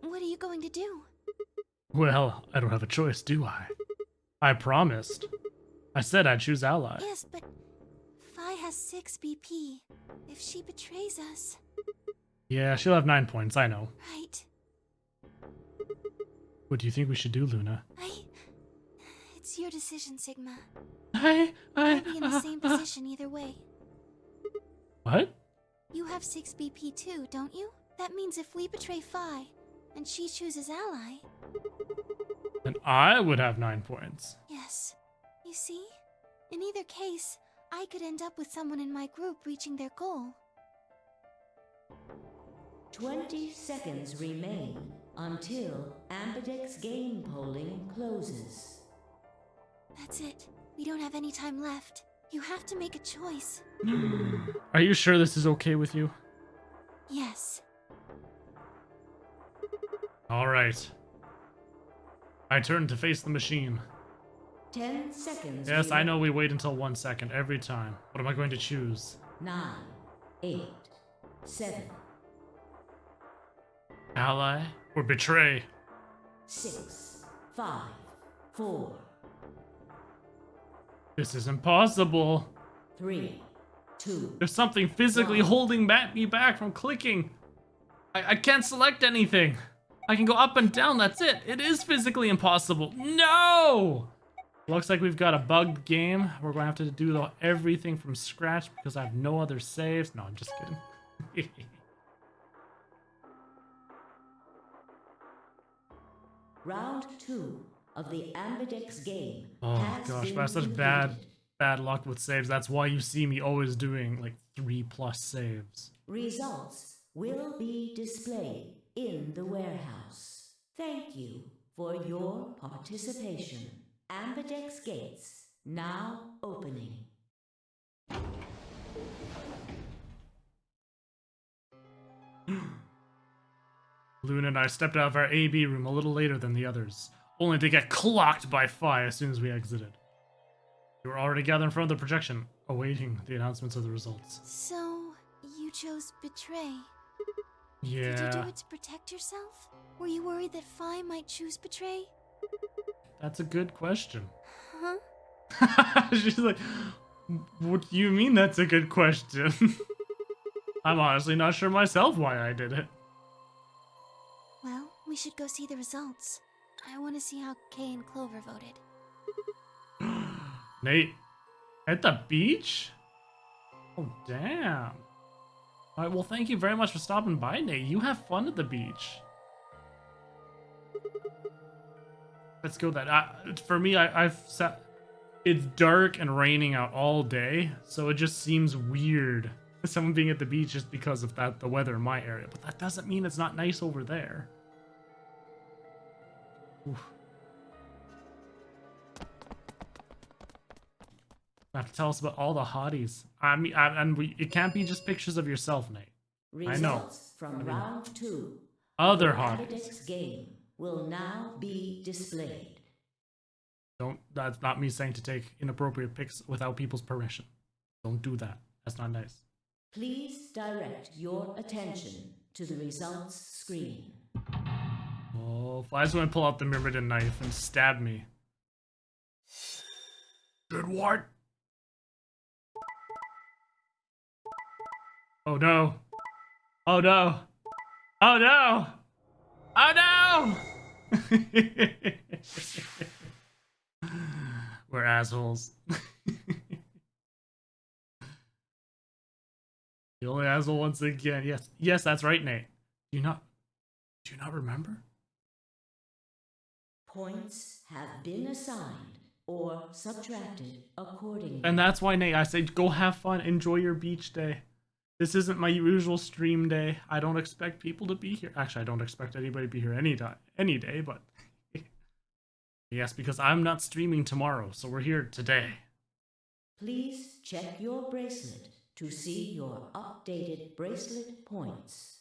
What are you going to do? Well, I don't have a choice, do I? I promised. I said I'd choose ally. Yes, but Phi has 6 BP. If she betrays us... Yeah, she'll have 9 points, I know. Right. What do you think we should do, Luna? It's your decision, Sigma. I'll I'll be in the same position either way. What? You have 6 BP too, don't you? That means if we betray Phi, and she chooses ally... Then I would have 9 points. Yes. You see? In either case, I could end up with someone in my group reaching their goal. 20 seconds remain until Ambidex game polling closes. That's it. We don't have any time left. You have to make a choice. Are you sure this is okay with you? Yes. Alright. I turn to face the machine. 10 seconds. Yes, I know we wait until 1 second every time. What am I going to choose? 9, 8, 7, Ally or betray? 6, 5, 4, This is impossible. 3, 2. There's something physically holding me back from clicking. I can't select anything. I can go up and down, that's it. It is physically impossible. No! Looks like we've got a bugged game. We're going to have to do everything from scratch because I have no other saves. No, I'm just kidding. Round 2 of the Ambidex game. Oh gosh, but I have such bad luck with saves. That's why you see me always doing like 3+ saves. Results will be displayed in the warehouse. Thank you for your participation. Ambidex gates now opening. Luna and I stepped out of our AB room a little later than the others, only to get clocked by Phi as soon as we exited. We were already gathered in front of the projection, awaiting the announcements of the results. So, you chose betray. Yeah. Did you do it to protect yourself? Were you worried that Phi might choose betray? That's a good question. Huh? She's like, what do you mean that's a good question? I'm honestly not sure myself why I did it. Well, we should go see the results. I want to see how Kay and Clover voted. Nate, at the beach? Oh, damn. All right, well, thank you very much for stopping by, Nate. You have fun at the beach. Let's go that. For me, I've sat... It's dark and raining out all day, so it just seems weird. Someone being at the beach just because of that, the weather in my area. But that doesn't mean it's not nice over there. Oof. You have to tell us about all the hotties. I mean, it can't be just pictures of yourself, Nate. Results I know. From round 2. Other the hotties. Ambidex game will now be displayed. That's not me saying to take inappropriate pics without people's permission. Don't do that. That's not nice. Please direct your attention to the results screen. Oh, Fly's gonna pull out the Myrmidon knife and stab me. Good what? Oh no. Oh no. Oh no. Oh no! We're assholes. The only asshole once again. Yes. Yes, that's right, Nate. Do you not remember? Points have been assigned or subtracted accordingly. And that's why, Nate, I said go have fun, enjoy your beach day. This isn't my usual stream day. I don't expect people to be here. Actually, I don't expect anybody to be here any day, but yes, because I'm not streaming tomorrow, so we're here today. Please check your bracelet to see your updated bracelet points.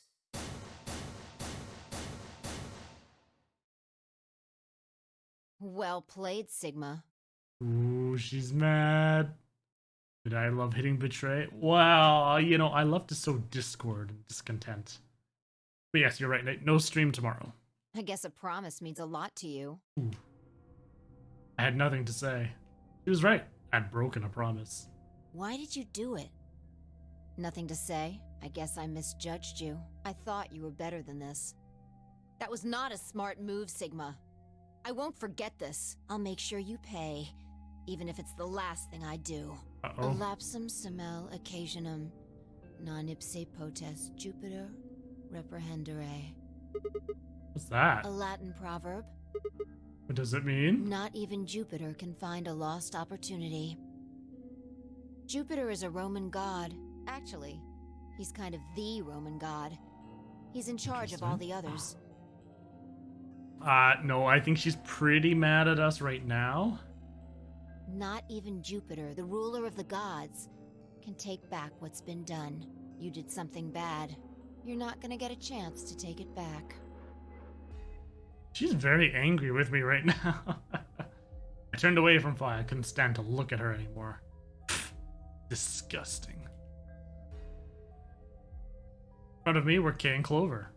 Well played, Sigma. Ooh, she's mad. Did I love hitting betray? Well, you know, I love to sow discord and discontent. But yes, you're right, Nate. No stream tomorrow. I guess a promise means a lot to you. Ooh. I had nothing to say. She was right. I'd broken a promise. Why did you do it? Nothing to say. I guess I misjudged you. I thought you were better than this. That was not a smart move, Sigma. I won't forget this. I'll make sure you pay, even if it's the last thing I do. Uh-oh. Elapsum semel occasionum, non ipse potest Jupiter reprehendere. What's that? A Latin proverb. What does it mean? Not even Jupiter can find a lost opportunity. Jupiter is a Roman god. Actually, he's kind of the Roman god. He's in charge of all the others. No, I think she's pretty mad at us right now. Not even Jupiter, the ruler of the gods, can take back what's been done. You did something bad. You're not gonna get a chance to take it back. She's very angry with me right now. I turned away from Fi. I couldn't stand to look at her anymore. Disgusting. In front of me were Kay and Clover.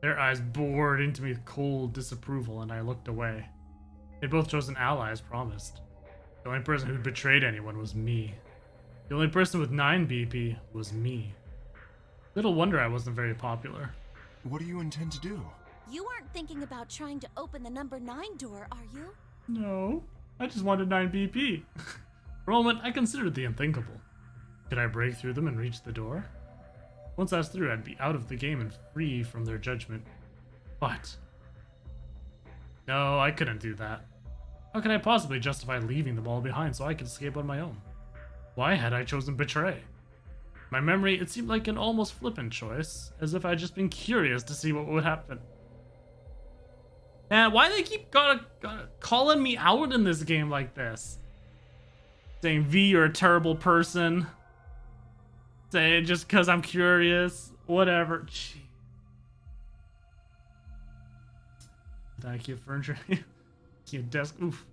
Their eyes bored into me with cold disapproval, and I looked away. They'd both chosen ally as promised. The only person who'd betrayed anyone was me. The only person with 9 BP was me. Little wonder I wasn't very popular. What do you intend to do? You aren't thinking about trying to open the number 9 door, are you? No, I just wanted 9 BP. For a moment, I considered the unthinkable. Could I break through them and reach the door? Once I was through, I'd be out of the game and free from their judgment. But no, I couldn't do that. How could I possibly justify leaving them all behind so I could escape on my own? Why had I chosen betray? My memory, it seemed like an almost flippant choice, as if I'd just been curious to see what would happen. Man, why they keep calling me out in this game like this? Saying, V, you're a terrible person. Say just because I'm curious. Whatever. Gee. Thank you, furniture. You desk. Oof.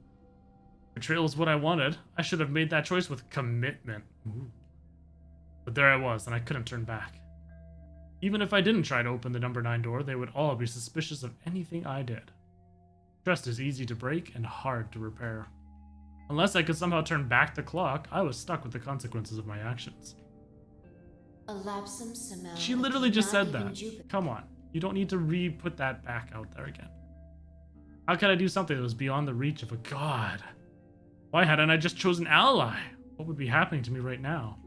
Betrayal is what I wanted. I should have made that choice with commitment. Ooh. But there I was, and I couldn't turn back. Even if I didn't try to open the number 9 door, they would all be suspicious of anything I did. Trust is easy to break and hard to repair. Unless I could somehow turn back the clock, I was stuck with the consequences of my actions. She literally just said that. Come on. You don't need to put that back out there again. How could I do something that was beyond the reach of a god? Why hadn't I just chosen ally? What would be happening to me right now?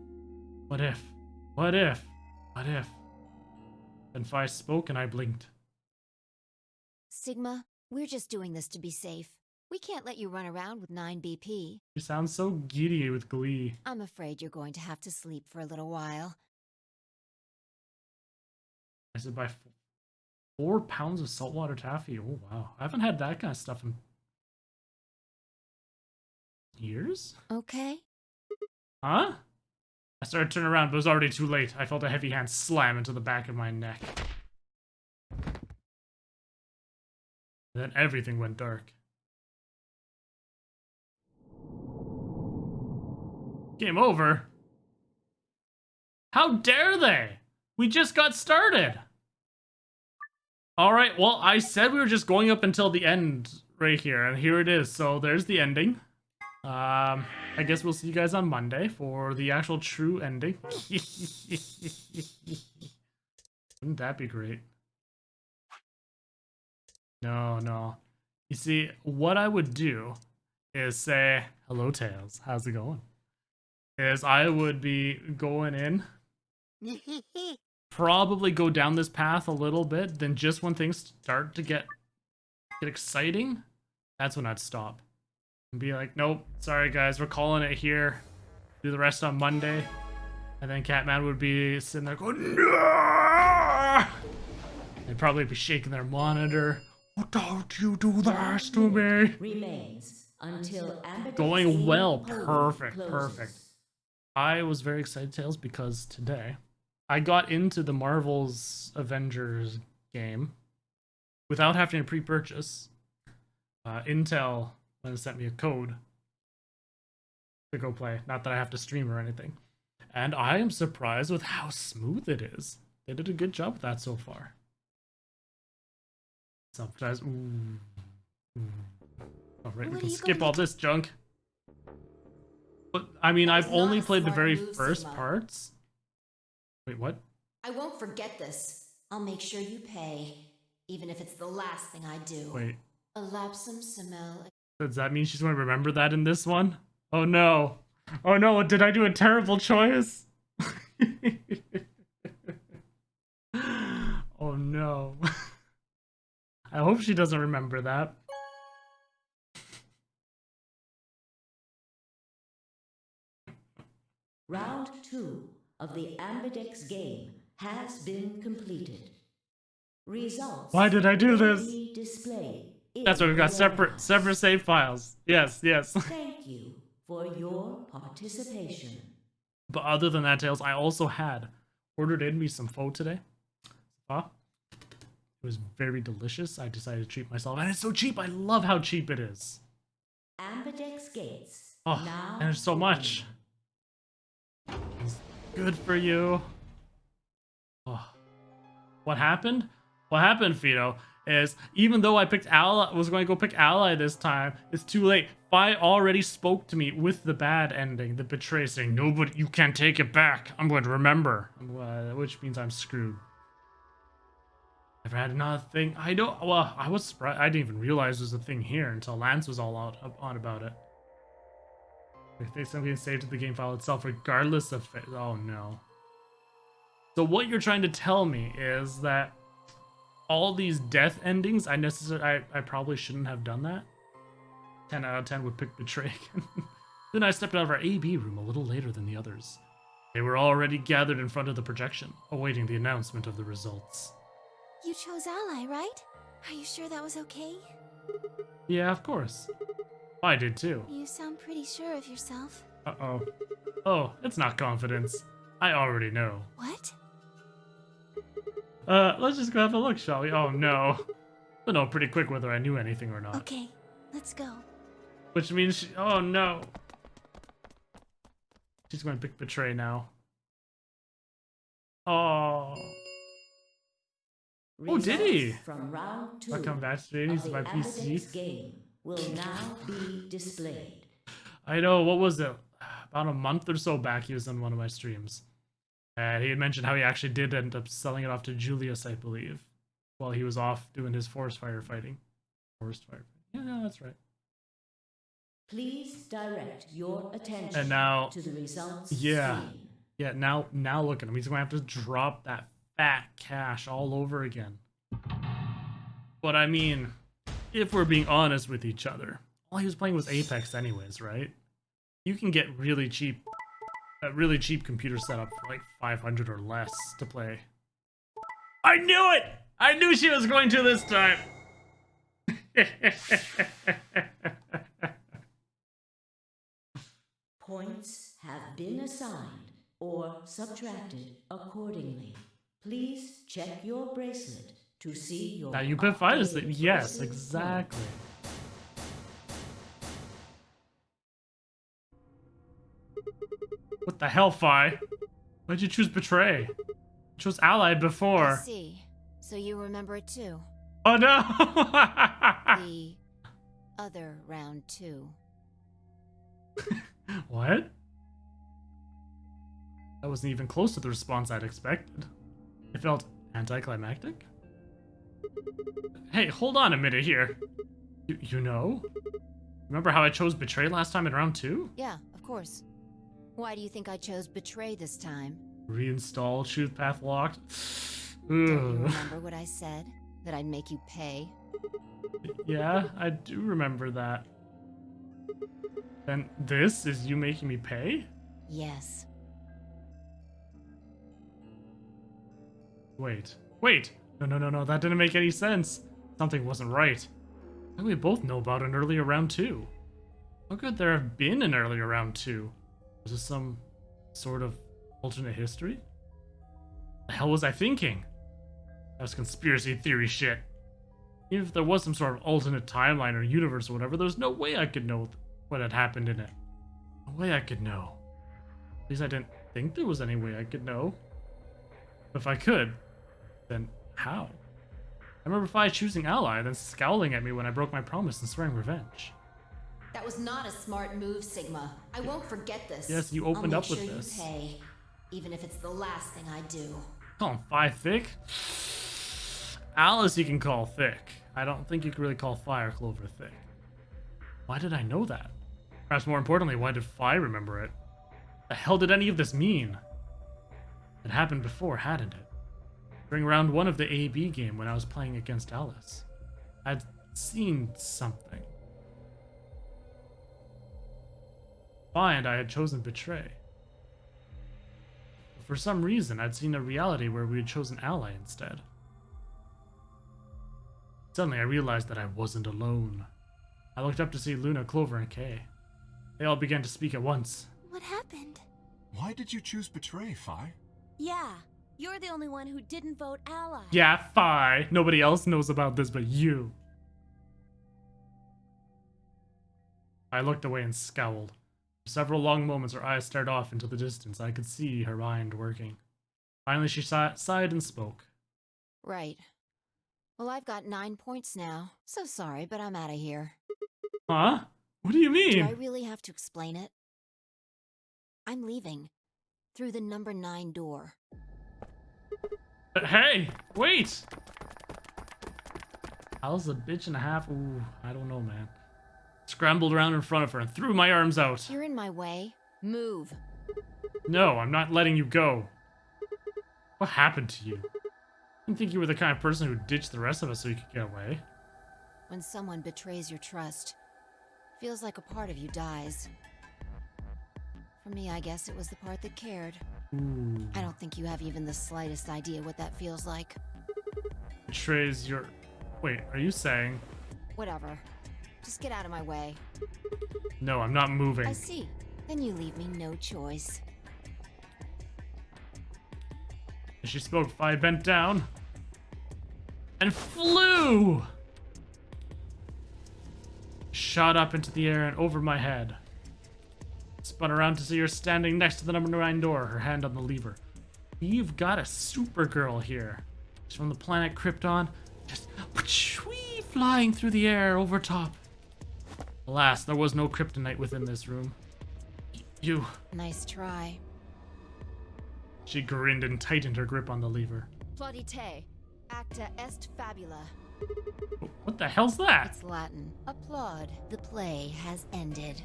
What if? What if? What if? Then Fi spoke and I blinked. Sigma, we're just doing this to be safe. We can't let you run around with 9 BP. You sound so giddy with glee. I'm afraid you're going to have to sleep for a little while. I said by 4 pounds of saltwater taffy. Oh, wow. I haven't had that kind of stuff in years? Okay. Huh? I started turning around, but it was already too late. I felt a heavy hand slam into the back of my neck. Then everything went dark. Game over? How dare they? We just got started. All right, well, I said we were just going up until the end right here, and here it is. So there's the ending. I guess we'll see you guys on Monday for the actual true ending. Wouldn't that be great? No. You see, what I would do is say, hello, Tails. How's it going? Is I would be going in, probably go down this path a little bit, then just when things start to get exciting, that's when I'd stop. And be like, nope, sorry guys, we're calling it here. Do the rest on Monday. And then Catman would be sitting there going, no! They'd probably be shaking their monitor. Oh, don't you do this to me? Remains until Going well, perfect. I was very excited, Tails, because today I got into the Marvel's Avengers game without having to pre-purchase. Intel sent me a code to go play. Not that I have to stream or anything. And I am surprised with how smooth it is. They did a good job with that so far. Subsidize. Ooh. All right, we What can are you skip going all to this junk. But I mean, That I've was not only a played the smart very move, first Sigma. parts. Wait, what? I won't forget this. I'll make sure you pay, even if it's the last thing I do. Wait, Elapsum semel. does that mean she's going to remember that in this one? Oh no. Oh no, did I do a terrible choice? Oh no. I hope she doesn't remember that. Round 2 of the Ambidex game has been completed. Results Why did I do will this? be displayed That's why we've got in the separate warehouse. save files. Yes, yes. Thank you for your participation. But other than that, Tails, I also had ordered in me some pho today. It was very delicious. I decided to treat myself, and it's so cheap. I love how cheap it is. Ambidex gates Oh, now and there's so much. It's good for you. Oh. What happened? What happened, Fido, is even though I picked Ally, was going to go pick Ally this time, it's too late. Fi already spoke to me with the bad ending, the betray, saying, "No, but you can't take it back. I'm going to remember," which means I'm screwed. Never had another thing. I don't. Well, I was surprised. I didn't even realize there was a thing here until Lance was all on about it. If they something saved to the game file itself, regardless of it. Oh no. So what you're trying to tell me is that all these death endings, I probably shouldn't have done that. 10 out of 10 would pick betray again. Then I stepped out of our AB room a little later than the others. They were already gathered in front of the projection, awaiting the announcement of the results. You chose Ally, right? Are you sure that was okay? Yeah, of course. I did too. You sound pretty sure of yourself. Uh-oh. Oh, it's not confidence. I already know. What? Let's just go have a look, shall we? Oh no. I'll know pretty quick whether I knew anything or not. Okay, let's go. Which means she, oh no. She's going to pick betray now. Oh. Oh, did he? Results from round 2 Welcome back, of streams, the my PC. Ambidex game will now be displayed. I know, what was it? About a month or so back, he was on one of my streams. And he had mentioned how he actually did end up selling it off to Julius, I believe, while he was off doing his forest firefighting. Forest firefighting. Yeah, that's right. Please direct your attention And now, to the results yeah. screen. Yeah, now look at him. He's going to have to drop that fat cash all over again. But I mean, if we're being honest with each other, all he was playing was Apex anyways, right? You can get really cheap computer setup for like 500 or less to play. I knew it! I knew she was going to this time! Points have been assigned or subtracted accordingly. Please check your bracelet to see your Now you put Fidus. updated Yes, bracelet exactly. What the hell, Fi? Why'd you choose Betray? You chose Ally I before. see. So you remember it too. Oh no! The other round 2. What? That wasn't even close to the response I'd expected. It felt anticlimactic. Hey, hold on a minute here. You know? Remember how I chose Betray last time in round 2? Yeah, of course. Why do you think I chose Betray this time? Reinstall Truth Path locked. Don't you Ugh. remember what I said? That I'd make you pay? Yeah, I do remember that. And this is you making me pay? Yes. Wait. No, that didn't make any sense. Something wasn't right. How do we both know about an earlier round 2? How could there have been an earlier round 2? Was this some sort of alternate history? The hell was I thinking? That was conspiracy theory shit. Even if there was some sort of alternate timeline or universe or whatever, there's no way I could know what had happened in it. No way I could know. At least I didn't think there was any way I could know. If I could, then how? I remember Fi choosing ally, then scowling at me when I broke my promise and swearing revenge. That was not a smart move, Sigma. I won't forget this. Yes, you opened I'll up make with sure this. You pay, even if it's the last thing I do. Call him Fi thick? Alice you can call thick. I don't think you can really call Fire Clover thick. Why did I know that? Perhaps more importantly, why did Fi remember it? The hell did any of this mean? It happened before, hadn't it? During round 1 of the AB game when I was playing against Alice. I'd seen something. Fi and I had chosen Betray. For some reason, I'd seen a reality where we had chosen Ally instead. Suddenly, I realized that I wasn't alone. I looked up to see Luna, Clover, and Kay. They all began to speak at once. What happened? Why did you choose Betray, Fi? Yeah, you're the only one who didn't vote ally. Yeah, Fi. Nobody else knows about this but you. I looked away and scowled. For several long moments, her eyes stared off into the distance. I could see her mind working. Finally, she sighed and spoke. Right. Well, I've got 9 points now. So sorry, but I'm out of here. Huh? What do you mean? Do I really have to explain it? I'm leaving. Through the number 9 door. Hey, wait! I was a bitch and a half. Ooh, I don't know, man. Scrambled around in front of her and threw my arms out. You're in my way. Move. No, I'm not letting you go. What happened to you? I didn't think you were the kind of person who'd ditch the rest of us so you could get away. When someone betrays your trust, feels like a part of you dies. For me, I guess it was the part that cared. Ooh. I don't think you have even the slightest idea what that feels like. Betrays your... Wait, are you saying... Whatever. Just get out of my way. No, I'm not moving. I see. Then you leave me no choice. As she spoke, Fi bent down and flew! Shot up into the air and over my head. Spun around to see her standing next to the number 9 door, her hand on the lever. You've got a Supergirl here. She's from the planet Krypton, just whee, flying through the air over top. Alas, there was no kryptonite within this room. You... Nice try. She grinned and tightened her grip on the lever. Plaudite, acta est fabula. What the hell's that? It's Latin. Applaud. The play has ended.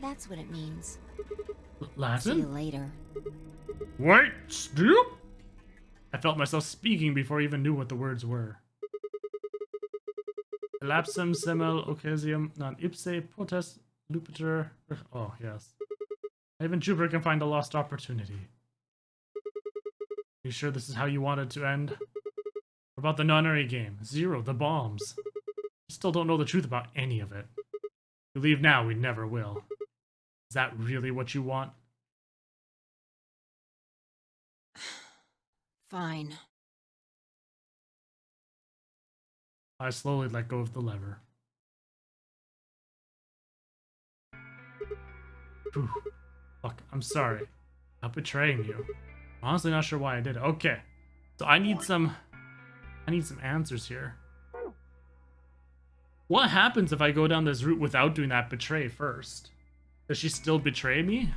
That's what it means. See you Latin? later. Wait, stoop! I felt myself speaking before I even knew what the words were. Elapsum semel occasium non ipse potest Jupiter. Oh, yes. Even Jupiter can find a lost opportunity. You sure this is how you want it to end? What about the nunnery game? Zero, the bombs. I still don't know the truth about any of it. If we leave now, we never will. Is that really what you want? Fine. I slowly let go of the lever. Phew. Fuck, I'm sorry. I'm betraying you. I'm honestly not sure why I did it. Okay. So I need some answers here. What happens if I go down this route without doing that betray first? Does she still betray me?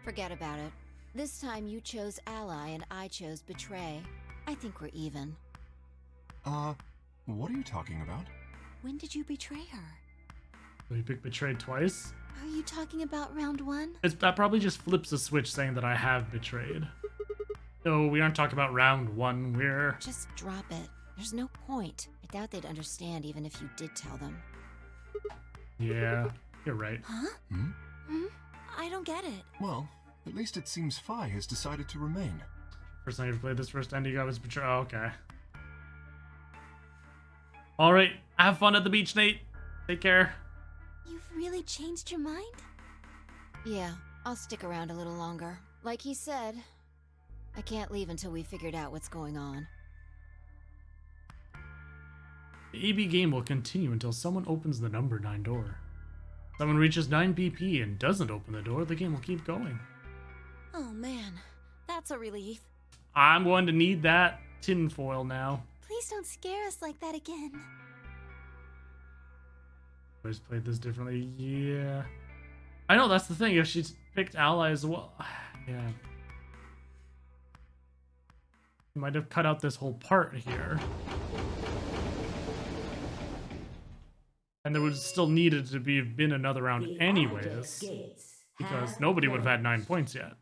Forget about it. This time you chose ally and I chose betray. I think we're even. What are you talking about? When did you betray her? So you picked betrayed twice? Are you talking about round 1? That probably just flips a switch saying that I have betrayed. No, we aren't talking about round 1, we're... Just drop it. There's no point. I doubt they'd understand even if you did tell them. Yeah, you're right. Huh? Hmm? I don't get it. Well, at least it seems Fi has decided to remain. First time you ever played this, first ending I was betrayed. Oh, okay. Alright, have fun at the beach, Nate. Take care. You've really changed your mind? Yeah, I'll stick around a little longer. Like he said, I can't leave until we figured out what's going on. The AB game will continue until someone opens the number 9 door. If someone reaches 9 BP and doesn't open the door, the game will keep going. Oh man, that's a relief. I'm going to need that tinfoil now. Please don't scare us like that again. Always played this differently. Yeah. I know, that's the thing. If she's picked ally as well. Yeah. You might have cut out this whole part here. And there would still needed to been another round The anyways. Ambidex gates Because have nobody would have had 9 closed. points yet.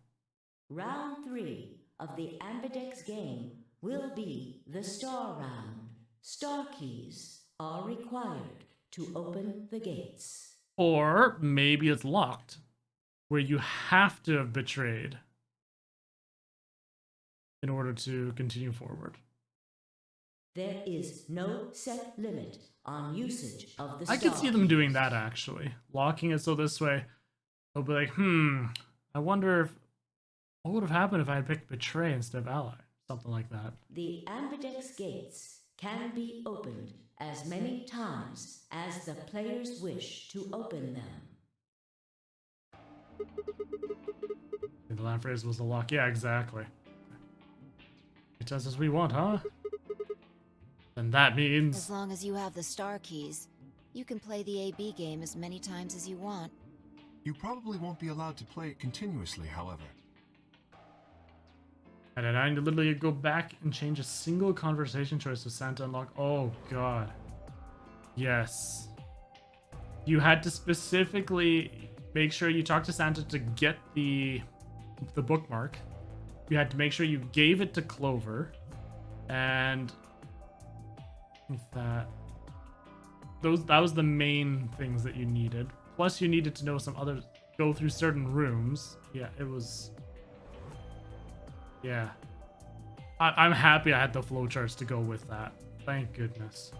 Round 3 of the Ambidex game will be the Star Round. Star keys are required to open the gates. Or maybe it's locked, where you have to have betrayed in order to continue forward. There is no set limit on usage of the I star could see them doing keys. that actually. Locking it so this way, they'll be like, I wonder if what would have happened if I had picked betray instead of ally? Something like that. The Ambidex gates can be opened as many times as the players wish to open them. The land phrase was the lock. Yeah, exactly. It does as we want, huh? And that means As long as you have the star keys, you can play the AB game as many times as you want. You probably won't be allowed to play it continuously, however. and then I literally go back and change a single conversation choice to Santa unlock. Oh god. Yes. You had to specifically make sure you talked to Santa to get the bookmark. You had to make sure you gave it to Clover, and that was the main things that you needed. Plus, you needed to know some other, go through certain rooms. Yeah, it was. Yeah, I'm happy I had the flowcharts to go with that. Thank goodness.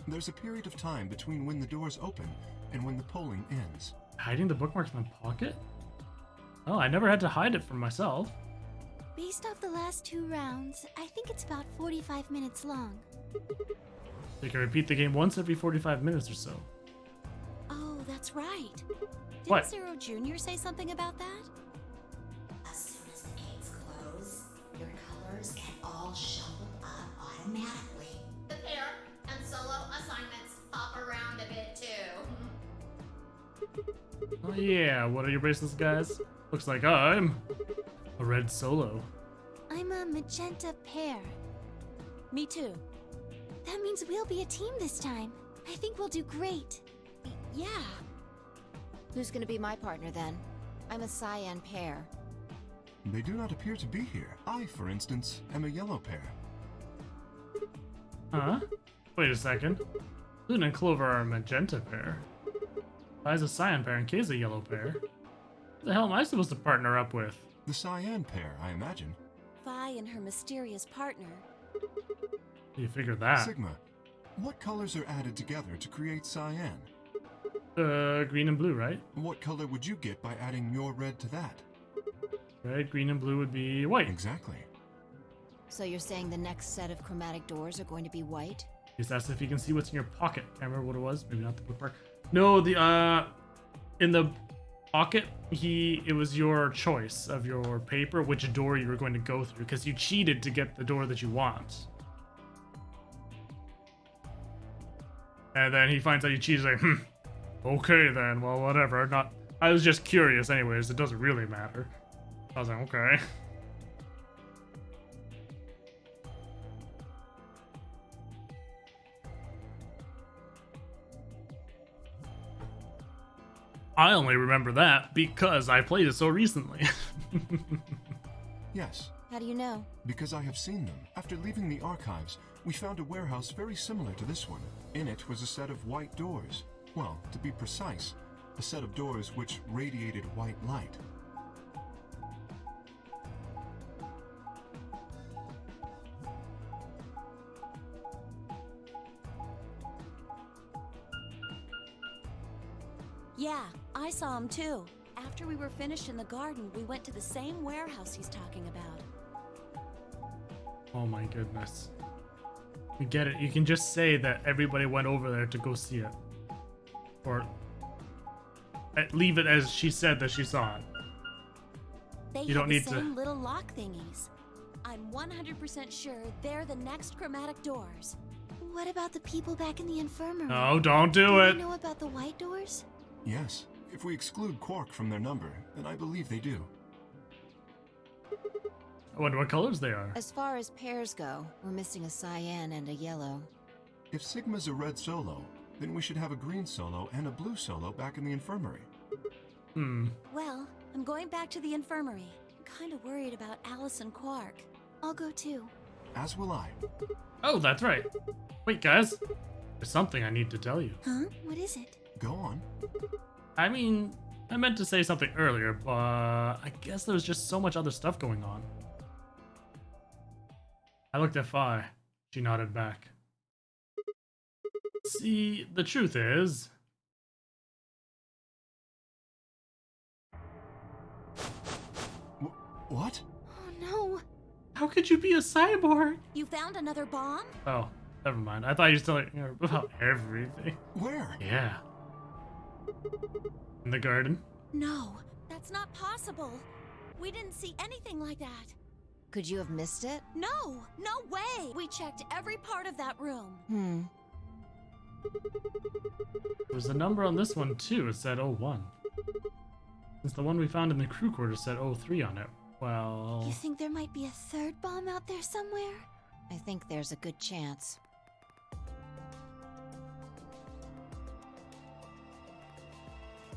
There's a period of time between when the doors open and when the polling ends. Hiding the bookmarks in my pocket? Oh, I never had to hide it from myself. Based off the last 2 rounds, I think it's about 45 minutes long. You can repeat the game once every 45 minutes or so. Oh, that's right. Didn't What? Zero Jr. say something about that? As soon as the gates close, your colors get all shuffled up automatically. The pair and solo assignments hop around a bit too. Oh yeah, what are your bracelets, guys? Looks like I'm a red solo. I'm a magenta pair. Me too. That means we'll be a team this time. I think we'll do great. Yeah. Who's gonna be my partner then? I'm a cyan pair. They do not appear to be here. I, for instance, am a yellow pair. Huh? Wait a second. Luna and Clover are a magenta pair. I's a cyan pair and Kay's a yellow pair. What the hell am I supposed to partner up with? The cyan pair, I imagine. Vi and her mysterious partner. You figure that. Sigma, what colors are added together to create cyan? Green and blue, right? What color would you get by adding your red to that? Red, green, and blue would be white. Exactly. So you're saying the next set of chromatic doors are going to be white? Just asked if you can see what's in your pocket. Can't remember what it was. Maybe not the bookmark. No, the in the pocket, it was your choice of your paper, which door you were going to go through, because you cheated to get the door that you want. And then he finds out you cheated. He's like, okay then, well, whatever. Not. I was just curious, anyways. It doesn't really matter. I was like, okay. I only remember that because I played it so recently. Yes, How do you know? because I have seen them. After leaving the archives, we found a warehouse very similar to this one. In it was a set of white doors. Well, to be precise, a set of doors which radiated white light. Yeah, I saw him too. After we were finished in the garden, we went to the same warehouse he's talking about. Oh my goodness. You get it. You can just say that everybody went over there to go see it. Or leave it as she said that she saw it. They You have don't the need to- same little lock thingies. I'm 100% sure they're the next chromatic doors. What about the people back in the infirmary? No, don't do Do it. they know about the white doors? Yes, if we exclude Quark from their number, then I believe they do. I wonder what colors they are. As far as pairs go, we're missing a cyan and a yellow. If Sigma's a red solo, then we should have a green solo and a blue solo back in the infirmary. Well, I'm going back to the infirmary. I'm kind of worried about Alice and Quark. I'll go too. As will I. Oh, that's right. Wait, guys. There's something I need to tell you. Huh? What is it? Go on. I mean, I meant to say something earlier, but I guess there was just so much other stuff going on. I looked at Fi. She nodded back. See, the truth is... What? Oh no. How could you be a cyborg? You found another bomb? Oh, never mind. I thought you were telling her about everything. Where? Yeah. In the garden? No, that's not possible. We didn't see anything like that. Could you have missed it? No, no way. We checked every part of that room. There's a number on this one too. It said 01. Since the one we found in the crew quarters said 03 on it. Well... You think there might be a third bomb out there somewhere? I think there's a good chance.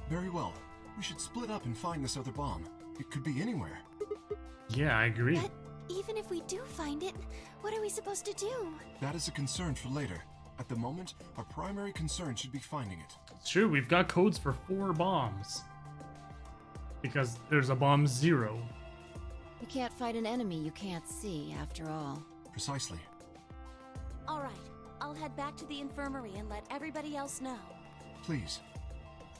Very well. We should split up and find this other bomb. It could be anywhere. Yeah, I agree. But even if we do find it, what are we supposed to do? That is a concern for later. At the moment, our primary concern should be finding it. It's true, we've got codes for 4 bombs. Because there's a bomb 0. You can't fight an enemy you can't see, after all. Precisely. All right, I'll head back to the infirmary and let everybody else know. Please.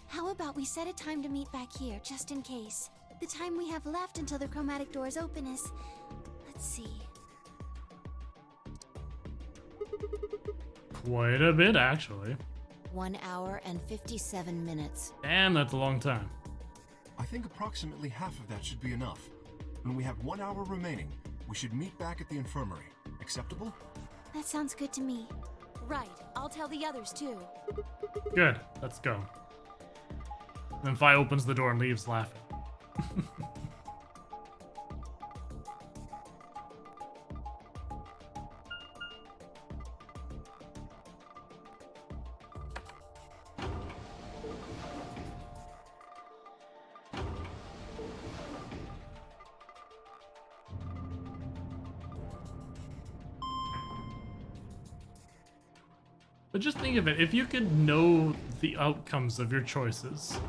How about we set a time to meet back here, just in case? The time we have left until the chromatic doors open is... Let's see... Quite a bit, actually. 1 hour and 57 minutes. Damn, that's a long time. I think approximately half of that should be enough. When we have 1 hour remaining, we should meet back at the infirmary. Acceptable? That sounds good to me. Right, I'll tell the others too. Good, let's go. Then Fi opens the door and leaves laughing. But just think of it, if you could know the outcomes of your choices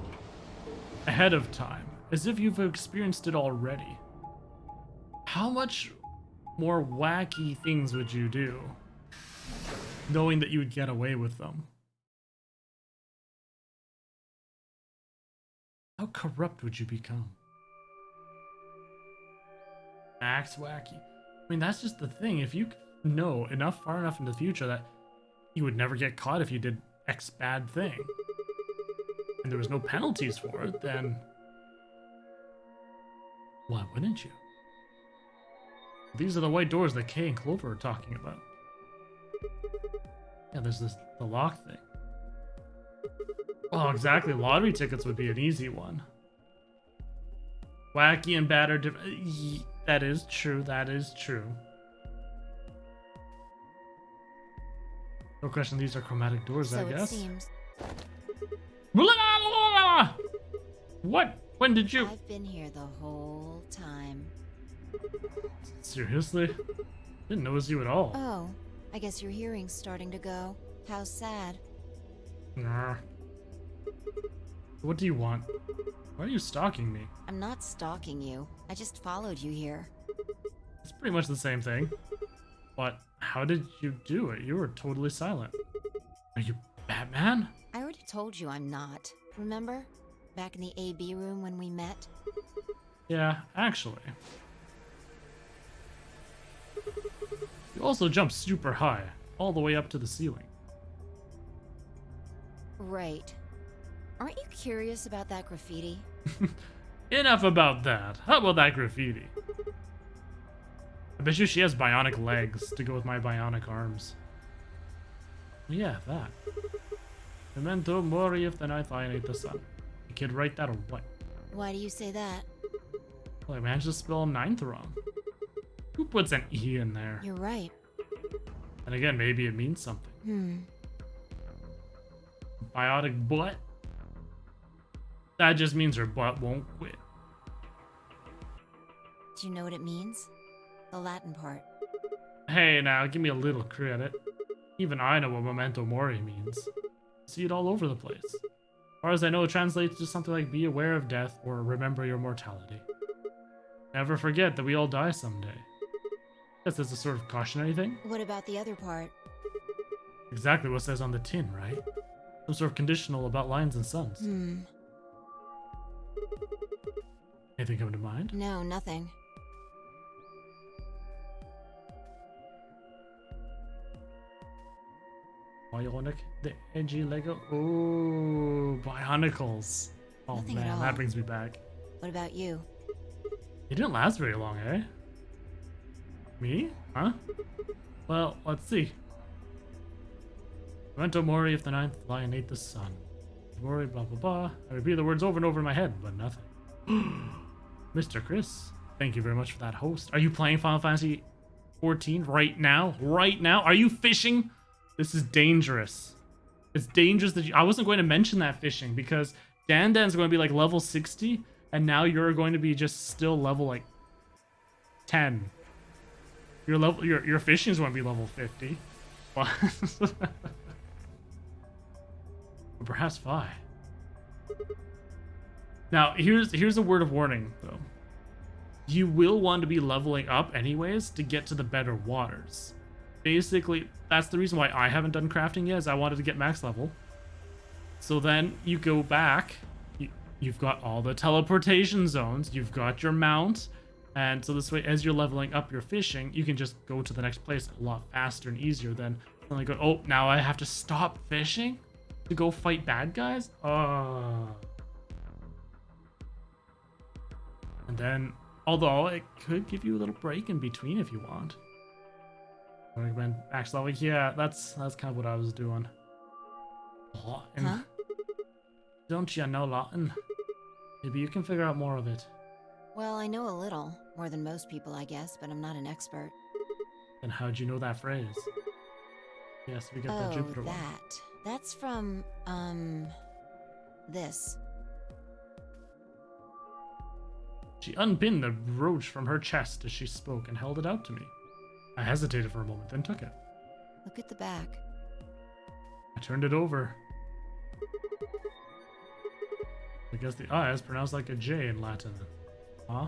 ahead of time, as if you've experienced it already, how much more wacky things would you do, knowing that you would get away with them? How corrupt would you become? Max wacky. I mean, that's just the thing. If you know far enough into the future that you would never get caught if you did X bad thing, and there was no penalties for it, then why wouldn't you? These are the white doors that Kay and Clover are talking about. Yeah, there's the lock thing. Oh, exactly. Lottery tickets would be an easy one. Wacky and bad are different. That is true. That is true. No question, these are chromatic doors, So I guess. it seems. What? When did you? I've been here the whole time. Seriously? Didn't notice you at all. Oh, I guess your hearing's starting to go. How sad. Nah. What do you want? Why are you stalking me? I'm not stalking you. I just followed you here. It's pretty much the same thing. But how did you do it? You were totally silent. Are you Batman? I already told you I'm not. Remember? Back in the AB room when we met? Yeah, actually. You also jumped super high, all the way up to the ceiling. Right. Aren't you curious about that graffiti? enough about that. How about that graffiti? I bet you she has bionic legs to go with my bionic arms. Yeah, that. Memento mori if the ninth lion ate the sun. You kid write that or what? Why do you say that? Well, I managed to spell ninth wrong. Who puts an E in there? You're right. And again, maybe it means something. Biotic butt? That just means her butt won't quit. Do you know what it means? The Latin part. Hey, now, give me a little credit. Even I know what memento mori means. See it all over the place. As far as I know, it translates to something like be aware of death or remember your mortality. Never forget that we all die someday. Guess that's a sort of cautionary thing. What about the other part? Exactly what it says on the tin, right? Some sort of conditional about lions and suns. Anything come to mind? No, nothing. Bionic, the edgy Lego. Oh, Bionicles. Oh Nothing at man, all. that brings me back. What about you? It didn't last very long, eh? Me? Huh? Well, let's see. Memento mori if the ninth lion ate the sun. Mori, blah blah blah. I repeat the words over and over in my head, but nothing. Mr. Chris, thank you very much for that host. Are you playing Final Fantasy 14 right now? Right now? Are you fishing? This is dangerous. It's dangerous that I wasn't going to mention that fishing because Dan's going to be like level 60 and now you're going to be just still level like 10. Your fishing is going to be level 50. But perhaps 5. Now, here's a word of warning though. You will want to be leveling up anyways to get to the better waters. Basically, that's the reason why I haven't done crafting yet, is I wanted to get max level. So then you go back, you've got all the teleportation zones, you've got your mount, and so this way, as you're leveling up your fishing, you can just go to the next place a lot faster and easier than suddenly go, oh, now I have to stop fishing to go fight bad guys? And then, although it could give you a little break in between if you want. I recommend max level. Yeah, that's kind of what I was doing. Latin. Huh? Don't you know Latin? Maybe you can figure out more of it. Well, I know a little. More than most people, I guess, but I'm not an expert. Then how'd you know that phrase? Yes, we got the Jupiter one. That. That's from, this. She unpinned the brooch from her chest as she spoke and held it out to me. I hesitated for a moment, then took it. Look at the back. I turned it over. I guess the I is pronounced like a J in Latin. Huh?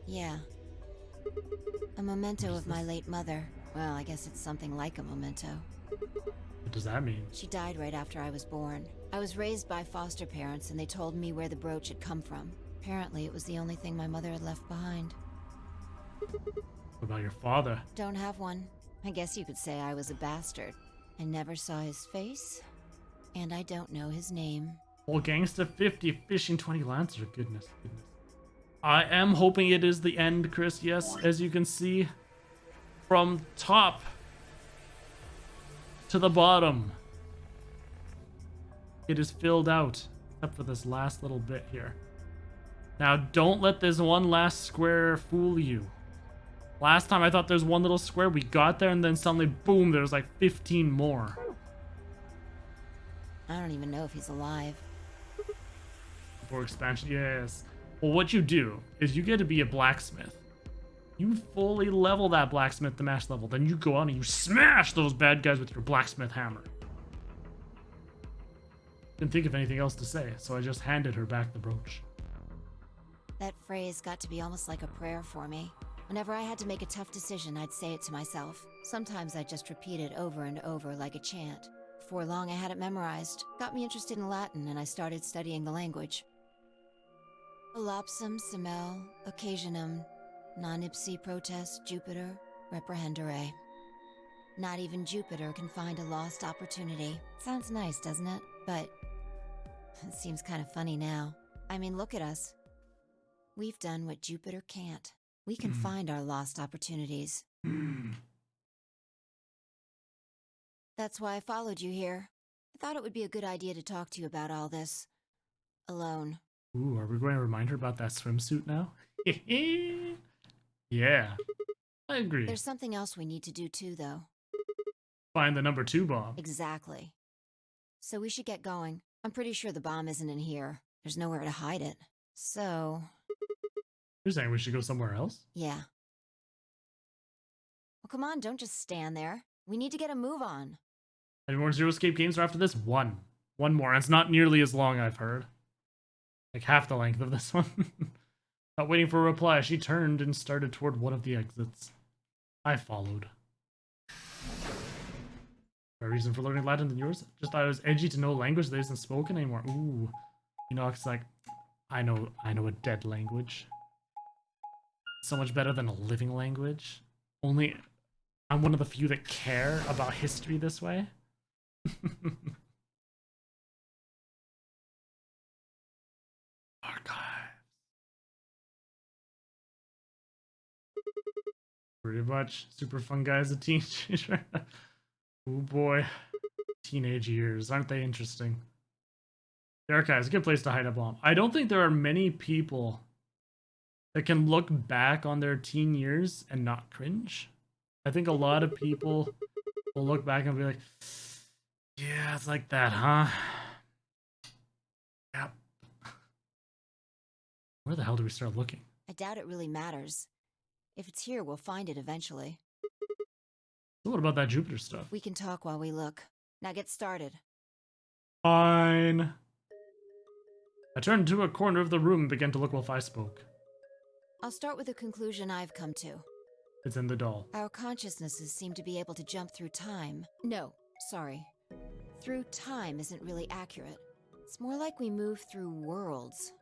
Yeah. A memento of my late mother. Well, I guess it's something like a memento. What does that mean? She died right after I was born. I was raised by foster parents, and they told me where the brooch had come from. Apparently, it was the only thing my mother had left behind. What about your father? Don't have one. I guess you could say I was a bastard. I never saw his face, and I don't know his name. Well, Gangsta 50, fishing 20 Lancer. Goodness. I am hoping it is the end, Chris. Yes, as you can see, from top to the bottom, it is filled out, except for this last little bit here. Now, don't let this one last square fool you. Last time I thought there's one little square, we got there, and then suddenly, boom, there's like 15 more. I don't even know if he's alive. For expansion, yes. Well, what you do is you get to be a blacksmith. You fully level that blacksmith to max level. Then you go out and you smash those bad guys with your blacksmith hammer. Didn't think of anything else to say, so I just handed her back the brooch. That phrase got to be almost like a prayer for me. Whenever I had to make a tough decision, I'd say it to myself. Sometimes I'd just repeat it over and over like a chant. Before long, I had it memorized. Got me interested in Latin, and I started studying the language. Elapsum semel occasionum non ipsi protest Jupiter reprehendere. Not even Jupiter can find a lost opportunity. Sounds nice, doesn't it? But it seems kind of funny now. I mean, look at us. We've done what Jupiter can't. We can find our lost opportunities. That's why I followed you here. I thought it would be a good idea to talk to you about all this. Alone. Ooh, are we going to remind her about that swimsuit now? Yeah, I agree. There's something else we need to do too, though. Find the number 2 bomb. Exactly. So we should get going. I'm pretty sure the bomb isn't in here. There's nowhere to hide it. So... You're saying we should go somewhere else? yeah. Well, come on, don't just stand there. We need to get a move on. Any more Zero Escape games are after this? One. One more. And it's not nearly as long, I've heard. Like half the length of this one. Not waiting for a reply, she turned and started toward one of the exits. I followed. My reason for learning Latin than yours? Just thought it was edgy to know a language that isn't spoken anymore. Ooh. Enoch's like, I know a dead language. So much better than a living language. Only I'm one of the few that care about history this way. Archives. Pretty much. Super fun guy as a teenager. Oh boy. Teenage years. Aren't they interesting? The archives, a good place to hide a bomb. I don't think there are many people that can look back on their teen years and not cringe. I think a lot of people will look back and be like, yeah, it's like that, huh? Yep. Where the hell do we start looking? I doubt it really matters. If it's here, we'll find it eventually. So what about that Jupiter stuff? We can talk while we look. Now get started. Fine. I turned to a corner of the room and began to look while I spoke. I'll start with a conclusion I've come to. It's in the doll. Our consciousnesses seem to be able to jump through time. No, sorry. Through time isn't really accurate. It's more like we move through worlds.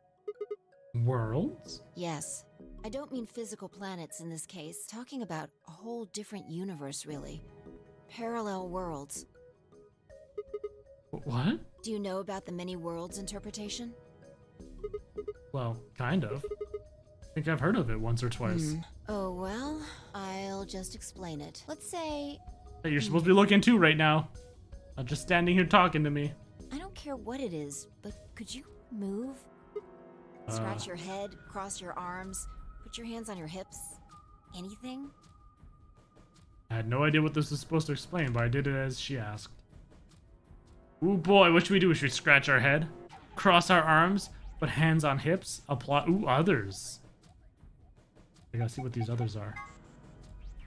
Worlds? Yes. I don't mean physical planets in this case. Talking about a whole different universe, really. Parallel worlds. What? Do you know about the many worlds interpretation? Well, kind of. I think I've heard of it once or twice. Oh, well, I'll just explain it. Let's say... That you're supposed to be looking too right now. Not just standing here talking to me. I don't care what it is, but could you move? Scratch your head, cross your arms, put your hands on your hips. Anything? I had no idea what this was supposed to explain, but I did it as she asked. Ooh boy, what should we do? Should we scratch our head? Cross our arms? Put hands on hips? Apply. Ooh, others. I gotta see what these others are.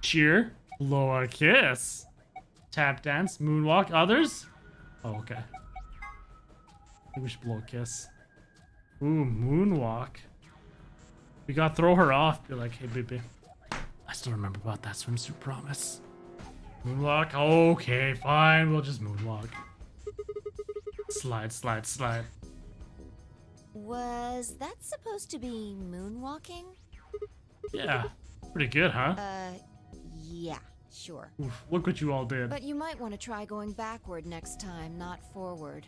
Cheer. Blow a kiss. Tap dance. Moonwalk. Others? Oh, okay. Maybe we should blow a kiss. Ooh, moonwalk. We gotta throw her off. Be like, hey, baby. I still remember about that swimsuit, promise. Moonwalk. Okay, fine. We'll just moonwalk. Slide, slide, slide. Was that supposed to be moonwalking? Yeah. Pretty good, huh? Yeah, sure. Oof, look what you all did. But you might want to try going backward next time, not forward.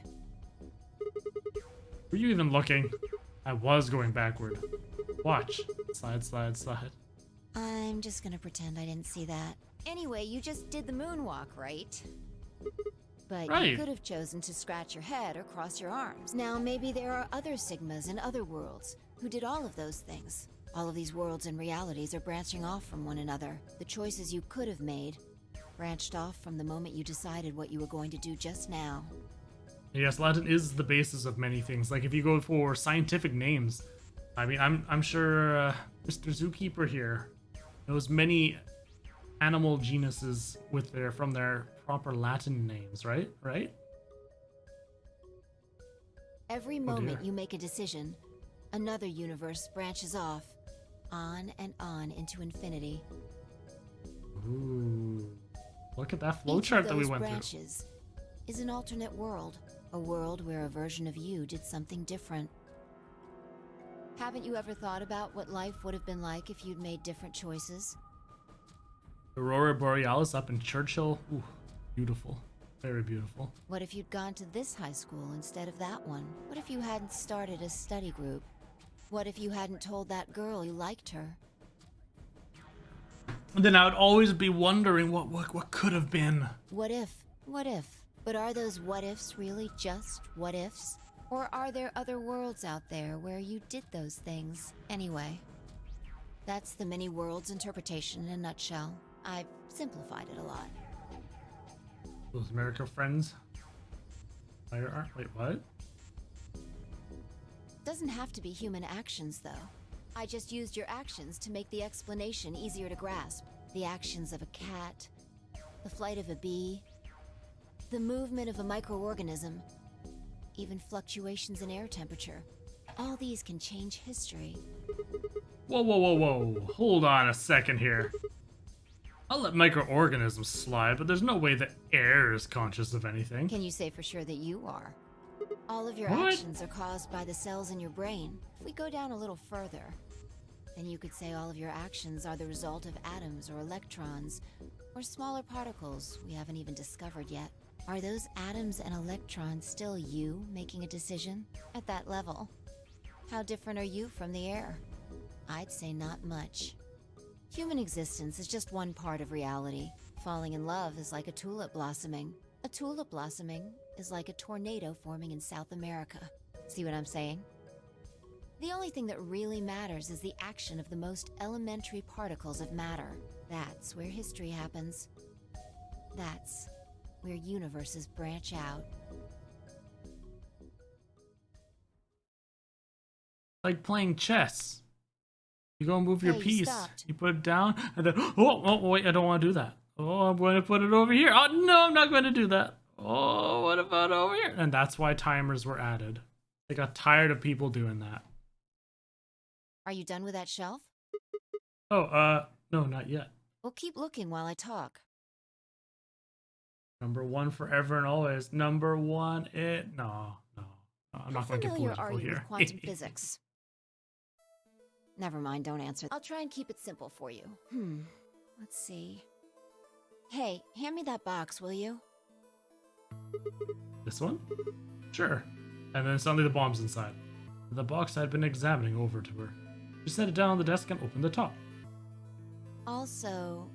Were you even looking? I was going backward. Watch. Slide, slide, slide. I'm just gonna pretend I didn't see that. Anyway, you just did the moonwalk, right? But Right. you could have chosen to scratch your head or cross your arms. Now, maybe there are other Sigmas in other worlds who did all of those things. All of these worlds and realities are branching off from one another. The choices you could have made branched off from the moment you decided what you were going to do just now. Yes, Latin is the basis of many things. Like if you go for scientific names, I mean, I'm sure Mr. Zookeeper here knows many animal genuses with from their proper Latin names, right? Right? Every moment you make a decision, another universe branches off, on and on into infinity. Ooh. Look at that Each of flowchart that we those went branches is an alternate world, a world where a version of you did something different. Haven't you ever thought about what life would have been like if you'd made different choices? through. Aurora Borealis up in Churchill. Ooh, beautiful. Very beautiful. What if you'd gone to this high school instead of that one? What if you hadn't started a study group? What if you hadn't told that girl you liked her? And then I would always be wondering what could have been. What if? What if? But are those what ifs really just what ifs? Or are there other worlds out there where you did those things anyway? That's the many worlds interpretation in a nutshell. I've simplified it a lot. Those America friends. Wait, what? Doesn't have to be human actions, though. I just used your actions to make the explanation easier to grasp. The actions of a cat, the flight of a bee, the movement of a microorganism, even fluctuations in air temperature. All these can change history. Whoa, whoa, whoa, whoa. Hold on a second here. I'll let microorganisms slide, but there's no way that air is conscious of anything. Can you say for sure that you are? All of your What? actions are caused by the cells in your brain. If we go down a little further, then you could say all of your actions are the result of atoms or electrons, or smaller particles we haven't even discovered yet. Are those atoms and electrons still you making a decision at that level? How different are you from the air? I'd say not much. Human existence is just one part of reality. Falling in love is like a tulip blossoming. A tulip blossoming is like a tornado forming in South America. See what I'm saying? The only thing that really matters is the action of the most elementary particles of matter. That's where history happens. That's where universes branch out. Like playing chess. You go and move your Hey, you piece. stopped. You put it down, and then wait, I don't want to do that. Oh, I'm going to put it over here. Oh no, I'm not going to do that. Oh, what about over here? And that's why timers were added. They got tired of people doing that. Are you done with that shelf? Oh, no, not yet. Well, keep looking while I talk. Number one forever and always. Number one, no, I'm not going to get Familiar political are you here. with quantum physics? Never mind, don't answer. I'll try and keep it simple for you. Let's see. Hey, hand me that box, will you? This one? Sure. And then suddenly the bomb's inside. The box I'd been examining over to her. She set it down on the desk and opened the top. Also...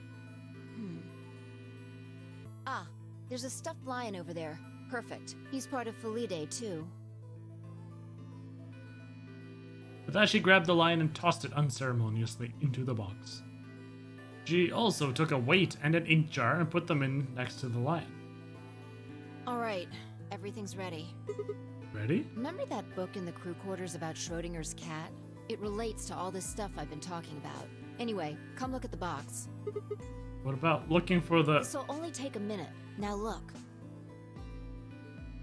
Ah, there's a stuffed lion over there. Perfect. He's part of Felidae, too. With that, she grabbed the lion and tossed it unceremoniously into the box. She also took a weight and an ink jar and put them in next to the lion. Alright, everything's ready. Ready? Remember that book in the crew quarters about Schrodinger's cat? It relates to all this stuff I've been talking about. Anyway, come look at the box. What about looking for the... This'll only take a minute. Now look.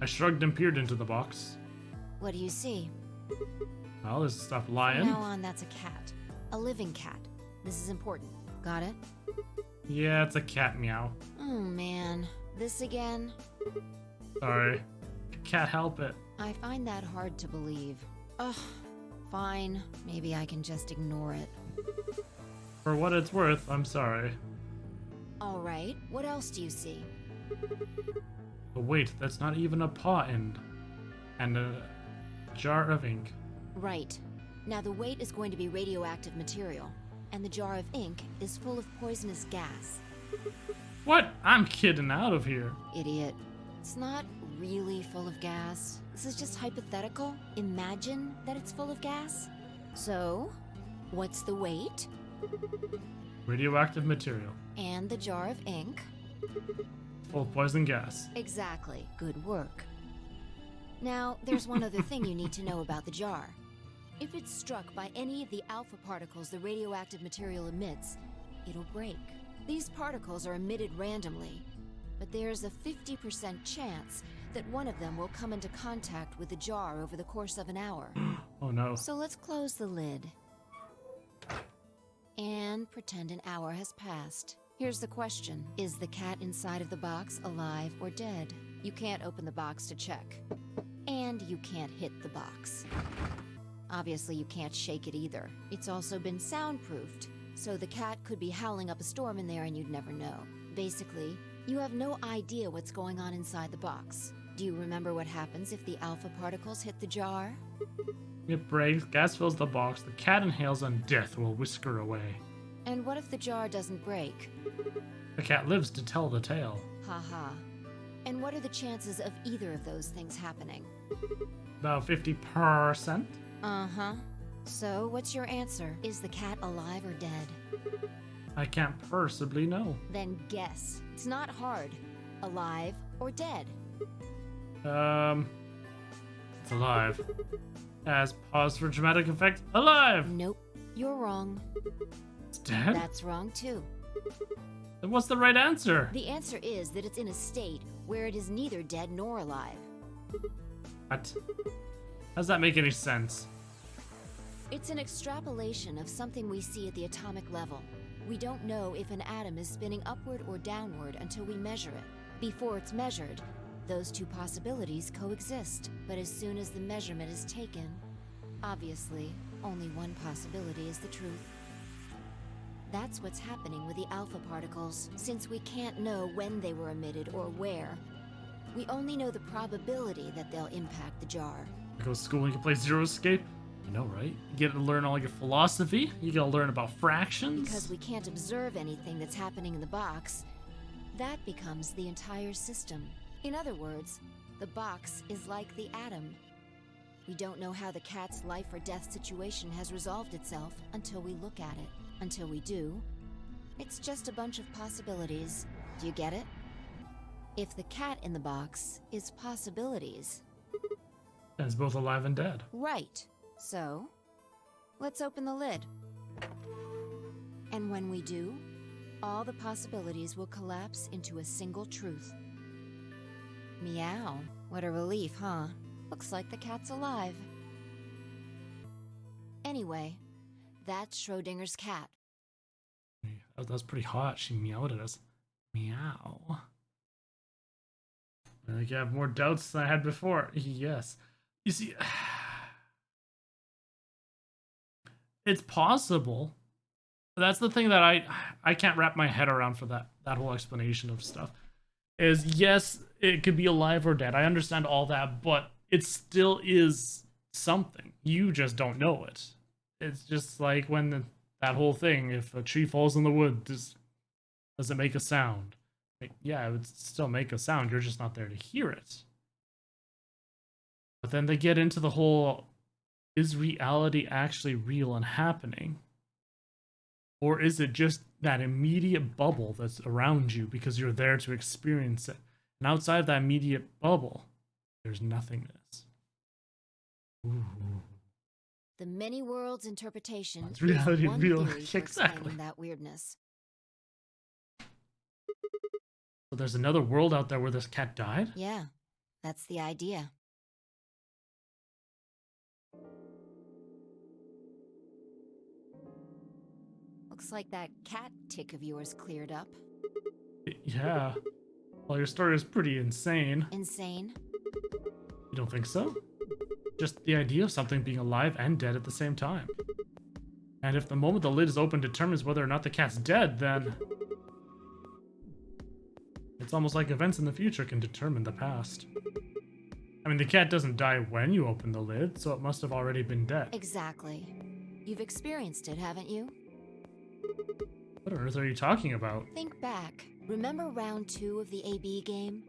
I shrugged and peered into the box. What do you see? Well, there's a stuffed From lion. now on, that's a cat. A living cat. This is important. Got it? Yeah, it's a cat meow. Oh man. This again? Sorry. Can't help it. I find that hard to believe. Ugh. Fine. Maybe I can just ignore it. For what it's worth, I'm sorry. Alright, what else do you see? But wait, that's not even a paw end. And a jar of ink. Right. Now the weight is going to be radioactive material, and the jar of ink is full of poisonous gas. What? I'm kidding out of here. Idiot. It's not really full of gas. This is just hypothetical. Imagine that it's full of gas. So, what's the weight? Radioactive material. And the jar of ink? Full of poison gas. Exactly. Good work. Now, there's one other thing you need to know about the jar. If it's struck by any of the alpha particles the radioactive material emits, it'll break. These particles are emitted randomly, but there's a 50% chance that one of them will come into contact with the jar over the course of an hour. Oh no. So let's close the lid. And pretend an hour has passed. Here's the question. Is the cat inside of the box alive or dead? You can't open the box to check. And you can't hit the box. Obviously, you can't shake it either. It's also been soundproofed, so the cat could be howling up a storm in there and you'd never know. Basically, you have no idea what's going on inside the box. Do you remember what happens if the alpha particles hit the jar? It breaks, gas fills the box, the cat inhales, and death will whisker away. And what if the jar doesn't break? The cat lives to tell the tale. Haha. And what are the chances of either of those things happening? About 50%. Uh-huh. So, what's your answer? Is the cat alive or dead? I can't possibly know. Then guess. It's not hard. Alive or dead? It's alive. As pause for dramatic effect, alive! Nope. You're wrong. It's dead? That's wrong too. Then what's the right answer? The answer is that it's in a state where it is neither dead nor alive. What? Does that make any sense? It's an extrapolation of something we see at the atomic level. We don't know if an atom is spinning upward or downward until we measure it. Before it's measured, those two possibilities coexist. But as soon as the measurement is taken, obviously, only one possibility is the truth. That's what's happening with the alpha particles, since we can't know when they were emitted or where. We only know the probability that they'll impact the jar. You go to school and you can play Zero Escape? You know, right? You get to learn all your philosophy. You get to learn about fractions. Because we can't observe anything that's happening in the box, that becomes the entire system. In other words, the box is like the atom. We don't know how the cat's life or death situation has resolved itself until we look at it. Until we do, it's just a bunch of possibilities. Do you get it? If the cat in the box is possibilities. And it's both alive and dead. Right. So, let's open the lid. And when we do, all the possibilities will collapse into a single truth. Meow. What a relief, huh? Looks like the cat's alive. Anyway, that's Schrodinger's cat. That was pretty hot. She meowed at us. Meow. I think I have more doubts than I had before. Yes. You see, it's possible. That's the thing that I can't wrap my head around for that whole explanation of stuff. Is yes, it could be alive or dead. I understand all that, but it still is something. You just don't know it. It's just like when that whole thing, if a tree falls in the wood, does it make a sound? Like, yeah, it would still make a sound. You're just not there to hear it. But then they get into the whole, is reality actually real and happening? Or is it just that immediate bubble that's around you because you're there to experience it? And outside of that immediate bubble, there's nothingness. Ooh. The many worlds interpretation Is reality is one real? theory for Exactly. explaining that weirdness. So there's another world out there where this cat died? Yeah, that's the idea. Looks like that cat tick of yours cleared up. Yeah. Well, your story is pretty insane. Insane? You don't think so? Just the idea of something being alive and dead at the same time. And if the moment the lid is open determines whether or not the cat's dead, then it's almost like events in the future can determine the past. I mean, the cat doesn't die when you open the lid, so it must have already been dead. Exactly. You've experienced it, haven't you? What on earth are you talking about? Think back. Remember round 2 of the AB game?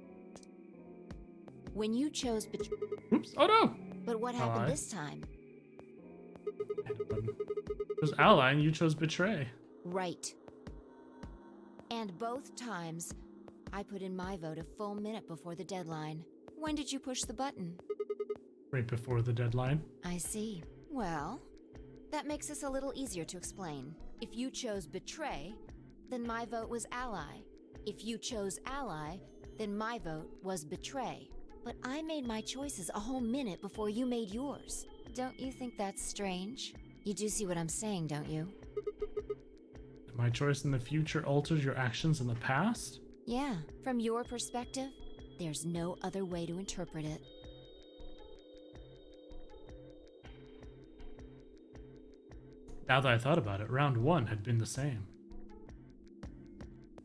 When you chose Oops, oh no! But what happened Ally. this time? It was ally and you chose betray. Right. And both times, I put in my vote a full minute before the deadline. When did you push the button? Right before the deadline. I see. Well, that makes this a little easier to explain. If you chose betray, then my vote was ally. If you chose ally, then my vote was betray. But I made my choices a whole minute before you made yours. Don't you think that's strange? You do see what I'm saying, don't you? My choice in the future altered your actions in the past? Yeah, from your perspective, there's no other way to interpret it. Now that I thought about it, round 1 had been the same.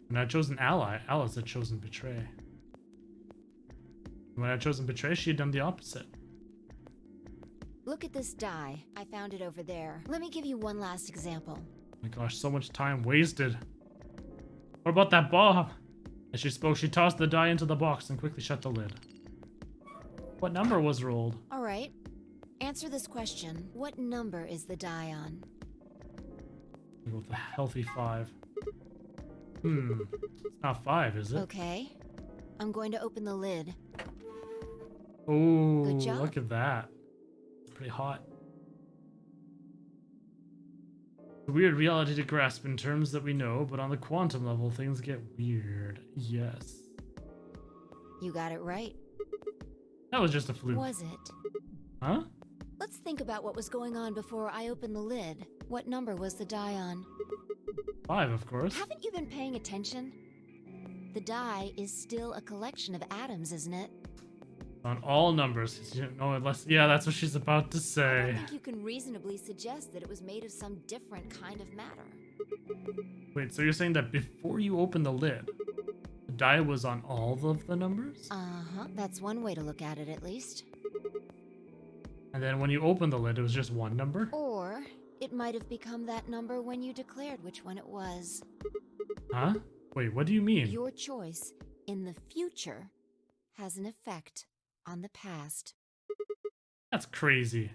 When I had chosen ally, allies had chosen betray. When I had chosen betray, she had done the opposite. Look at this die. I found it over there. Let me give you one last example. Oh my gosh, so much time wasted. What about that bomb? As she spoke, she tossed the die into the box and quickly shut the lid. What number was rolled? All right. Answer this question. What number is the die on? We'll go with the healthy 5. It's not 5, is it? Okay. I'm going to open the lid. Oh, Good job. look at that. It's pretty hot. A weird reality to grasp in terms that we know, but on the quantum level, things get weird. Yes. You got it right. That was just a fluke. Was it? Huh? Let's think about what was going on before I opened the lid. What number was the die on? 5, of course. Haven't you been paying attention? The die is still a collection of atoms, isn't it? On all numbers. No, unless... Yeah, that's what she's about to I say. don't think you can reasonably suggest that it was made of some different kind of matter. Wait, so you're saying that before you opened the lid, the die was on all of the numbers? Uh-huh. That's one way to look at it, at least. And then when you opened the lid, it was just one number? Or it might have become that number when you declared which one it was. Huh? Wait, what do you mean? Your choice in the future has an effect on the past. That's crazy.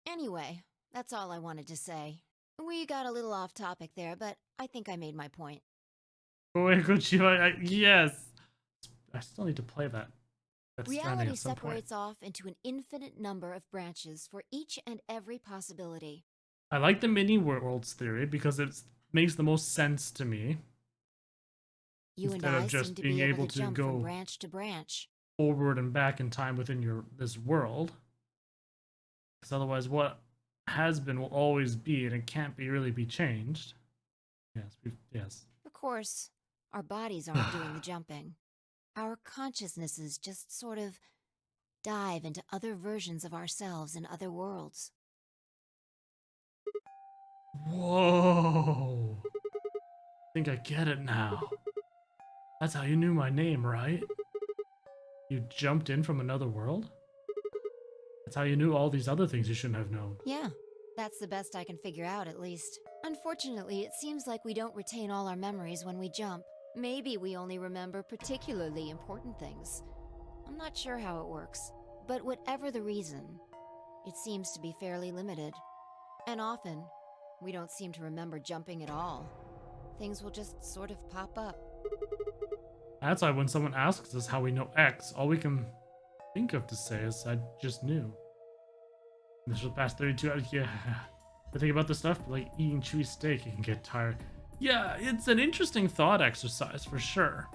Anyway, that's all I wanted to say. We got a little off topic there, but I think I made my point. Wait, Kojima, yes. I still need to play that. That's standing Reality at some point. separates off into an infinite number of branches for each and every possibility. I like the mini worlds theory because it makes the most sense to me. You Instead and of I just seem to being be able able to to jump go from branch to branch. Forward and back in time within this world. Because otherwise, what has been will always be, and it can't really be changed. Yes. Of course, our bodies aren't doing the jumping. Our consciousnesses just sort of dive into other versions of ourselves in other worlds. Whoa! I think I get it now. That's how you knew my name, right? You jumped in from another world? That's how you knew all these other things you shouldn't have known. Yeah, that's the best I can figure out, at least. Unfortunately, it seems like we don't retain all our memories when we jump. Maybe we only remember particularly important things. I'm not sure how it works, but whatever the reason, it seems to be fairly limited. And often, we don't seem to remember jumping at all. Things will just sort of pop up. That's why when someone asks us how we know X, all we can think of to say is, I just knew. This was past 32 hours. Yeah. I think about this stuff, but like eating chewy steak, you can get tired. Yeah, it's an interesting thought exercise for sure.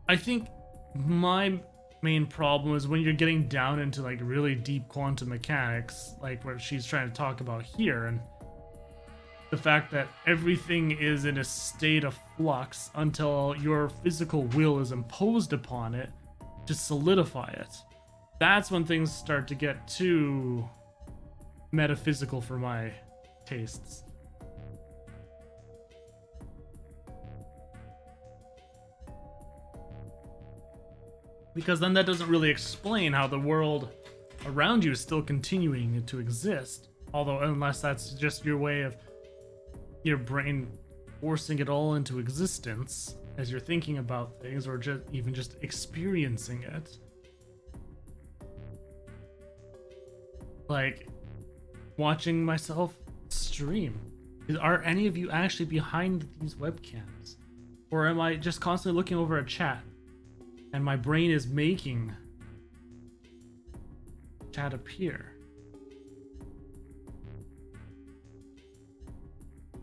I think my main problem is when you're getting down into like really deep quantum mechanics, like what she's trying to talk about here, and the fact that everything is in a state of flux until your physical will is imposed upon it to solidify it. That's when things start to get too metaphysical for my tastes. Because then that doesn't really explain how the world around you is still continuing to exist. Although, unless that's just your way of your brain forcing it all into existence as you're thinking about things, or just even just experiencing it. Like watching myself stream. Are any of you actually behind these webcams? Or am I just constantly looking over a chat and my brain is making chat appear?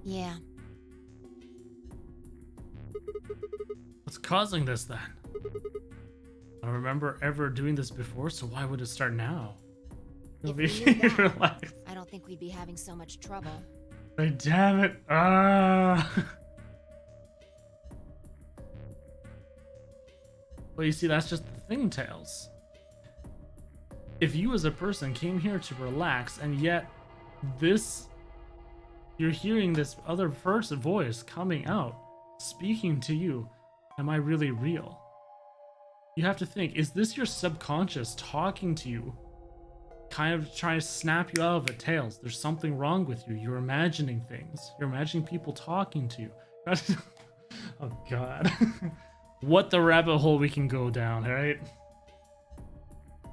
Yeah. What's causing this then? I don't remember ever doing this before, so why would it start now? If we knew that, Relax. I don't think we'd be having so much trouble. Like, damn it. Ah. Well, you see, that's just the thing, Tails. If you as a person came here to relax, and yet you're hearing this other person voice coming out, speaking to you, Am I really real? You have to think, is this your subconscious talking to you? Kind of trying to snap you out of it, Tails. There's something wrong with you. You're imagining things. You're imagining people talking to you. Oh god. What the rabbit hole we can go down, right?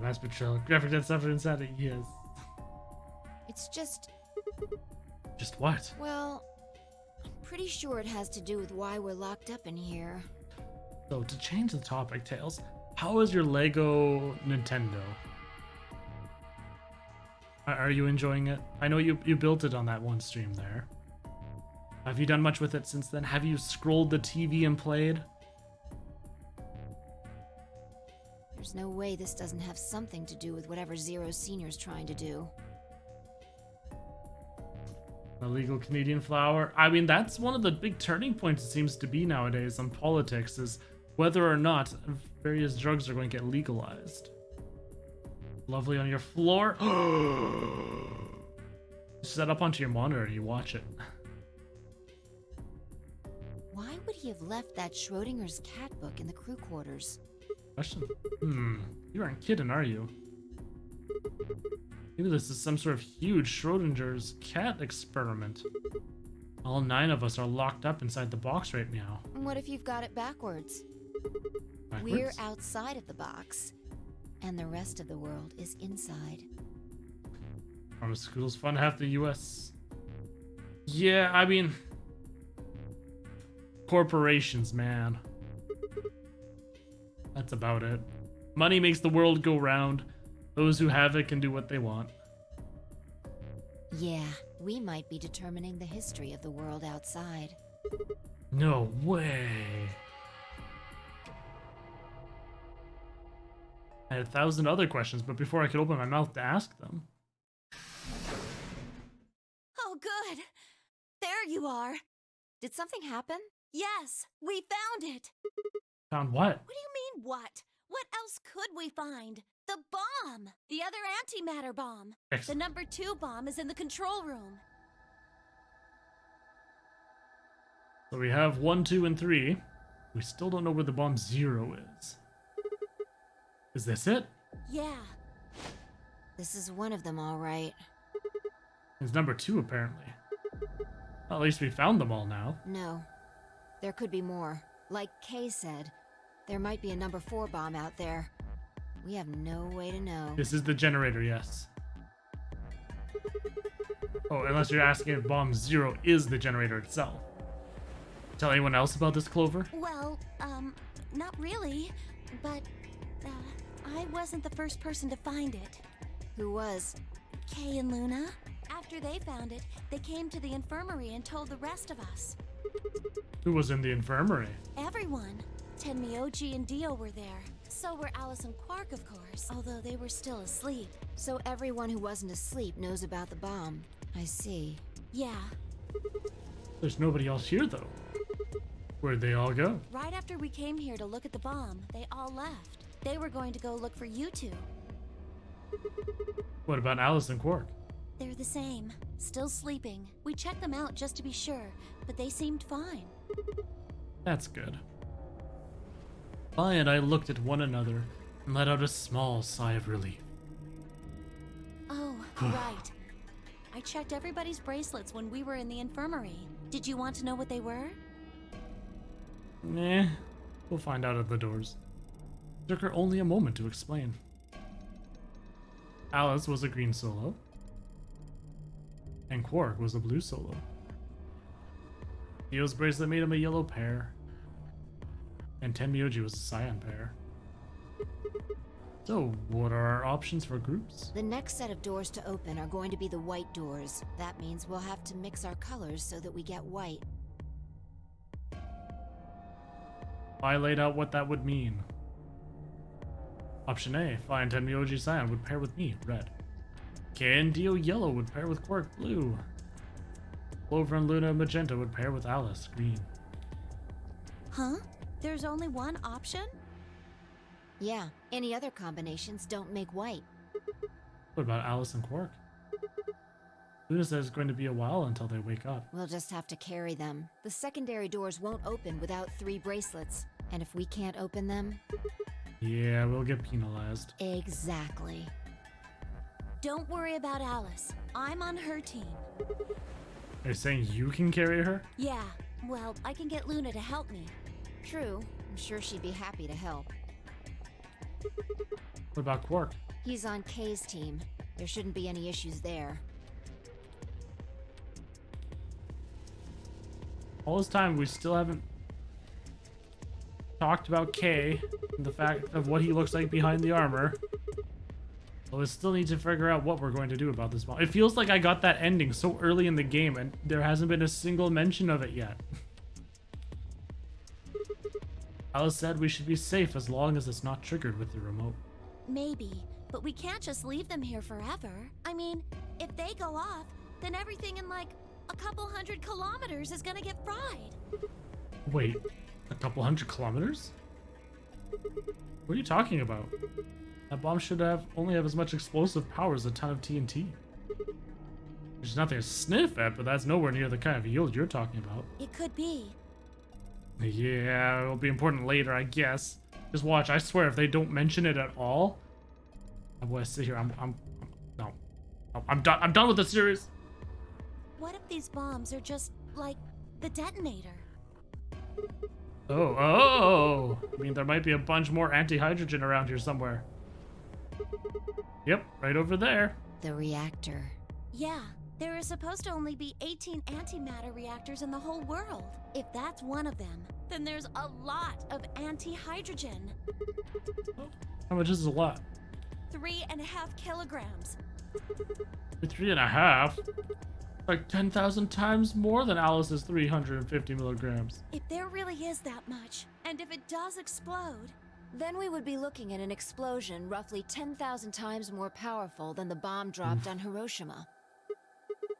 Mass Patrol. Graphic death suffered insanity, yes. It's just, Just what? well, I'm pretty sure it has to do with why we're locked up in here. So to change the topic, Tails, how is your Lego Nintendo? Are you enjoying it? I know you built it on that one stream there. Have you done much with it since then? Have you scrolled the TV and played? There's no way this doesn't have something to do with whatever Zero Senior's trying to do. Illegal Canadian flower. I mean, that's one of the big turning points it seems to be nowadays on politics, is whether or not various drugs are going to get legalized. Lovely on your floor. Set up onto your monitor and you watch it. Why would he have left that Schrodinger's cat book in the crew quarters? Question. You aren't kidding, are you? Maybe this is some sort of huge Schrodinger's cat experiment. All 9 of us are locked up inside the box right now. What if you've got it backwards? Backwards? We're outside of the box, and the rest of the world is inside. Pharmaceuticals fund half the US. Yeah, I mean... corporations, man. That's about it. Money makes the world go round. Those who have it can do what they want. Yeah, we might be determining the history of the world outside. No way. I had 1,000 other questions, but before I could open my mouth to ask them... Oh, good. There you are. Did something happen? Yes, we found it. Found what? What do you mean, what? What else could we find? The bomb! The other antimatter bomb. The Excellent. #2 bomb is in the control room. So we have 1, 2, and 3. We still don't know where the bomb 0 is. Is this it? Yeah. This is one of them, all right. It's number 2, apparently. Well, at least we found them all now. No. There could be more. Like Kay said, there might be a #4 bomb out there. We have no way to know. This is the generator, yes. Oh, unless you're asking if bomb 0 is the generator itself. Tell anyone else about this, Clover? Well, not really. But, I wasn't the first person to find it. Who was? Kay and Luna. After they found it, they came to the infirmary and told the rest of us. Who was in the infirmary? Everyone. Tenmyoji and Dio were there. So were Alice and Quark, of course, although they were still asleep. So everyone who wasn't asleep knows about the bomb. I see. Yeah. There's nobody else here, though. Where'd they all go? Right after we came here to look at the bomb, they all left. They were going to go look for you two. What about Alice and Quark? They're the same. Still sleeping. We checked them out just to be sure, but they seemed fine. That's good. Vi and I looked at one another and let out a small sigh of relief. Oh, right. I checked everybody's bracelets when we were in the infirmary. Did you want to know what they were? Nah, we'll find out at the doors. Took her only a moment to explain. Alice was a green solo, and Quark was a blue solo. Dio's bracelet made him a yellow pair, and Tenmyoji was a cyan pair. So, what are our options for groups? The next set of doors to open are going to be the white doors. That means we'll have to mix our colors so that we get white. I laid out what that would mean. Option A, Fi and Tenmyoji cyan would pair with me, red. Kay and Dio yellow would pair with Quark, blue. Clover and Luna magenta would pair with Alice, green. Huh? There's only one option? Yeah, any other combinations don't make white. What about Alice and Quark? Luna says it's going to be a while until they wake up. We'll just have to carry them. The secondary doors won't open without 3 bracelets. And if we can't open them? Yeah, we'll get penalized. Exactly. Don't worry about Alice. I'm on her team. Are you saying you can carry her? Yeah, well, I can get Luna to help me. True. I'm sure she'd be happy to help. What about Quark? He's on Kay's team. There shouldn't be any issues there. All this time, we still haven't talked about Kay and the fact of what he looks like behind the armor. So we still need to figure out what we're going to do about this bomb. It feels like I got that ending so early in the game and there hasn't been a single mention of it yet. Alice said we should be safe as long as it's not triggered with the remote. Maybe, but we can't just leave them here forever. I mean, if they go off, then everything in like a couple 100 kilometers is gonna get fried. Wait, a couple 100 kilometers? What are you talking about? That bomb should only have as much explosive power as a ton of TNT. There's nothing to sniff at, but that's nowhere near the kind of yield you're talking about. It could be. Yeah, it'll be important later, I guess. Just watch, I swear, if they don't mention it at all, I'm gonna sit here. No, I'm done. I'm done with the series. What if these bombs are just like the detonator? Oh, I mean, there might be a bunch more anti-hydrogen around here somewhere. Yep, right over there. The reactor. Yeah, there are supposed to only be 18 antimatter reactors in the whole world. If that's one of them, then there's a lot of anti-hydrogen. How much is a lot? 3.5 kilograms. 3.5? Like 10,000 times more than Alice's 350 milligrams. If there really is that much, and if it does explode, Then we would be looking at an explosion roughly 10,000 times more powerful than the bomb dropped on Hiroshima.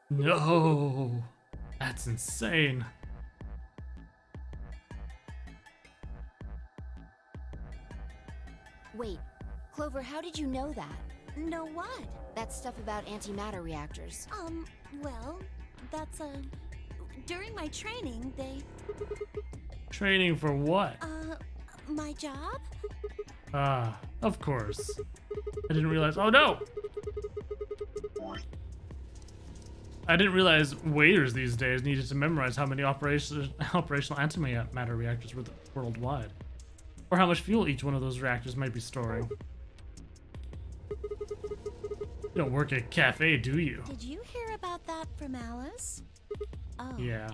No, that's insane. Wait, Clover, how did you know that? know what? That stuff about antimatter reactors. Well, that's, during my training, Training for what? my job? Ah, of course. I didn't realize. Oh no! I didn't realize waiters these days needed to memorize how many operational antimatter reactors were worldwide, or how much fuel each one of those reactors might be storing. You don't work at a cafe, do you? Did you hear about that from Alice? Oh. Yeah.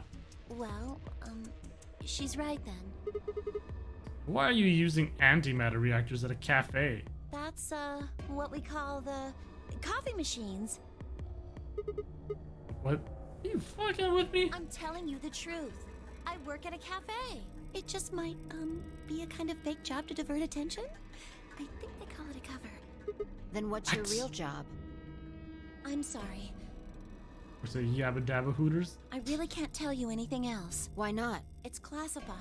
Well, she's right then. Why are you using antimatter reactors at a cafe? That's, what we call the coffee machines. What? Are you fucking with me? I'm telling you the truth. I work at a cafe. It just might, be a kind of fake job to divert attention. I think they call it a cover. Then what's your What? real job? I'm sorry. Or say yabba dabba hooters? I really can't tell you anything else. Why not? It's classified.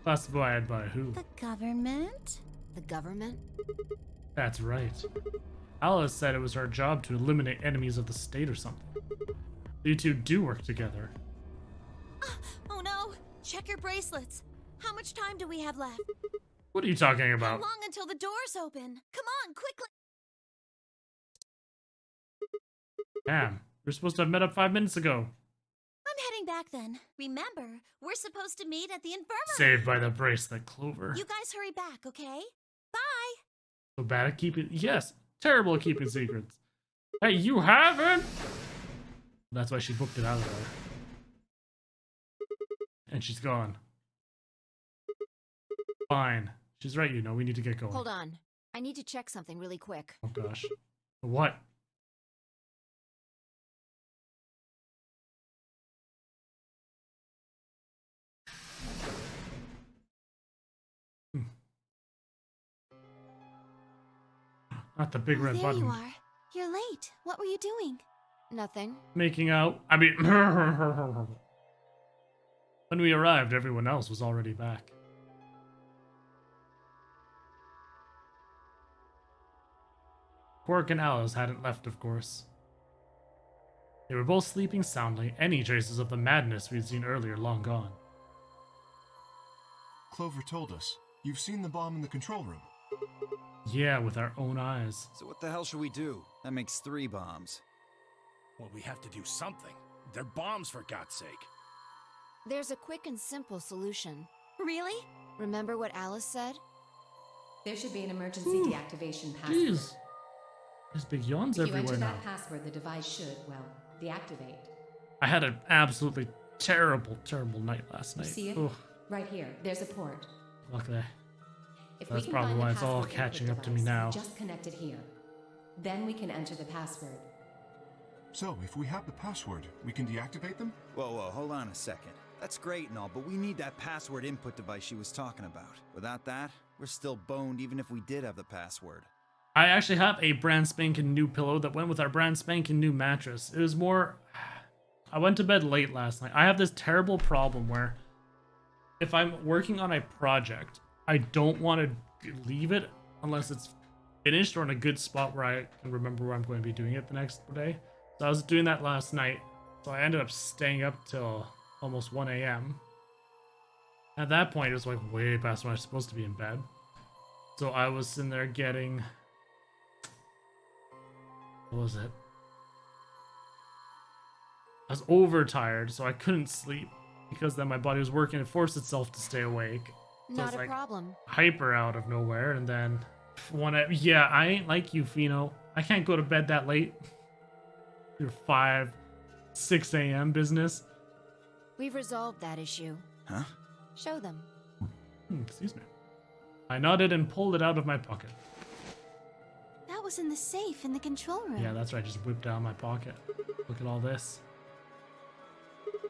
Classified by who? The government? The government? That's right. Alice said it was her job to eliminate enemies of the state or something. You two do work together. Oh no! Check your bracelets. How much time do we have left? What are you talking How about? long until the doors open? Come on, quickly! Damn, we're supposed to have met up 5 minutes ago. I'm heading back then. Remember, we're supposed to meet at the infirmary. Saved by the bracelet, Clover. You guys hurry back, okay? Bye! So bad at keeping... Yes, terrible at keeping secrets. Hey, you haven't? That's why she booked it out of there. And she's gone. Fine. She's right, you know, we need to get going. Hold on. I need to check something really quick. Oh gosh. What? Not the big Oh, red there button. you are. You're late. What were you doing? Nothing. Making out. I mean, when we arrived, everyone else was already back. Quark and Alice hadn't left, of course. They were both sleeping soundly, any traces of the madness we'd seen earlier long gone. Clover told us. You've seen the bomb in the control room. Yeah, with our own eyes. So what the hell should we do? That makes 3 bombs. Well, we have to do something. They're bombs, for God's sake. There's a quick and simple solution. Really? Remember what Alice said? There should be an emergency deactivation password. Jeez. There's big yawns If you everywhere enter now. that password, the device should, well, deactivate. I had an absolutely terrible, terrible night last night. See it? Ugh, Right here. There's a port. luckily. If That's we can probably find the why it's all password catching input up to me device, now. Just connect it here. Then we can enter the password. So, if we have the password, we can deactivate them? Whoa, hold on a second. That's great and all, but we need that password input device she was talking about. Without that, we're still boned even if we did have the password. I actually have a brand spanking new pillow that went with our brand spanking new mattress. It was more... I went to bed late last night. I have this terrible problem where if I'm working on a project, I don't want to leave it unless it's finished or in a good spot where I can remember where I'm going to be doing it the next day. So I was doing that last night. So I ended up staying up till almost 1 a.m. At that point, it was like way past when I was supposed to be in bed. So I was sitting there getting... What was it? I was overtired, so I couldn't sleep because then my body was working. It forced itself to stay awake. So Not it's a like problem. hyper out of nowhere, and then yeah, I ain't like you, Fino. I can't go to bed that late. Your 5, 6 a.m. business. We've resolved that issue. Huh? Show them. Excuse me. I nodded and pulled it out of my pocket. That was in the safe in the control room. Yeah, that's right. Just whipped out my pocket. Look at all this.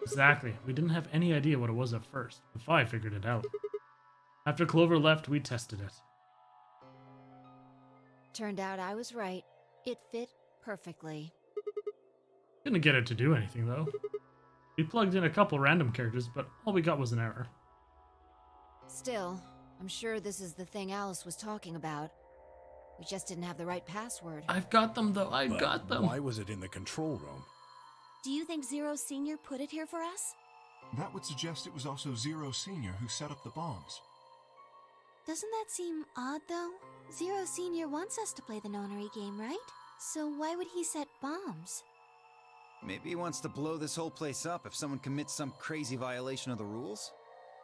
Exactly. We didn't have any idea what it was at first, but Fi figured it out. After Clover left, we tested it. Turned out I was right. It fit perfectly. Didn't get it to do anything, though. We plugged in a couple random characters, but all we got was an error. Still, I'm sure this is the thing Alice was talking about. We just didn't have the right password. I've got them, though. I But got them. why was it in the control room? Do you think Zero Senior put it here for us? That would suggest it was also Zero Senior who set up the bombs. Doesn't that seem odd, though? Zero Senior wants us to play the nonary game, right? So why would he set bombs? Maybe he wants to blow this whole place up if someone commits some crazy violation of the rules?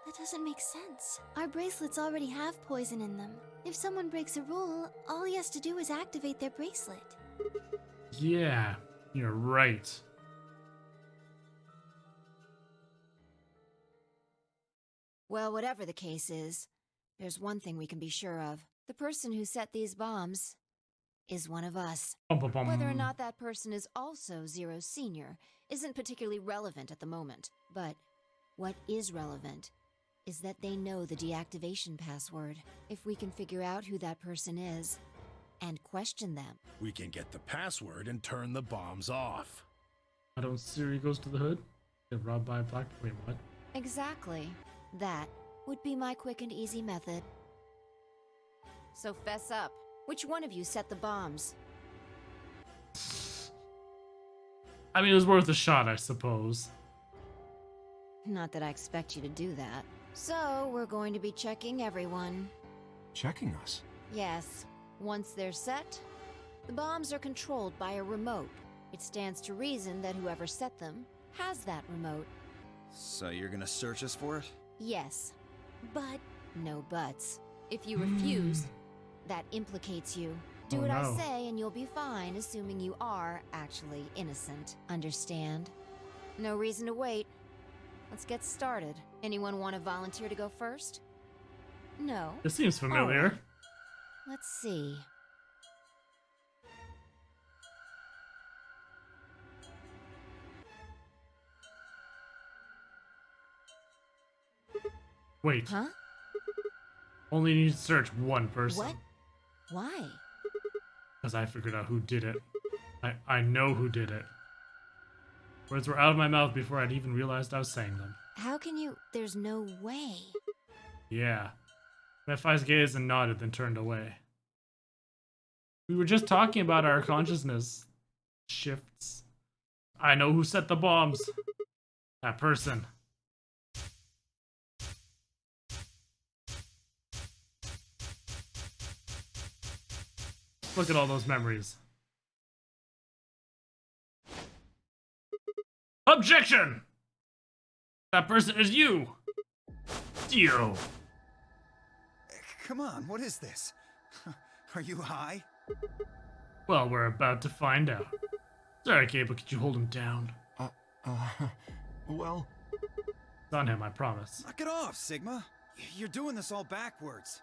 That doesn't make sense. Our bracelets already have poison in them. If someone breaks a rule, all he has to do is activate their bracelet. Yeah, you're right. Well, whatever the case is, there's one thing we can be sure of. The person who set these bombs is one of us. Bum-bum-bum. Whether or not that person is also Zero Senior isn't particularly relevant at the moment. But what is relevant is that they know the deactivation password. If we can figure out who that person is and question them. We can get the password and turn the bombs off. I don't Siri goes to the hood. Get robbed by a black... Wait, what? Exactly. That would be my quick and easy method. So fess up. Which one of you set the bombs? I mean, it was worth a shot, I suppose. Not that I expect you to do that. So, we're going to be checking everyone. Checking us? Yes. Once they're set, the bombs are controlled by a remote. It stands to reason that whoever set them has that remote. So you're gonna search us for it? Yes. But no buts. If you refuse, that implicates you. Do Oh, what no. I say and you'll be fine, assuming you are actually innocent. Understand? No reason to wait. Let's get started. Anyone want to volunteer to go first? No. This seems familiar. Alright. Let's see. Wait, Huh? only need to search one person. What? Why? Because I figured out who did it. I know who did it. Words were out of my mouth before I'd even realized I was saying them. How can you? There's no way. Yeah. Mephi's gazed and nodded, then turned away. We were just talking about our consciousness shifts. I know who set the bombs. That person. Look at all those memories. Objection! That person is you! Dio. Come on, what is this? Are you high? Well, we're about to find out. Sorry, Cable, could you hold him down? Well, It's on him, I promise. Knock it off, Sigma. You're doing this all backwards.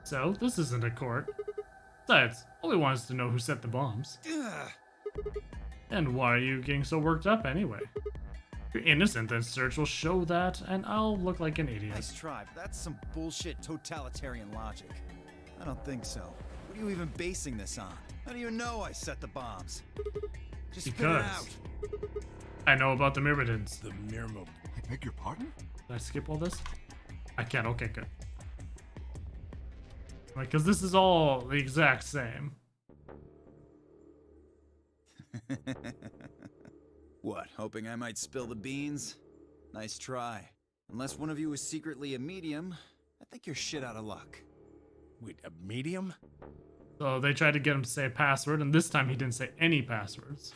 So, this isn't a court. Besides, all we want is to know who set the bombs. Ugh. And why are you getting so worked up anyway? If you're innocent, then search will show that, and I'll look like an idiot. Nice try, but that's some bullshit totalitarian logic. I don't think so. What are you even basing this on? How do you know I set the bombs? Just spit it Because out. I know about the Myrmidons. The Mirmo. I beg your pardon? Did I skip all this? I can, okay, good. Because this is all the exact same. What, hoping I might spill the beans? Nice try. Unless one of you is secretly a medium, I think you're shit out of luck. Wait, a medium? So they tried to get him to say a password, and this time he didn't say any passwords.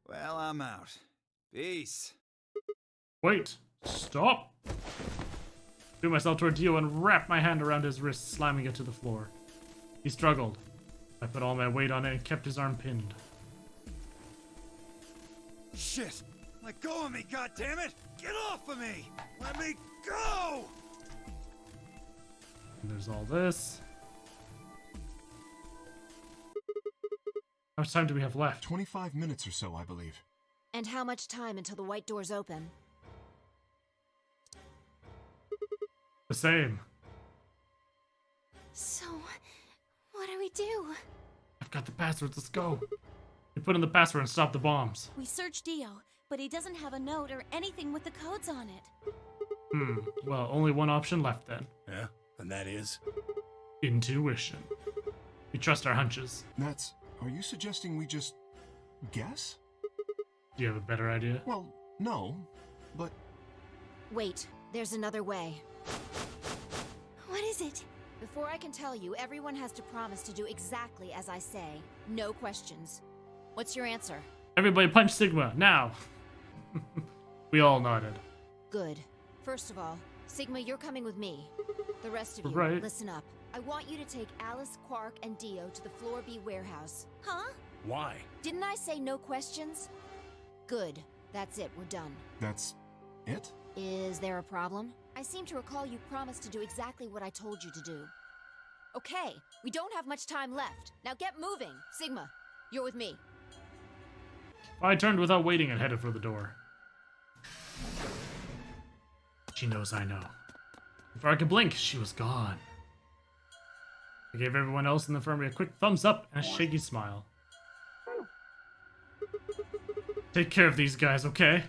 Well, I'm out. Peace. Wait, stop! Threw myself toward Dio and wrapped my hand around his wrist, slamming it to the floor. He struggled. I put all my weight on it and kept his arm pinned. Shit! Let go of me, goddammit! Get off of me! Let me go! And there's all this. How much time do we have left? 25 minutes or so, I believe. And how much time until the white doors open? The same. So, what do we do? I've got the passwords, let's go. We put in the password and stop the bombs. We searched Dio, but he doesn't have a note or anything with the codes on it. Well, only one option left then. Yeah, and that is? Intuition. We trust our hunches. Are you suggesting we just guess? Do you have a better idea? Well, no, but Wait, there's another way. What is it? Before I can tell you, everyone has to promise to do exactly as I say. No questions. What's your answer? Everybody punch Sigma, now! We all nodded. Good. First of all, Sigma, you're coming with me. The rest of you, Right. listen up. I want you to take Alice, Quark, and Dio to the Floor B warehouse. Huh? Why? Didn't I say no questions? Good. That's it. We're done. that's it? Is there a problem? I seem to recall you promised to do exactly what I told you to do. Okay, we don't have much time left. Now get moving. Sigma, you're with me. I turned without waiting and headed for the door. She knows I know. Before I could blink, she was gone. I gave everyone else in the infirmary a quick thumbs up and a shaky smile. Take care of these guys, okay?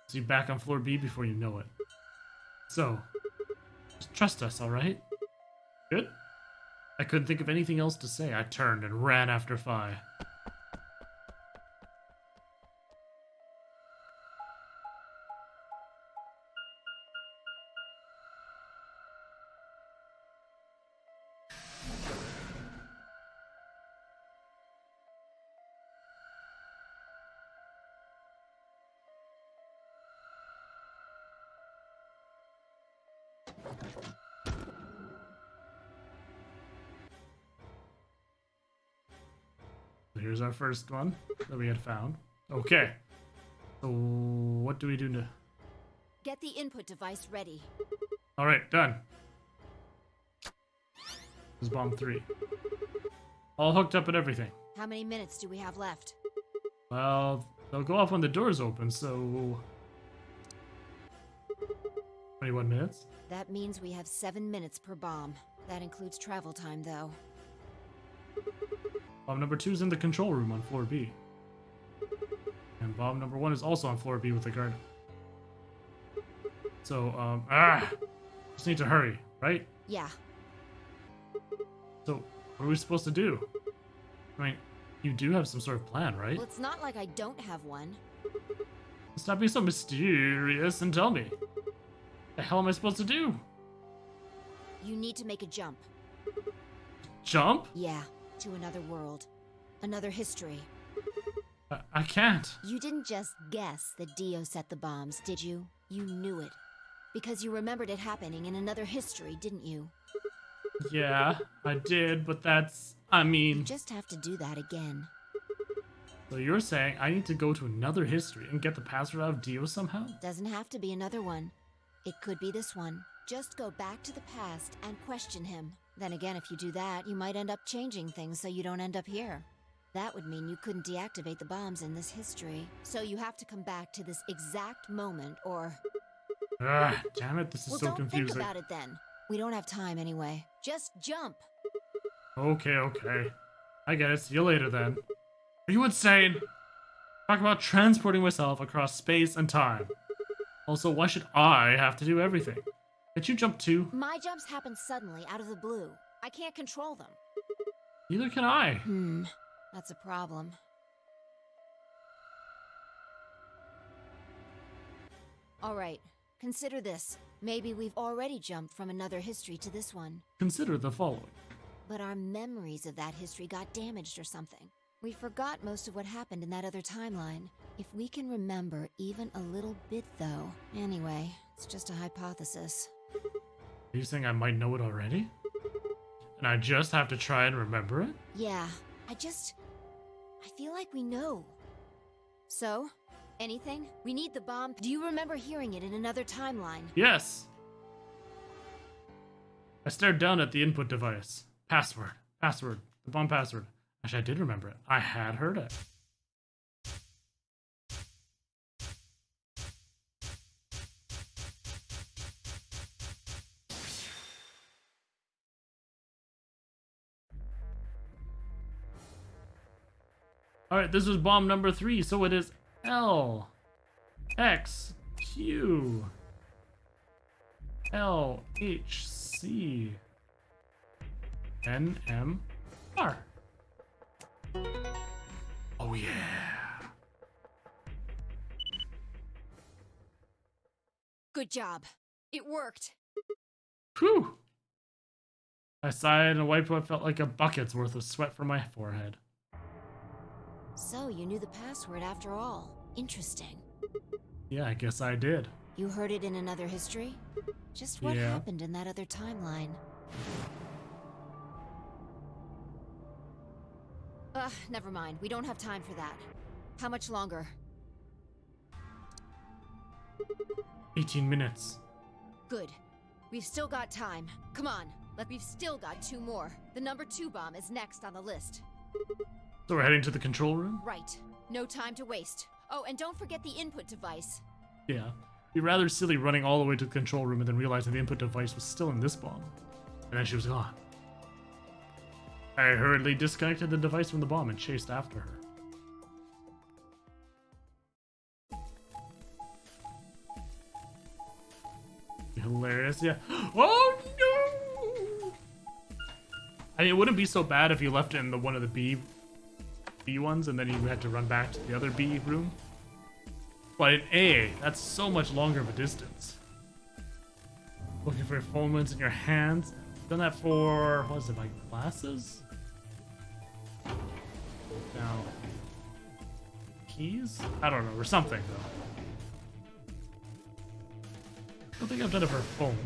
See you back on floor B before you know it. So, just trust us, alright? Good? I couldn't think of anything else to say. I turned and ran after Phi. So here's our first one that we had found. Okay. So what do we do now? Get the input device ready. Alright, done. This is bomb 3. All hooked up and everything. How many minutes do we have left? Well, they'll go off when the doors open, so 21 minutes. That means we have 7 minutes per bomb. That includes travel time, though. Bomb number 2 is in the control room on floor B. And bomb number 1 is also on floor B with the guard. So, just need to hurry, right? Yeah. So, what are we supposed to do? I mean, you do have some sort of plan, right? Well, it's not like I don't have one. Stop being so mysterious and tell me. What the hell am I supposed to do? You need to make a jump. jump? Yeah, to another world. Another history. I can't. You didn't just guess that Dio set the bombs, did you? You knew it. Because you remembered it happening in another history, didn't you? Yeah, I did, but that's... I mean... You just have to do that again. So you're saying I need to go to another history and get the password out of Dio somehow? Doesn't have to be another one. It could be this one. Just go back to the past and question him. Then again, if you do that, you might end up changing things so you don't end up here. That would mean you couldn't deactivate the bombs in this history. So you have to come back to this exact moment, or... Ah, damn it, this is so don't confusing. think about it then. We don't have time anyway. Just jump. Okay. I get it. See you later then. Are you insane? Talk about transporting myself across space and time. Also, why should I have to do everything? Can't you jump too? My jumps happen suddenly, out of the blue. I can't control them. Neither can I. That's a problem. Alright, consider this. Maybe we've already jumped from another history to this one. Consider the following. But our memories of that history got damaged or something. We forgot most of what happened in that other timeline. If we can remember even a little bit, though. Anyway, it's just a hypothesis. Are you saying I might know it already? And I just have to try and remember it? Yeah, I feel like we know. So, anything? We need the bomb. Do you remember hearing it in another timeline? Yes. I stared down at the input device. Password. The bomb password. Actually, I did remember it. I had heard it. Alright, this was bomb number 3, so it is L, X, Q, L, H, C, N, M, R. Oh yeah. Good job. It worked. Whew. I sighed and wiped what felt like a bucket's worth of sweat from my forehead. So, you knew the password after all. Interesting. Yeah, I guess I did. You heard it in another history? Just what happened in that other timeline? Never mind. We don't have time for that. How much longer? 18 minutes. Good. We've still got time. Come on. We've still got 2 more. The number 2 bomb is next on the list. So we're heading to the control room? Right. No time to waste. Oh, and don't forget the input device. Yeah. It'd be rather silly running all the way to the control room and then realizing the input device was still in this bomb. And then she was gone. I hurriedly disconnected the device from the bomb and chased after her. Hilarious, yeah. Oh no! I mean, it wouldn't be so bad if you left it in the one of the B ones and then you had to run back to the other B room. But in A, that's so much longer of a distance. Looking for your phone when it's in your hands. Done that for, what is it, my glasses? Now, keys? I don't know, or something though. I don't think I've done it for a phone.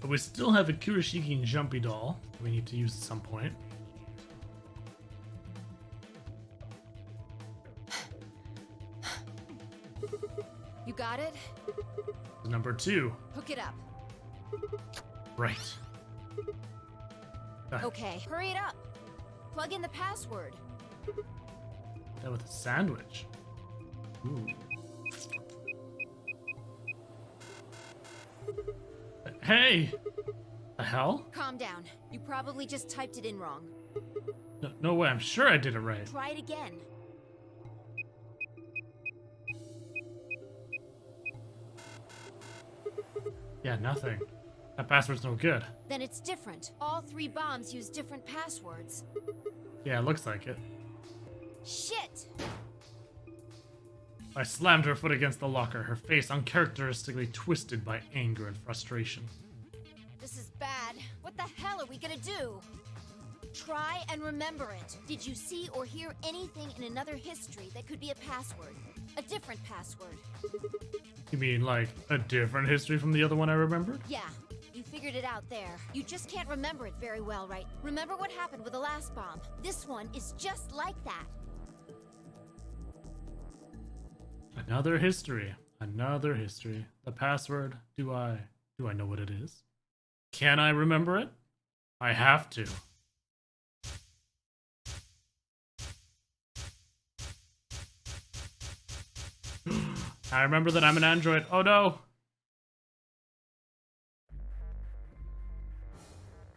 But we still have a Kurashiki and Jumpy doll we need to use at some point. You got it? Number 2. Hook it up. Right. Okay, hurry it up. Plug in the password. That with a sandwich. Ooh. Hey! The hell? Calm down. You probably just typed it in wrong. No way, I'm sure I did it right. Try it again. Yeah, nothing. That password's no good. Then it's different. All 3 bombs use different passwords. Yeah, it looks like it. Shit! I slammed her foot against the locker, her face uncharacteristically twisted by anger and frustration. This is bad. What the hell are we gonna do? Try and remember it. Did you see or hear anything in another history that could be a password? A different password? You mean like a different history from the other one I remembered? Yeah, you figured it out there. You just can't remember it very well, right? Remember what happened with the last bomb. This one is just like that. Another history. Another history. The password, do I know what it is? Can I remember it? I have to. I remember that I'm an android. Oh no!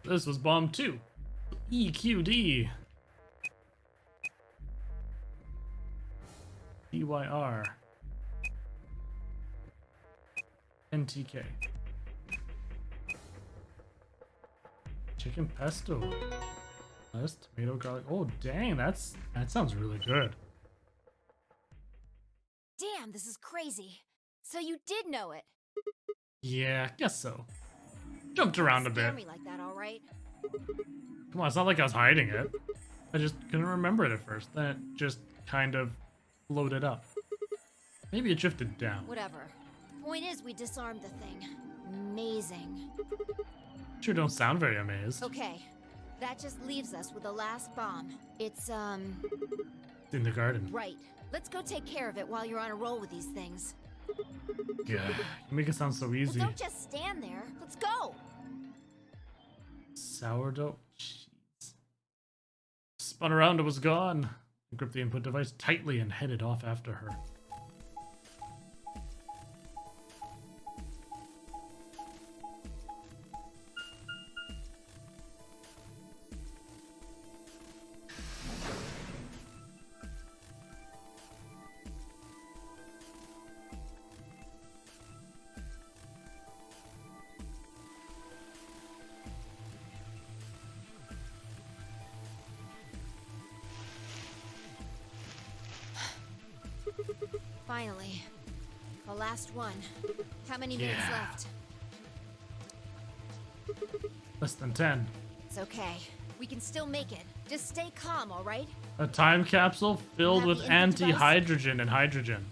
This was bomb 2. EQD. DYR. NTK. Chicken pesto. Lettuce, tomato, garlic. Oh dang, that sounds really good. Damn, this is crazy. So you did know it. Yeah, guess so. Jumped around a bit. Scare me like that, all right? Come on, it's not like I was hiding it. I just couldn't remember it at first. Then it just kind of loaded up. Maybe it drifted down. Whatever. Point is, we disarmed the thing. Amazing. Sure don't sound very amazed. Okay, that just leaves us with the last bomb. It's, In the garden. right. Let's go take care of it while you're on a roll with these things. Yeah, you make it sound so easy. Well, don't just stand there. Let's go! Sourdough cheese. Spun around and was gone. I gripped the input device tightly and headed off after her. Finally. The last one. How many minutes left? Less than 10. It's okay. We can still make it. Just stay calm, all right? A time capsule filled Have with the input device? anti-hydrogen and hydrogen.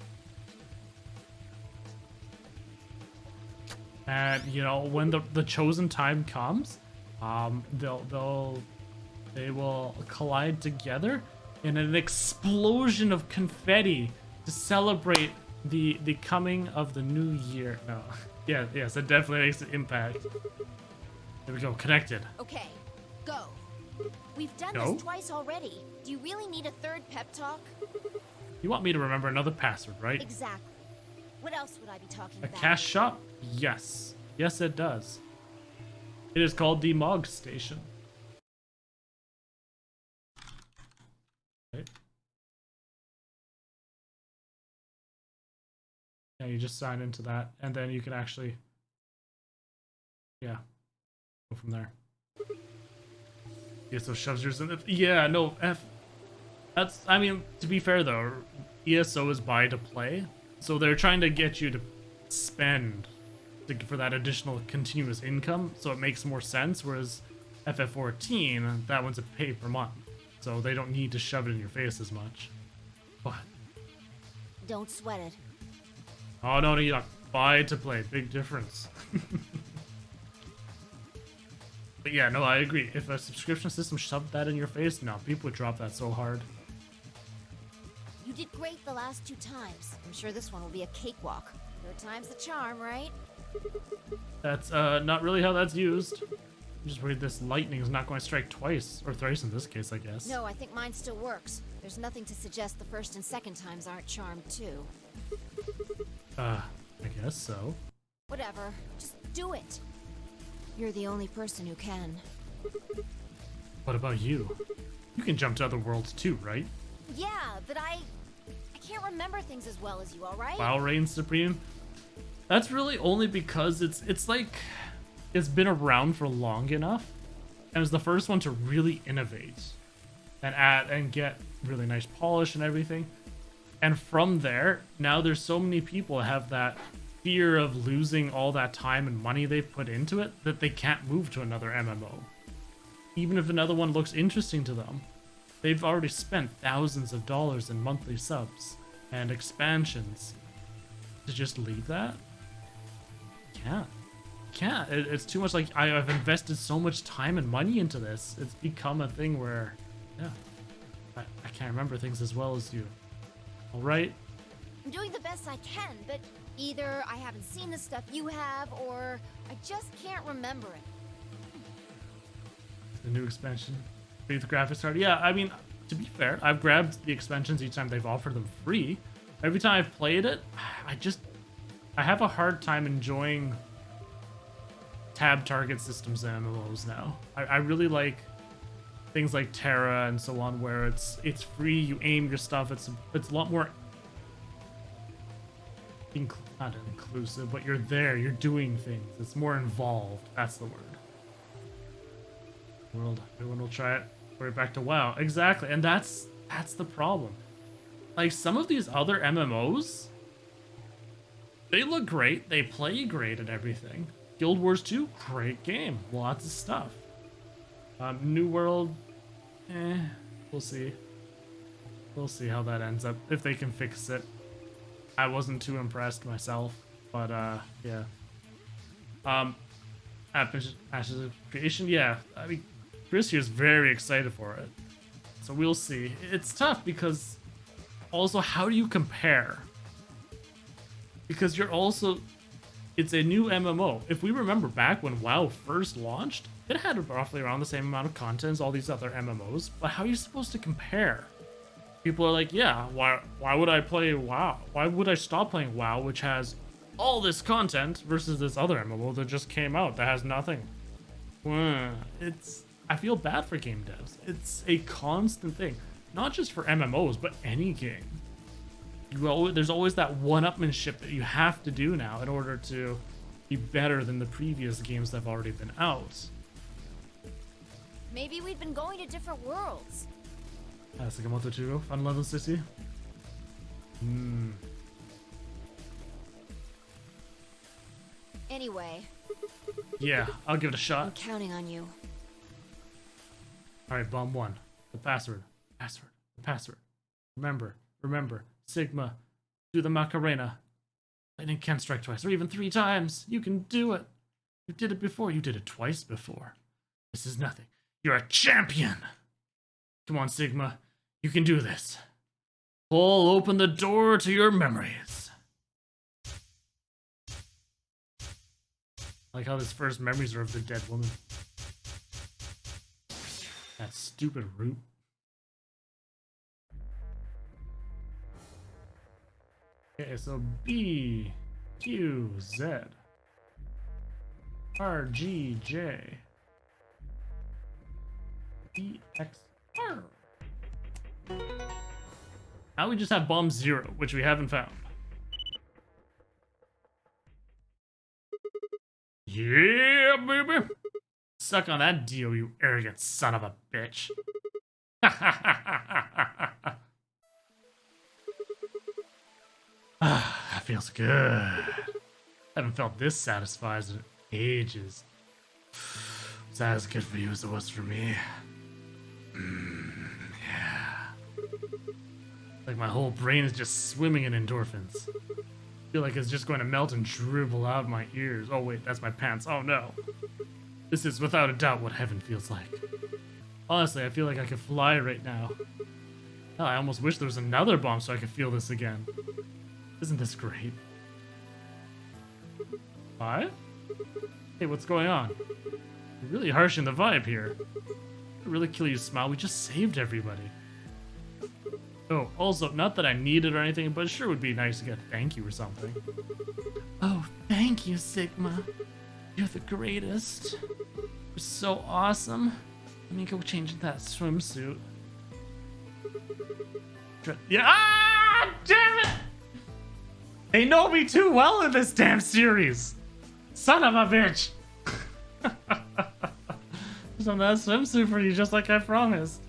And you know, when the chosen time comes, they will collide together in an explosion of confetti to celebrate the coming of the new year. No, yeah, yes, it definitely makes an impact. There we go, connected. Okay, go. We've done Go? this twice already. Do you really need a third pep talk? You want me to remember another password, right? Exactly. What else would I be talking A about? cash shop? Yes. Yes, it does. It is called the Mog Station. Right. Yeah, you just sign into that, and then you can actually, yeah, go from there. Yeah, so shoves yours in. Yeah, no, that's, I mean, to be fair though, ESO is buy to play, so they're trying to get you to spend for that additional continuous income, so it makes more sense, whereas FF14, that one's a pay per month, so they don't need to shove it in your face as much. But Don't sweat it. oh no, you buy to play, big difference. But yeah, no, I agree. If a subscription system shoved that in your face, no, people would drop that so hard. You did great the last 2 times. I'm sure this one will be a cakewalk. 3rd time's the charm, right? That's not really how that's used. I'm just worried this lightning is not going to strike twice, or thrice in this case, I guess. No, I think mine still works. There's nothing to suggest the 1st and 2nd times aren't charmed too. I guess so. Whatever. Just do it. You're the only person who can. What about you? You can jump to other worlds too, right? Yeah, but I can't remember things as well as you, all right? WoW reigns supreme. That's really only because it's like it's been around for long enough, and it's the first one to really innovate and add and get really nice polish and everything. And from there, now there's so many people have that fear of losing all that time and money they've put into it that they can't move to another MMO. Even if another one looks interesting to them, they've already spent thousands of dollars in monthly subs and expansions. To just leave that? Can't. It's too much. Like, I've invested so much time and money into this. It's become a thing where, yeah, I can't remember things as well as you. All right? I'm doing the best I can, but either I haven't seen the stuff you have, or I just can't remember it. The new expansion. Beat the graphics card. Yeah, I mean, to be fair, I've grabbed the expansions each time they've offered them free. Every time I've played it, I have a hard time enjoying tab target systems in MMOs now. I really like things like Terra and so on, where it's free, you aim your stuff, it's a lot more not inclusive, but you're there, you're doing things. It's more involved. That's the word. World, everyone will try it. We're back to WoW. Exactly, and that's the problem. Like, some of these other MMOs, they look great, they play great and everything. Guild Wars 2, great game, lots of stuff. New World, we'll see. We'll see how that ends up, if they can fix it. I wasn't too impressed myself, but yeah. Ashes of Creation, yeah. I mean, Chris here's very excited for it. So we'll see. It's tough because also, how do you compare? Because you're also, it's a new MMO. If we remember back when WoW first launched, it had roughly around the same amount of content as all these other MMOs, but how are you supposed to compare? People are like, yeah, why would I play WoW? Why would I stop playing WoW, which has all this content, versus this other MMO that just came out that has nothing? I feel bad for game devs. It's a constant thing. Not just for MMOs, but any game. There's always that one-upmanship that you have to do now in order to be better than the previous games that have already been out. Maybe we've been going to different worlds. Sakamoto Chiro, Fun Level City. Anyway. Yeah, I'll give it a shot. I'm counting on you. Alright, bomb 1. The password. The password. Remember. Sigma. Do the Macarena. Lightning can't strike twice, or even 3 times. You can do it. You did it before. You did it twice before. This is nothing. You're a champion. Come on, Sigma. You can do this. Pull open the door to your memories. I like how his first memories are of the dead woman. That stupid root. Okay, so B, Q, Z, R, G, J, E, X, R. Now we just have bomb 0, which we haven't found. Yeah, baby! Suck on that deal, you arrogant son of a bitch. That feels good. I haven't felt this satisfied in ages. Was that as good for you as it was for me? Yeah. Like my whole brain is just swimming in endorphins. I feel like it's just going to melt and dribble out my ears. Oh wait, that's my pants. Oh no. This is without a doubt what heaven feels like. Honestly, I feel like I could fly right now. Hell, I almost wish there was another bomb so I could feel this again. Isn't this great? 5? Hey, what's going on? You're really harsh in the vibe here. It'd really kill you, Smile. We just saved everybody. Oh, also, not that I need it or anything, but it sure would be nice to get a thank you or something. Oh, thank you, Sigma. You're the greatest. You're so awesome. Let me go change into that swimsuit. Yeah, ah, damn it! They know me too well in this damn series. Son of a bitch. Some of that swimsuit for you, just like I promised.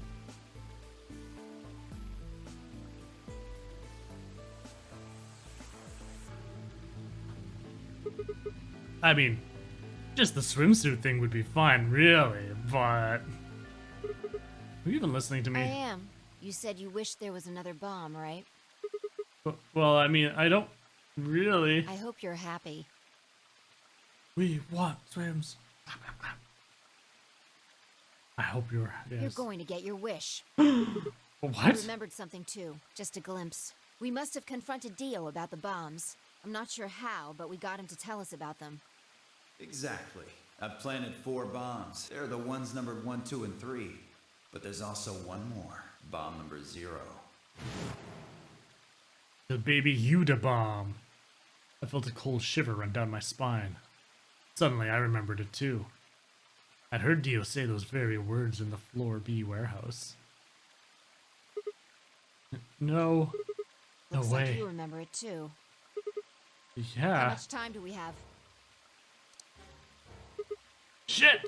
I mean, just the swimsuit thing would be fine, really, but... Are you even listening to me? I am. You said you wish there was another bomb, right? Well, I mean, I don't really... I hope you're happy. We want swims. I hope you're... Yes. You're going to get your wish. What? I remembered something too. Just a glimpse. We must have confronted Dio about the bombs. I'm not sure how, but we got him to tell us about them. Exactly. I've planted 4 bombs. They're the ones numbered 1, 2, and 3. But there's also one more. Bomb number 0. The baby Yuda bomb. I felt a cold shiver run down my spine. Suddenly, I remembered it too. I'd heard Dio say those very words in the Floor B warehouse. No. No Looks way. like you remember it too. How Yeah. much time do we have? Shit!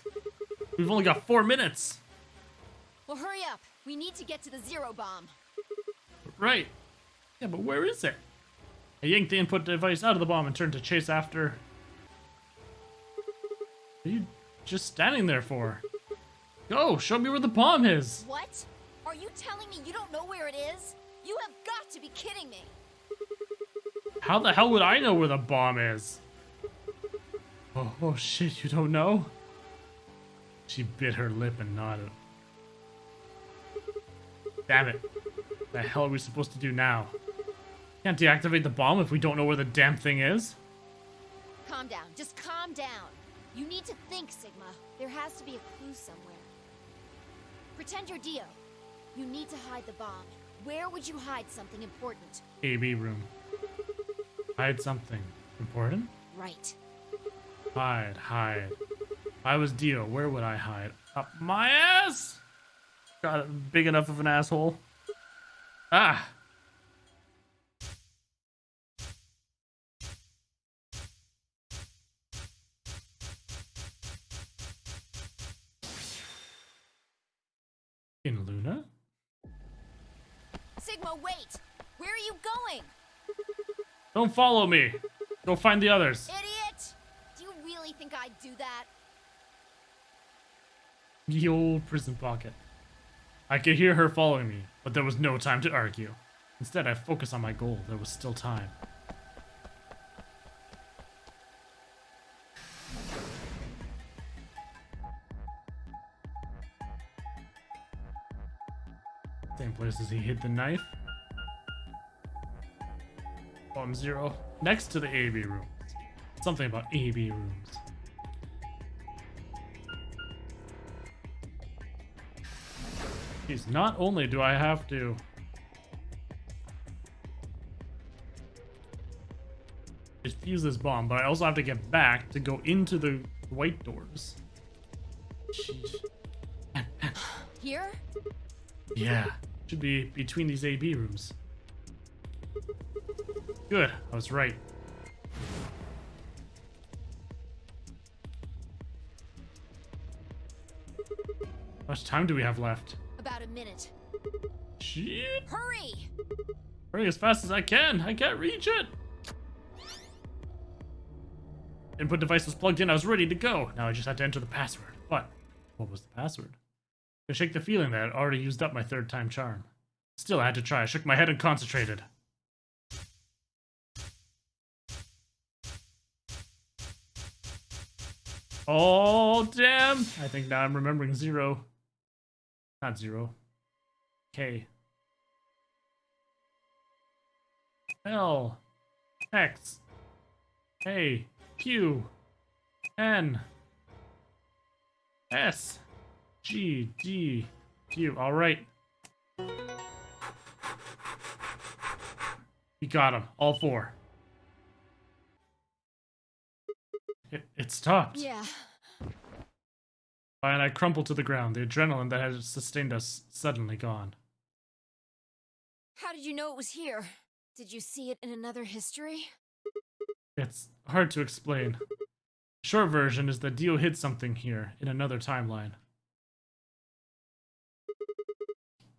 We've only got 4 minutes. Well, hurry up. We need to get to the 0 bomb. Right. Yeah, but where is it? I yanked the input device out of the bomb and turned to chase after. What are you just standing there for? Go, show me where the bomb is. What? Are you telling me you don't know where it is? You have got to be kidding me. How the hell would I know where the bomb is? Oh shit, you don't know? She bit her lip and nodded. Damn it. What the hell are we supposed to do now? Can't deactivate the bomb if we don't know where the damn thing is? Calm down. Just calm down. You need to think, Sigma. There has to be a clue somewhere. Pretend you're Dio. You need to hide the bomb. Where would you hide something important? AB room. Hide something important? Right. Hide. If I was Dio, where would I hide? Up my ass? Got it big enough of an asshole. Ah! In Luna? Sigma, wait! Where are you going? Don't follow me. Go find the others. Idiot! Do you really think I'd do that? The old prison pocket. I could hear her following me, but there was no time to argue. Instead, I focused on my goal. There was still time. Same place as he hid the knife. Bomb 0. Next to the AB rooms. Something about AB rooms. Jeez, not only do I have to... defuse this bomb, but I also have to get back to go into the white doors. Jeez. Here? Yeah, should be between these AB rooms. Good, I was right. How much time do we have left? About a minute. Shit! Hurry! Hurry as fast as I can! I can't reach it! Input device was plugged in, I was ready to go. Now I just had to enter the password. But, what was the password? I shake the feeling that I'd already used up my 3rd time charm. Still, I had to try. I shook my head and concentrated. Oh, damn! I think now I'm remembering 0. Not 0. K. L. X. A. Q. N. S. G. D. Q. Alright. We got them. All 4. It stopped. Yeah. And I crumpled to the ground, the adrenaline that had sustained us suddenly gone. How did you know it was here? Did you see it in another history? It's hard to explain. The short version is that Dio hid something here in another timeline.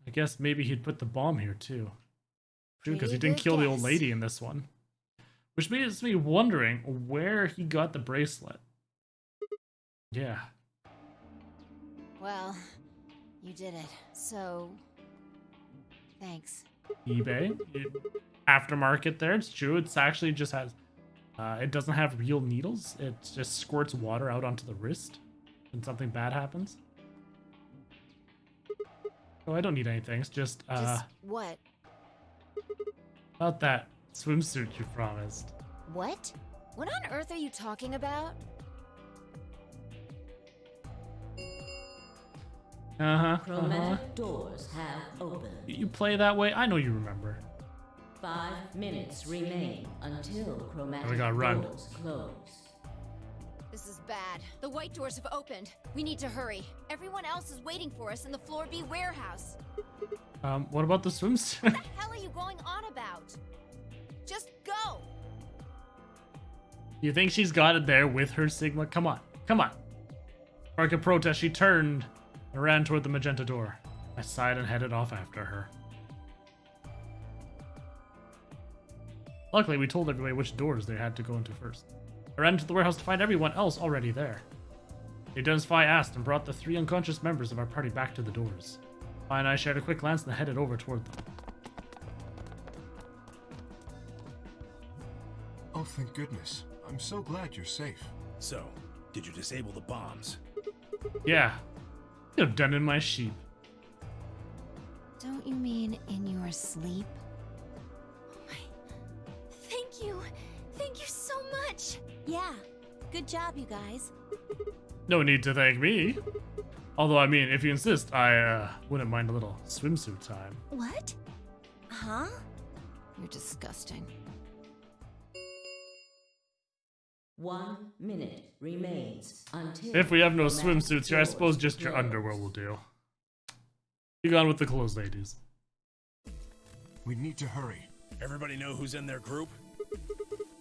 I guess maybe he'd put the bomb here too. True, because he Pretty didn't good kill the old guess. lady in this one. Which makes me wondering where he got the bracelet. Yeah. Well, you did it. So, thanks. eBay. Aftermarket there, it's true. It's actually just has, it doesn't have real needles. It just squirts water out onto the wrist when something bad happens. Oh, I don't need anything. It's just what? about that swimsuit you promised. What? What on earth are you talking about? Chromatic doors have opened. You play that way? I know you remember. 5 minutes remain until chromatic We gotta run. doors close. This is bad. The white doors have opened. We need to hurry. Everyone else is waiting for us in the Floor B warehouse. What about the swimsuit? What the hell are you going on about? Just go! You think she's got it there with her Sigma? Come on, come on. Like a protest, she turned and ran toward the magenta door. I sighed and headed off after her. Luckily, we told everybody which doors they had to go into first. I ran into the warehouse to find everyone else already there. The identify asked and brought the 3 unconscious members of our party back to the doors. I and I shared a quick glance and headed over toward them. Oh, thank goodness. I'm so glad you're safe. So, did you disable the bombs? Yeah, you've done in my sheep. Don't you mean in your sleep? Thank you. Thank you so much. Yeah. Good job, you guys. No need to thank me. Although, I mean, if you insist, I wouldn't mind a little swimsuit time. What? Huh? You're disgusting. 1 minute remains until. If we have no chromatic swimsuits here, I doors suppose just your close. underwear will do. Be gone with the clothes, ladies. We need to hurry. Everybody know who's in their group?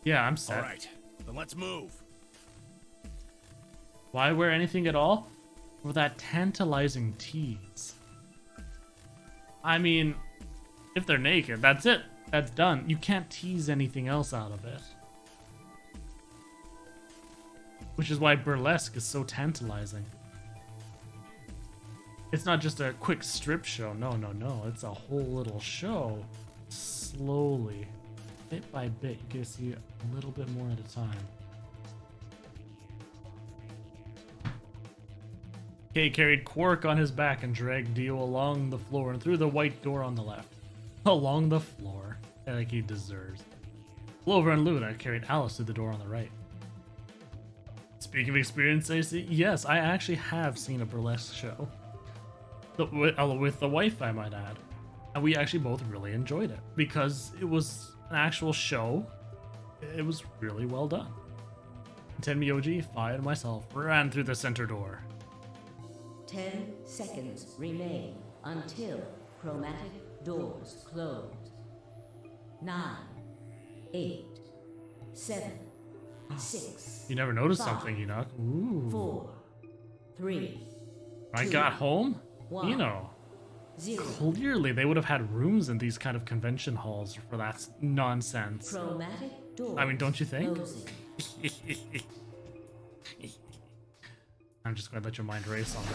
Yeah, I'm set. Alright, then let's move. Why wear anything at all? For that tantalizing tease. I mean, if they're naked, that's it. That's done. You can't tease anything else out of it. Which is why burlesque is so tantalizing. It's not just a quick strip show. No, no, no. It's a whole little show. Slowly, bit by bit, you can see a little bit more at a time. Kay carried Quark on his back and dragged Dio along the floor and through the white door on the left. Along the floor, like he deserves. Clover and Luna carried Alice through the door on the right. Speaking of experience, AC, yes, I actually have seen a burlesque show. With the wife, I might add. And we actually both really enjoyed it. Because it was an actual show, it was really well done. Tenmyoji, Fi, and myself ran through the center door. 10 seconds remain until chromatic doors close. 9, 8, 7, 6. You never noticed 5, something, Enoch. Ooh. 4, 3. I 2, got home? 1. You know. 0. Clearly, they would have had rooms in these kind of convention halls for that nonsense. Chromatic doors. I mean, don't you think? Closing. I'm just gonna let your mind race on that.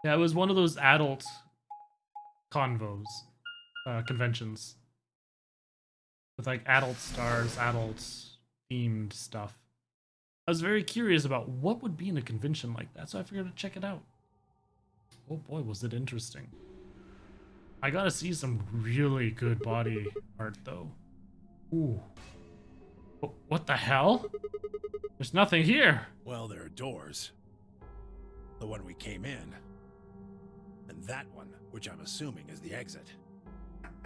Yeah, it was one of those adult convos, conventions. With like adult stars, adult themed stuff. I was very curious about what would be in a convention like that, so I figured to check it out. Oh boy, was it interesting. I gotta see some really good body art though. Ooh. What the hell? There's nothing here. Well, there are doors. The one we came in. And that one, which I'm assuming is the exit.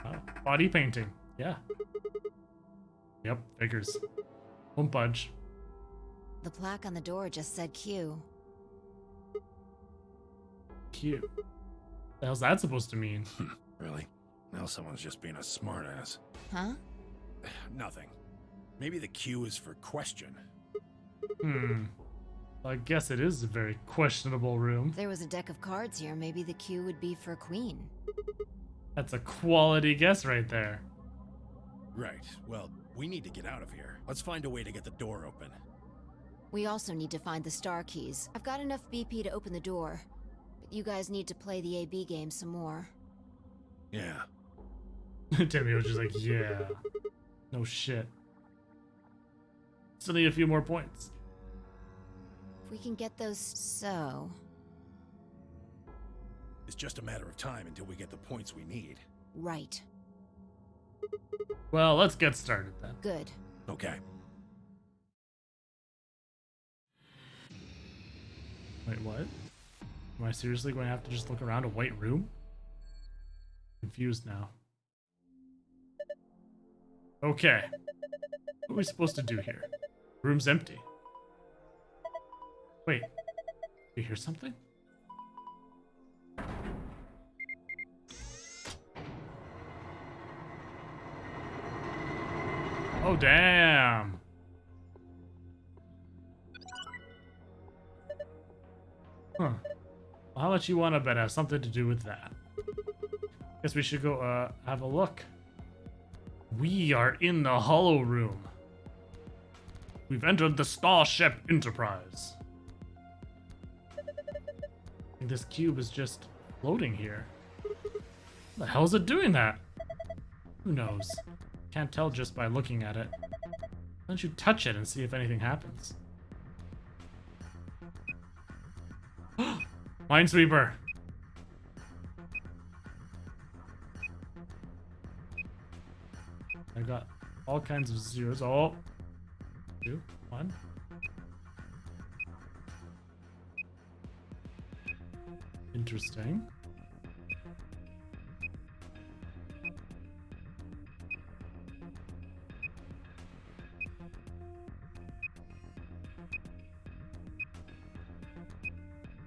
Oh, body painting. Yeah. Yep, figures. Won't budge. The plaque on the door just said Q. Cute. The hell's that supposed to mean? Really? Now someone's just being a smartass. Huh? Nothing. Maybe the Q is for question. I guess it is a very questionable room. If there was a deck of cards here, maybe the Q would be for Queen. That's a quality guess right there. Right. Well, we need to get out of here. Let's find a way to get the door open. We also need to find the star keys. I've got enough BP to open the door, but you guys need to play the AB game some more. Yeah. Timmy was just like, yeah. No shit. Still need a few more points. If we can get those so... It's just a matter of time until we get the points we need. Right. Well, let's get started then. Good. Okay. Wait, what? Am I seriously going to have to just look around a white room? Confused now. Okay. What are we supposed to do here? Room's empty. Wait. You hear something? Oh, damn. Huh. Well, how much you want to bet has something to do with that? Guess we should go have a look. We are in the Hollow Room. We've entered the Starship Enterprise. I think this cube is just floating here. The hell is it doing that? Who knows? Can't tell just by looking at it. Why don't you touch it and see if anything happens? Minesweeper! I got all kinds of zeros. Oh! 2, 1. Interesting.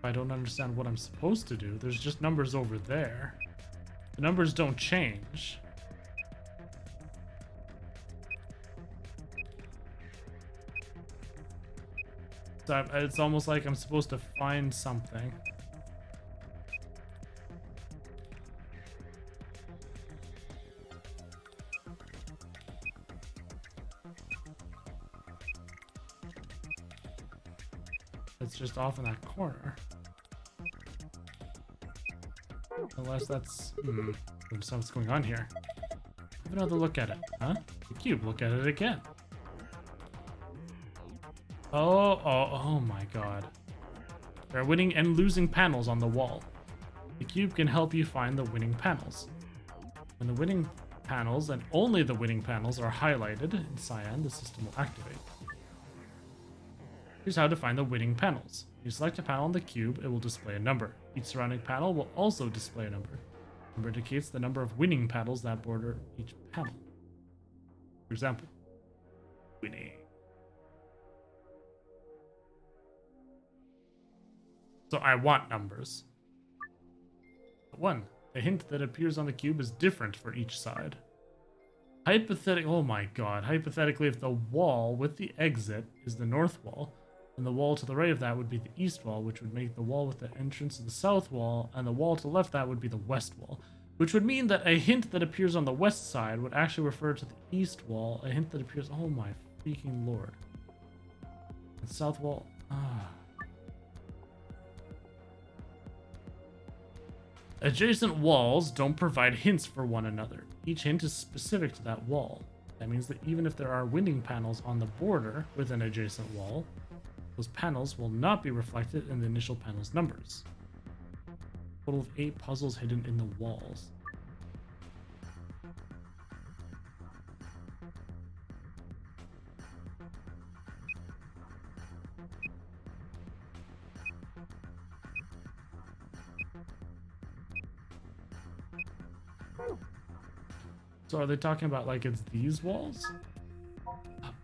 I don't understand what I'm supposed to do. There's just numbers over there. The numbers don't change. So it's almost like I'm supposed to find something. It's just off in that corner. Unless that's... what's going on here? Have another look at it, huh? The cube, look at it again. Oh my god. There are winning and losing panels on the wall. The cube can help you find the winning panels. When the winning panels, and only the winning panels, are highlighted in cyan, the system will activate. Here's how to find the winning panels. You select a panel on the cube, it will display a number. Each surrounding panel will also display a number. Number indicates the number of winning panels that border each panel. For example, winning. So I want numbers. 1. The hint that appears on the cube is different for each side. Oh my god. Hypothetically, if the wall with the exit is the north wall, then the wall to the right of that would be the east wall, which would make the wall with the entrance to the south wall, and the wall to the left of that would be the west wall. Which would mean that a hint that appears on the west side would actually refer to the east wall. A hint that appears... Oh my freaking lord. The south wall... Adjacent walls don't provide hints for one another. Each hint is specific to that wall. That means that even if there are winning panels on the border with an adjacent wall, those panels will not be reflected in the initial panel's numbers. Total of 8 puzzles hidden in the walls. So are they talking about like it's these walls?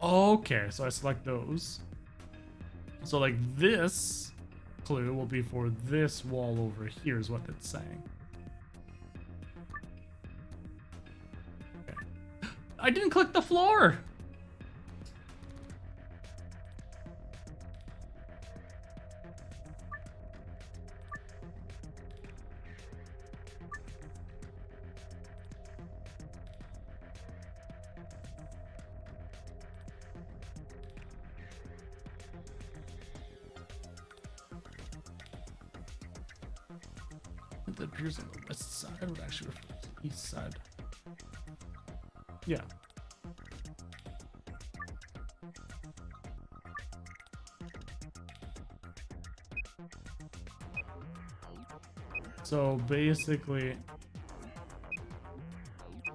Okay, so I select those. So like this clue will be for this wall over here is what it's saying. Okay. I didn't click the floor! that appears on the west side would actually refer to the east side. Yeah. So basically,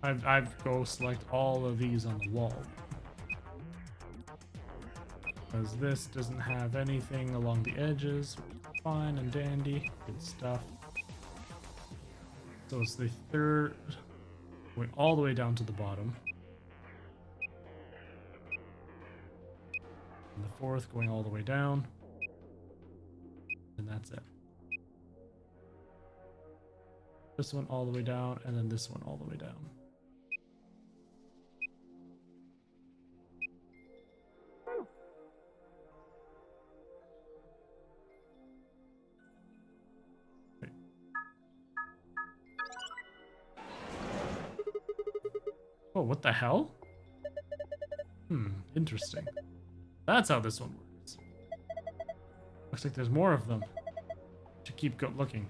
I've go select all of these on the wall. Because this doesn't have anything along the edges. Fine and dandy. Good stuff. So it's the third, going all the way down to the bottom. And the fourth going all the way down. And that's it. This one all the way down, and then this one all the way down. Wait. Oh, what the hell? Interesting. That's how this one works. Looks like there's more of them. Should keep looking.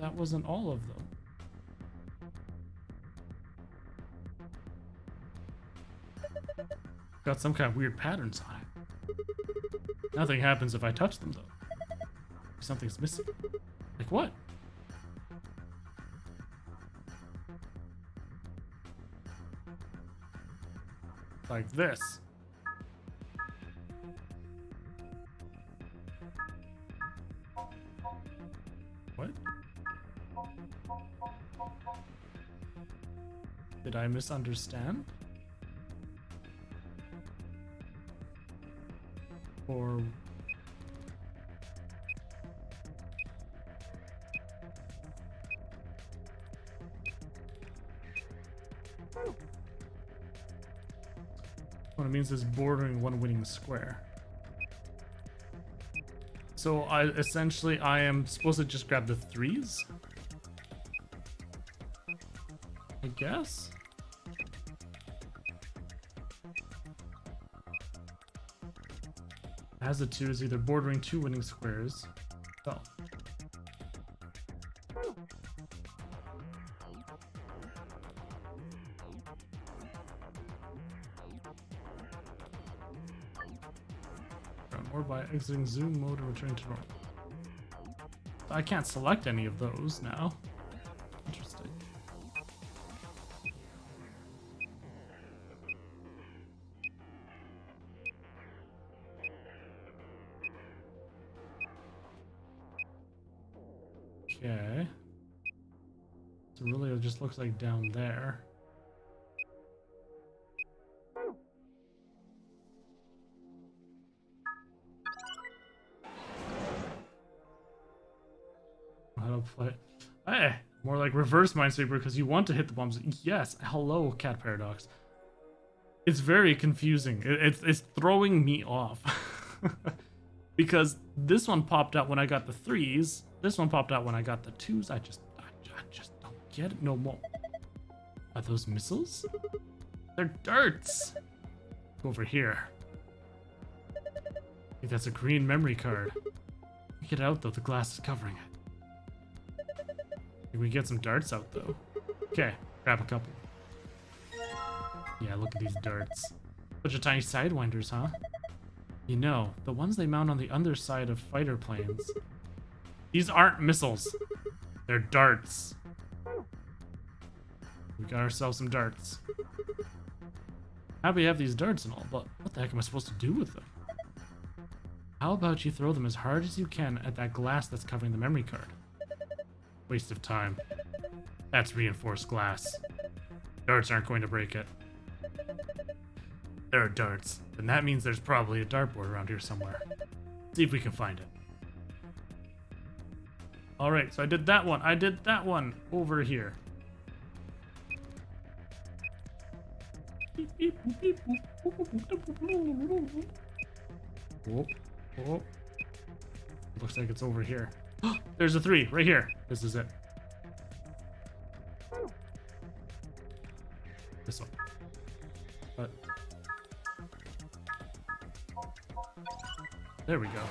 That wasn't all of them. Got some kind of weird patterns on it. Nothing happens if I touch them, though. Something's missing. Like what? Like this. What? Did I misunderstand? Or... what it means is bordering one winning square. So I am supposed to just grab the threes? I guess? As the two is either bordering two winning squares. Oh. Or by exiting zoom mode and returning to normal. I can't select any of those now. Interesting. Okay. So really it just looks like down there. How to play? Hey, more like reverse Minesweeper because you want to hit the bombs. Yes, hello, Cat Paradox. It's very confusing. It's throwing me off because this one popped out when I got the threes. This one popped out when I got the twos. I just don't get it no more. Are those missiles? They're darts. Go over here. I think that's a green memory card. Get it out though. The glass is covering it. We get some darts out though. Okay, grab a couple. Yeah, look at these darts. Bunch of tiny sidewinders, huh? You know, the ones they mount on the underside of fighter planes. These aren't missiles. They're darts. We got ourselves some darts. Happy to have these darts and all, but what the heck am I supposed to do with them? How about you throw them as hard as you can at that glass that's covering the memory card? Waste of time. That's reinforced glass. Darts aren't going to break it. There are darts, and that means there's probably a dartboard around here somewhere. See if we can find it. Alright, so I did that one. I did that one over here. Oh, oh. Looks like it's over here. There's a 3 right here. This is it. This one. But there we go.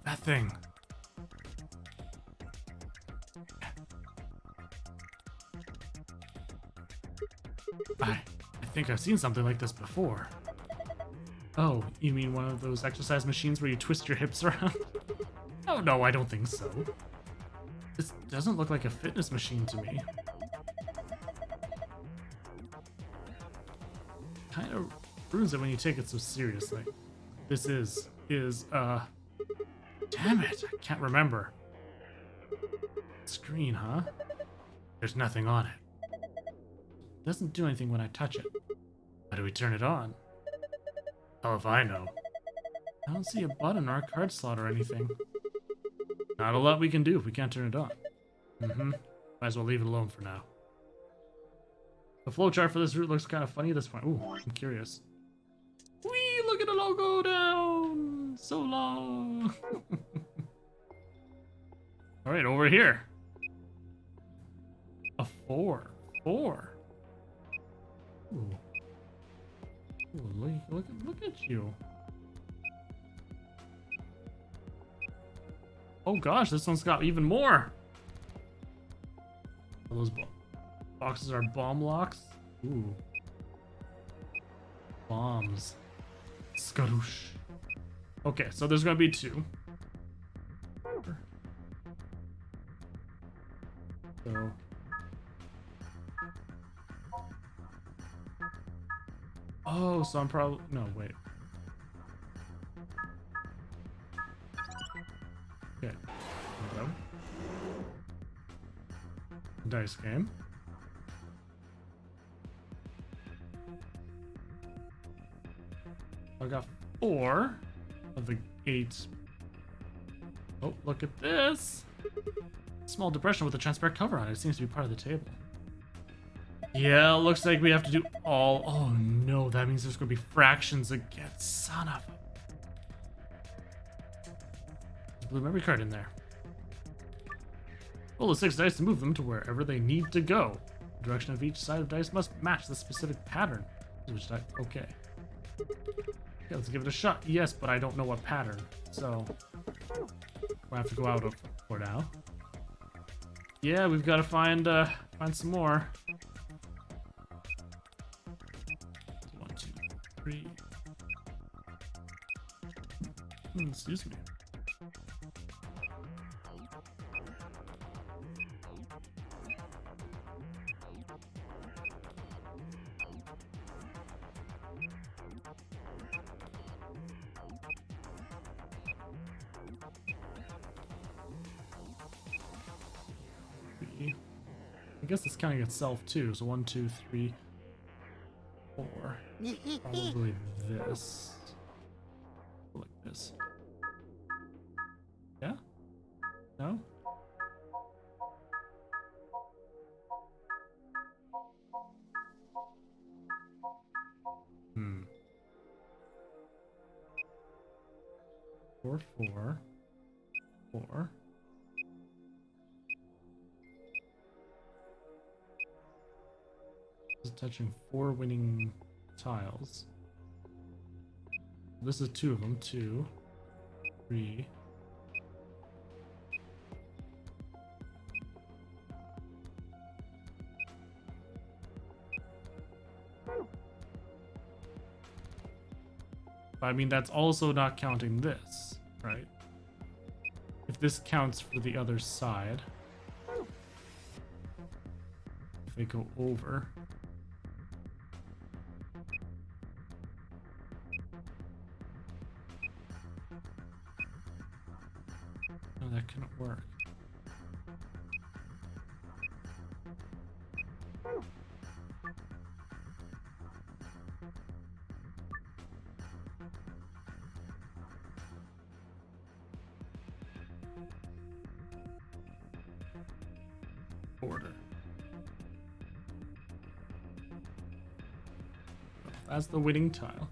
That thing. I think I've seen something like this before. Oh, you mean one of those exercise machines where you twist your hips around? Oh no, I don't think so. This doesn't look like a fitness machine to me. Kind of ruins it when you take it so seriously. This is, damn it, I can't remember. Screen, huh? There's nothing on it. Doesn't do anything when I touch it. How do we turn it on? Hell if I know. I don't see a button or a card slot or anything. Not a lot we can do if we can't turn it on. Might as well leave it alone for now. The flowchart for this route looks kind of funny at this point. Ooh, I'm curious. Whee! Look at the logo down! So long! Alright, over here. A 4. 4. Ooh. Ooh, look at you. Oh gosh, this one's got even more. Those boxes are bomb locks. Ooh. Bombs. Skadoosh. Okay, so there's gonna be 2. So. Oh, so I'm probably... No, wait. Okay. There we go. Dice game. I got 4 of the 8. Oh, look at this. Small depression with a transparent cover on it. It seems to be part of the table. Yeah, looks like we have to do all... Oh no, that means there's going to be fractions again. Son of a... There's a blue memory card in there. Roll the 6 dice to move them to wherever they need to go. The direction of each side of dice must match the specific pattern. Which die... Okay. Okay, let's give it a shot. Yes, but I don't know what pattern. So... we'll have to go out for now. Yeah, we've got to find some more. 1, 2, 3. Excuse me. I guess it's counting itself too. So 1, 2, 3, 4. Probably this. Like this. Yeah? No? Hmm. 4, 4, 4. Touching 4 winning tiles. This is 2 of them. 2, 3. But I mean, that's also not counting this, right? If this counts for the other side. If they go over. That couldn't work. Order. That's the winning tile.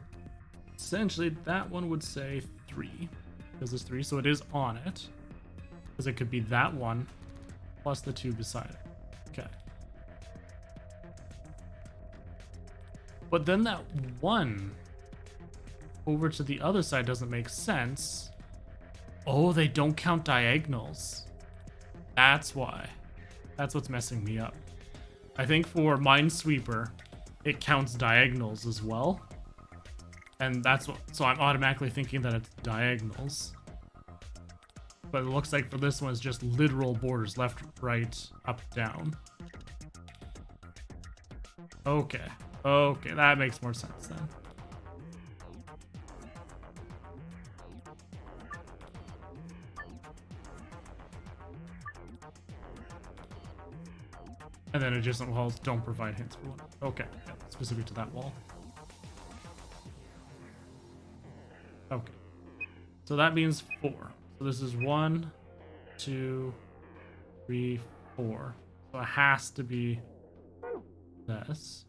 essentially that one would say 3 because there's 3, so it is on it. Because it could be that one plus the 2 beside it. Okay. But then that 1 over to the other side doesn't make sense. Oh, they don't count diagonals. That's why. That's what's messing me up. I think for Minesweeper, it counts diagonals as well. And that's what, so I'm automatically thinking that it's diagonals. But it looks like for this one, it's just literal borders, left, right, up, down. Okay. Okay, that makes more sense then. And then adjacent walls don't provide hints for one. Okay, yeah, specific to that wall. Okay. So that means 4. So this is 1, 2, 3, 4. So it has to be this.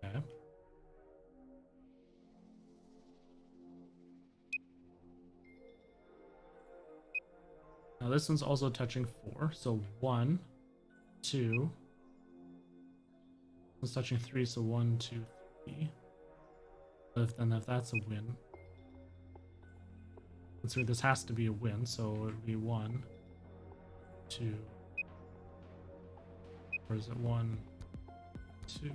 Okay. Now this one's also touching 4, so 1, 2. It's touching 3, so 1, 2, 3. If that's a win, let's see, this has to be a win, so it would be 1, 2. Or is it 1, 2?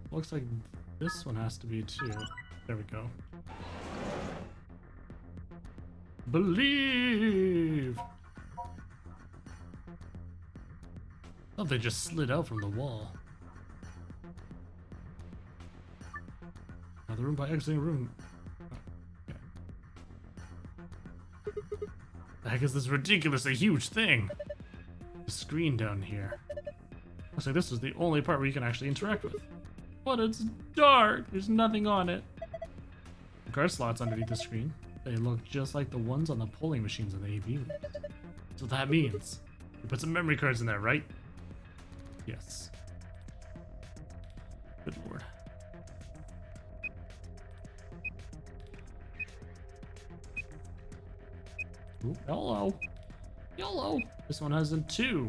Looks like this one has to be 2. There we go. Believe! Oh, they just slid out from the wall. Another room by exiting room. Okay. The heck is this ridiculously huge thing? The screen down here. Looks like this is the only part where you can actually interact with. But it's dark. There's nothing on it. The card slots underneath the screen. They look just like the ones on the polling machines in the AV rooms. So that means you put some memory cards in there, right? Yes. Good lord. Ooh, hello. Hello. This one has a 2.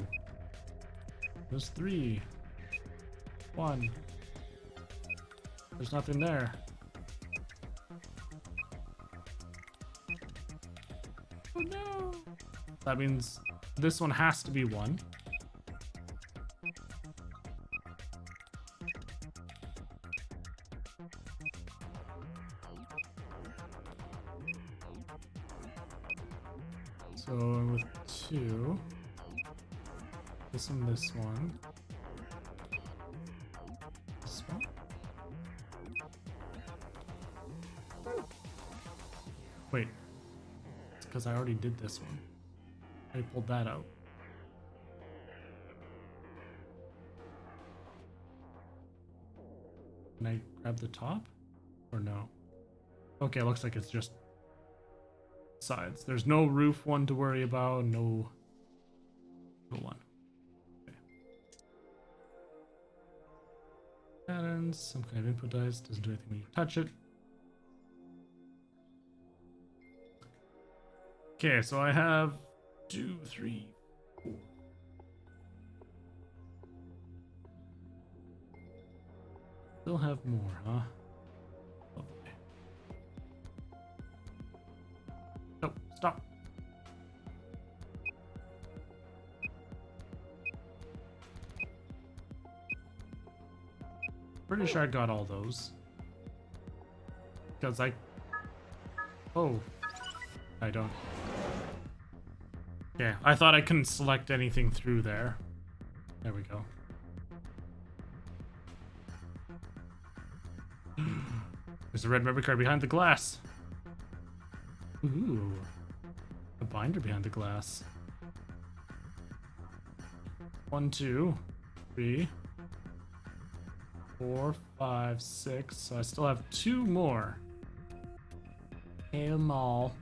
There's 3. 1. There's nothing there. Oh no! That means this one has to be 1. So with 2, this one, this one. This one. Wait, it's because I already did this one. I pulled that out. Can I grab the top? Or no? Okay, looks like it's just sides. There's no roof one to worry about, no middle one. Okay. Patterns, some kind of input dice, doesn't do anything when you touch it. Okay, so I have 2, 3, 4. Still have more, huh? Okay. No, stop. Pretty sure I got all those. Because oh, I don't. Yeah, I thought I couldn't select anything through there. There we go. There's a red memory card behind the glass. Ooh. A binder behind the glass. 1, 2, 3, 4, 5, 6. So I still have 2 more. Hey, them all.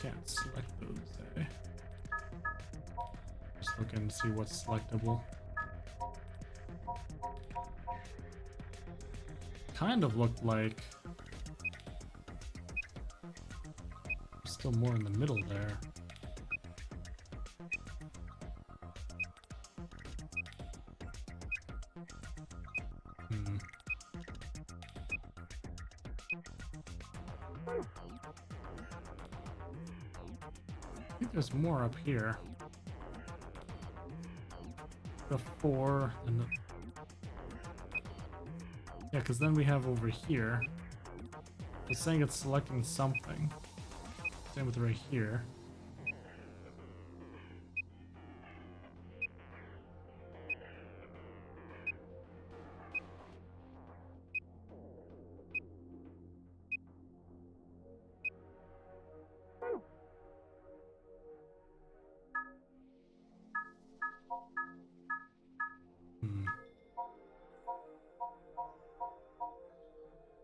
Can't select those, eh? Just looking to see what's selectable. Kind of looked like still more in the middle there. I think there's more up here. The 4 and the... Yeah, because then we have over here. It's saying it's selecting something. Same with right here.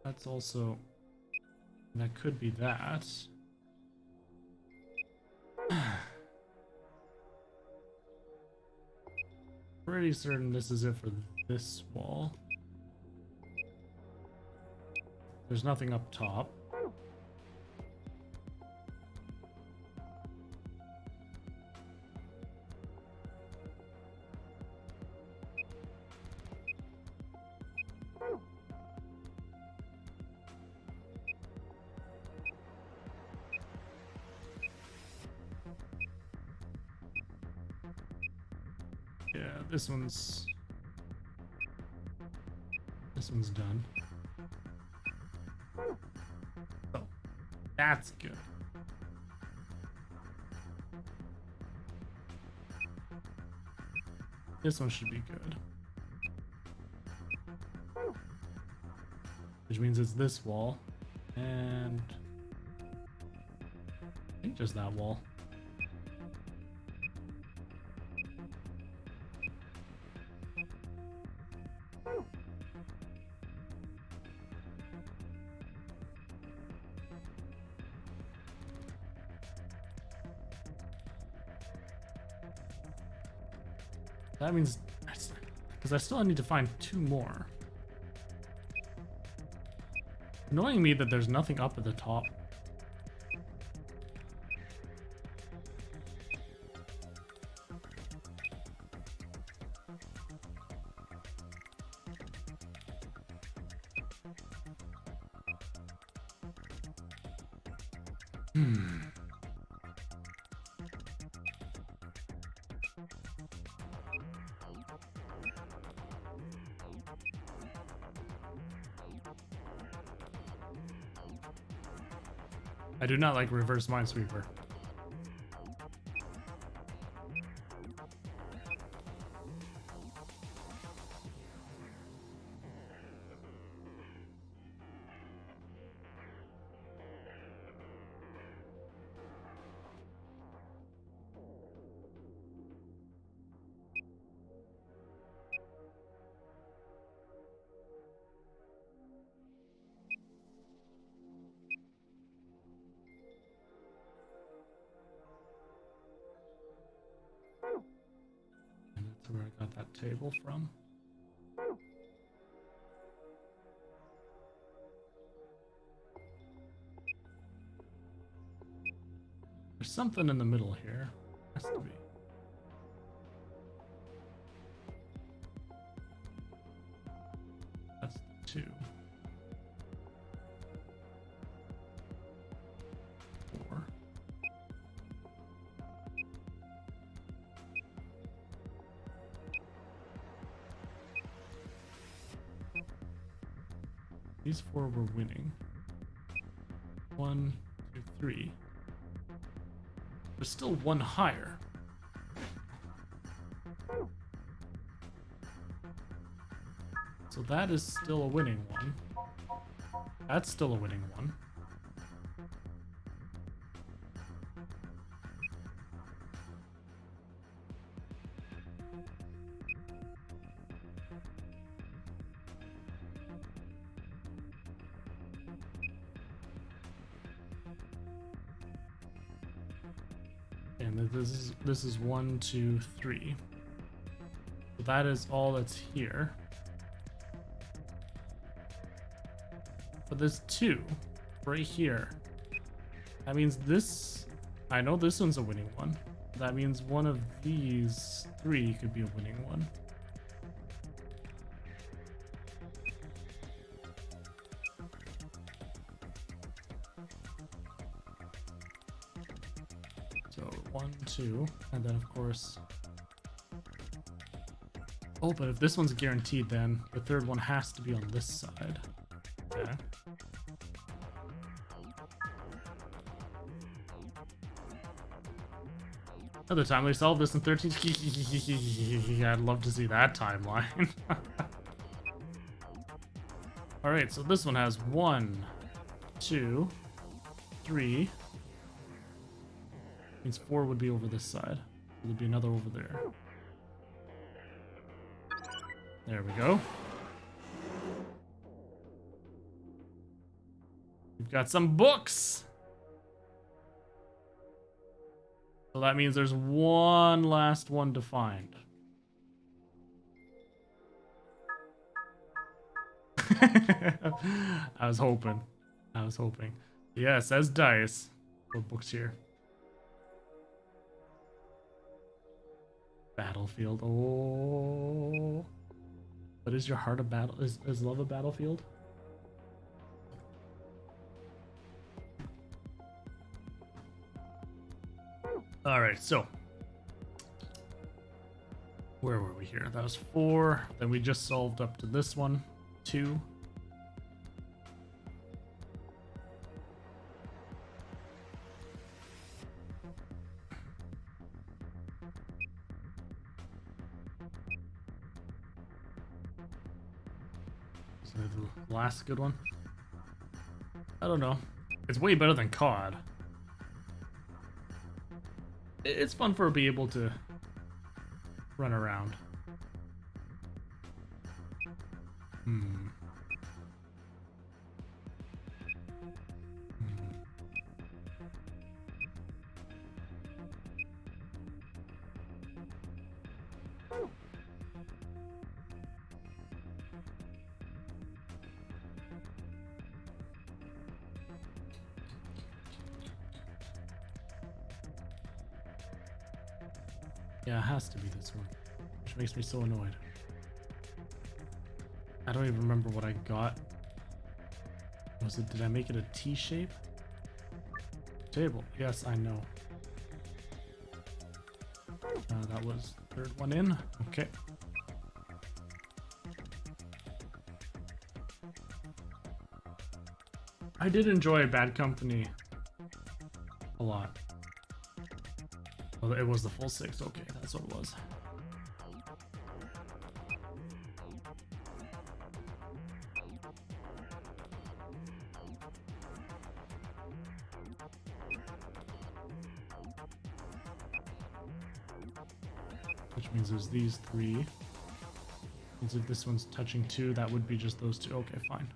That's also... That could be that. Pretty certain this is it for this wall. There's nothing up top. Yeah, this one's done. Oh, that's good. This one should be good. Which means it's this wall, and I think just that wall. That means, because I still need to find 2 more. Annoying me that there's nothing up at the top. I do not like reverse minesweeper. Where I got that table from. There's something in the middle here. Has to be. That's 2. 4. These 4 were winning. 1, 2, 3. There's still 1 higher. so that is still a winning one. That's still a winning one. And this is 1, 2, 3. So that is all that's here. But there's 2 right here. That means this, I know this one's a winning one. That means one of these 3 could be a winning one. So 1, 2, and then of course. Oh, but if this one's guaranteed, then the third one has to be on this side. Okay. Another time we solved this in 13. I'd love to see that timeline. Alright, so this one has 1, 2, 3. Means 4 would be over this side. There'd be another over there. There we go. We've got some books. So that means there's one last one to find. I was hoping. Yeah, it says dice. What books here? Battlefield. Oh. But is your heart a battle? Is love a battlefield? Alright, so. Where were we here? That was 4. Then we just solved up to this one. 2. Is that the last good one? I don't know. It's way better than COD. It's fun for be able to run around. Yeah, it has to be this one, which makes me so annoyed. I don't even remember what I got. Was it, did I make it a T shape? Table, yes, I know. That was the third one in, okay. I did enjoy Bad Company a lot. Oh, it was the full 6. Okay, that's what it was. Which means there's these 3. Means if this one's touching 2, that would be just those 2. Okay, fine.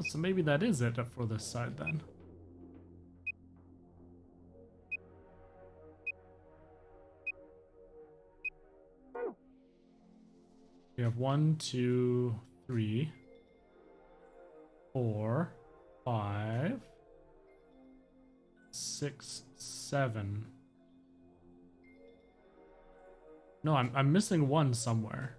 So maybe that is it for this side then. We have 1, 2, 3, 4, 5, 6, 7. No, I'm missing 1 somewhere.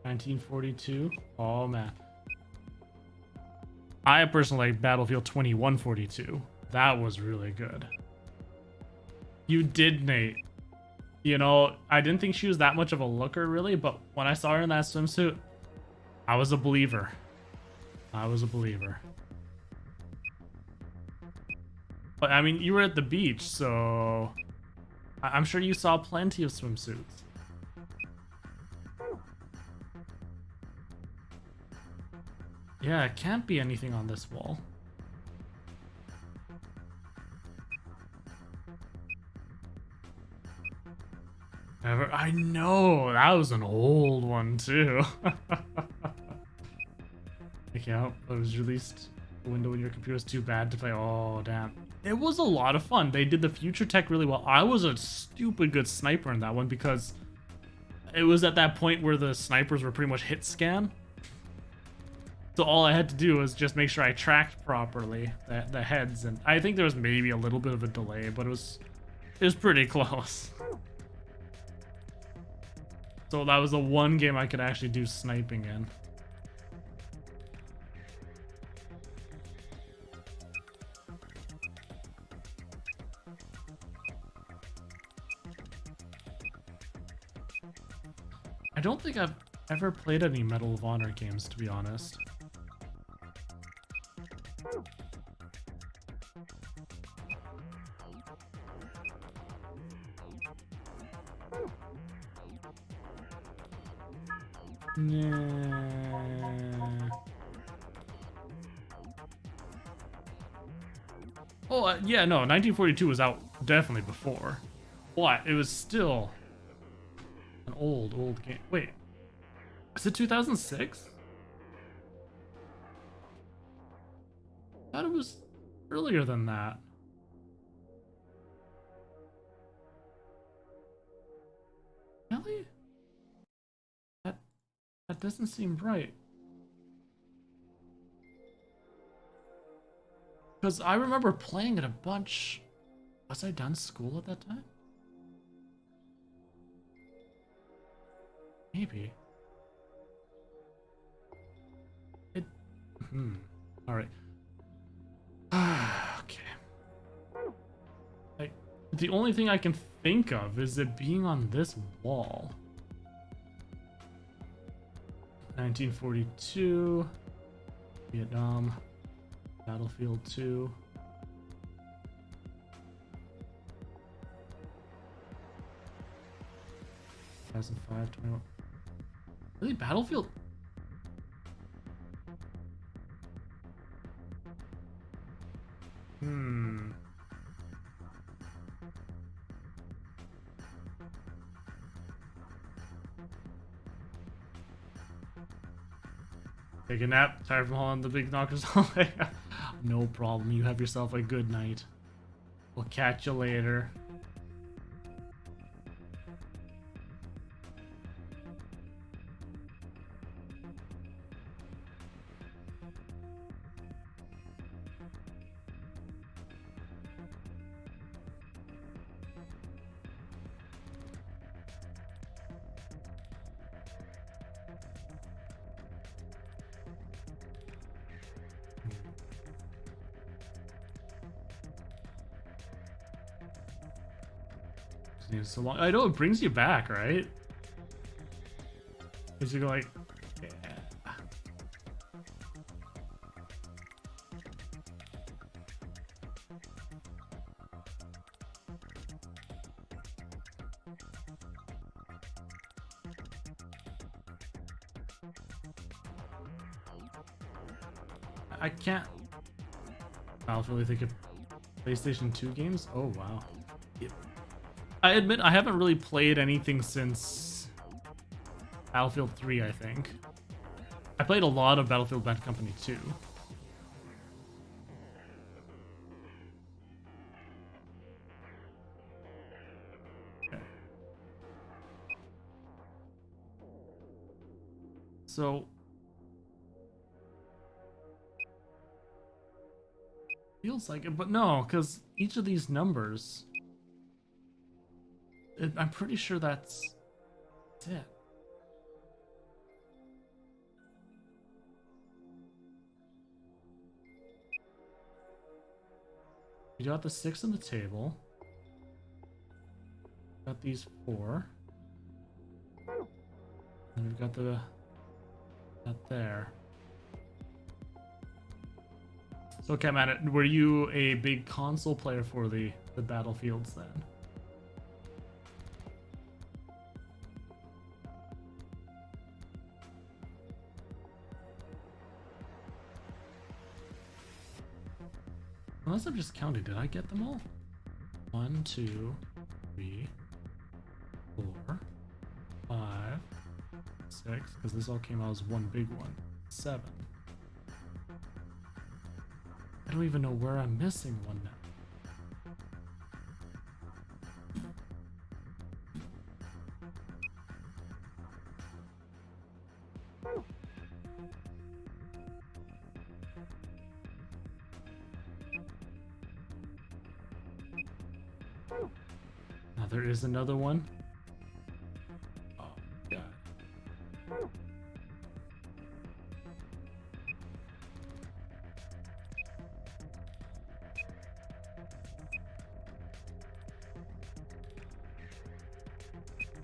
$1942. Oh man. I personally like Battlefield 2142. That was really good. You did, Nate. You know, I didn't think she was that much of a looker really, but when I saw her in that swimsuit, I was a believer. I was a believer. But I mean, you were at the beach, so I'm sure you saw plenty of swimsuits. Yeah, it can't be anything on this wall. I know, that was an old one too. Okay, it was released. The window in your computer is too bad to play. Oh, damn. It was a lot of fun. They did the future tech really well. I was a stupid good sniper in that one because it was at that point where the snipers were pretty much hit scan. So all I had to do was just make sure I tracked properly the heads, and I think there was maybe a little bit of a delay, but it was pretty close. So that was the one game I could actually do sniping in. I don't think I've ever played any Medal of Honor games, to be honest. Nah. Oh, yeah, no, 1942 was out definitely before. But it was still an old game. Wait, is it 2006? I thought it was earlier than that. Really? That doesn't seem right. Because I remember playing it a bunch. Was I done school at that time? Maybe. Alright. Okay. The only thing I can think of is it being on this wall. 1942. Vietnam. Battlefield 2. (2005) 21. Really, Battlefield? Take a nap. Tired from hauling the big knockers all day. No problem. You have yourself a good night. We'll catch you later. So long. I know it brings you back, right? Because you go like, yeah. I can't. I don't really think of PlayStation 2 games. Oh wow. Yeah. I admit I haven't really played anything since Battlefield 3, I think. I played a lot of Battlefield Bad Company 2. Okay. So feels like it, but no, because each of these numbers, I'm pretty sure that's it. You got the 6 on the table. Got these 4. And we've got that there. So, okay, man, were you a big console player for the Battlefields then? Unless I'm just counting, did I get them all? 1, 2, 3, 4, 5, 6, because this all came out as one big one. 7. I don't even know where I'm missing one now. Now there is another one. Oh, God.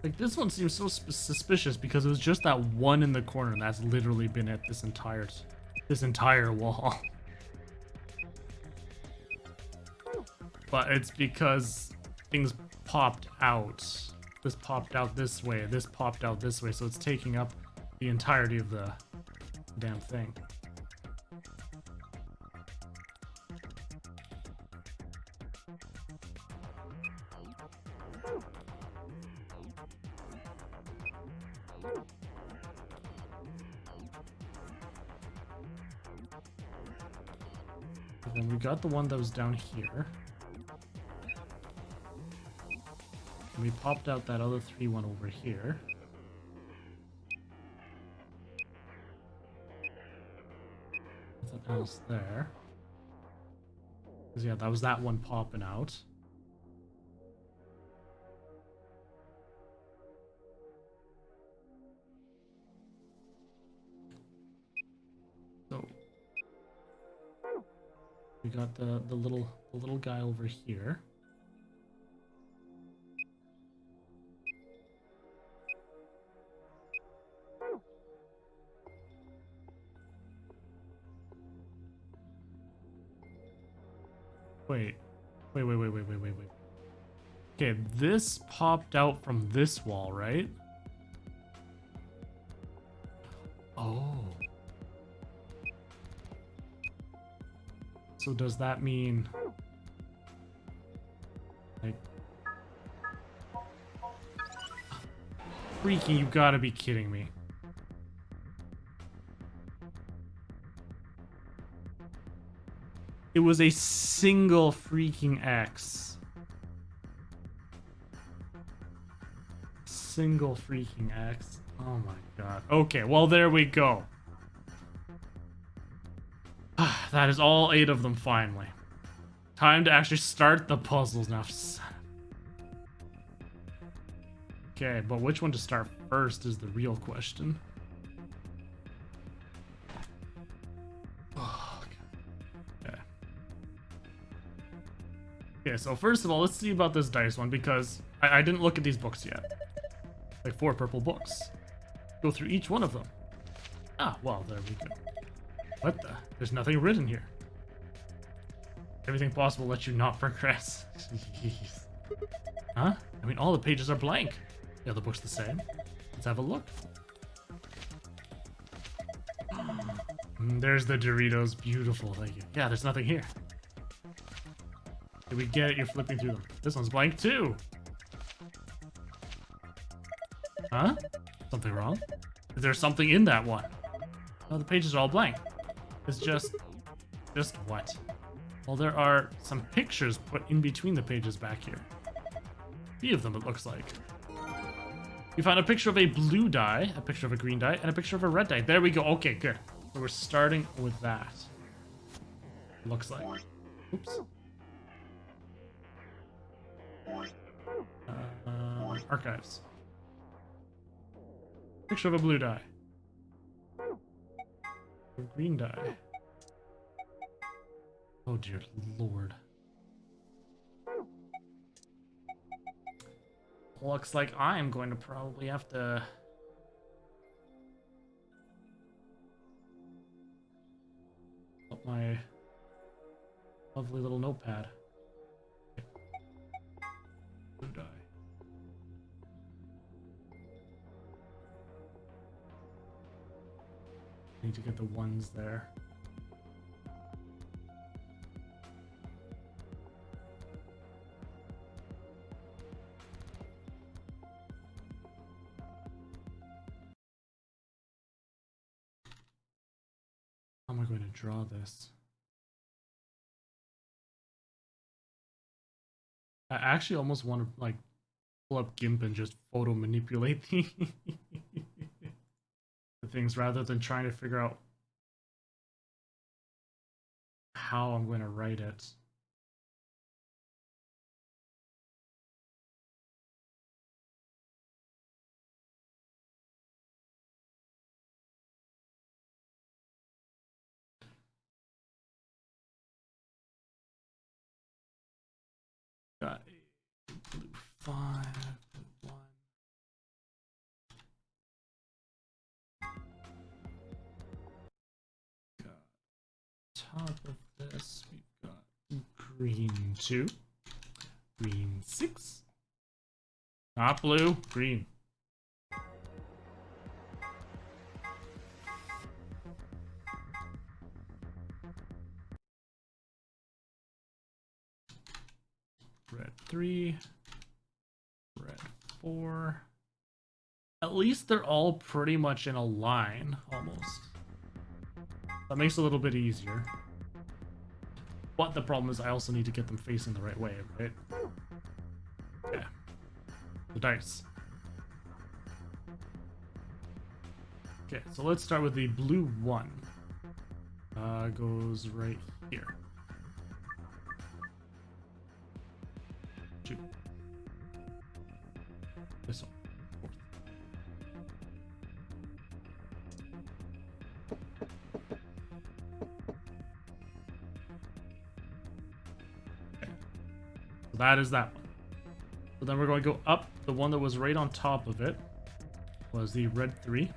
Like, this one seems so suspicious because it was just that one in the corner, and that's literally been it this entire wall. But it's because things popped out. This popped out this way, this popped out this way, so it's taking up the entirety of the damn thing. And then we got the one that was down here. And we popped out that other 3 one over here. Nothing else there. 'Cause yeah, that was that one popping out. So we got the little guy over here. Wait. Okay, this popped out from this wall, right? Oh. So does that mean... like... freaking, you gotta be kidding me. It was a single freaking X. Single freaking X. Oh my god. Okay, well there we go. That is all 8 of them finally. Time to actually start the puzzles now. Okay, but which one to start first is the real question. Okay, so first of all, let's see about this dice one, because I didn't look at these books yet. Like 4 purple books. Go through each one of them. Ah, well, there we go. What the? There's nothing written here. Everything possible lets you not progress. Jeez. Huh? I mean, all the pages are blank. The other book's the same. Let's have a look. There's the Doritos. Beautiful, thank you. Yeah, there's nothing here. Did we get it? You're flipping through them. This one's blank too. Huh? Something wrong? Is there something in that one? No, the pages are all blank. It's just what? Well, there are some pictures put in between the pages back here. 3 of them, it looks like. We found a picture of a blue die, a picture of a green die, and a picture of a red die. There we go. Okay, good. So we're starting with that. Looks like. Oops. Archives. Picture of a blue die. A green die. Oh dear lord. Looks like I'm going to probably have to... up my Lovely little notepad. Blue die. Need to get the ones there. How am I going to draw this? I actually almost want to like pull up GIMP and just photo manipulate the things rather than trying to figure out how I'm going to write it. Got a blue 5, blue 1. Got top of this, we've got green 2, green 6, not blue, green. Red 3, red 4. At least they're all pretty much in a line, almost. That makes it a little bit easier. But the problem is I also need to get them facing the right way, right? Okay. The dice. Okay, so let's start with the blue 1. Goes right here. 2. This one. 4th. Okay. So that is that one. So then we're going to go up. The one that was right on top of it was the red 3.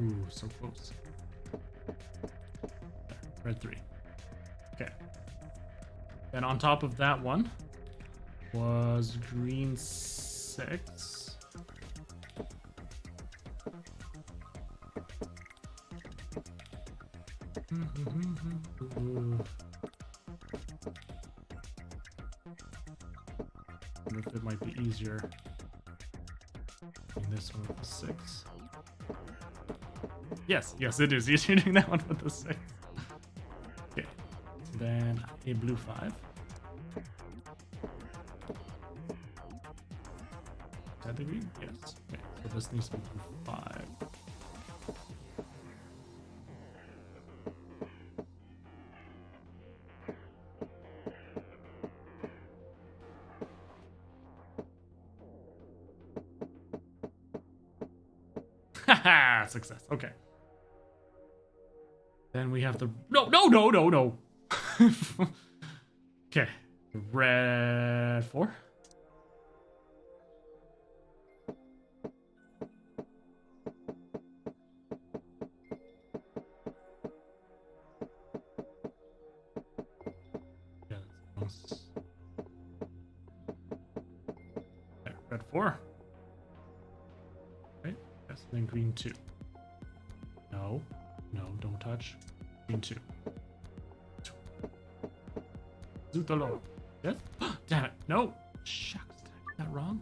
Ooh, so close. There, red 3. Okay. Then on top of that one was green 6. Ooh. I wonder if it might be easier doing this one with the 6. Yes, it is easier doing that one with the 6. Okay. Then a blue 5. Is that the green? Yes. Okay, so this needs to be blue 5. Haha, success. Okay. Then we have the no. Okay. Red 4. Yeah, that's okay, red 4. Right? Yes, then green 2. No, don't touch. Green 2. Zutalo. Yes? Damn it. No. Shucks. Did I get that wrong?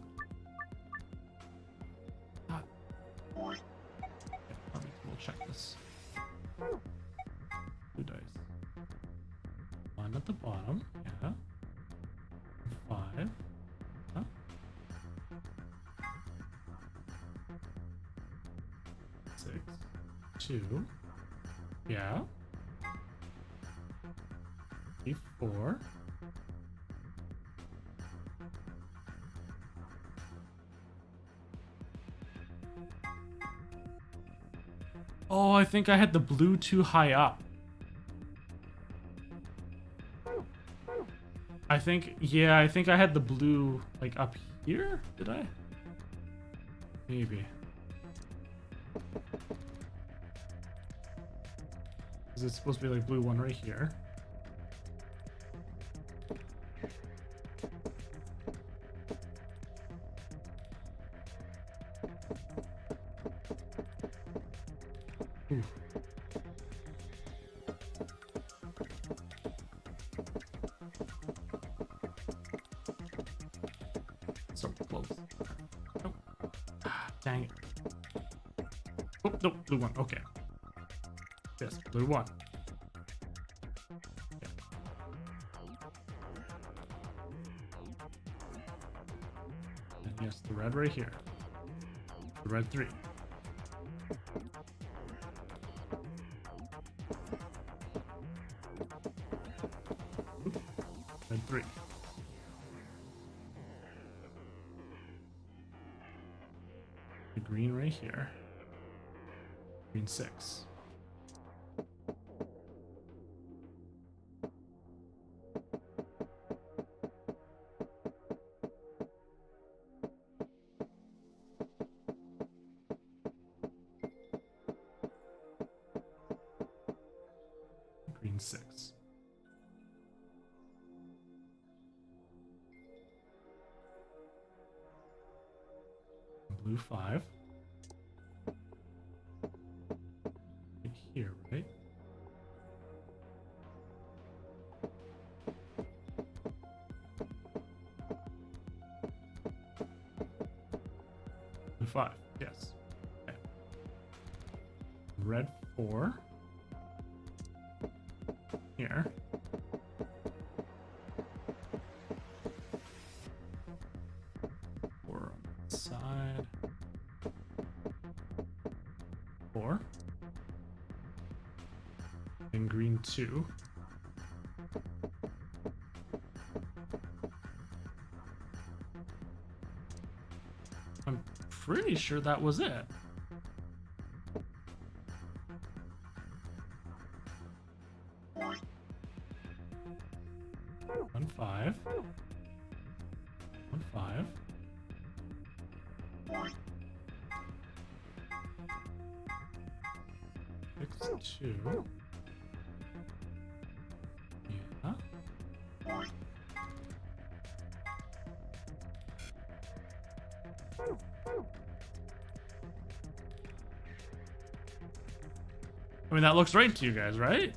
God. Okay, we'll check this. Blue dice. 1 at the bottom. Yeah. 5. Huh? 6. 2. Yeah. 4. Oh, I think I had the blue too high up. I think I had the blue like up here. Did I? Maybe. Is it supposed to be like blue one right here? Ooh. So close. Nope. Ah, dang it. Oh, no, blue one. Okay. Yes, blue one. Okay. And yes, the red right here. The red 3. Oop, red 3. The green right here. Green 6. Green 6. Blue 5. Right here, right? Blue 5, yes. Okay. Red 4. Here. Four on the side. 4. And green 2. I'm pretty sure that was it. One 5. 1 5. Six 2. Yeah. I mean, that looks right to you guys, right?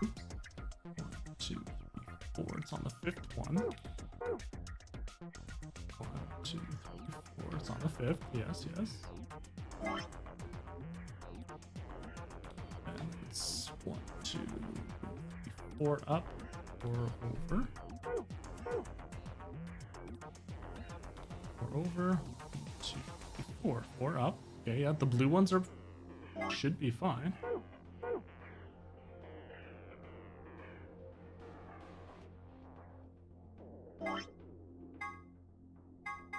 Oops. 1, 2, 3, 4. It's on the 5th one. 1, 2, 3, 4. It's on the 5th. Yes, yes. And it's 1, 2, 3, 4 up, 4 over. 4 over. 2, 4. 4 up. Okay, yeah, the blue ones should be fine.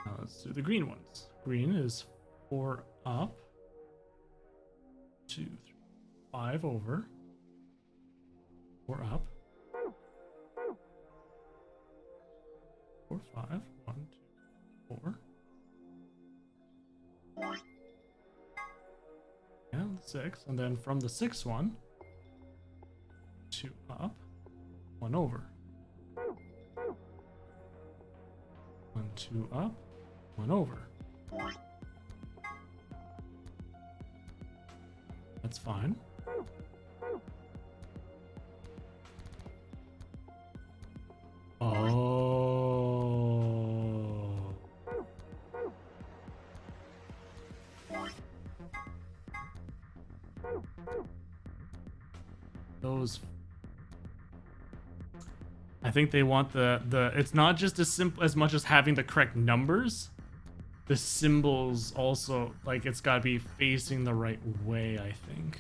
Now let's do the green ones. Green is 4 up, 2, 3, 5 over, 4 up, 4, 5, 1, 2, 4. And 6, and then from the 6th one, 2 up, 1 over. 1, 2 up, 1 over. That's fine. Oh. Those. I think they want the it's not just as simple as much as having the correct numbers. The symbols also, like, it's got to be facing the right way, I think.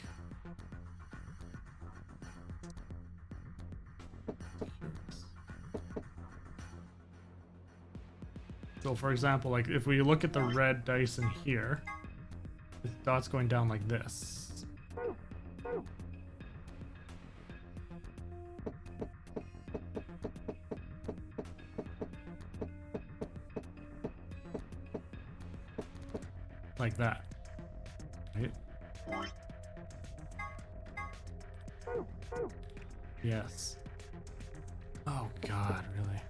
So for example, like if we look at the red dice in here, the dot's going down like this. like that. Right? Yes. Oh God, really?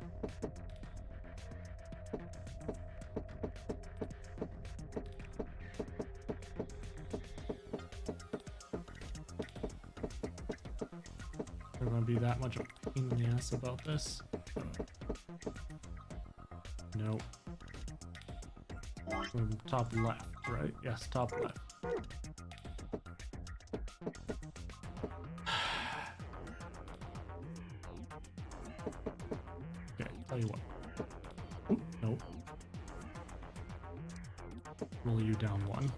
We're gonna be that much of a pain in the ass about this. Nope. From top left, right? Yes, top left. Okay, tell you what. Oop, nope. Roll you down one.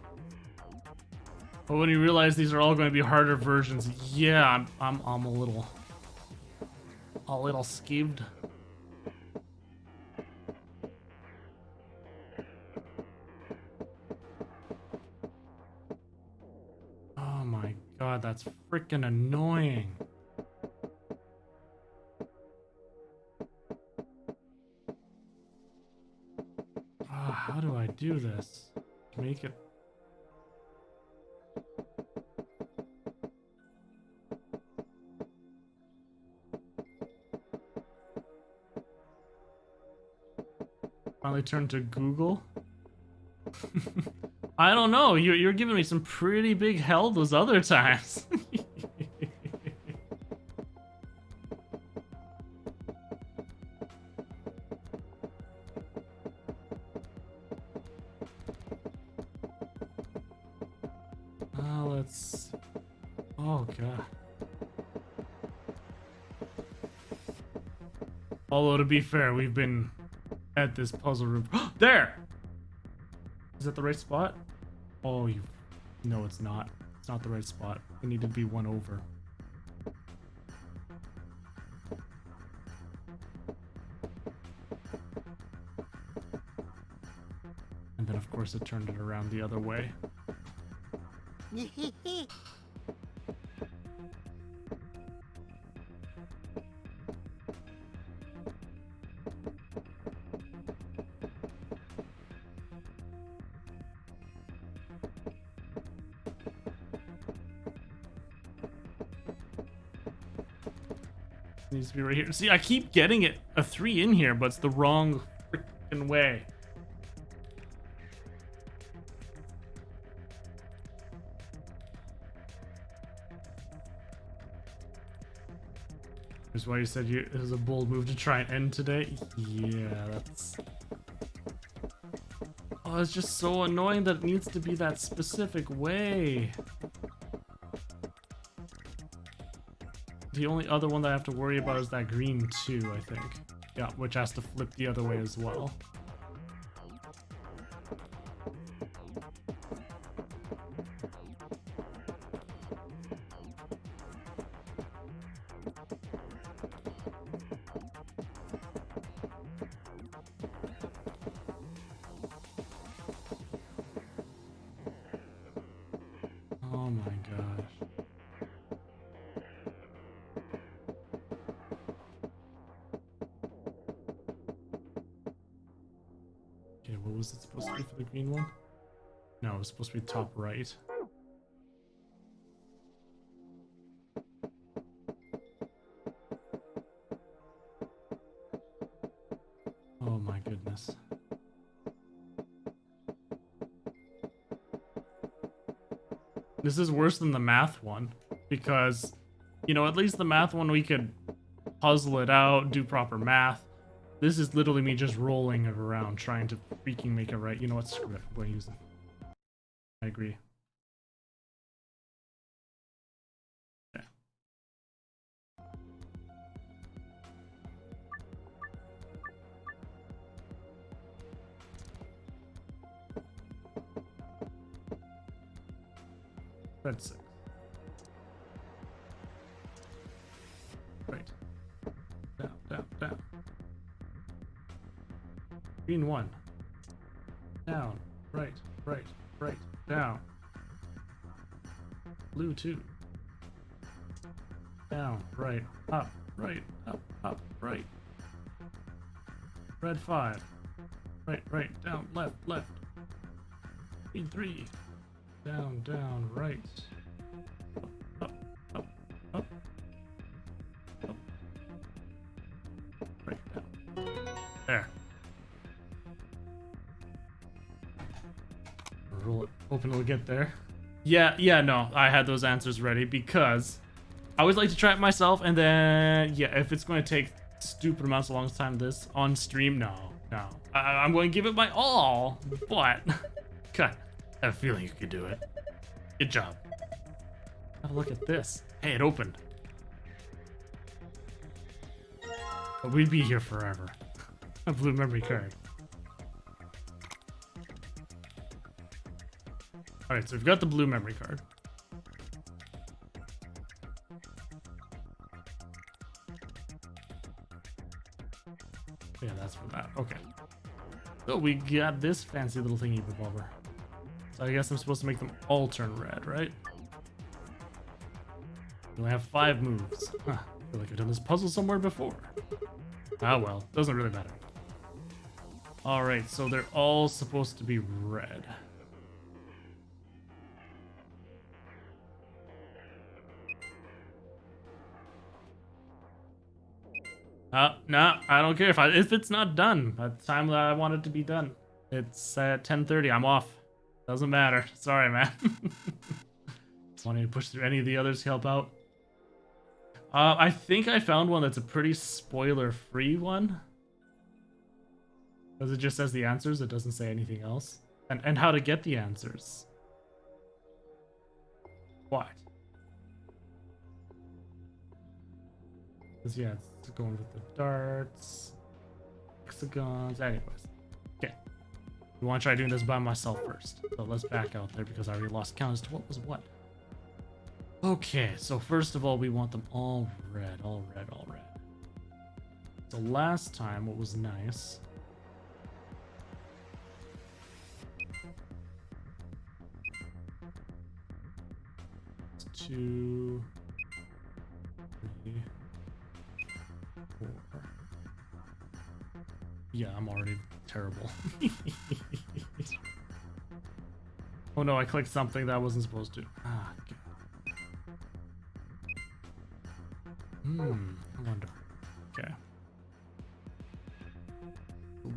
But when you realize these are all going to be harder versions, yeah, I'm a little skeeved. Oh my God, that's freaking annoying. How do I do this? Make it. Finally turn to Google. I don't know. You're giving me some pretty big hell those other times. Let's. Oh God. Although to be fair, we've been at this puzzle room. There! Is that the right spot? Oh, you... No, it's not. It's not the right spot. We need to be one over. And then, of course, it turned it around the other way. Needs to be right here. See, I keep getting it a 3 in here, but it's the wrong freaking way. That's why you said it was a bold move to try and end today. Yeah, that's... Oh, it's just so annoying that it needs to be that specific way. The only other one that I have to worry about is that green 2, I think. Yeah, which has to flip the other way as well. Oh my gosh. Okay, what was it supposed to be for the green one? No, it was supposed to be top right. Oh my goodness. This is worse than the math one, because, you know, at least the math one we could puzzle it out, do proper math. This is literally me just rolling it around, trying to freaking make it right. You know what? Screw it. I'm going to use it. I agree. Okay. Red 6. Right. Down, down, down. Green 1. Down. Right, right, right. Down. Blue 2. Down, right, up, right, right. Red 5. Right, right, down, left, left. 3. Down, down, right. Up, up, up. Up. Right, down. There. Roll it open, we'll get there. Yeah, no, I had those answers ready because I always like to try it myself, and then, yeah, if it's going to take stupid amounts of long time this on stream, no. I'm going to give it my all, but God, I have a feeling you could do it. Good job. Have a look at this. Hey, it opened. But we'd be here forever. A blue memory card. Alright, so we've got the blue memory card. Yeah, that's for that. Okay. So we got this fancy little thingy bobber. So I guess I'm supposed to make them all turn red, right? We only have 5 moves. Huh. I feel like I've done this puzzle somewhere before. Ah well, doesn't really matter. Alright, so they're all supposed to be red. No, I don't care if it's not done by the time that I want it to be done. It's at 10:30. I'm off. Doesn't matter. Sorry, man. Wanting to push through any of the others to help out. I think I found one that's a pretty spoiler-free one. Because it just says the answers. It doesn't say anything else. And how to get the answers. What? Because yeah, it's going with the darts, hexagons, anyways. Okay. We want to try doing this by myself first. So let's back out there because I already lost count as to what was what. Okay, so first of all, we want them all red, all red, all red. So last time, what was nice... 2, 3, 4. Yeah, I'm already terrible. Oh no, I clicked something that I wasn't supposed to. Ah, okay. I wonder. Okay.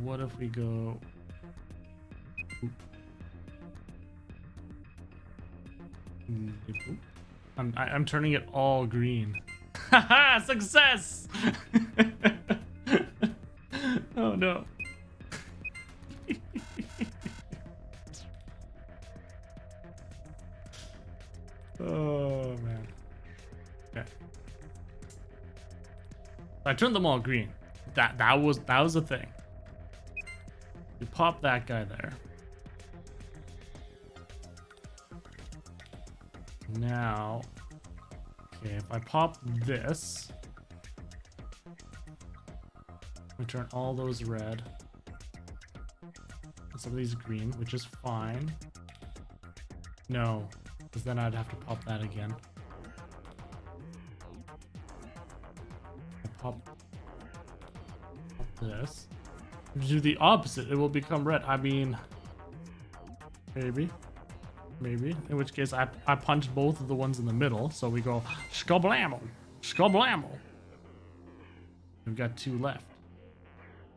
What if we go... Oop. Oop. I'm turning it all green. Haha! Success! Oh no. Oh man. Okay. I turned them all green. That was the thing. You pop that guy there. Now, okay, if I pop this, we turn all those red. And some of these green, which is fine. No, because then I'd have to pop that again. Pop this. Do the opposite, it will become red. I mean, maybe. In which case, I punched both of the ones in the middle, so we go skoblammo, skoblammo. We've got 2 left.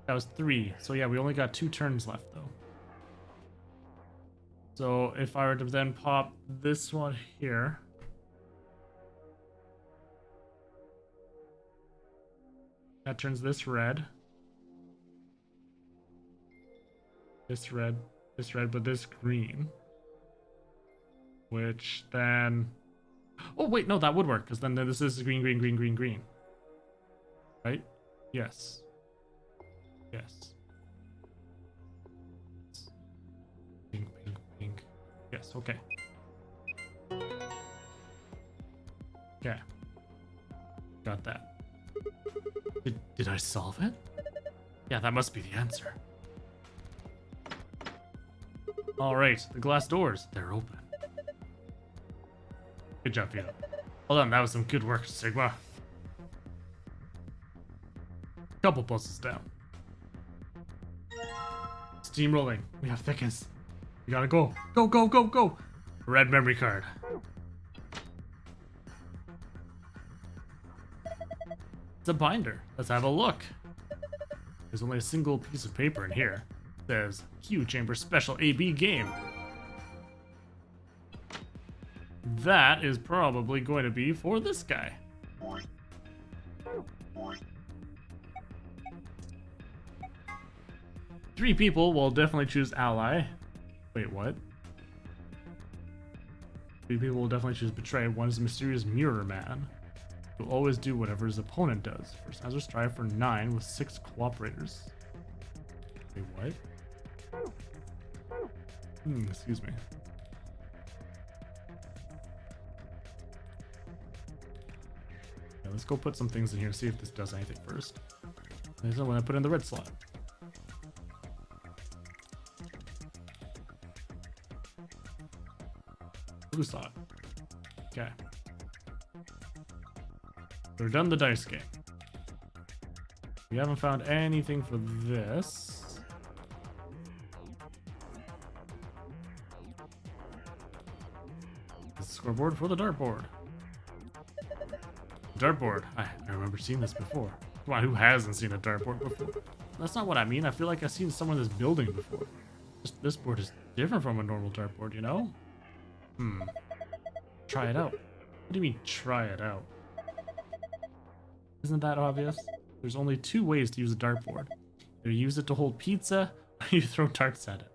That was 3. So yeah, we only got 2 turns left though. So if I were to then pop this one here. That turns this red. This red, but this green. Which then... Oh wait, no, that would work, because then this is green, green, green, green, green. Right? Yes. Yes. Pink, pink, pink. Yes, okay. Okay. Got that. Did I solve it? Yeah, that must be the answer. Alright, the glass doors, they're open. Good job, Vito. Hold on, that was some good work, Sigma. Couple puzzles down. Steamrolling. We have thickness. We gotta go. Go, go, go, go. Red memory card. It's a binder. Let's have a look. There's only a single piece of paper in here. It says Q Chamber Special AB game. That is probably going to be for this guy. Three people will definitely choose ally. Wait, what? Three people will definitely choose betray. One is the mysterious mirror man. He'll always do whatever his opponent does. First answer, strive for 9 with 6 cooperators. Wait, what? Excuse me. Yeah, let's go put some things in here, see if this does anything first. There's no one I put in the red slot. Blue slot. Okay. We're done the dice game. We haven't found anything for this. The scoreboard for the dartboard. Dartboard. I remember seeing this before. Come on, who hasn't seen a dartboard before? That's not what I mean. I feel like I've seen some in this building before. This board is different from a normal dartboard, you know? Try it out. What do you mean, try it out? Isn't that obvious? There's only 2 ways to use a dartboard. You use it to hold pizza, or you throw darts at it.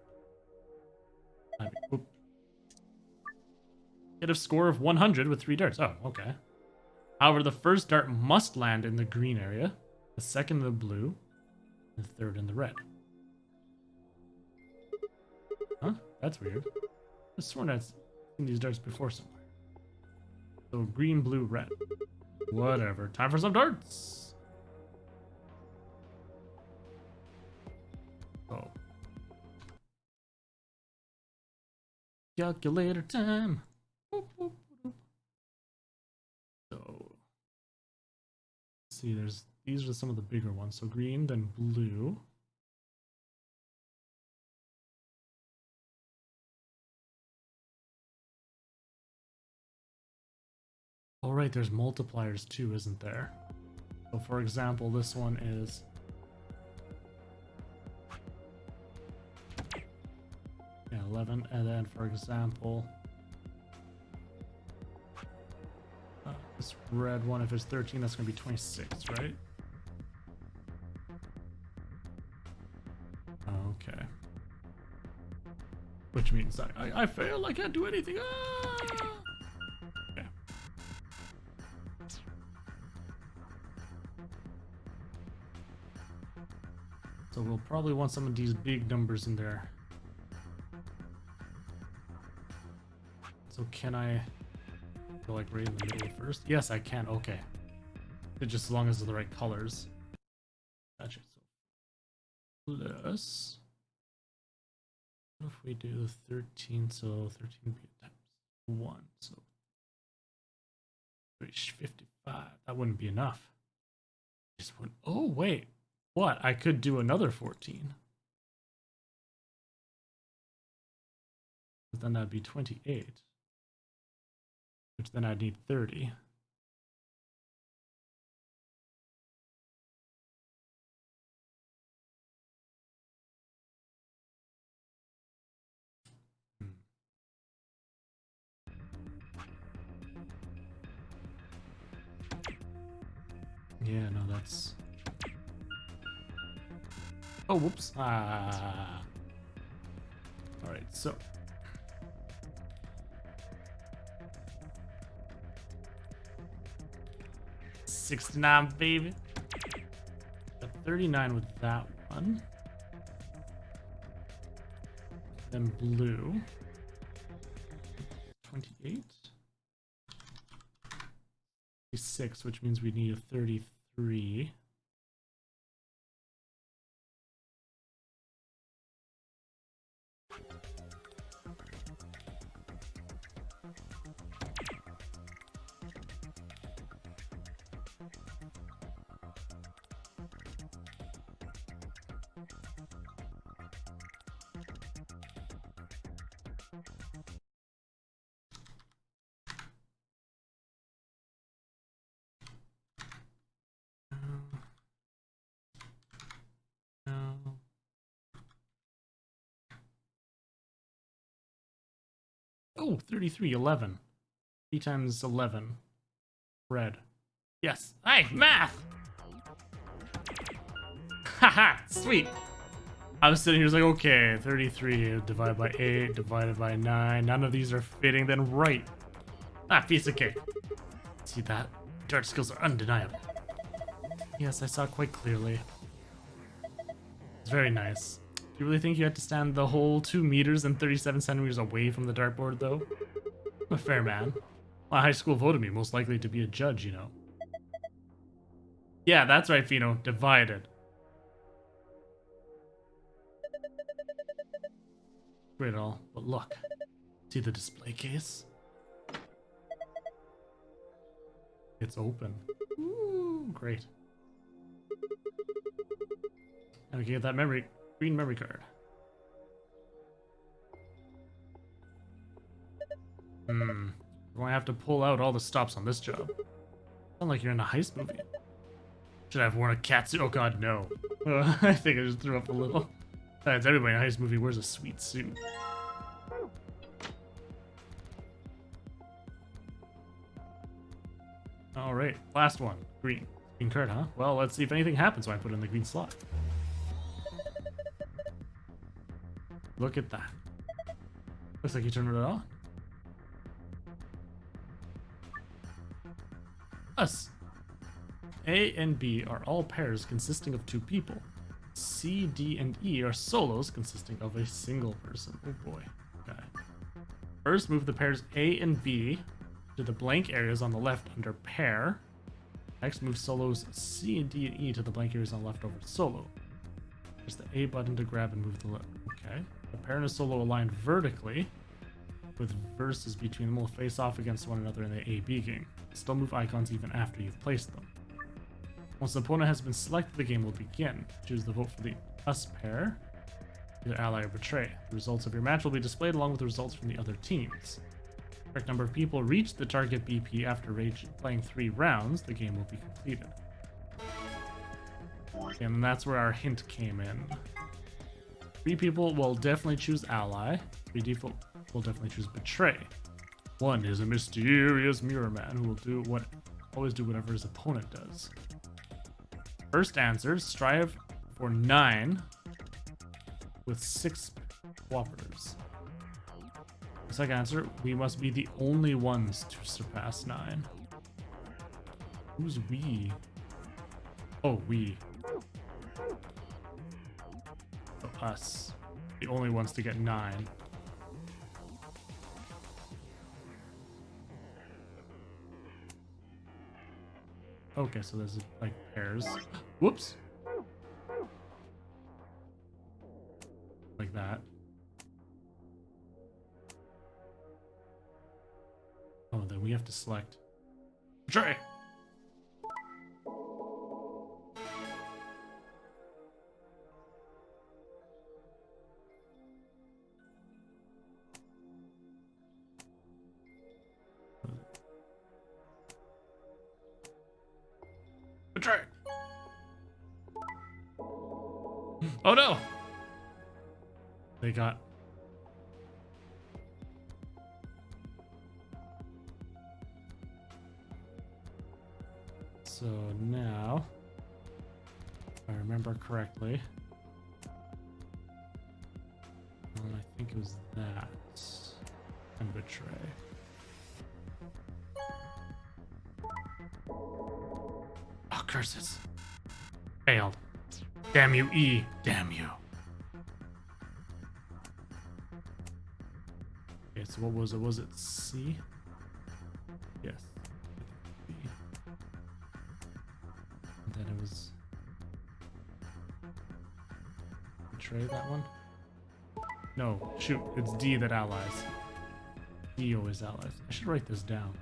Get a score of 100 with 3 darts. Oh, okay. However, the first dart must land in the green area, the second in the blue, and the third in the red. Huh? That's weird. I've sworn I've seen these darts before somewhere. So green, blue, red. Whatever. Time for some darts. Oh. Calculator time. So, let's see, these are some of the bigger ones. So green, then blue. Oh, right, there's multipliers too, isn't there? So for example, this one is... yeah, 11, and then for example... this red one, if it's 13, that's going to be 26, right? Okay. Which means I fail, I can't do anything. Ah! Okay. So we'll probably want some of these big numbers in there. So can I go like right in the middle first? Yes, I can. Okay. Just as long as they're the right colors. Gotcha. So plus, what if we do 13? So 13 times 1. So 55. That wouldn't be enough. Just one. Oh wait. What? I could do another 14. But then that'd be 28. Which then I'd need 30. Yeah, no, that's... oh, whoops. Ah. Alright, so... 69, baby. Got 39 with that one. Then blue. 28. 36, which means we need a 33. Oh, 33, 11. 3 times 11. Red. Yes. Hey, math! Haha, sweet. I was sitting here like, okay, 33 divided by 8, divided by 9. None of these are fitting, then right. Ah, piece of cake. See that? Dart skills are undeniable. Yes, I saw quite clearly. It's very nice. Do you really think you had to stand the whole 2 meters and 37 centimeters away from the dartboard, though? I'm a fair man. My high school voted me most likely to be a judge, you know. Yeah, that's right, Fino. Divided. Great all, but look. See the display case? It's open. Ooh, great. And we can get that green memory card. We're going to have to pull out all the stops on this job. Sound like you're in a heist movie. Should I have worn a catsuit? Oh god, no. I think I just threw up a little. Besides, everybody in a heist movie wears a sweet suit. Alright, last one. Green. Green card, huh? Well, let's see if anything happens when I put it in the green slot. Look at that. Looks like you turned it on. Us. A and B are all pairs consisting of 2 people. C, D, and E are solos consisting of a single person. Oh boy. Okay. First, move the pairs A and B to the blank areas on the left under pair. Next, move solos C and D and E to the blank areas on the left over to solo. Press the A button to grab and move the left. Okay. The pair and a solo aligned vertically, with verses between them will face off against one another in the A-B game. Still move icons even after you've placed them. Once the opponent has been selected, the game will begin. Choose the vote for the us pair, either ally or betray. The results of your match will be displayed along with the results from the other teams. The correct number of people reach the target BP after playing 3 rounds, the game will be completed. And that's where our hint came in. 3 people will definitely choose ally. 3 default will definitely choose betray. 1 is a mysterious mirror man who will always do whatever his opponent does. First answers, strive for 9 with 6 cooperatives. The second answer, we must be the only ones to surpass 9. Who's we? Oh, we. So us. The only ones to get 9. Okay, so there's like pairs. Whoops. Like that. Oh, then we have to select. Betray! Betray! Oh no! They got... So now, if I remember correctly, I think it was that, and betray. Oh, curses. Failed. Damn you, E. Damn you. Okay, so what was it? Was it C? Yes. B. And then it was... Betray that one? No, shoot. It's D that allies. D always allies. I should write this down.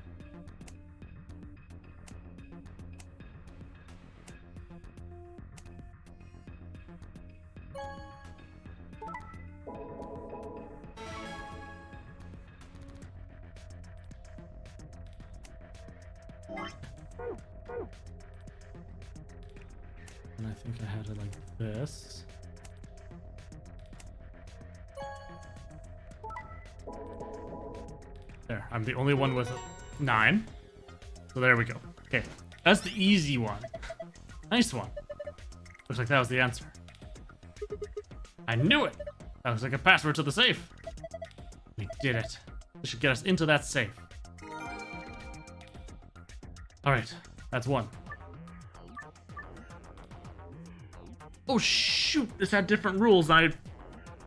And I think I had it like this. There, I'm the only one with 9. So there we go. Okay, that's the easy one. Nice one. Looks like that was the answer. I knew it! That looks like a password to the safe. We did it. This should get us into that safe. Alright, that's 1. Oh shoot, this had different rules. I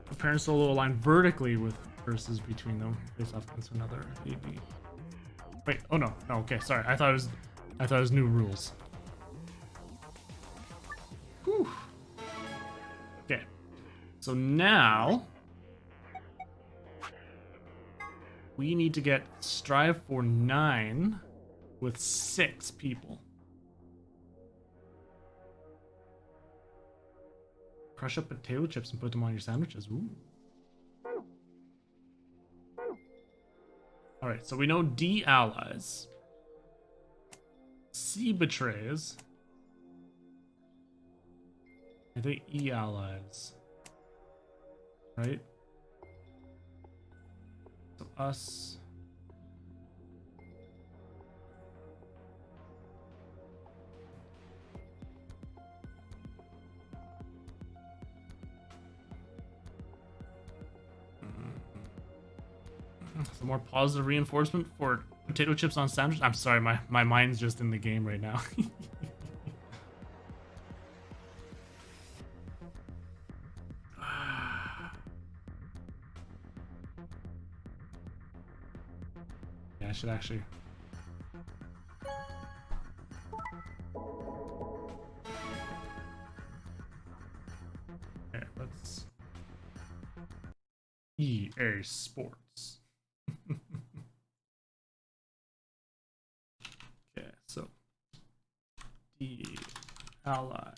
prepare solo align vertically with verses between them. Face off against another AD. Wait, oh no, no, okay, sorry. I thought it was new rules. Whew. Okay. So now we need to get strive for 9 with 6 people. Crush up potato chips and put them on your sandwiches. Ooh. Alright, so we know D allies. C betrays. I think E allies. Right? So us. Some more positive reinforcement for potato chips on sandwich. I'm sorry, my mind's just in the game right now. Yeah, I should actually. Okay, let's EA Sports. Okay, so D ally.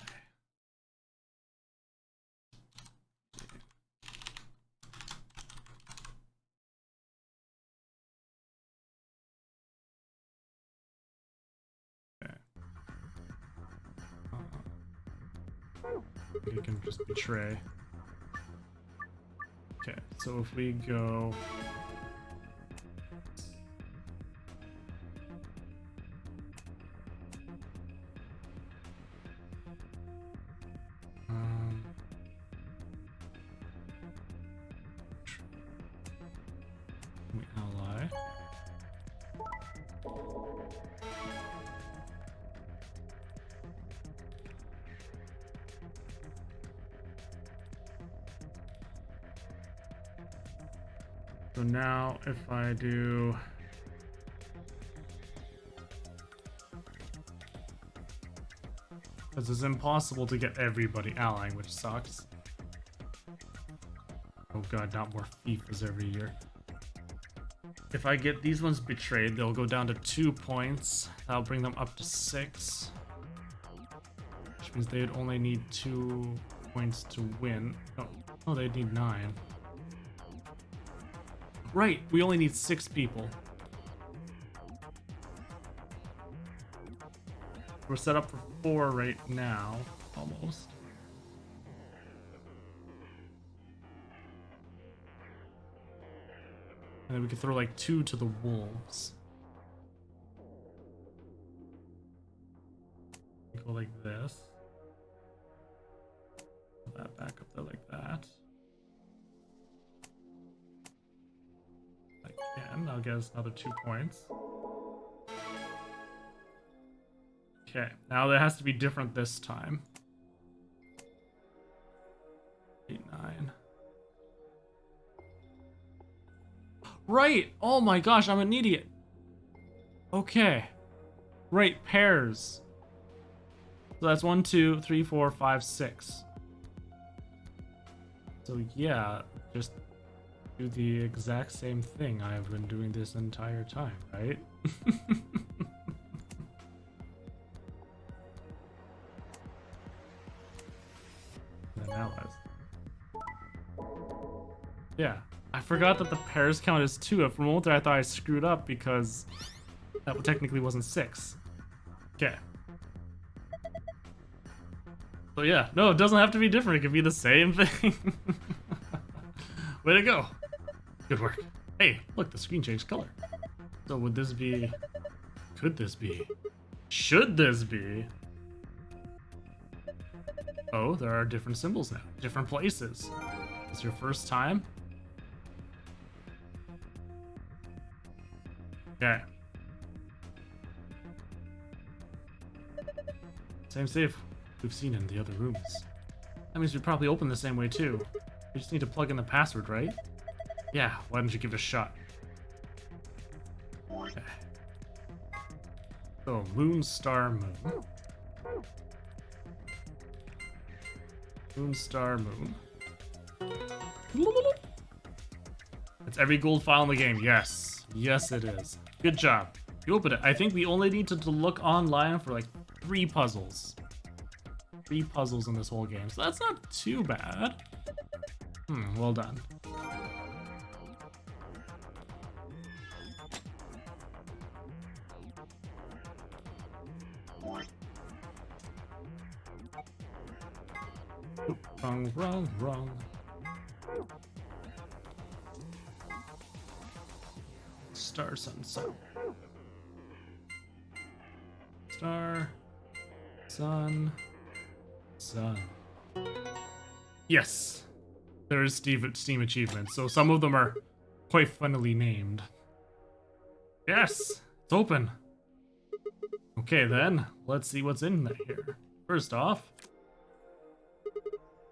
Okay. You can just betray. Okay, so if we go. We ally. So now if I do because it's impossible to get everybody allying, which sucks. Oh god, not more FIFAs every year. If I get these ones betrayed, they'll go down to 2 points. That'll bring them up to 6. Which means they'd only need 2 points to win. Oh, they'd need 9. Right, we only need 6 people. We're set up for 4 right now, almost. And then we could throw like 2 to the wolves. Go like this. Put that back up there like that. Again, I'll get us another 2 points. Okay, now that has to be different this time. 8, 9. Right! Oh my gosh, I'm an idiot. Okay. Right, pairs. So that's 1, 2, 3, 4, 5, 6. So yeah, just do the exact same thing I've been doing this entire time, right? And allies. Yeah, I forgot that the pairs count as 2. For a moment there I thought I screwed up because That technically wasn't 6. Okay. So yeah, no, it doesn't have to be different. It could be the same thing. Way to go. Good work. Hey, look, the screen changed color. So would this be... Could this be? Should this be? Oh, there are different symbols now. Different places. Is this your first time? Okay. Same safe we've seen in the other rooms. That means we probably open the same way too. We just need to plug in the password, right? Yeah, why don't you give it a shot? Okay. So, Moon, Star, Moon. Moon, Star, Moon. It's every gold file in the game. Yes. Yes, it is. Good job. You open it. I think we only need to look online for like 3 puzzles. 3 puzzles in this whole game. So that's not too bad. Well done. Oop, wrong. Star, sun. Star, sun. Yes! There's Steam achievements, so some of them are quite funnily named. Yes! It's open! Okay then, let's see what's in here. First off,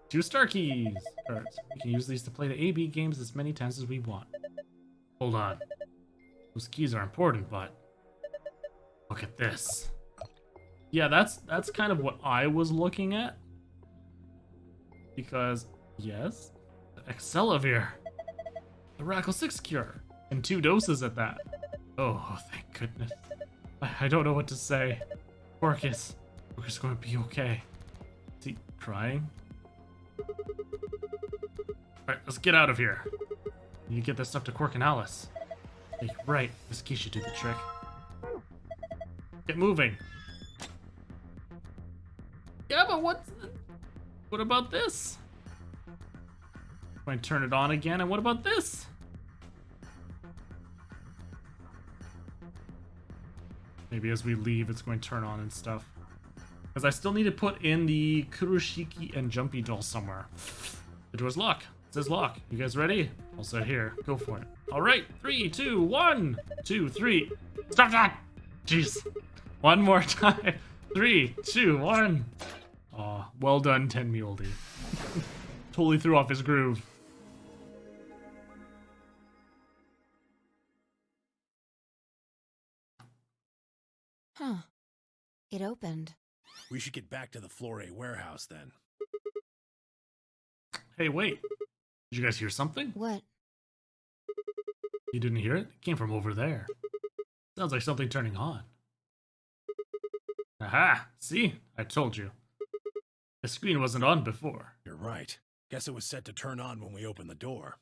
2 star keys! Cards. We can use these to play the A-B games as many times as we want. Hold on. Those keys are important, but... Look at this. Yeah, that's kind of what I was looking at. Because, yes, the Vesever, the Radical 6 cure, and 2 doses at that. Oh, thank goodness. I don't know what to say. Orcus going to be okay. Is he crying? Alright, let's get out of here. You get this stuff to Quark and Alice. Hey, right, this key should do the trick. Get moving. Yeah, but what about this? I turn it on again, and what about this? Maybe as we leave, it's going to turn on and stuff. Because I still need to put in the Kuroshiki and Jumpy doll somewhere. The door's locked. It says lock. You guys ready? I'll sit here. Go for it. All right. 3, 2, 1, 2, 3. Stop that! Jeez. One more time. 3, 2, 1. Aw, well done, Tenmuldie. Totally threw off his groove. Huh. It opened. We should get back to the Flore warehouse then. Hey, wait. Did you guys hear something? What? You didn't hear it? It came from over there. Sounds like something turning on. Aha! See? I told you. The screen wasn't on before. You're right. Guess it was set to turn on when we opened the door.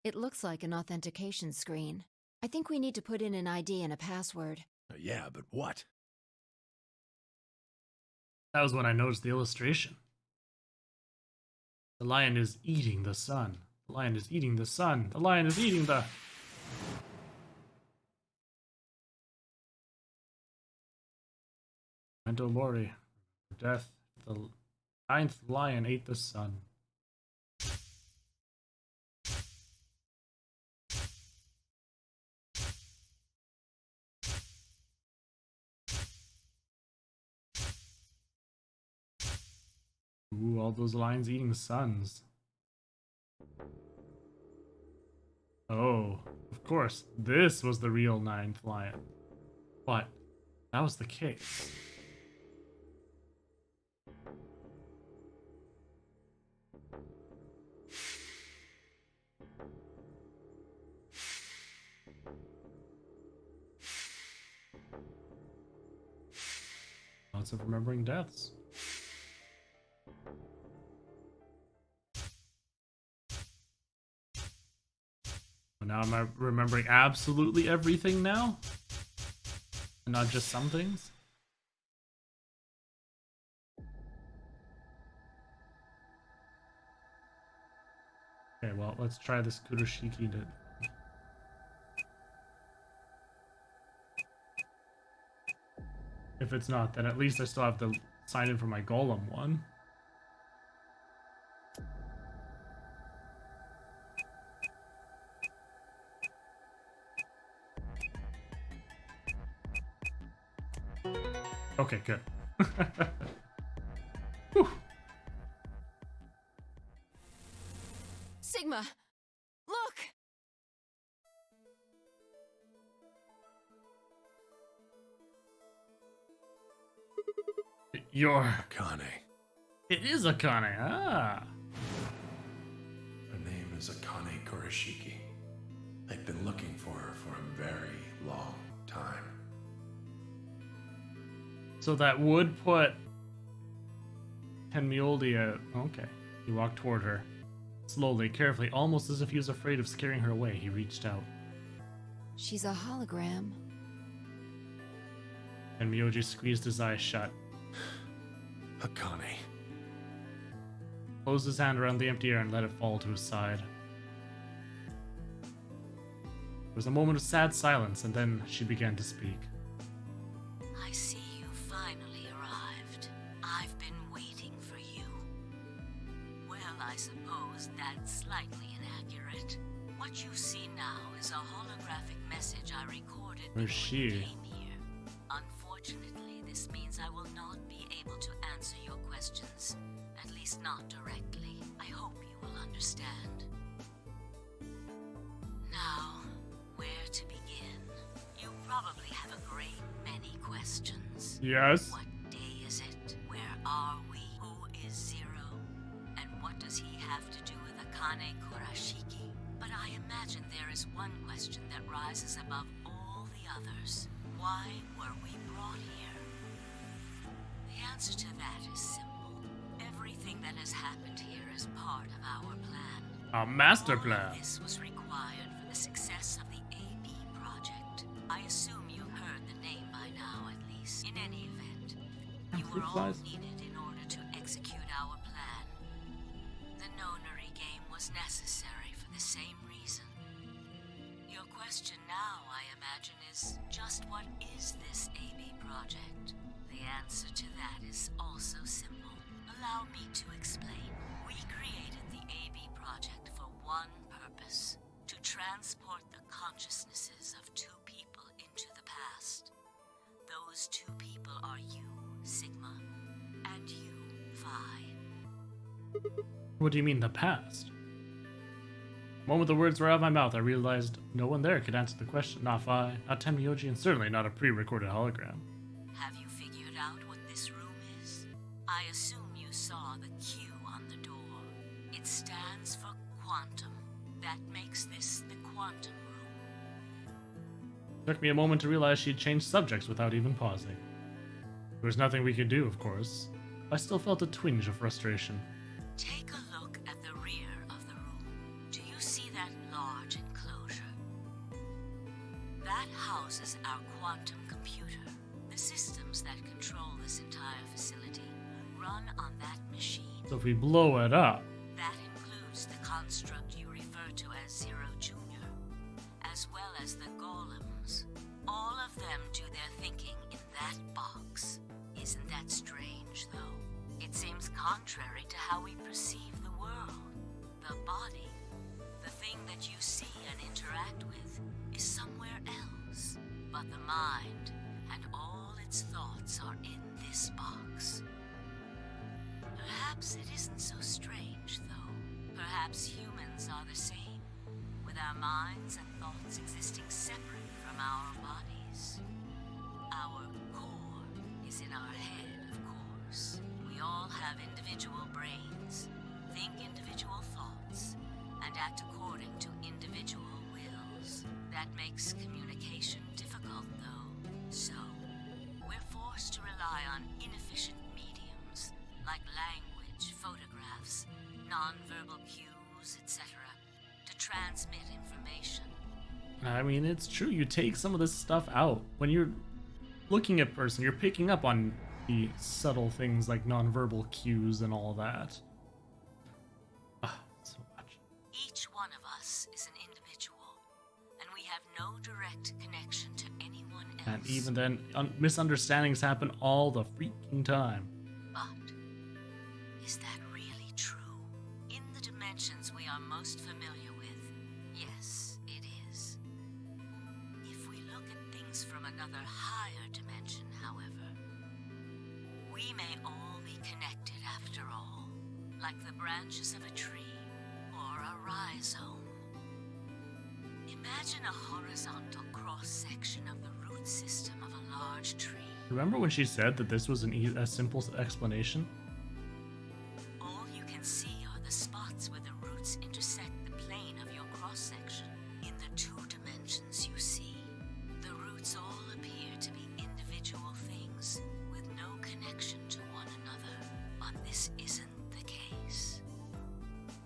It looks like an authentication screen. I think we need to put in an ID and a password. Yeah, but what? That was when I noticed the illustration. The lion is eating the sun. The lion is eating the sun. The lion is eating the... Memento Mori. Death. The 9th lion ate the sun. Ooh, all those lions eating suns. Oh, of course, this was the real 9th lion. But that was the case. Lots of remembering deaths. Now am I remembering absolutely everything now? not just some things? Okay, well, let's try this Kuroshiki to... If it's not, then at least I still have to sign in for my Golem one. Okay, good. Whew. Sigma! Look! Your... Akane. It is Akane, ah! Her name is Akane Kurashiki. They've been looking for her for a very long time. So that would put Tenmyoldi at... Okay. He walked toward her. Slowly, carefully, almost as if he was afraid of scaring her away, he reached out. She's a hologram. And Myoji squeezed his eyes shut. Akane. Closed his hand around the empty air and let it fall to his side. There was a moment of sad silence, and then she began to speak. I see you finally arrived. I've been waiting for you. Well, I suppose that's slightly inaccurate. What you see now is a holographic message I recorded Where's before she? you came here. Unfortunately, this means I will not be able to answer your questions, at least not directly. I hope you will understand. Now, where to begin? You probably have a great many questions. Yes? What day is it? Where are we? Who is Zero? And what does he have to do with Akane Kurashiki? But I imagine there is one question that rises above all the others. Why were we brought here? The answer to that is simple. Everything that has happened here is part of our plan. A master All of plan. this was required for the success of the AB project. I assume you've heard the name by now, at least. In any event, you were all needed in order to execute our plan. The nonary game was necessary for the same reason. Your question now, I imagine, is just what is this AB project? The answer to that is also simple. Allow me to explain. We created the AB project for one purpose: to transport the consciousnesses of two people into the past. Those two people are you, Sigma, and you, Phi. What do you mean, the past? The moment the words were out of my mouth, I realized no one there could answer the question. Not Phi, not Tenmyolji, and certainly not a pre-recorded hologram. Have you figured out what this room is? I assume you saw the Q on the door. It stands for quantum. That makes this the quantum room. Took me a moment to realize she'd changed subjects without even pausing. There was nothing we could do, of course. I still felt a twinge of frustration. Take a look at the rear of the room. Do you see that large enclosure? That houses our quantum computer. The systems that control this entire facility run on that machine. So if we blow it up... That includes the construct you refer to as Zero Jr., as well as the golems. All of them do their thinking in that box. Isn't that strange, though? It seems contrary to how we perceive the world. The body, the thing that you see and interact with, is somewhere else. But the mind and all its thoughts are in this box. Perhaps it isn't so strange, though. Perhaps humans are the same, with our minds and thoughts existing separate from our bodies. Our core is in our head, of course. We all have individual brains, think individual thoughts, and act according to individual wills. That makes communication difficult, though. So, we're forced to rely on inefficient mediums, like language, photographs, non-verbal cues, etc., to transmit information. I mean, it's true. You take some of this stuff out. When you're looking at person, you're picking up on the subtle things like nonverbal cues and all that. So much. Each one of us is an individual, and we have no direct connection to anyone else. And even then, misunderstandings happen all the freaking time. But is that really true? In the dimensions we are most familiar with, yes, it is. If we look at things from another higher dimension, however, we may all be connected after all, like the branches of a tree or a rhizome. Imagine a horizontal cross-section of the root system of a large tree. Remember when she said that this was a simple explanation? All you can see are the spots where the roots intersect the plane of your cross-section. In the two dimensions you see, the roots all appear to be individual things with no connection to one another. But this isn't the case.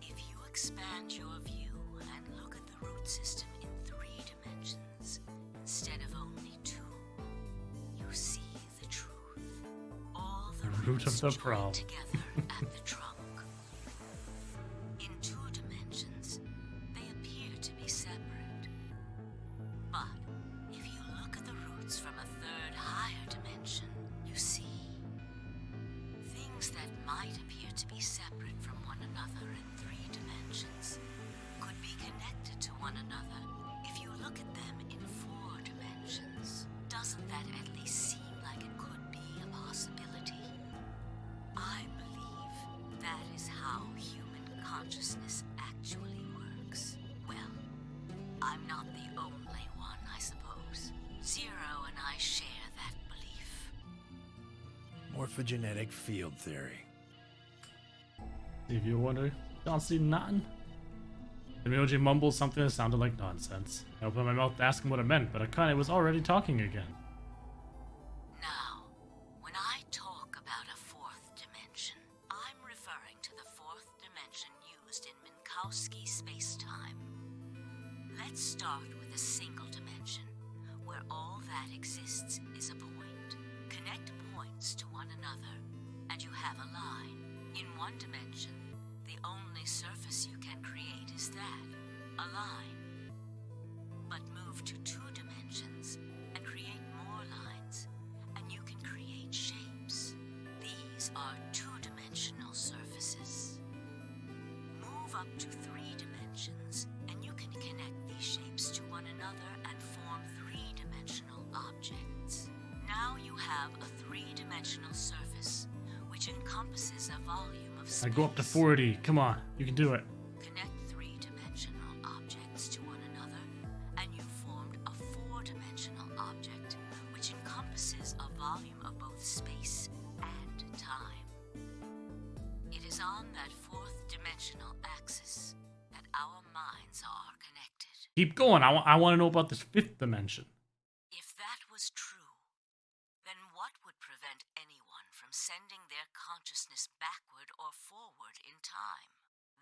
If you expand your view and look at the root system in 3 dimensions instead of only 2, you see the truth. All the root of the roots join problem. together at the trunk. In 2 dimensions, they appear to be separate. But if you look at the roots from a 3rd higher dimension, you see things that might appear to be separate from one another in 3 dimensions could be connected to one another if you look at them in 4 dimensions. Doesn't that at least seem like it could be a possibility? I believe that is how human consciousness actually works. Well, I'm not the only one, I suppose. Zero and I share that belief. Morphogenetic field theory. If you wonder, don't see nothing. The Myoji mumbled something that sounded like nonsense. I opened my mouth to ask him what it meant, but Akane was already talking again. Now, when I talk about a 4th dimension, I'm referring to the 4th dimension used in Minkowski space-time. Let's start with a single dimension, where all that exists is a point. Connect points to one another, and you have a line. In 1 dimension, the only surface you can create is that, a line. But move to 2 dimensions and create more lines, and you can create shapes. These are 2-dimensional surfaces. Move up to 3 dimensions, and you can connect these shapes to one another and form 3-dimensional objects. Now you have a 3-dimensional surface, which encompasses a volume of space. I go up to 40. Come on, you can do it. Connect 3-dimensional objects to one another, and you've formed a 4-dimensional object, which encompasses a volume of both space and time. It is on that 4th dimensional axis that our minds are connected. Keep going. I want to know about this 5th dimension. If that was true, then what would prevent anyone from sending their consciousness backward or forward in time?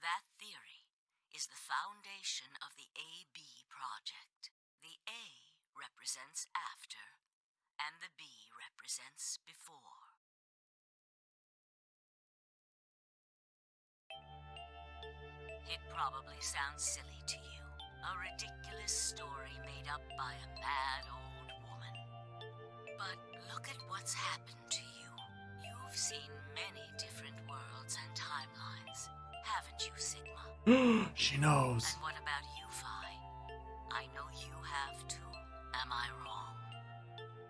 That theory is the foundation of the AB project. The A represents after, and the B represents before. It probably sounds silly to you, a ridiculous story made up by a mad old woman. But look at what's happened to you. You've seen many different worlds and timelines, haven't you, Sigma? She knows. And what about you, Phi? I know you have too. Am I wrong?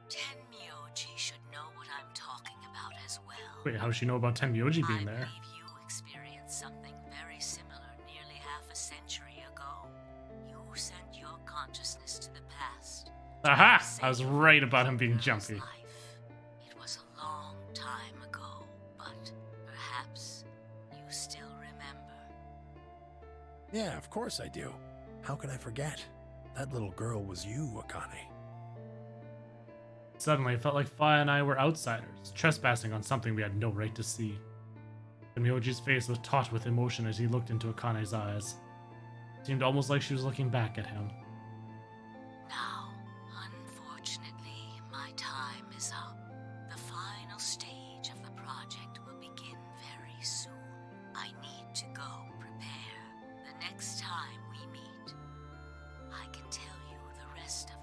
Tenmyoji should know what I'm talking about as well. Wait, how does she know about Tenmyoji being I there? believe you experienced something very similar nearly half a century ago. You sent your consciousness to the past. Aha! I was right about him being jumpy. Life. It was a long time ago, but perhaps you still remember. Yeah, of course I do. How can I forget? That little girl was you, Akane. Suddenly, it felt like Fi and I were outsiders, trespassing on something we had no right to see. Tenmyoji's face was taut with emotion as he looked into Akane's eyes. It seemed almost like she was looking back at him. Now, unfortunately, my time is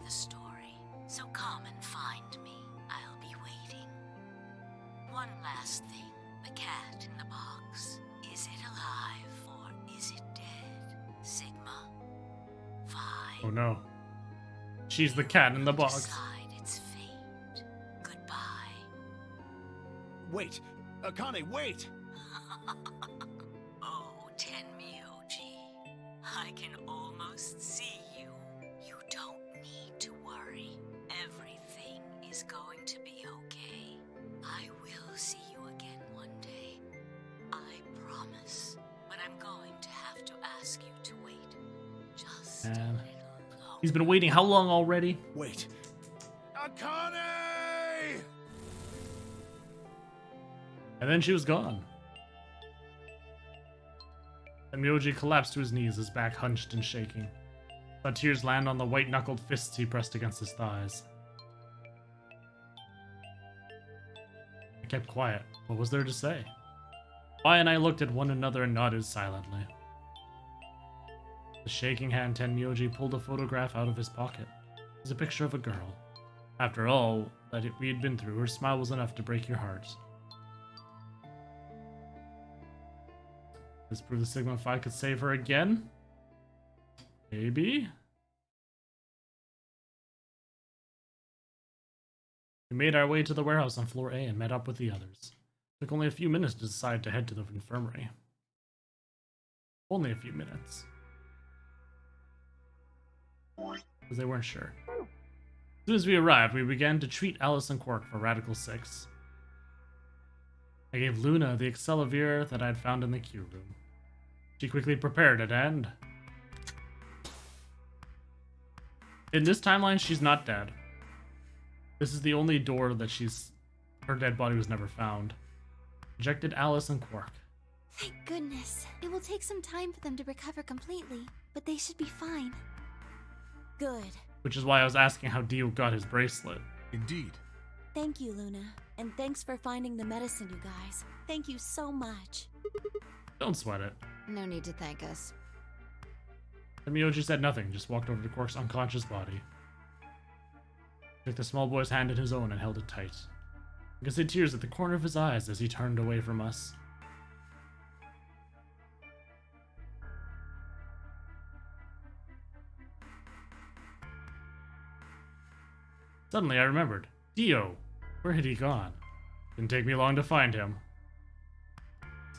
the story. So come and find me. I'll be waiting. One last thing. The cat in the box. Is it alive or is it dead? Sigma. Phi. Oh no. She's the cat in the box. Decide its fate. Goodbye. Wait! Akane, wait! Oh, Tenmyoji. I can almost see you. You don't need to worry. Everything is going to be okay. I will see you again one day. I promise. But I'm going to have to ask you to wait. Just a little longer. He's been waiting how long already? Wait. Akane! And then she was gone. And Myoji collapsed to his knees, his back hunched and shaking. Saw tears land on the white-knuckled fists he pressed against his thighs. I kept quiet. What was there to say? Phi and I looked at one another and nodded silently. The shaking hand Tenmyoji pulled a photograph out of his pocket. It was a picture of a girl. After all that we had been through, her smile was enough to break your heart. This proved the Sigma Phi could save her again? Maybe? We made our way to the warehouse on floor A and met up with the others. It took only a few minutes to decide to head to the infirmary. Only a few minutes. Because they weren't sure. As soon as we arrived, we began to treat Alice and Quark for Radical 6. I gave Luna the Accelavir that I had found in the queue room. She quickly prepared it, and in this timeline, she's not dead. This is the only door that her dead body was never found. Injected Alice and Quark. Thank goodness. It will take some time for them to recover completely, but they should be fine. Good. Which is why I was asking how Dio got his bracelet. Indeed. Thank you, Luna. And thanks for finding the medicine, you guys. Thank you so much. Don't sweat it. No need to thank us. And Myoji said nothing, just walked over to Quark's unconscious body. Took the small boy's hand in his own and held it tight. I could see tears at the corner of his eyes as he turned away from us. Suddenly I remembered. Dio! Where had he gone? Didn't take me long to find him.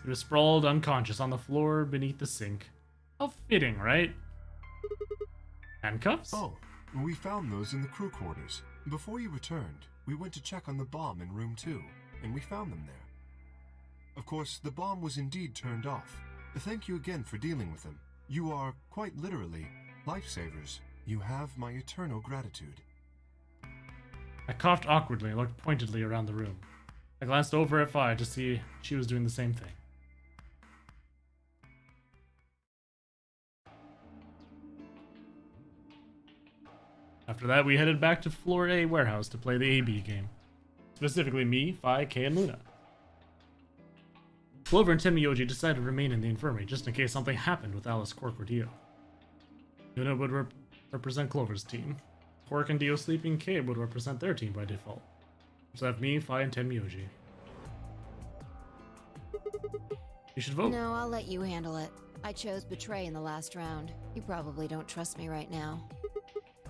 He was sprawled unconscious on the floor beneath the sink. How fitting, right? Handcuffs? Oh, we found those in the crew quarters. Before you returned, we went to check on the bomb in room 2, and we found them there. Of course, the bomb was indeed turned off. Thank you again for dealing with them. You are, quite literally, lifesavers. You have my eternal gratitude. I coughed awkwardly and looked pointedly around the room. I glanced over at Phi to see she was doing the same thing. After that, we headed back to Floor A warehouse to play the AB game. Specifically me, Phi, Kay, and Luna. Clover and Tenmyoji decided to remain in the infirmary just in case something happened with Alice, Quark, or Dio. Luna would represent Clover's team. Quark and Dio sleeping, Kay would represent their team by default. So have me, Phi, and Tenmyoji. You should vote. No, I'll let you handle it. I chose Betray in the last round. You probably don't trust me right now.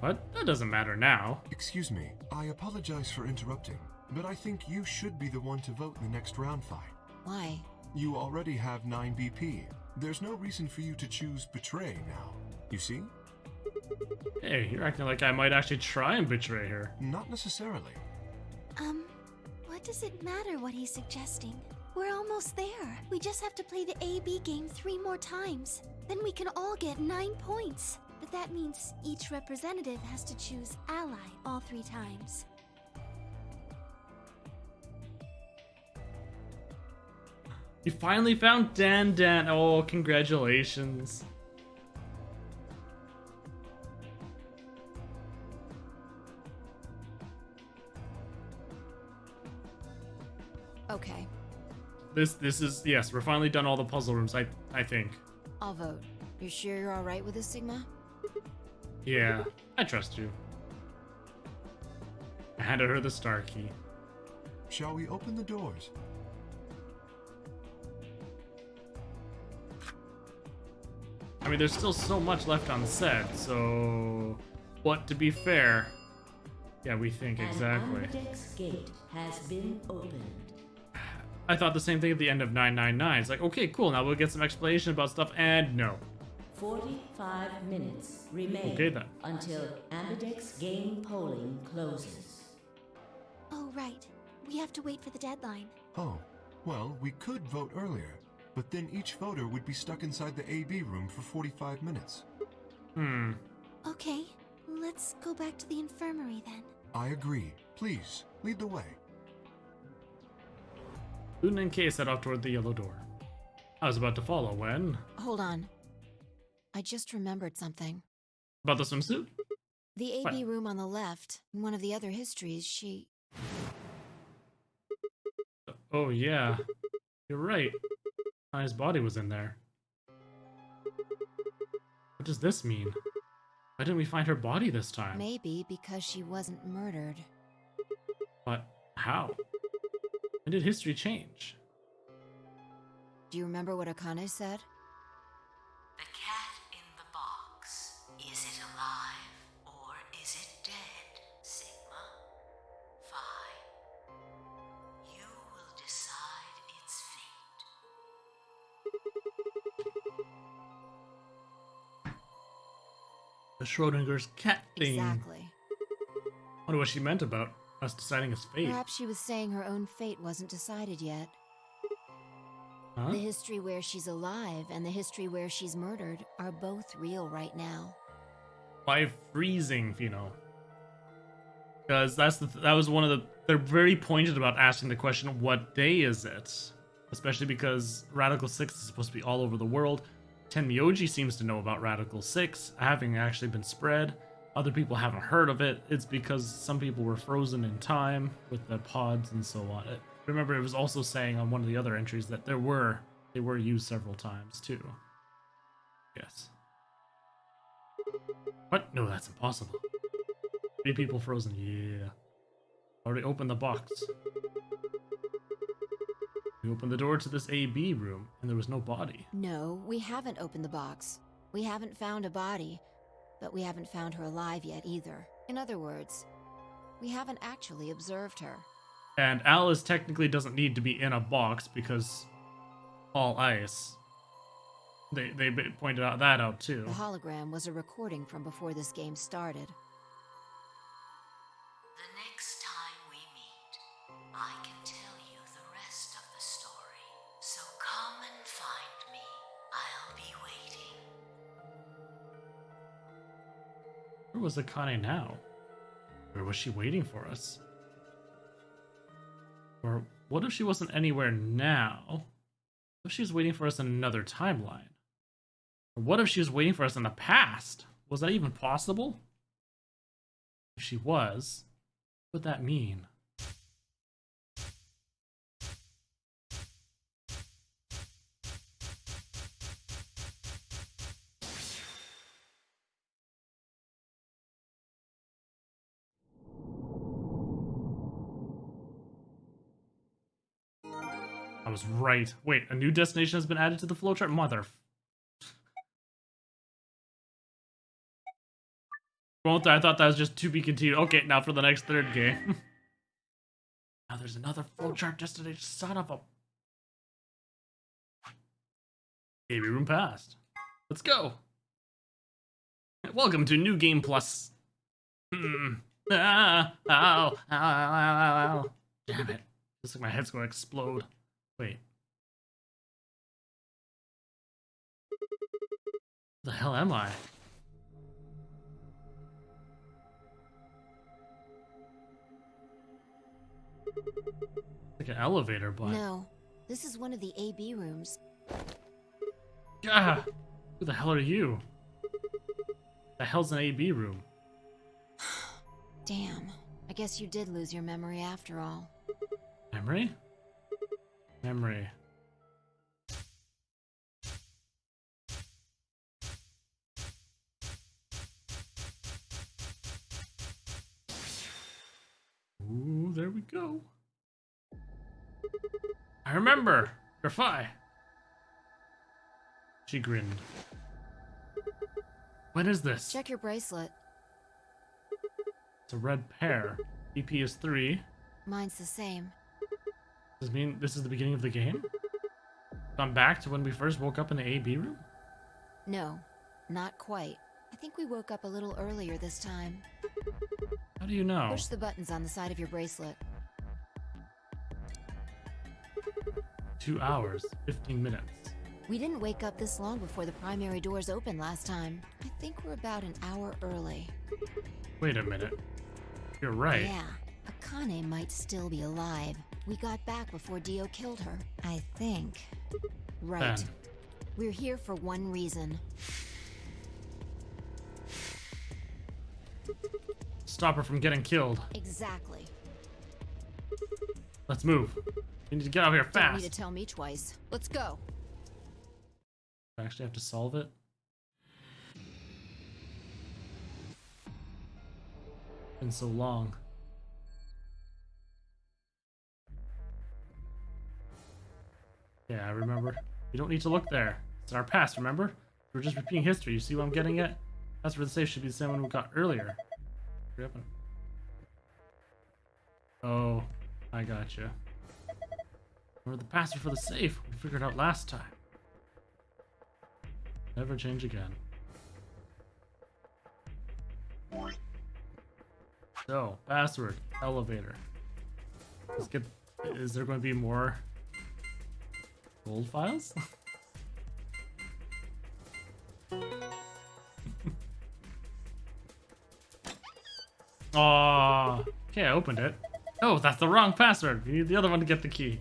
What? That doesn't matter now. Excuse me, I apologize for interrupting, but I think you should be the one to vote in the next round, Phi. Why? You already have 9 BP. There's no reason for you to choose Betray now. You see? Hey, you're acting like I might actually try and betray her. Not necessarily. What does it matter what he's suggesting? We're almost there. We just have to play the AB game 3 more times. Then we can all get 9 points. But that means each representative has to choose ally all 3 times. You finally found Dan. Oh, congratulations. Okay, This is, yes, we're finally done all the puzzle rooms, I think. I'll vote. You sure you're alright with this, Sigma? Yeah, I trust you. I handed her the star key. Shall we open the doors? I mean, there's still so much left on set, so... But to be fair... Yeah, we think exactly. An ambidex gate has been opened. I thought the same thing at the end of 999. It's like, okay, cool, now we'll get some explanation about stuff, and no. 45 minutes remain Okay, then. until ambidex game polling closes. Oh, right. We have to wait for the deadline. Oh, well, we could vote earlier, but then each voter would be stuck inside the AB room for 45 minutes. Okay, let's go back to the infirmary then. I agree. Please, lead the way. Luna and Kay set off toward the yellow door. I was about to follow when... Hold on. I just remembered something. About the swimsuit? The AB What? room on the left, in one of the other histories, she... Oh, yeah. You're right. His body was in there. What does this mean? Why didn't we find her body this time? Maybe because she wasn't murdered. But how? When did history change? Do you remember what Akane said? The cat in the box. Is it alive or is it dead, Sigma? Fine. You will decide its fate. The Schrodinger's cat thing. Exactly. Wonder what she meant about us deciding his fate. Perhaps she was saying her own fate wasn't decided yet. Huh? The history where she's alive and the history where she's murdered are both real right now. By freezing, because that was one of the... They're very pointed about asking the question, what day is it? Especially because Radical 6 is supposed to be all over the world. Tenmyoji seems to know about Radical 6, having actually been spread. Other people haven't heard of it. It's because some people were frozen in time with the pods and so on. Remember, it was also saying on one of the other entries that they were used several times too. Yes. What? No, that's impossible. 3 people frozen. Yeah. Already opened the box. We opened the door to this AB room, and there was no body. No, we haven't opened the box. We haven't found a body, but we haven't found her alive yet either. In other words, we haven't actually observed her. And Alice technically doesn't need to be in a box because all ice. They pointed out that out too. The hologram was a recording from before this game started. The next time we meet, I can tell you the rest of the story. So come and find me. I'll be waiting. Where was Akane now? Where was she waiting for us? Or what if she wasn't anywhere now? What if she was waiting for us in another timeline? Or what if she was waiting for us in the past? Was that even possible? If she was, what would that mean? I was right. Wait, a new destination has been added to the flowchart? Mother. Won't I thought that was just to be continued. Okay, now for the next third game. Now there's another flowchart destination. Son of a... AB room passed. Let's go. Welcome to New Game Plus. Ow, ow, ow, ow. Damn it. Looks like my head's gonna explode. Wait. Where the hell am I? Like an elevator, but... No, this is one of the AB rooms. Ah! Who the hell are you? The hell's an AB room? Damn, I guess you did lose your memory after all. Memory? Memory. Oh, there we go. I remember. You're fine. She grinned. When is this? Check your bracelet. It's a red pair. BP is 3. Mine's the same. Does this mean this is the beginning of the game? Gone back to when we first woke up in the AB room? No, not quite. I think we woke up a little earlier this time. How do you know? Push the buttons on the side of your bracelet. 2 hours, 15 minutes. We didn't wake up this long before the primary doors opened last time. I think we're about an hour early. Wait a minute. You're right. Yeah, Akane might still be alive. We got back before Dio killed her, I think. Right. Ben. We're here for one reason. Stop her from getting killed. Exactly. Let's move. We need to get out of here Don't need fast. to tell me twice. Let's go. I actually have to solve it. Been so long. Yeah, I remember. You don't need to look there. It's in our past, remember? We're just repeating history. You see what I'm getting at? That's where the safe should be the same one we got earlier. Hurry up and... Oh, I gotcha. Remember the password for the safe we figured out last time. Never change again. So, password, elevator. Let's get... Is there going to be more gold files? Aww. Okay, I opened it. Oh, that's the wrong password. We need the other one to get the key.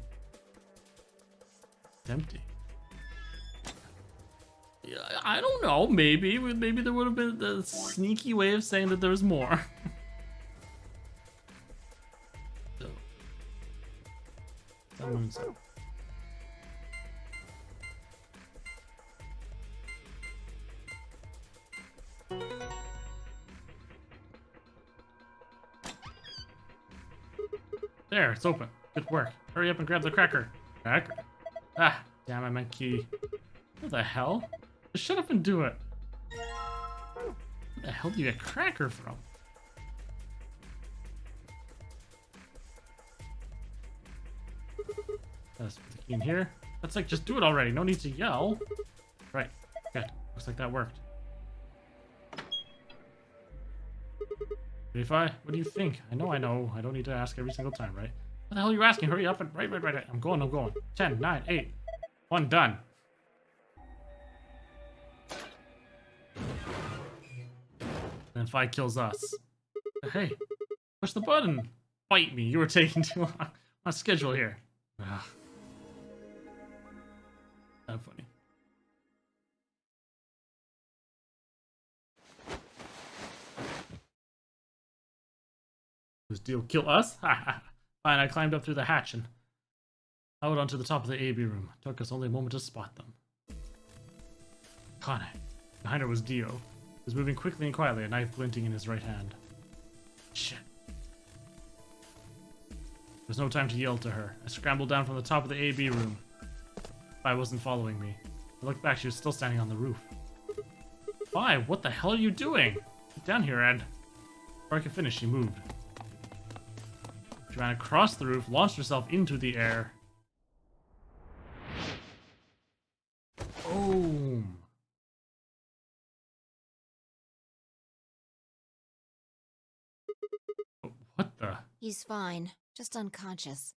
It's empty. Yeah, I don't know. Maybe there would have been a sneaky way of saying that there was more. So, that moon's up. There, it's open. Good work. Hurry up and grab the cracker. Cracker? Ah, damn, I meant key. What the hell? Just shut up and do it. Where the hell do you get cracker from? Let's put the key in here. That's like, just do it already. No need to yell. Right, good. Looks like that worked. Refi, what do you think? I know. I don't need to ask every single time, right? What the hell are you asking? Hurry up and right. I'm going. 10, 9, 8. 1 done. Then Fi kills us. Hey, push the button. Fight me. You were taking too long on schedule here. Ugh. Not funny. Does Dio kill us? Fine, I climbed up through the hatch and out onto the top of the AB room. It took us only a moment to spot them. Kane. Behind her was Dio. He was moving quickly and quietly, a knife glinting in his right hand. Shit. There's no time to yell to her. I scrambled down from the top of the AB room. Fi wasn't following me. I looked back, she was still standing on the roof. Fi, what the hell are you doing? Get down here, Ed. Before I could finish, she moved. She ran across the roof, launched herself into the air. Boom. What the? He's fine, just unconscious.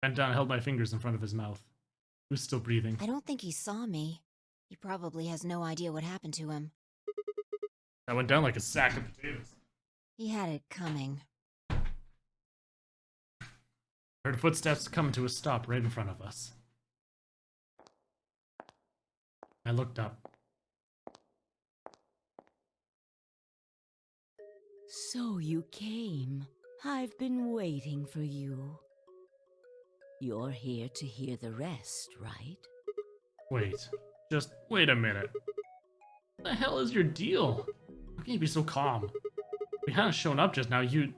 Bent down and held my fingers in front of his mouth. He was still breathing. I don't think he saw me. He probably has no idea what happened to him. I went down like a sack of potatoes. He had it coming. Heard footsteps come to a stop right in front of us. I looked up. So you came. I've been waiting for you. You're here to hear the rest, right? Wait. Just wait a minute. What the hell is your deal? How can you be so calm? If we hadn't shown up just now, you'd...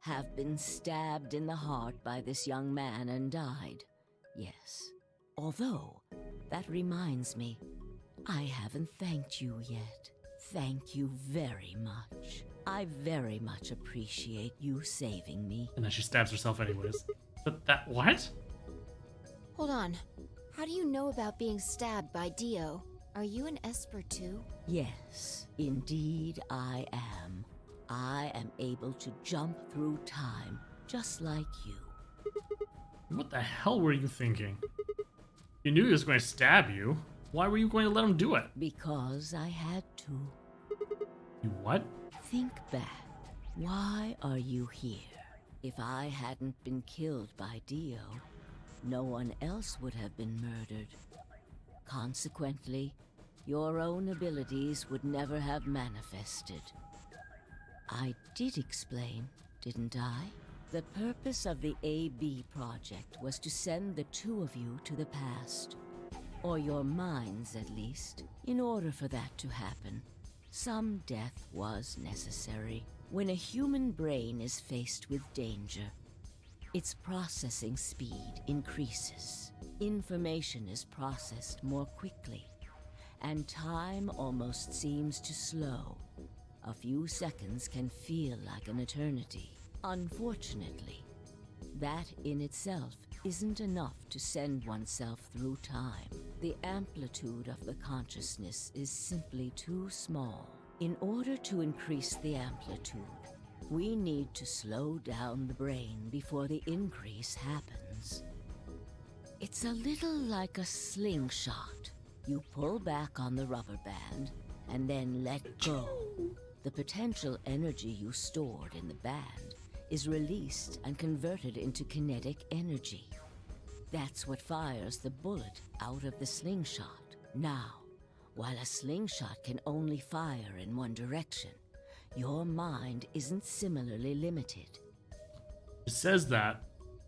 have been stabbed in the heart by this young man and died. Yes. Although, that reminds me, I haven't thanked you yet. Thank you very much. I very much appreciate you saving me. And then she stabs herself anyways. But that, what? Hold on. How do you know about being stabbed by Dio? Are you an Esper too? Yes, indeed I am. I am able to jump through time, just like you. What the hell were you thinking? You knew he was going to stab you. Why were you going to let him do it? Because I had to. You what? Think back. Why are you here? If I hadn't been killed by Dio, no one else would have been murdered. Consequently, your own abilities would never have manifested. I did explain, didn't I? The purpose of the AB project was to send the two of you to the past. Or your minds, at least. In order for that to happen, some death was necessary. When a human brain is faced with danger, its processing speed increases. Information is processed more quickly, and time almost seems to slow. A few seconds can feel like an eternity. Unfortunately, that in itself isn't enough to send oneself through time. The amplitude of the consciousness is simply too small. In order to increase the amplitude, we need to slow down the brain before the increase happens. It's a little like a slingshot. You pull back on the rubber band and then let go. The potential energy you stored in the band is released and converted into kinetic energy. That's what fires the bullet out of the slingshot. Now, while a slingshot can only fire in one direction, your mind isn't similarly limited. It says that,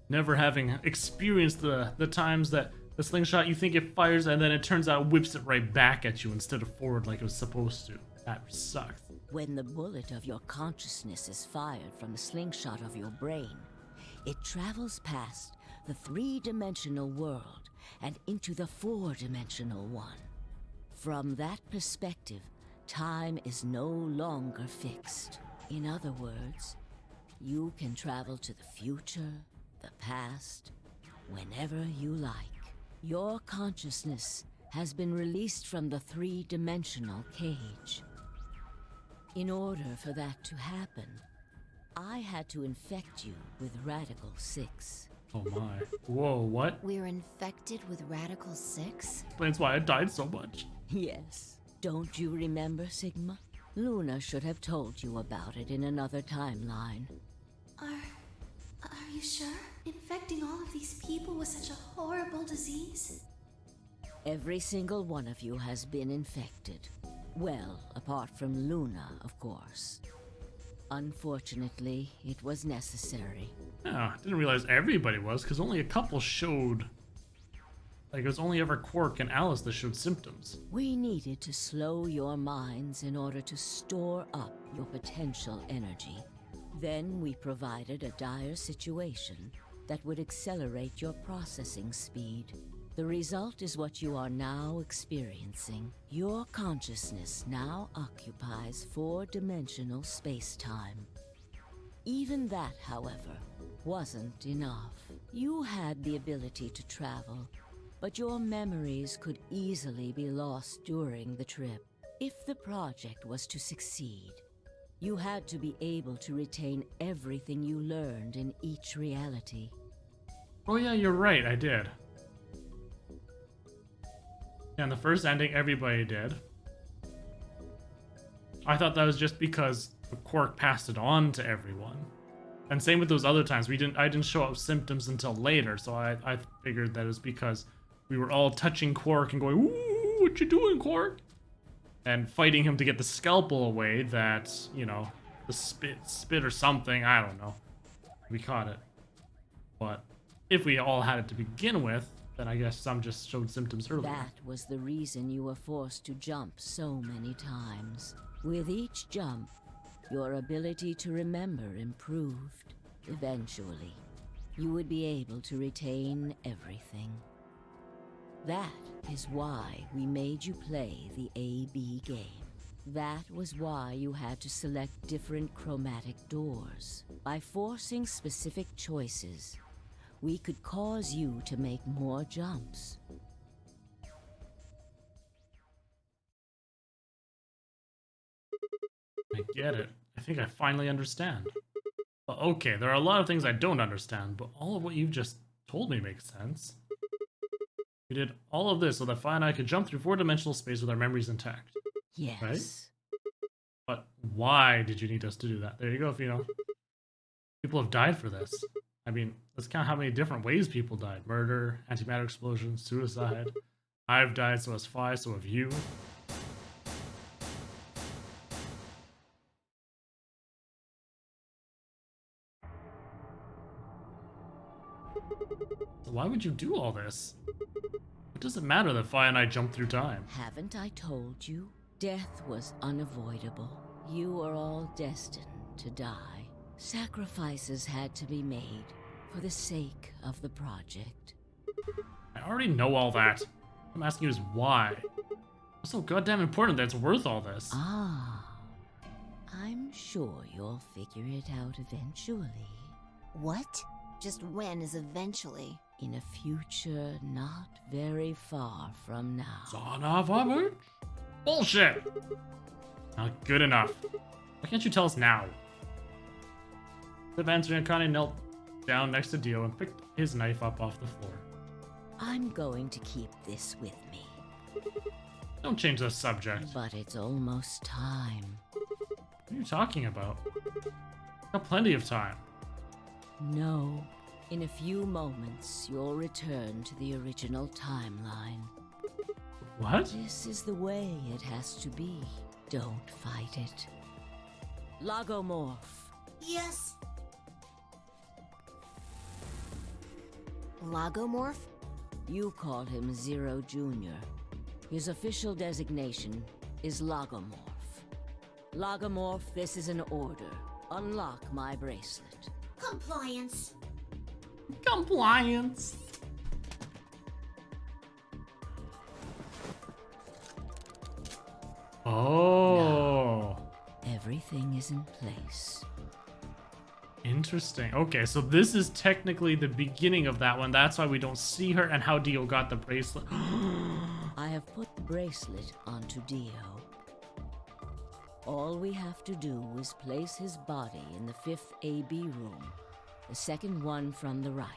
never having experienced the times that the slingshot, you think it fires and then it turns out it whips it right back at you instead of forward like it was supposed to. That sucks. When the bullet of your consciousness is fired from the slingshot of your brain, it travels past the three-dimensional world and into the four-dimensional one. From that perspective, time is no longer fixed. In other words, you can travel to the future, the past, whenever you like. Your consciousness has been released from the three-dimensional cage. In order for that to happen, I had to infect you with Radical 6. Oh my. Whoa, what? We're infected with Radical 6? Explains why I died so much. Yes. Don't you remember, Sigma? Luna should have told you about it in another timeline. Are you sure? Infecting all of these people with such a horrible disease? Every single one of you has been infected. Well, apart from Luna, of course. Unfortunately, it was necessary. Yeah, didn't realize everybody was, because only a couple showed. Like, it was only ever Quark and Alice that showed symptoms. We needed to slow your minds in order to store up your potential energy. Then we provided a dire situation that would accelerate your processing speed. The result is what you are now experiencing. Your consciousness now occupies four-dimensional space-time. Even that, however, wasn't enough. You had the ability to travel, but your memories could easily be lost during the trip. If the project was to succeed, you had to be able to retain everything you learned in each reality. Oh yeah, you're right, I did. Yeah, in the first ending, everybody did. I thought that was just because the Quark passed it on to everyone. And same with those other times. I didn't show up symptoms until later, so I figured that it was because we were all touching Quark and going, "Ooh, what you doing, Quark?" And fighting him to get the scalpel away that, you know, the spit or something, I don't know. We caught it. But if we all had it to begin with, then I guess some just showed symptoms earlier. That was the reason you were forced to jump so many times. With each jump, your ability to remember improved. eventually, you would be able to retain everything. That is why we made you play the AB game. That was why you had to select different chromatic doors. By forcing specific choices, we could cause you to make more jumps. I get it. I think I finally understand. Okay, there are a lot of things I don't understand, but all of what you've just told me makes sense. We did all of this so that Fi and I could jump through 4-dimensional space with our memories intact. Yes. Right? But why did you need us to do that? There you go, Fino. People have died for this. I mean, let's count how many different ways people died. Murder, antimatter explosion, suicide. I've died, so has Fi, so have you. So why would you do all this? What does it matter that Fi and I jumped through time? Haven't I told you? Death was unavoidable. You are all destined to die. Sacrifices had to be made for the sake of the project. I already know all that. What I'm asking you is why. What's so goddamn important that it's worth all this? Ah, I'm sure you'll figure it out eventually. What? Just when is eventually? In a future not very far from now. Son of a bitch. Bullshit! Not good enough. Why can't you tell us now? The answering, Akane knelt down next to Dio and picked his knife up off the floor. I'm going to keep this with me. Don't change the subject. But it's almost time. What are you talking about? We've got plenty of time. No. In a few moments, you'll return to the original timeline. What? This is the way it has to be. Don't fight it. Logomorph. Yes. Logomorph? You call him Zero Jr. His official designation is Logomorph. Logomorph, this is an order. Unlock my bracelet. Compliance. Compliance. Oh. Everything is in place. Interesting. Okay, so this is technically the beginning of that one. That's why we don't see her and how Dio got the bracelet. I have put the bracelet onto Dio. All we have to do is place his body in the 5th AB room, the second one from the right.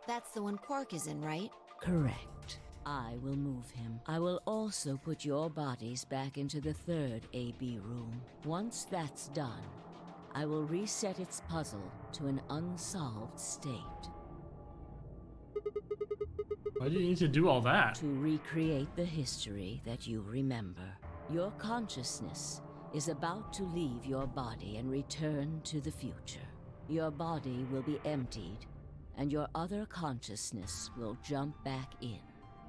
That's the one Quark is in, right? Correct. I will move him. I will also put your bodies back into the 3rd AB room. Once that's done, I will reset its puzzle to an unsolved state. Why do you need to do all that? To recreate the history that you remember. Your consciousness is about to leave your body and return to the future. Your body will be emptied, and your other consciousness will jump back in.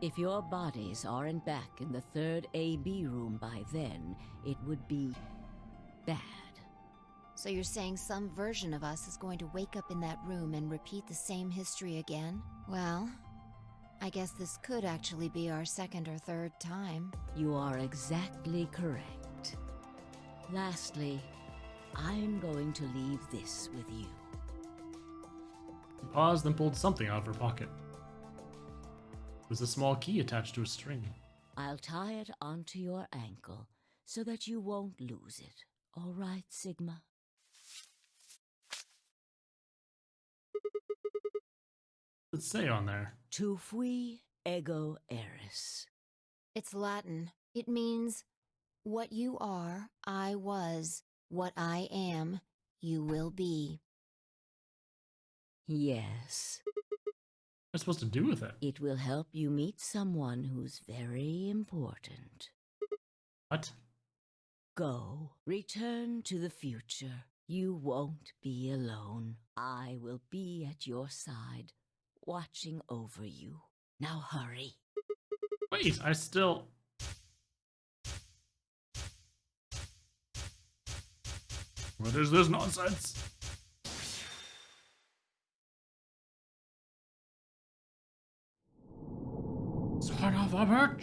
If your bodies aren't back in the 3rd AB room by then, it would be bad. So you're saying some version of us is going to wake up in that room and repeat the same history again? Well, I guess this could actually be our 2nd or 3rd time. You are exactly correct. Lastly, I'm going to leave this with you. She paused and pulled something out of her pocket. It was a small key attached to a string. I'll tie it onto your ankle so that you won't lose it. All right, Sigma? What's it say on there? Tu fui ego eris. It's Latin. It means, what you are, I was. What I am, you will be. Yes. What am I supposed to do with it? It will help you meet someone who's very important. What? Go. Return to the future. You won't be alone. I will be at your side, watching over you. Now hurry. Wait, I still... What is this nonsense? Robert!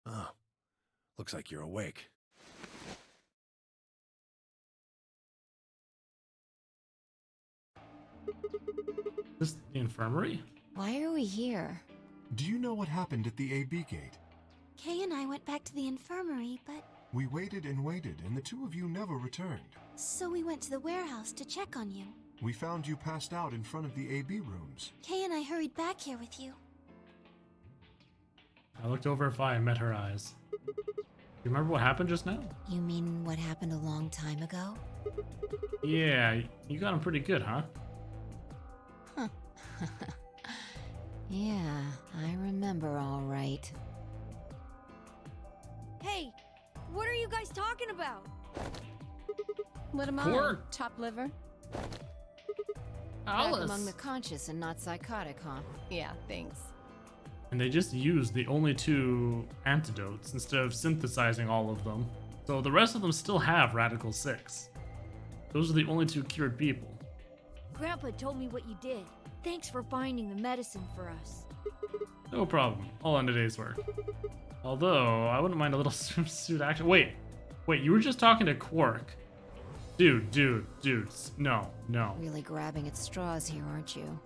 Oh, looks like you're awake. This the infirmary? Why are we here? Do you know what happened at the AB gate? Kay and I went back to the infirmary, but We waited and waited, and the two of you never returned. so we went to the warehouse to check on you. We found you passed out in front of the AB rooms. Kay and I hurried back here with you. I looked over at Vi and met her eyes. You remember what happened just now? You mean what happened a long time ago? Yeah, you got him pretty good, huh? Yeah, I remember all right. Hey, what are you guys talking about? Let him Quark. on. Top liver? Back Alice! among the conscious and not psychotic, huh? Yeah, thanks. And they just used the only 2 antidotes instead of synthesizing all of them. So the rest of them still have Radical 6. Those are the only 2 cured people. Grandpa told me what you did. Thanks for finding the medicine for us. No problem. All in a day's work. Although, I wouldn't mind a little swimsuit action. Wait, you were just talking to Quark. Dude. No. Really grabbing at straws here, aren't you?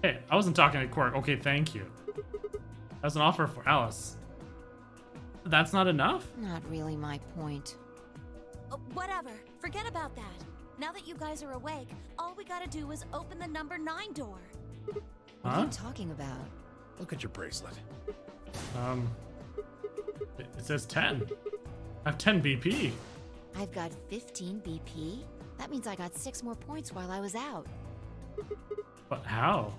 Hey, I wasn't talking to Quark. Okay, thank you. That's an offer for Alice. That's not enough? Not really my point. Whatever. Forget about that. Now that you guys are awake, all we gotta do is open the number 9 door. What are Huh? you talking about? Look at your bracelet. It says 10. I have 10 BP. I've got 15 BP? That means I got 6 more points while I was out. But how?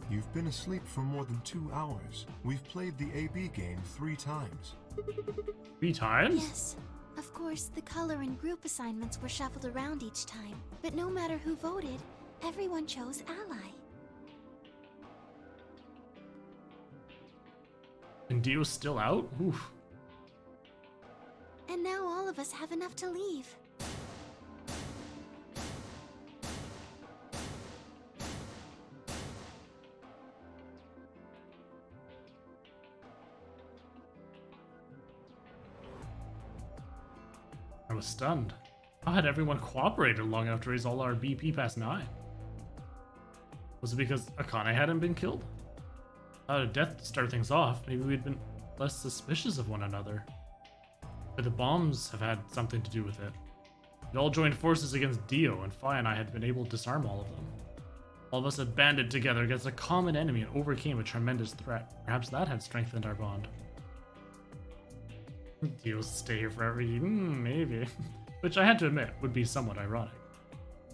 You've been asleep for more than 2 hours. We've played the AB game 3 times. 3 times? Yes. Of course, the color and group assignments were shuffled around each time. But no matter who voted, everyone chose Ally. And Dio's still out? Oof. And now all of us have enough to leave. I was stunned. How had everyone cooperated long enough to raise all our BP past 9? Was it because Akane hadn't been killed? How did death start things off? Maybe we'd been less suspicious of one another. But the bombs have had something to do with it. We all joined forces against Dio, and Fi and I had been able to disarm all of them. All of us had banded together against a common enemy and overcame a tremendous threat. Perhaps that had strengthened our bond. Dio's stay here forever, maybe. Which I had to admit would be somewhat ironic.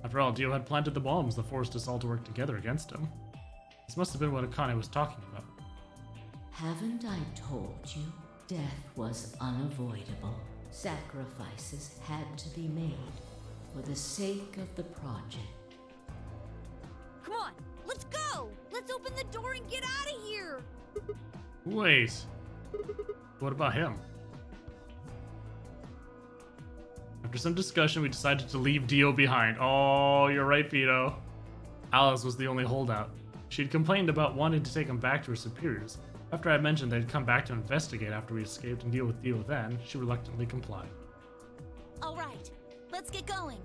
After all, Dio had planted the bombs that forced us all to work together against him. This must have been what Akane was talking about. Haven't I told you? Death was unavoidable. Sacrifices had to be made for the sake of the project. Come on, let's go! Let's open the door and get out of here! Wait. What about him? After some discussion, we decided to leave Dio behind. Oh, you're right, Vito. Alice was the only holdout. She'd complained about wanting to take him back to her superiors. After I mentioned they'd come back to investigate after we escaped and deal with Dio then, she reluctantly complied. All right, let's get going.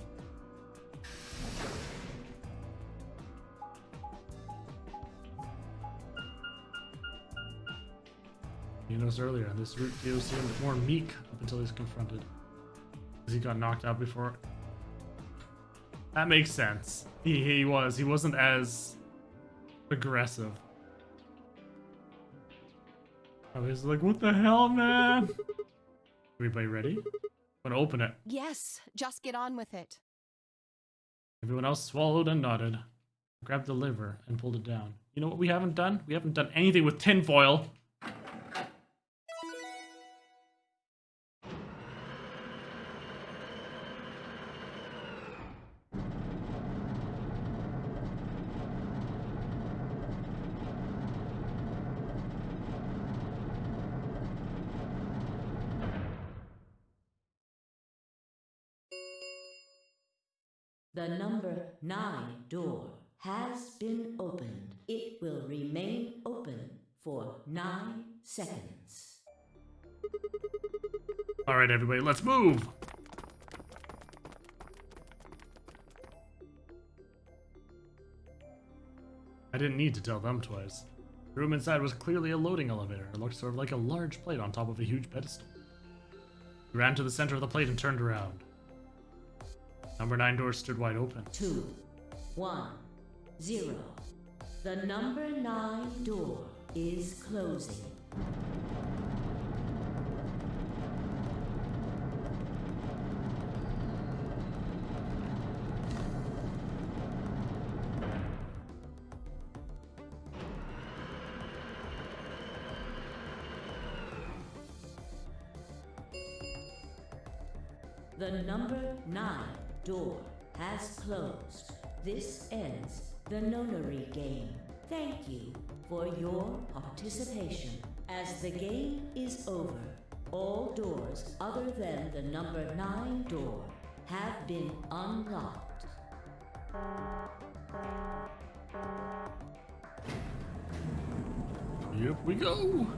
You noticed earlier, on this route, Dio seemed more meek up until he was confronted. Because he got knocked out before. That makes sense. He wasn't as aggressive. I was like, what the hell, man? Everybody ready? I'm gonna open it. Yes, just get on with it. Everyone else swallowed and nodded. Grabbed the liver and pulled it down. You know what we haven't done? We haven't done anything with tinfoil. The number 9 door has been opened. It will remain open for 9 seconds. All right, everybody, let's move. I didn't need to tell them twice. The room inside was clearly a loading elevator. It looked sort of like a large plate on top of a huge pedestal. We ran to the center of the plate and turned around. Number 9 door stood wide open. 2, 1, 0. The number 9 door is closing. The number 9 door has closed. This ends the nonary game. Thank you for your participation. As the game is over, all doors other than the number 9 door have been unlocked. Here we go.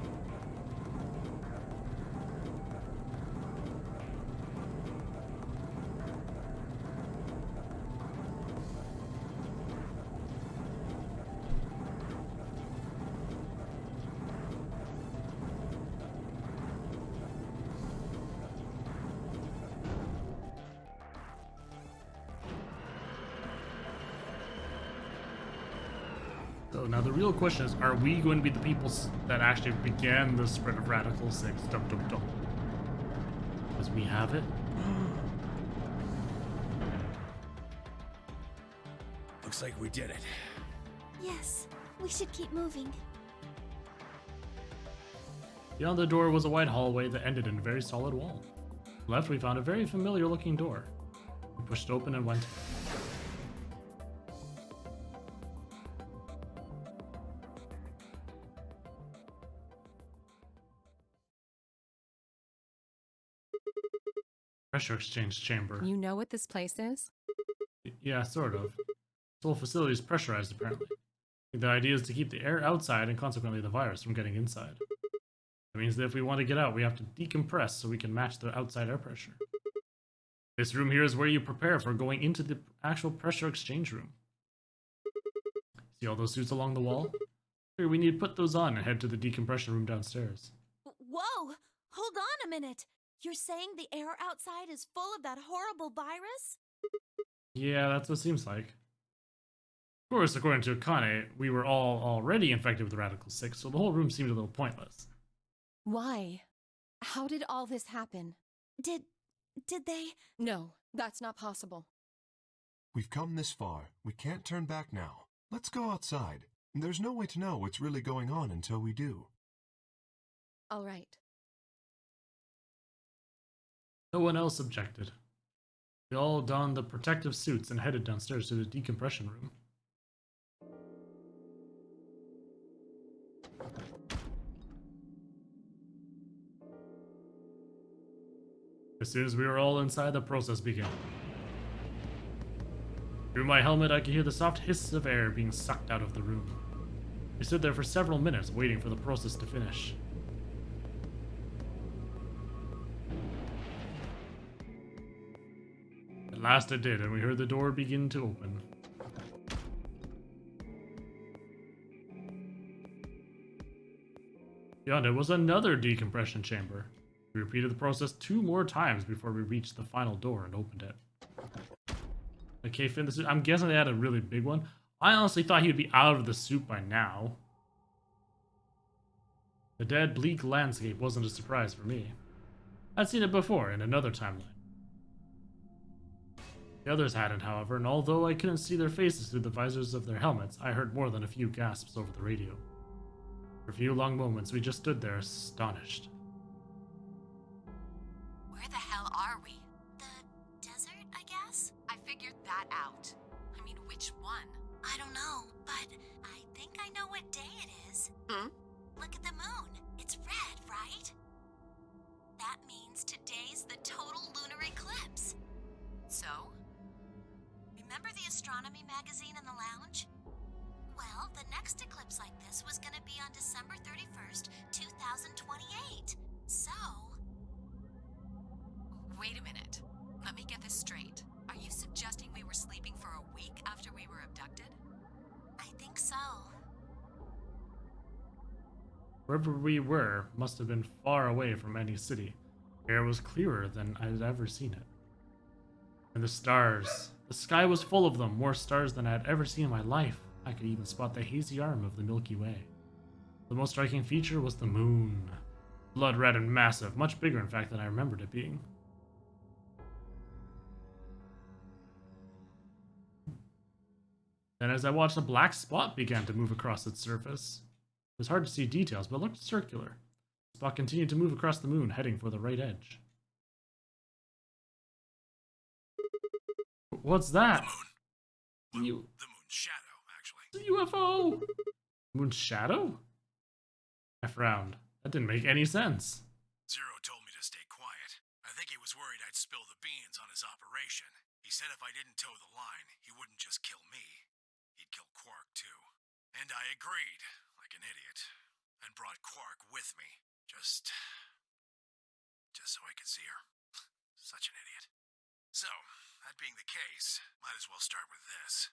So now the real question is, are we going to be the people that actually began the spread of Radical 6? Dum dum dum. Because we have it. Looks like we did it. Yes, we should keep moving. Beyond the door was a wide hallway that ended in a very solid wall. Left, we found a very familiar looking door. We pushed it open and went. Pressure exchange chamber. You know what this place is? Yeah, sort of. This whole facility is pressurized, apparently. The idea is to keep the air outside and consequently the virus from getting inside. That means that if we want to get out, we have to decompress so we can match the outside air pressure. This room here is where you prepare for going into the actual pressure exchange room. See all those suits along the wall? Here, we need to put those on and head to the decompression room downstairs. Whoa! Hold on a minute! You're saying the air outside is full of that horrible virus? Yeah, that's what it seems like. Of course, according to Akane, we were all already infected with Radical 6, so the whole room seemed a little pointless. Why? How did all this happen? Did they? No, that's not possible. We've come this far. We can't turn back now. Let's go outside. There's no way to know what's really going on until we do. All right. No one else objected. We all donned the protective suits and headed downstairs to the decompression room. As soon as we were all inside, the process began. Through my helmet, I could hear the soft hiss of air being sucked out of the room. We stood there for several minutes, waiting for the process to finish. At last it did, and we heard the door begin to open. Beyond it was another decompression chamber. We repeated the process 2 more times before we reached the final door and opened it. Okay, Finn, I'm guessing they had a really big one. I honestly thought he would be out of the suit by now. The dead, bleak landscape wasn't a surprise for me. I'd seen it before in another timeline. The others hadn't, however, and although I couldn't see their faces through the visors of their helmets, I heard more than a few gasps over the radio. For a few long moments, we just stood there astonished. Where the hell are we? The desert, I guess? I figured that out. I mean, which one? I don't know, but I think I know what day it is. Look at the moon. It's red, right? That means today's the total lunar eclipse. So? We Remember the astronomy magazine in the lounge? Well, the next eclipse like this was gonna be on December 31st, 2028. So... Wait a minute. Let me get this straight. Are you suggesting we were sleeping for a week after we were abducted? I think so. Wherever we were must have been far away from any city. The air was clearer than I'd ever seen it. And the stars. The sky was full of them, more stars than I had ever seen in my life. I could even spot the hazy arm of the Milky Way. The most striking feature was the moon. Blood red and massive, much bigger in fact than I remembered it being. Then as I watched, a black spot began to move across its surface. It was hard to see details, but it looked circular. The spot continued to move across the moon, heading for the right edge. What's that? The moon. The moon's shadow, actually. It's a UFO! Moon's shadow? I frowned. That didn't make any sense. Zero told me to stay quiet. I think he was worried I'd spill the beans on his operation. He said if I didn't toe the line, he wouldn't just kill me. He'd kill Quark, too. And I agreed, like an idiot, and brought Quark with me. Just so I could see her. Such an idiot. So, that being the case, might as well start with this.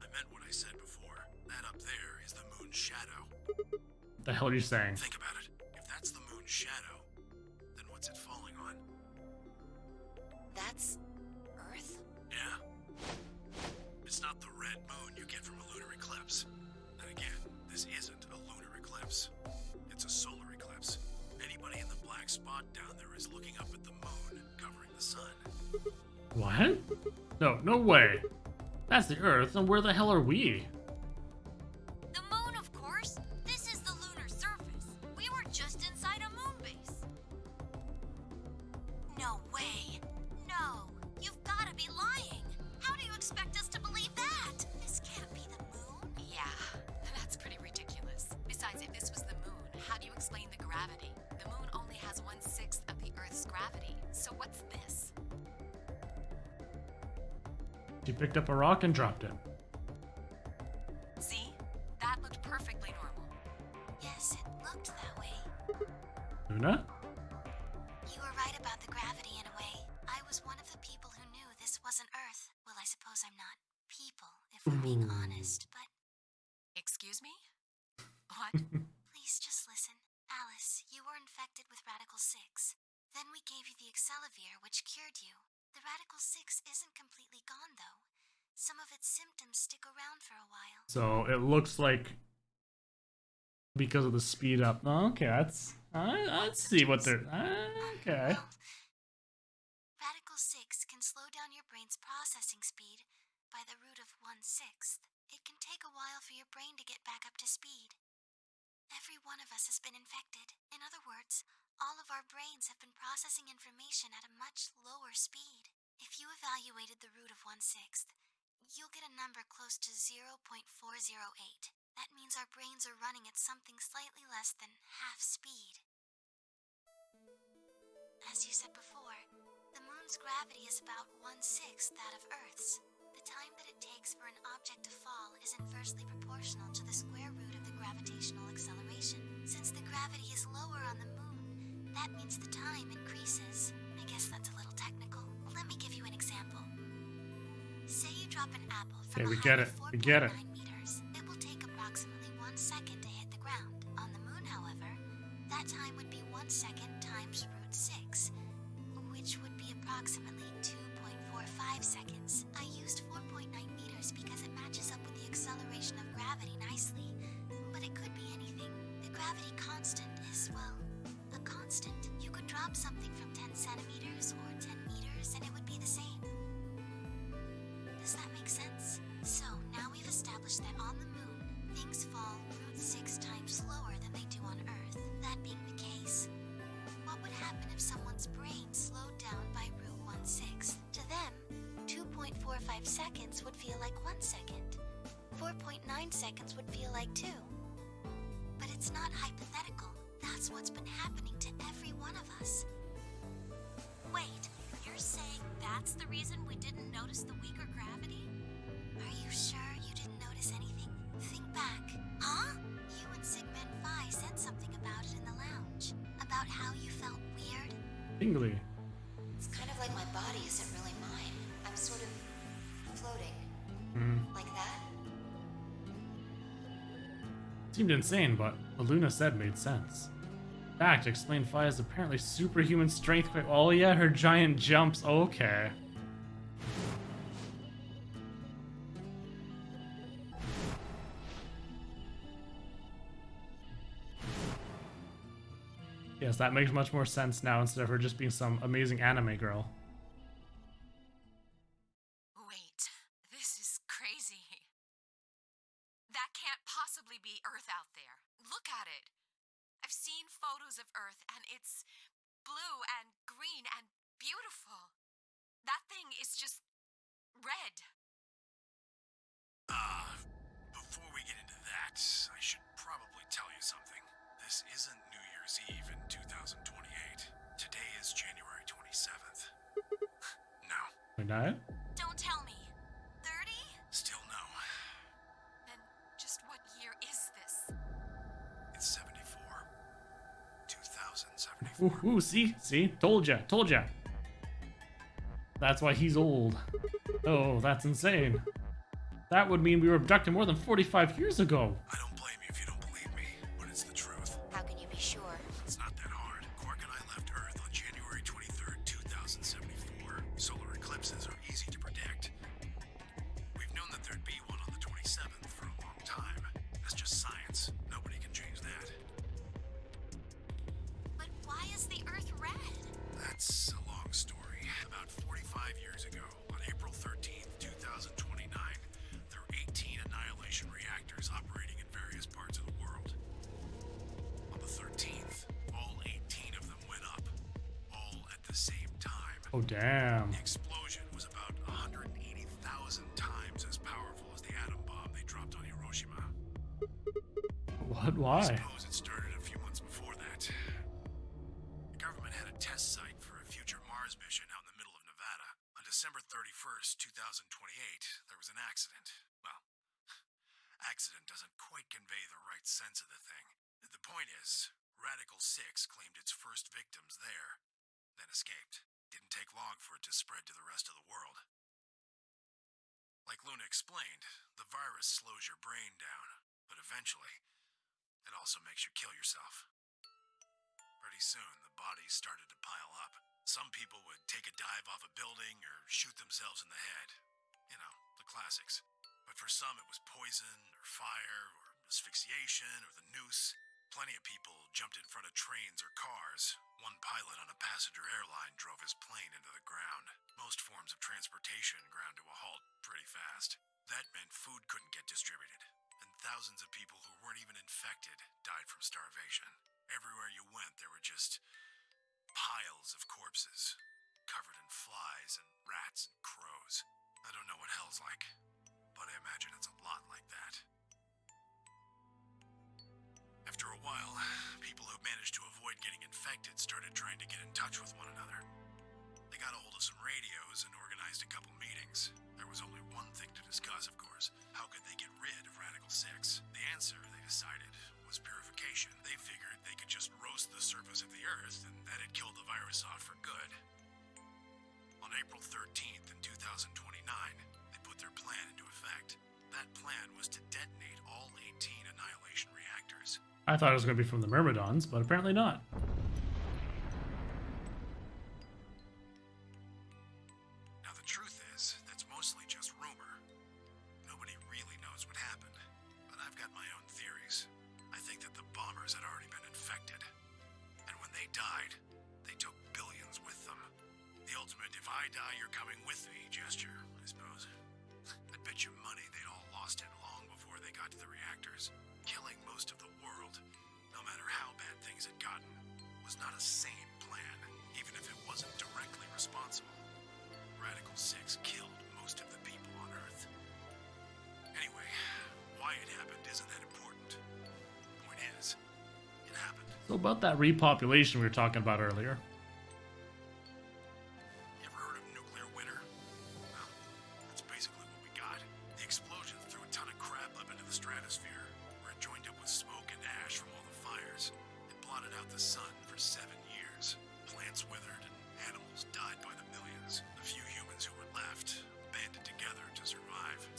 I meant what I said before. That up there is the moon's shadow. What the hell are you saying? Think about it. If that's the moon's shadow, then what's it falling on? That's Earth? Yeah. It's not the red moon you get from a lunar eclipse. And again, this isn't a lunar eclipse. It's a solar eclipse. Anybody in the black spot down there is looking up at the moon, covering the sun. What? No way. That's the Earth, and where the hell are we? The moon, of course. This is the lunar surface. We were just inside a moon base. No way. No. You've got to be lying. How do you expect us to believe that? This can't be the moon. Yeah, that's pretty ridiculous. Besides, if this was the moon, how do you explain the gravity? The moon only has 1/6 of the Earth's gravity. So what's this? She picked up a rock and dropped it. See? That looked perfectly normal. Yes, it looked that way. Luna? You were right about the gravity in a way. I was one of the people who knew this wasn't Earth. Well, I suppose I'm not people, if we're being honest, but Excuse me? What? please just listen. Alice, you were infected with Radical 6. Then we gave you the Vesever, which cured you. The Radical 6 isn't completely gone, though. Some of its symptoms stick around for a while. So it looks like because of the speed up. Oh, okay, I'd see what they're. Okay. Well, Radical 6 can slow down your brain's processing speed by the root of 1/6. It can take a while for your brain to get back up to speed. Every one of us has been infected. In other words, all of our brains have been processing information at a much lower speed. If you evaluated the root of 1/6, you'll get a number close to 0.408. That means our brains are running at something slightly less than half speed. As you said before, the moon's gravity is about 1/6 that of Earth's. The time that it takes for an object to fall is inversely proportional to the square root of the gravitational acceleration. Since the gravity is lower on the moon, that means the time increases. I guess that's a little technical. Let me give you an example. Say you drop an apple from Okay, a we height get of it. We get it. 4.9 meters. It will take approximately 1 second to hit the ground. On the moon, however, that time would be 1 second times root 6, which would be approximately 2.45 seconds. I used 4.9 meters because it matches up with the acceleration of gravity nicely, but it could be anything. The gravity constant is, well, a constant. You could drop something from 10 centimeters or 10 meters and it would be the same. Does that make sense? So now we've established that on the moon, things fall root 6 times slower than they do on Earth. That being the case, what would happen if someone's brain slowed down by root 1/6? To them, 2.45 seconds would feel like 1 second. 4.9 seconds would feel like 2. But it's not hypothetical. That's what's been happening to every one of us. Wait, you're saying that's the reason we didn't notice the weaker gravity? Are you sure you didn't notice anything? Think back. Huh? You and Sigmund Phi said something about it in the lounge. About how you felt weird. Tingly. It's kind of like my body isn't really mine. I'm sort of floating. Like that? Seemed insane, but what Luna said made sense. Fact explained Fia's apparently superhuman strength. Oh yeah, her giant jumps. Okay. Yes, that makes much more sense now instead of her just being some amazing anime girl. Wait, this is crazy. That can't possibly be Earth out there. Look at it. I've seen photos of Earth, and it's blue and green and beautiful. That thing is just red. Before we get into that, I should probably tell you something. This isn't New Year's Eve in 2028. Today is January 27th. No. Good night. Don't tell me. 30? Still no. Then just what year is this? It's 74. 2074. Ooh, see? Told ya. That's why he's old. Oh, that's insane. That would mean we were abducted more than 45 years ago. I don't blame you if you don't believe me, but it's the truth. How can you be sure? It's not that hard. Quark and I left Earth on January 23rd, 2074. Solar eclipses are easy to predict. We've known that there'd be one on the 27th for a long time. That's just science. Nobody can change that. But why is the Earth red? That's a long story. About 45 years ago, on April 13th, 2029, there were 18 annihilation reactors operating in various parts of the world. On the 13th, all 18 of them went up, all at the same time. Oh, damn. The explosion was about 180,000 times as powerful as the atom bomb they dropped on Hiroshima. What? I Why? suppose it started a few months before that. The government had a test site for a future Mars mission out in the middle of Nevada. On December 31st, 2028, there was an accident. Well, accident doesn't quite convey the right sense of the thing. The point is, Radical 6 claimed its first victims there, then escaped. Didn't take long for it to spread to the rest of the world. Like Luna explained, the virus slows your brain down, but eventually, it also makes you kill yourself. Pretty soon, the bodies started to pile up. Some people would take a dive off a building or shoot themselves in the head. You know, the classics. But for some, it was poison, or fire, or asphyxiation, or the noose. Plenty of people jumped in front of trains or cars. One pilot on a passenger airline drove his plane into the ground. Most forms of transportation ground to a halt pretty fast. That meant food couldn't get distributed, and thousands of people who weren't even infected died from starvation. Everywhere you went, there were just piles of corpses, covered in flies and rats and crows. I don't know what hell's like, but I imagine it's a lot like that. After a while, people who managed to avoid getting infected started trying to get in touch with one another. They got a hold of some radios and organized a couple meetings. There was only one thing to discuss, of course. How could they get rid of Radical 6? The answer, they decided, was purification. They figured they could just roast the surface of the Earth and that'd kill the virus off for good. On April 13th in 2029, they put their plan into effect. That plan was to detonate all 18 annihilation reactors. I thought it was going to be from the Myrmidons, but apparently not. Now the truth is, that's mostly just rumor. Nobody really knows what happened, but I've got my own theories. I think that the bombers had already been infected, and when they died, they took billions with them. The ultimate "if I die, you're coming with me" gesture, I suppose. I'd bet you money they'd all lost it long before they got to the reactors. Killing most of the world, no matter how bad things had gotten, was not a sane plan, even if it wasn't directly responsible. Radical 6 killed most of the people on Earth. Anyway, why it happened isn't that important. Point is, it happened. So about that repopulation we were talking about earlier. You ever heard of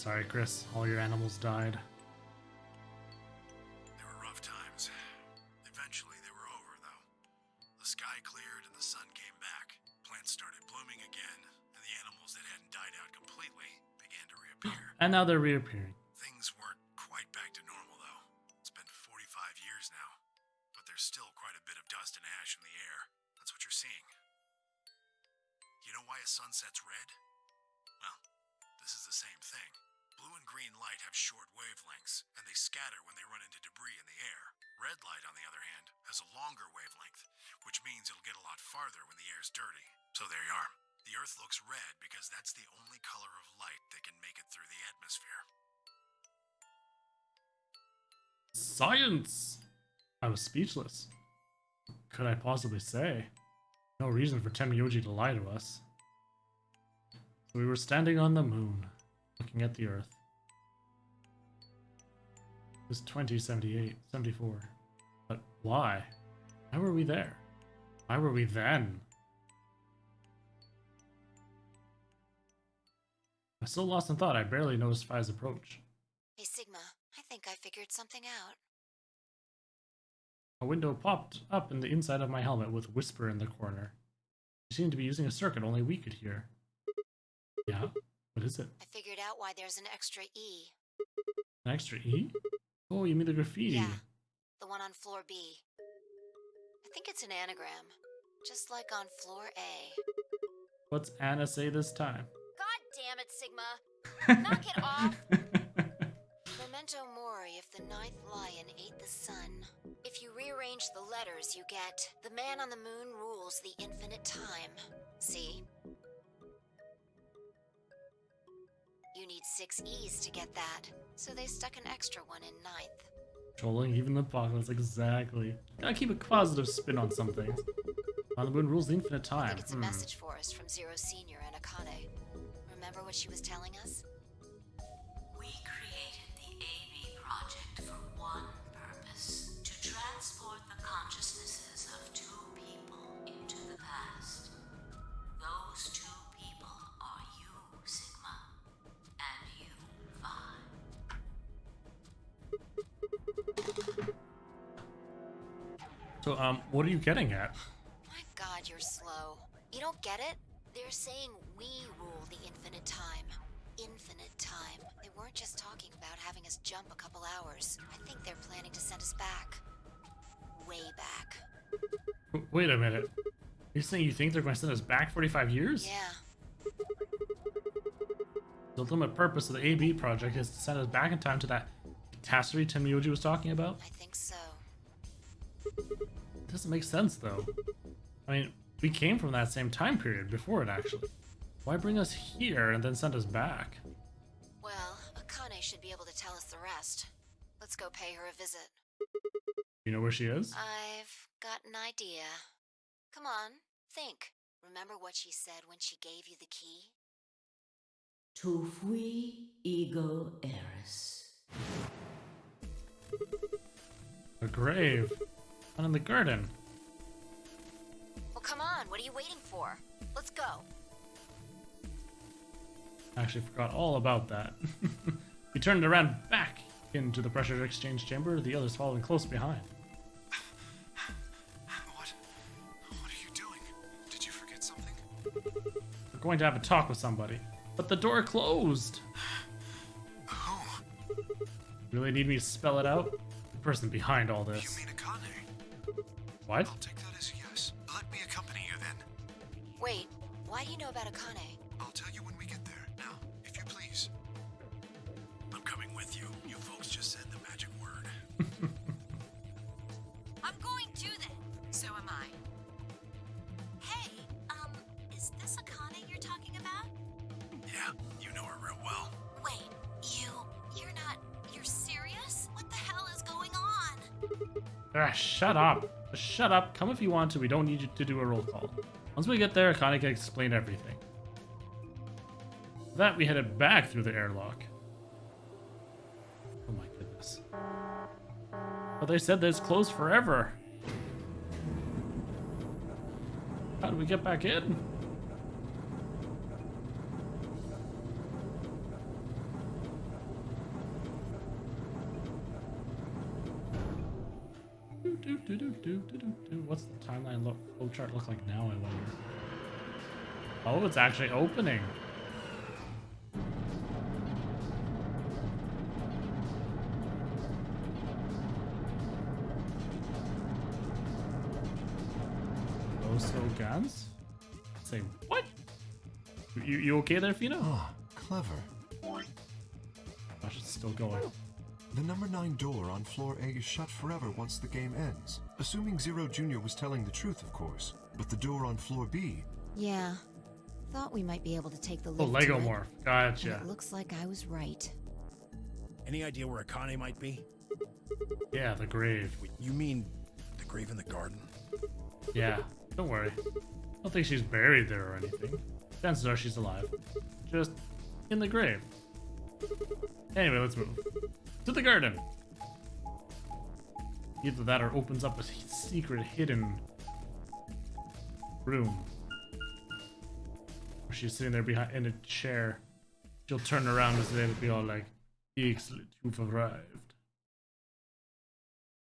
Sorry, Chris. All your animals died. They were rough times. Eventually, they were over, though. The sky cleared and the sun came back. Plants started blooming again, and the animals that hadn't died out completely began to reappear. And now they're reappearing. Things weren't quite back to normal, though. It's been 45 years now, but there's still quite a bit of dust and ash in the air. That's what you're seeing. You know why a sunset's red? Well, this is the same thing. Blue and green light have short wavelengths, and they scatter when they run into debris in the air. Red light, on the other hand, has a longer wavelength, which means it'll get a lot farther when the air's dirty. So there you are. The Earth looks red because that's the only color of light that can make it through the atmosphere. Science! I was speechless. What could I possibly say? No reason for Temyoji to lie to us. So we were standing on the moon, looking at the Earth. It was 2078, 74. But why? Why were we there? Why were we then? I'm still lost in thought. I barely noticed Fi's approach. Hey, Sigma, I think I figured something out. A window popped up in the inside of my helmet with Whisper in the corner. She seemed to be using a circuit only we could hear. Yeah? What is it? I figured out why there's an extra E. An extra E? Oh, you mean the graffiti? Yeah, the one on floor B. I think it's an anagram, just like on floor A. What's Anna say this time? God damn it, Sigma! Knock it off! Memento mori if the ninth lion ate the sun. If you rearrange the letters, you get the man on the moon rules the infinite time. See? You need 6 E's to get that, so they stuck an extra one in ninth. Trolling even the apocalypse, exactly. Gotta keep a positive spin on some things. On the moon rules the infinite time. I think it's a message for us from Zero Senior and Akane. Remember what she was telling us? We created the AB project for one purpose: to transport the consciousnesses of 2 people into the past. Those 2 people are you, Sigma, and you, Vi. So, what are you getting at? My God, you're slow. You don't get it? They're saying we rule the infinite time. Infinite time. They weren't just talking about having us jump a couple hours. I think they're planning to send us back. Way back. Wait a minute. You're saying you think they're going to send us back 45 years? Yeah. The ultimate purpose of the AB project is to send us back in time to that catastrophe Temyoji was talking about? I think so. It doesn't make sense, though. I mean, we came from that same time period before it, actually. Why bring us here and then send us back? Well, Akane should be able to tell us the rest. Let's go pay her a visit. You know where she is? I've got an idea. Come on, think. Remember what she said when she gave you the key? Tu fui ego eris. A grave. One in the garden. Well, come on, what are you waiting for? Let's go. I actually forgot all about that. We turned around back into the pressure exchange chamber, the others following close behind. What are you doing? Did you forget something? We're going to have a talk with somebody. But the door closed! Who? Really need me to spell it out? The person behind all this. You mean Akane? What? I'll take that as a yes. Let me accompany you then. Wait, why do you know about Akane? I'll tell you when we get there. Now, if you please. I'm coming with you. You folks just said the magic word. I'm going to then. So am I. Hey, is this Akane you're talking about? Yeah, you know her real well. Wait, you're serious? What the hell is going on? Ah, shut up. Just shut up. Come if you want to. We don't need you to do a roll call. Once we get there, Akane can explain everything. With that, we headed back through the airlock. Oh my goodness. But they said that it's closed forever. How do we get back in? What's the timeline flow chart look like now, I wonder? Oh, it's actually opening. Those guns? Say what? You okay there, Fino? Ah, clever. Gosh, it's still going. The number 9 door on floor A is shut forever once the game ends. Assuming Zero Jr. was telling the truth, of course. But the door on floor B... Yeah. Thought we might be able to take the Oh, lift Lego to it, morph. and Gotcha. it looks like I was right. Any idea where Akane might be? Yeah, the grave. You mean the grave in the garden? Yeah, don't worry. I don't think she's buried there or anything. Chances are she's alive. Just in the grave. Anyway, let's move. To the garden. Either that or opens up a secret hidden room. Where she's sitting there behind in a chair. She'll turn around and it'll be all like, excellent, you've arrived.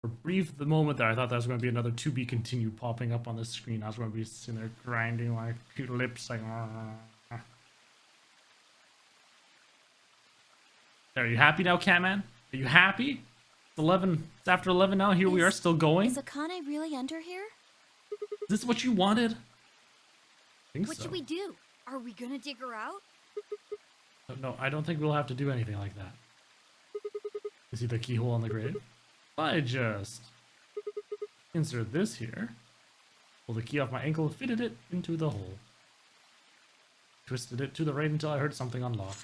For brief the moment there, I thought that was going to be another to be continued popping up on the screen. I was going to be sitting there grinding like cute lips like. Are you happy now, Catman? Are you happy? It's 11. It's after 11 now. Here we are, still going. Is Akane really under here? Is this what you wanted? I think What so. should we do? Are we gonna dig her out? No, I don't think we'll have to do anything like that. You see the keyhole on the grave? I just insert this here, pull the key off my ankle, fitted it into the hole. Twisted it to the right until I heard something unlock.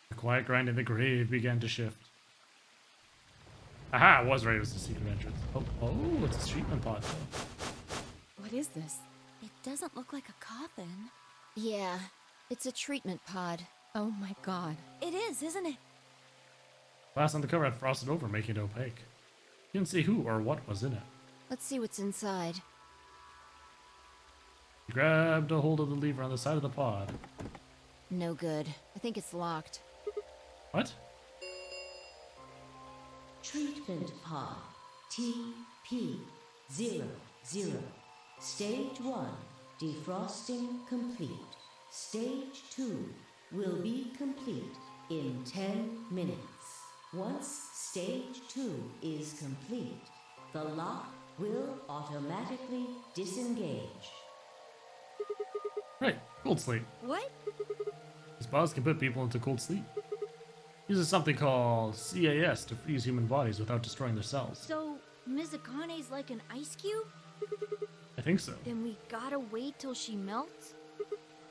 The quiet grind in the grave began to shift. Aha, I was right, it was the secret entrance. Oh, it's a treatment pod though. What is this? It doesn't look like a coffin. Yeah, it's a treatment pod. Oh my god. It is, isn't it? Glass on the cover had frosted over, making it opaque. You didn't see who or what was in it. Let's see what's inside. He grabbed a hold of the lever on the side of the pod. No good. I think it's locked. What? Treatment pod TP00. Stage 1 defrosting complete. Stage 2 will be complete in 10 minutes. Once stage 2 is complete, the lock will automatically disengage. Right, cold sleep. What? These pods can put people into cold sleep. Uses something called CAS to freeze human bodies without destroying their cells. So, Ms. Akane's like an ice cube? I think so. Then we gotta wait till she melts?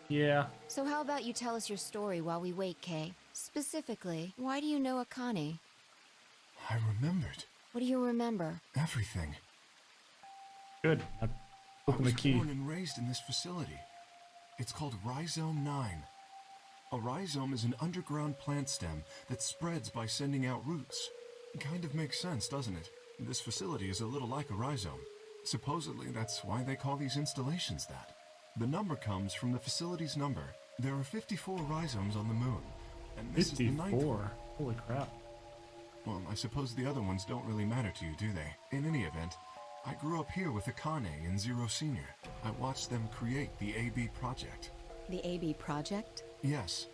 Yeah. So how about you tell us your story while we wait, Kay? Specifically, why do you know Akane? I remembered. What do you remember? Everything. Good. Open the I was key. born and raised in this facility. It's called Rhizome 9. A rhizome is an underground plant stem that spreads by sending out roots. Kind of makes sense, doesn't it? This facility is a little like a rhizome. Supposedly, that's why they call these installations that. The number comes from the facility's number. There are 54 rhizomes on the moon, and this is the ninth one. 54. Holy crap. Well, I suppose the other ones don't really matter to you, do they? In any event, I grew up here with Akane and Zero Senior. I watched them create the AB project. The AB project? Yes.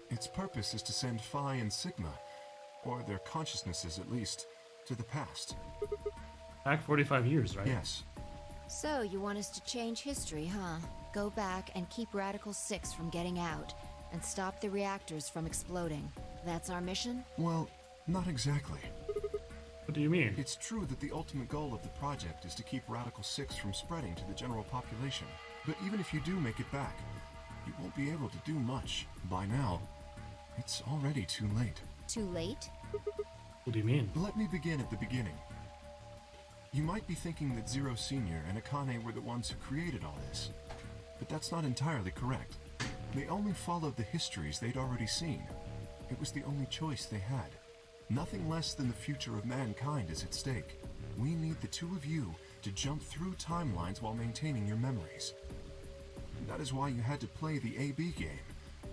Its purpose is to send Phi and Sigma, or their consciousnesses at least, to the past. Back 45 years, right? Yes. So, you want us to change history, huh? Go back and keep Radical 6 from getting out, and stop the reactors from exploding. That's our mission? Well, not exactly. What do you mean? It's true that the ultimate goal of the project is to keep Radical 6 from spreading to the general population. But even if you do make it back, you won't be able to do much. By now, it's already too late. Too late? What do you mean? Let me begin at the beginning. You might be thinking that Zero Senior and Akane were the ones who created all this, but that's not entirely correct. They only followed the histories they'd already seen. It was the only choice they had. Nothing less than the future of mankind is at stake. We need the two of you to jump through timelines while maintaining your memories. That is why you had to play the AB game,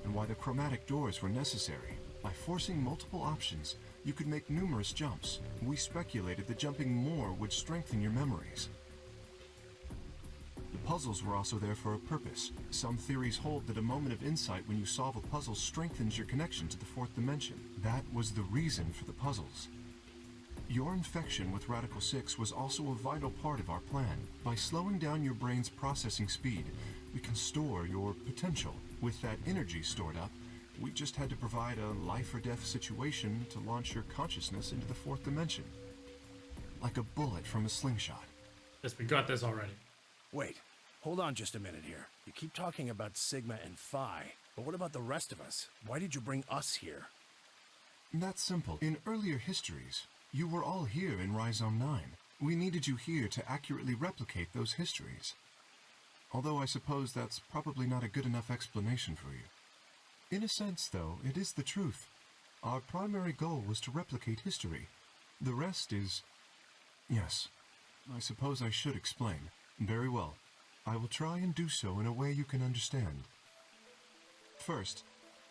and why the chromatic doors were necessary. By forcing multiple options, you could make numerous jumps. We speculated that jumping more would strengthen your memories. The puzzles were also there for a purpose. Some theories hold that a moment of insight when you solve a puzzle strengthens your connection to the fourth dimension. That was the reason for the puzzles. Your infection with Radical 6 was also a vital part of our plan. By slowing down your brain's processing speed, we can store your potential. With that energy stored up, we just had to provide a life or death situation to launch your consciousness into the fourth dimension. Like a bullet from a slingshot. Yes, we got this already. Wait, hold on just a minute here. You keep talking about Sigma and Phi, but what about the rest of us? Why did you bring us here? That's simple. In earlier histories, you were all here in Rhizome 9. We needed you here to accurately replicate those histories. Although I suppose that's probably not a good enough explanation for you. In a sense, though, it is the truth. Our primary goal was to replicate history. The rest is... Yes, I suppose I should explain. Very well. I will try and do so in a way you can understand. First,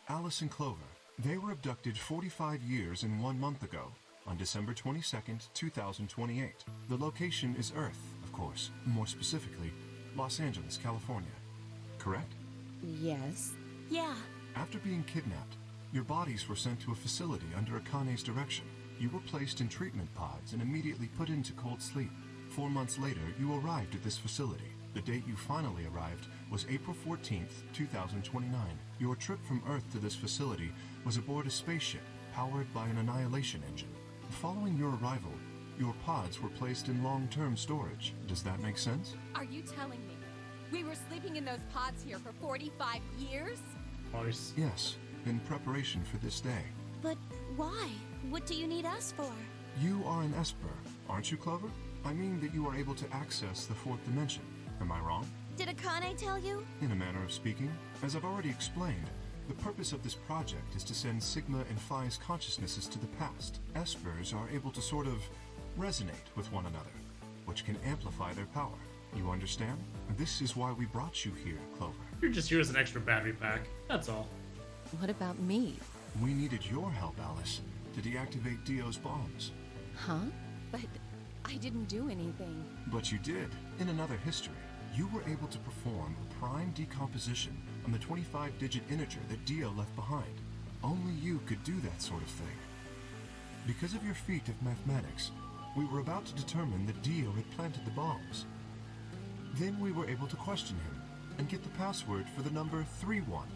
Alice and Clover. They were abducted 45 years and 1 month ago, on December 22nd, 2028. The location is Earth, of course. More specifically, Los Angeles, California. Correct? Yes. Yeah. After being kidnapped, your bodies were sent to a facility under Akane's direction. You were placed in treatment pods and immediately put into cold sleep. 4 months later, you arrived at this facility. The date you finally arrived was April 14th, 2029. Your trip from Earth to this facility was aboard a spaceship powered by an annihilation engine. Following your arrival, your pods were placed in long-term storage. Does that make sense? Are you telling me we were sleeping in those pods here for 45 years? Nice. Yes, in preparation for this day. But why? What do you need us for? You are an Esper, aren't you, Clover? I mean that you are able to access the fourth dimension. Am I wrong? Did Akane tell you? In a manner of speaking, as I've already explained, the purpose of this project is to send Sigma and Phi's consciousnesses to the past. Espers are able to sort of resonate with one another, which can amplify their power. You understand? This is why we brought you here, Clover. You're just here as an extra battery pack. That's all. What about me? We needed your help, Alice, to deactivate Dio's bombs. Huh? But I didn't do anything. But you did. In another history, you were able to perform a prime decomposition on the 25-digit integer that Dio left behind. Only you could do that sort of thing. Because of your feat of mathematics, we were about to determine that Dio had planted the bombs. Then we were able to question him and get the password for the number 31.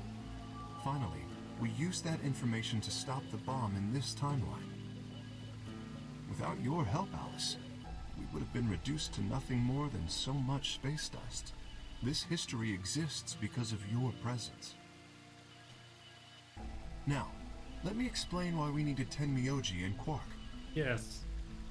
Finally, we used that information to stop the bomb in this timeline. Without your help, Alice, we would have been reduced to nothing more than so much space dust. This history exists because of your presence. Now, let me explain why we needed Tenmyoji and Quark. Yes.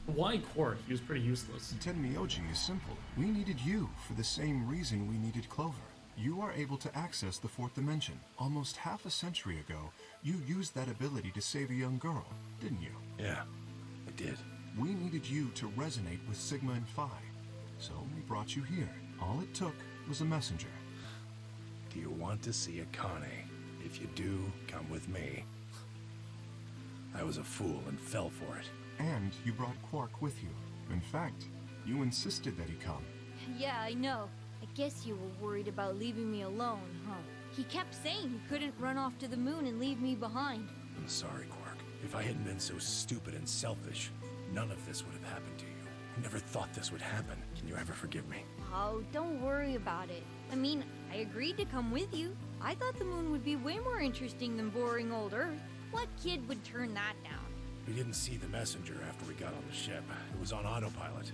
Why Quark? He was pretty useless. Tenmyoji is simple. We needed you for the same reason we needed Clover. You are able to access the fourth dimension. Almost half a century ago, you used that ability to save a young girl, didn't you? Yeah, I did. We needed you to resonate with Sigma and Phi, so we brought you here. All it took was a messenger. Do you want to see Akane? If you do, come with me. I was a fool and fell for it. And you brought Quark with you. In fact, you insisted that he come. Yeah, I know. I guess you were worried about leaving me alone, huh? He kept saying he couldn't run off to the moon and leave me behind. I'm sorry, Quark. If I hadn't been so stupid and selfish, none of this would have happened to you. I never thought this would happen. Can you ever forgive me? Oh, don't worry about it. I mean, I agreed to come with you. I thought the moon would be way more interesting than boring old Earth. What kid would turn that down? We didn't see the messenger after we got on the ship. It was on autopilot.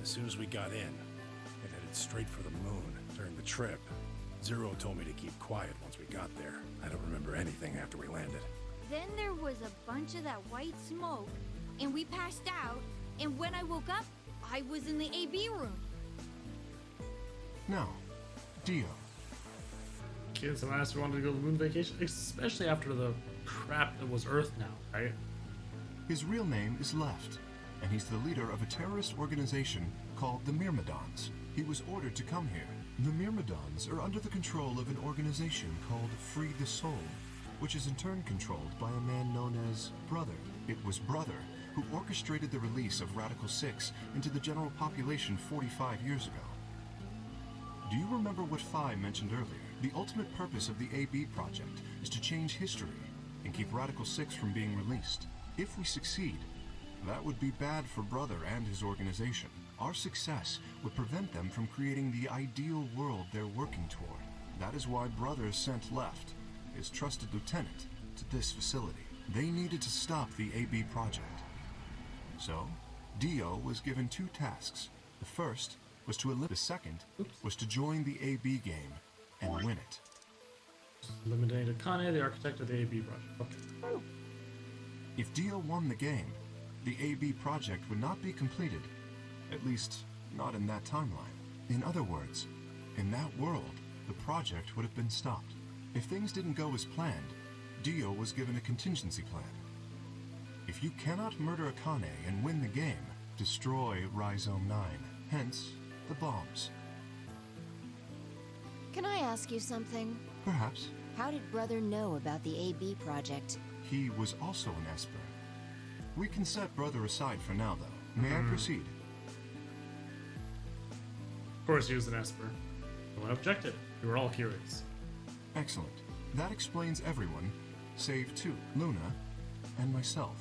As soon as we got in, it headed straight for the moon. During the trip, Zero told me to keep quiet once we got there. I don't remember anything after we landed. Then there was a bunch of that white smoke, and we passed out, and when I woke up, I was in the AB room. Now, Dio. Kids have asked if we wanted to go to the moon vacation, especially after the crap that was Earth now, right? His real name is Left, and he's the leader of a terrorist organization called the Myrmidons. He was ordered to come here. The Myrmidons are under the control of an organization called Free the Soul. which is in turn controlled by a man known as Brother. It was Brother who orchestrated the release of Radical 6 into the general population 45 years ago. Do you remember what Phi mentioned earlier? The ultimate purpose of the AB project is to change history and keep Radical 6 from being released. If we succeed, that would be bad for Brother and his organization. Our success would prevent them from creating the ideal world they're working toward. That is why Brother sent Left, his trusted lieutenant, to this facility. They needed to stop the AB project. So, Dio was given 2 tasks. The first was to eliminate. The second was to join the AB game and win it. Eliminated Akane, the architect of the AB project. Okay. If Dio won the game, the AB project would not be completed. At least, not in that timeline. In other words, in that world, the project would have been stopped. If things didn't go as planned, Dio was given a contingency plan. If you cannot murder Akane and win the game, destroy Rhizome 9, hence the bombs. Can I ask you something? Perhaps. How did Brother know about the AB project? He was also an Esper. We can set Brother aside for now, though. May I proceed? Of course he was an Esper. No one objected. We were all curious. Excellent. That explains everyone, save 2, Luna and myself.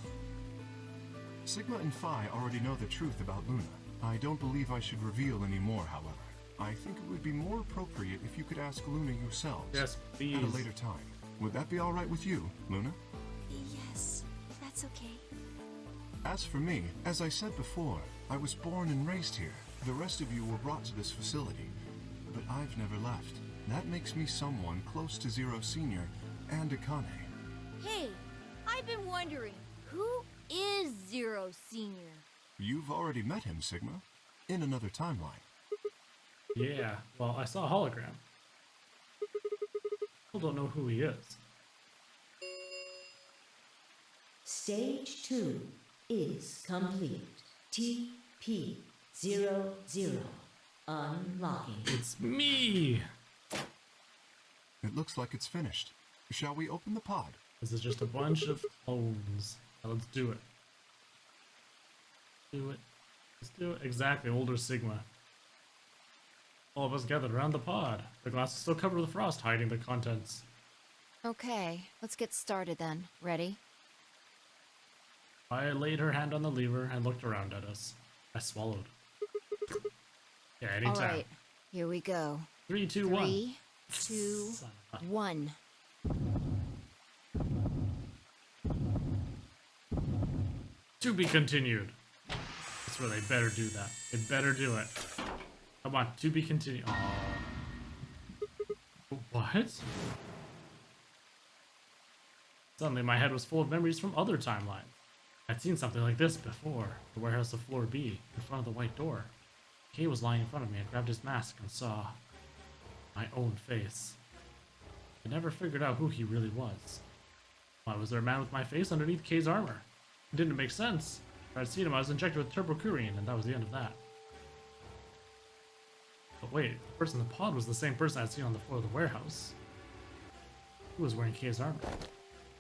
Sigma and Phi already know the truth about Luna. I don't believe I should reveal any more, however. I think it would be more appropriate if you could ask Luna yourselves. Yes, please. At a later time. Would that be alright with you, Luna? Yes, that's okay. As for me, as I said before, I was born and raised here. The rest of you were brought to this facility, but I've never left. That makes me someone close to Zero Senior and Akane. Hey, I've been wondering, who is Zero Senior? You've already met him, Sigma, in another timeline. Yeah, well, I saw a hologram. Still don't know who he is. Stage 2 is complete. TP00 unlocking. It's me! It looks like it's finished. Shall we open the pod? This is just a bunch of clones. Now let's do it. Do it. Let's do it. Exactly, older Sigma. All of us gathered around the pod. The glass is still covered with frost, hiding the contents. Okay, let's get started then. Ready? I laid her hand on the lever and looked around at us. I swallowed. Yeah, anytime. Alright, here we go. 3, 2, 1. 3, 2, 1. To be continued. That's where they better do that. They better do it. Come on, to be continued. Aww. What? Suddenly my head was full of memories from other timelines. I'd seen something like this before. The warehouse of floor B, in front of the white door. Kay was lying in front of me. I grabbed his mask and saw my own face. I never figured out who he really was. Why was there a man with my face underneath Kay's armor? It didn't make sense. If I'd seen him, I was injected with turbocurine, and that was the end of that. But wait, the person in the pod was the same person I'd seen on the floor of the warehouse. Who was wearing Kay's armor?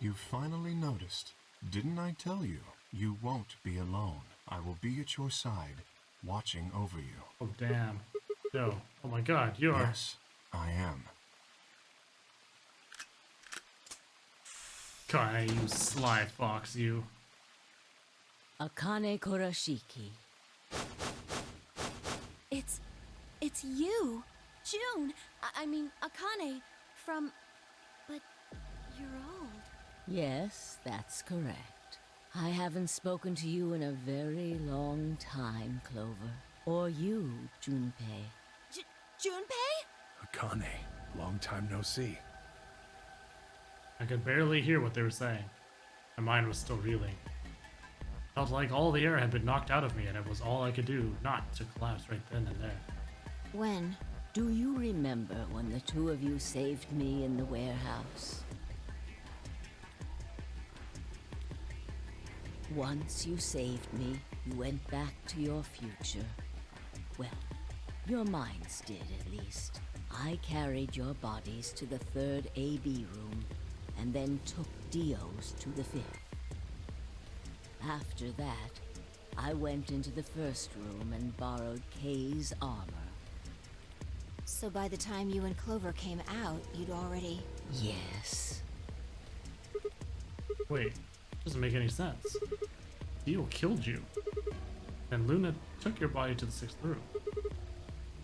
You finally noticed. Didn't I tell you? You won't be alone. I will be at your side, watching over you. Oh, damn. No. Oh my god, you are... Yes, I am. God, you sly fox, you. Akane Kurashiki. It's you, June. I mean, Akane from. But you're old. Yes, that's correct. I haven't spoken to you in a very long time, Clover. Or you, Junpei. Junpei? Akane, long time no see. I could barely hear what they were saying. My mind was still reeling. Felt like all the air had been knocked out of me, and it was all I could do not to collapse right then and there. When? Do you remember when the two of you saved me in the warehouse? Once you saved me, you went back to your future. Well, your minds did, at least. I carried your bodies to the third AB room. and then took Dio's to the 5th. After that, I went into the first room and borrowed Kay's armor. So by the time you and Clover came out, you'd already... Yes. Wait, doesn't make any sense. Dio killed you. And Luna took your body to the 6th room.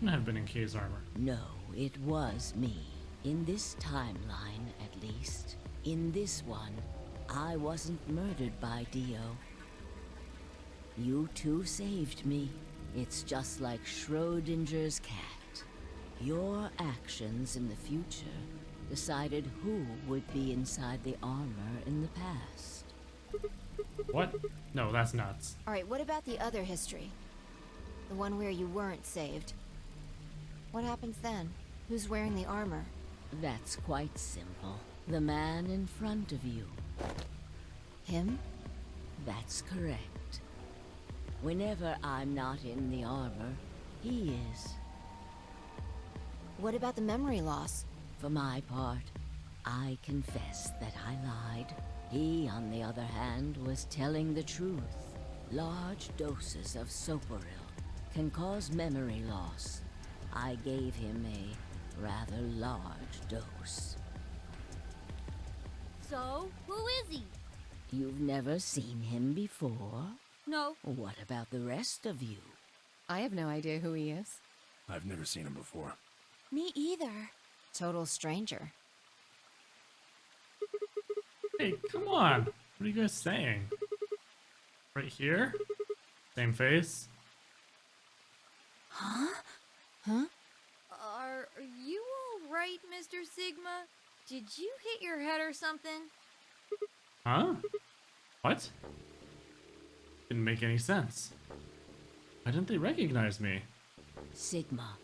Luna had been in Kay's armor. No, it was me. In this timeline, at least. In this one, I wasn't murdered by Dio. You two saved me. It's just like Schrodinger's cat. Your actions in the future decided who would be inside the armor in the past. What? No, that's nuts. Alright, what about the other history? The one where you weren't saved. What happens then? Who's wearing the armor? That's quite simple. The man in front of you. Him? That's correct. Whenever I'm not in the armor, he is. What about the memory loss? For my part, I confess that I lied. He, on the other hand, was telling the truth. Large doses of soporil can cause memory loss. I gave him a rather large dose. So, who is he? You've never seen him before? No. What about the rest of you? I have no idea who he is. I've never seen him before. Me either. Total stranger. Hey, come on. What are you guys saying? Right here? Same face? Huh? Huh? Are you all right, Mr. Sigma? Did you hit your head or something? Huh? What? Didn't make any sense. Why didn't they recognize me? Sigma,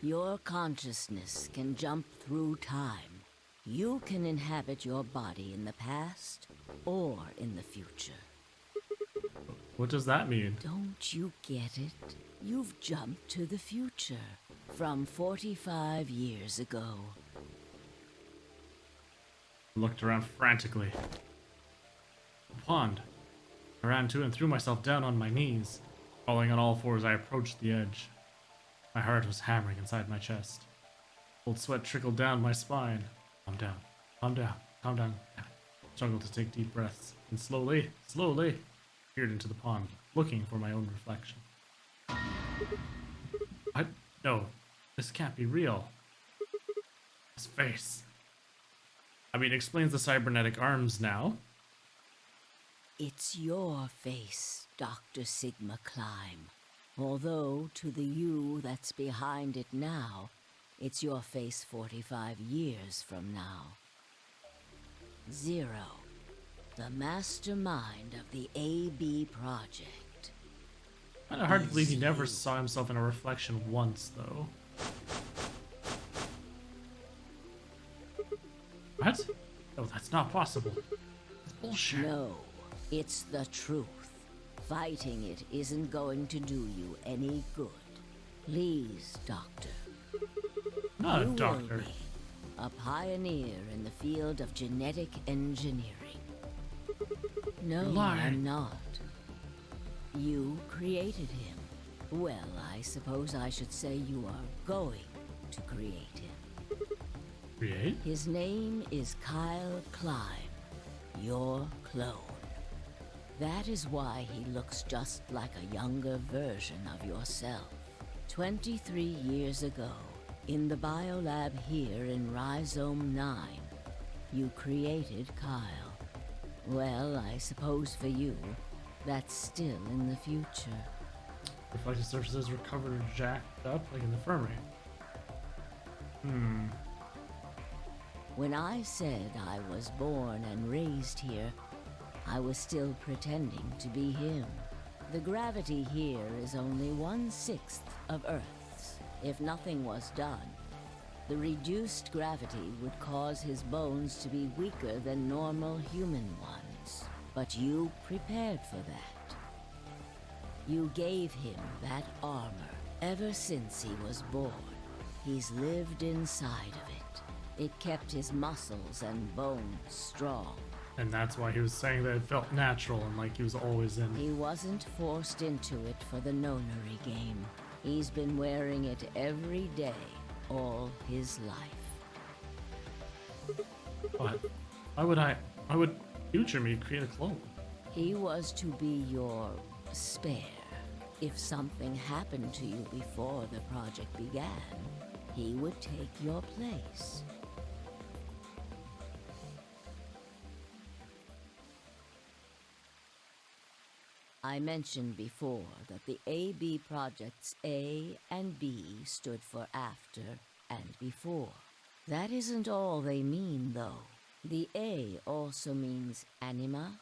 your consciousness can jump through time. You can inhabit your body in the past or in the future. What does that mean? Don't you get it? You've jumped to the future from 45 years ago. I looked around frantically. The pond. I ran to and threw myself down on my knees. Falling on all fours, I approached the edge. My heart was hammering inside my chest. Cold sweat trickled down my spine. Calm down, calm down, calm down. I struggled to take deep breaths, and slowly, peered into the pond, looking for my own reflection. What? No, this can't be real. His face. I mean, it explains the cybernetic arms now. It's your face, Dr. Sigma Climb. Although, to the you that's behind it now, it's your face 45 years from now. Zero, the mastermind of the AB project. Kinda hard to believe he never saw himself in a reflection once, though. What? No, that's not possible. It's bullshit. No, it's the truth. Fighting it isn't going to do you any good. Please, Doctor. Not a You will doctor. be a pioneer in the field of genetic engineering. No, Lying. I'm not. You created him. Well, I suppose I should say you are going to create him. Create? His name is Kyle Climb, your clone. That is why he looks just like a younger version of yourself. 23 years ago, in the biolab here in Rhizome 9, you created Kyle. Well, I suppose for you, that's still in the future. Reflective surfaces recovered or jacked up like in the infirmary. When I said I was born and raised here, I was still pretending to be him. The gravity here is only 1/6 of Earth's. If nothing was done, the reduced gravity would cause his bones to be weaker than normal human ones. But you prepared for that. You gave him that armor. Ever since he was born, he's lived inside of it. It kept his muscles and bones strong. And that's why he was saying that it felt natural and like he was always in. He wasn't forced into it for the nonary game. He's been wearing it every day, all his life. But why would future me create a clone? He was to be your spare. If something happened to you before the project began, he would take your place. I mentioned before that the AB projects A and B stood for after and before. That isn't all they mean, though. The A also means anima,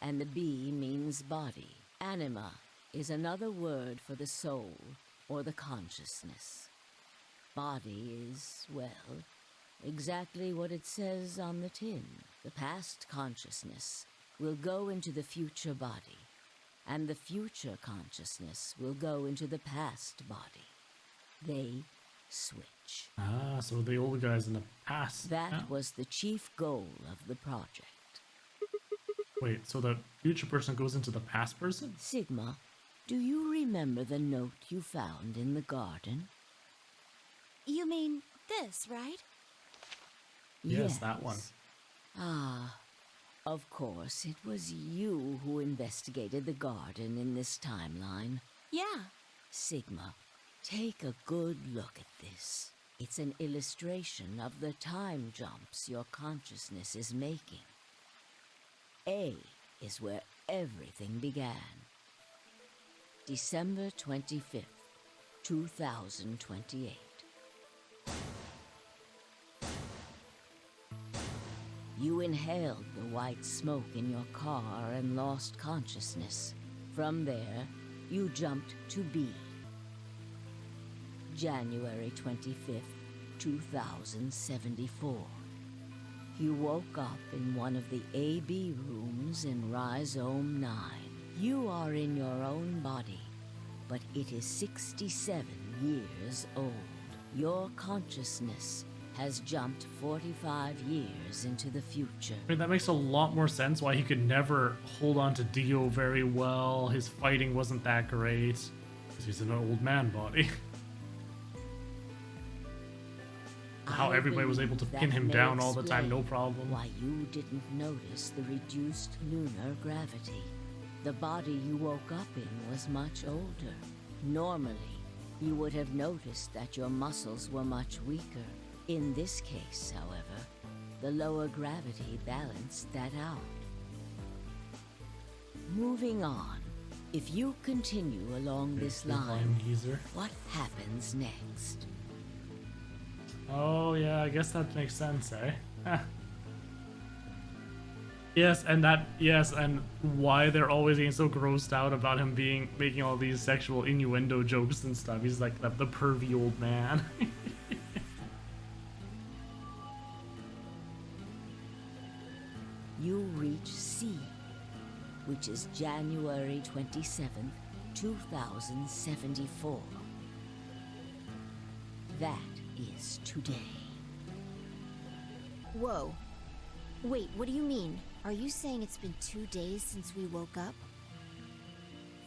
and the B means body. Anima is another word for the soul or the consciousness. Body is, well, exactly what it says on the tin. The past consciousness will go into the future body, and the future consciousness will go into the past body. They switch. Ah, so the old guys in the past. That was the chief goal of the project. Wait, so the future person goes into the past person? Sigma, do you remember the note you found in the garden? You mean this, right? Yes, that one. Ah, of course, it was you who investigated the garden in this timeline. Yeah. Sigma, take a good look at this. It's an illustration of the time jumps your consciousness is making. A is where everything began. December 25th, 2028. You inhaled the white smoke in your car and lost consciousness. From there, you jumped to B. January 25th, 2074. You woke up in one of the AB rooms in Rhizome 9. You are in your own body, but it is 67 years old. Your consciousness has jumped 45 years into the future. I mean, that makes a lot more sense why he could never hold on to Dio very well. His fighting wasn't that great, because he's an old man body. How everybody was able to pin him down all the time, no problem. Why you didn't notice the reduced lunar gravity. The body you woke up in was much older. Normally, you would have noticed that your muscles were much weaker. In this case, however, the lower gravity balanced that out. Moving on, if you continue along this line, what happens next? Oh yeah, I guess that makes sense, eh? Yes, and why they're always getting so grossed out about him making all these sexual innuendo jokes and stuff. He's like the pervy old man. You reach C, which is January 27th, 2074. That is today. Whoa. Wait, what do you mean? Are you saying it's been 2 days since we woke up?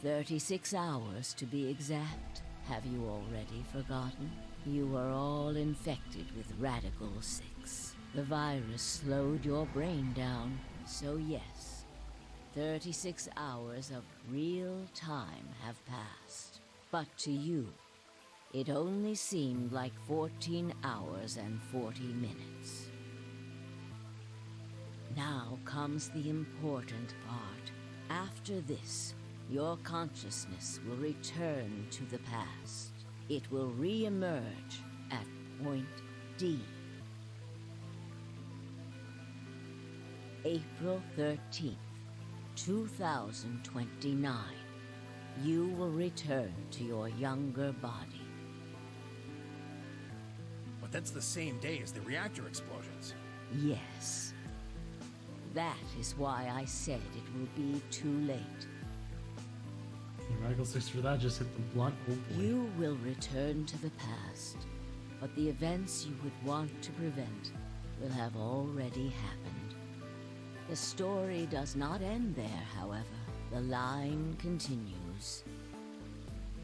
36 hours to be exact. Have you already forgotten? You were all infected with Radical 6. The virus slowed your brain down, so yes, 36 hours of real time have passed. But to you, it only seemed like 14 hours and 40 minutes. Now comes the important part. After this, your consciousness will return to the past. It will re-emerge at point D. April 13th, 2029. You will return to your younger body. But that's the same day as the reactor explosions. Yes. That is why I said it will be too late. Radical 6 for that just hit the blunt. Oh boy. You will return to the past, but the events you would want to prevent will have already happened. The story does not end there, however. The line continues.